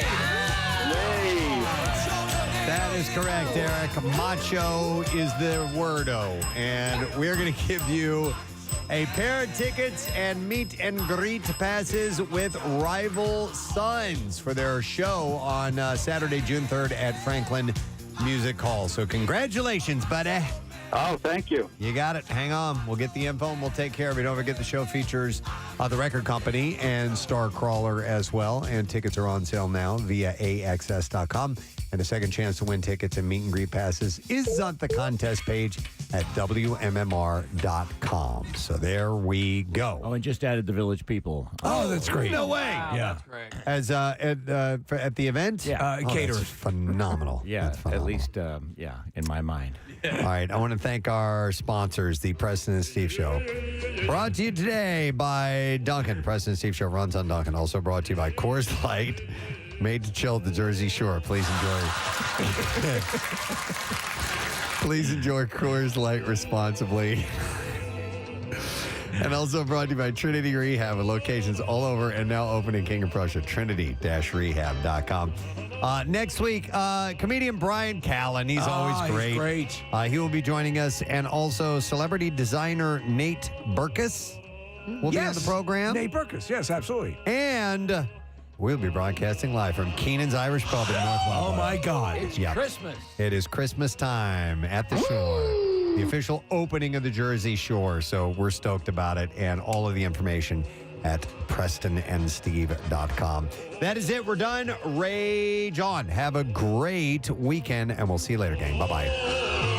That is correct, Eric. Macho is the wordo, and we're going to give you a pair of tickets and meet and greet passes with Rival Sons for their show on Saturday, June 3rd at Franklin Music Hall. So congratulations, buddy. Oh, thank you. You got it. Hang on. We'll get the info and we'll take care of it. Don't forget the show features the record company and Starcrawler as well. And tickets are on sale now via AXS.com. And a second chance to win tickets and meet and greet passes is on the contest page at WMMR.com. So there we go. Oh, and just added the Village People. Oh, that's great. No way. Wow, Yeah. that's great. As at the event? Yeah. Caterers. That's phenomenal. Yeah, That's phenomenal. at least, in my mind. All right, I want to thank our sponsors, the Preston and Steve Show. Brought to you today by Duncan. Preston and Steve Show runs on Duncan. Also brought to you by Coors Light, made to chill at the Jersey Shore. Please enjoy. Please enjoy Coors Light responsibly. And also brought to you by Trinity Rehab, with locations all over and now open in King of Prussia, trinity-rehab.com. Next week, comedian Brian Callen. He's always great. He's great. He will be joining us, and also celebrity designer Nate Berkus will be on the program. Nate Berkus, yes, absolutely. And we'll be broadcasting live from Keenan's Irish Pub in North Walpole. Oh, my God. It's Yep. Christmas. It is Christmas time at the shore. The official opening of the Jersey Shore. So we're stoked about it, and all of the information at PrestonandSteve.com. That is it. We're done. Rage on. Have a great weekend, and we'll see you later, gang. Bye-bye.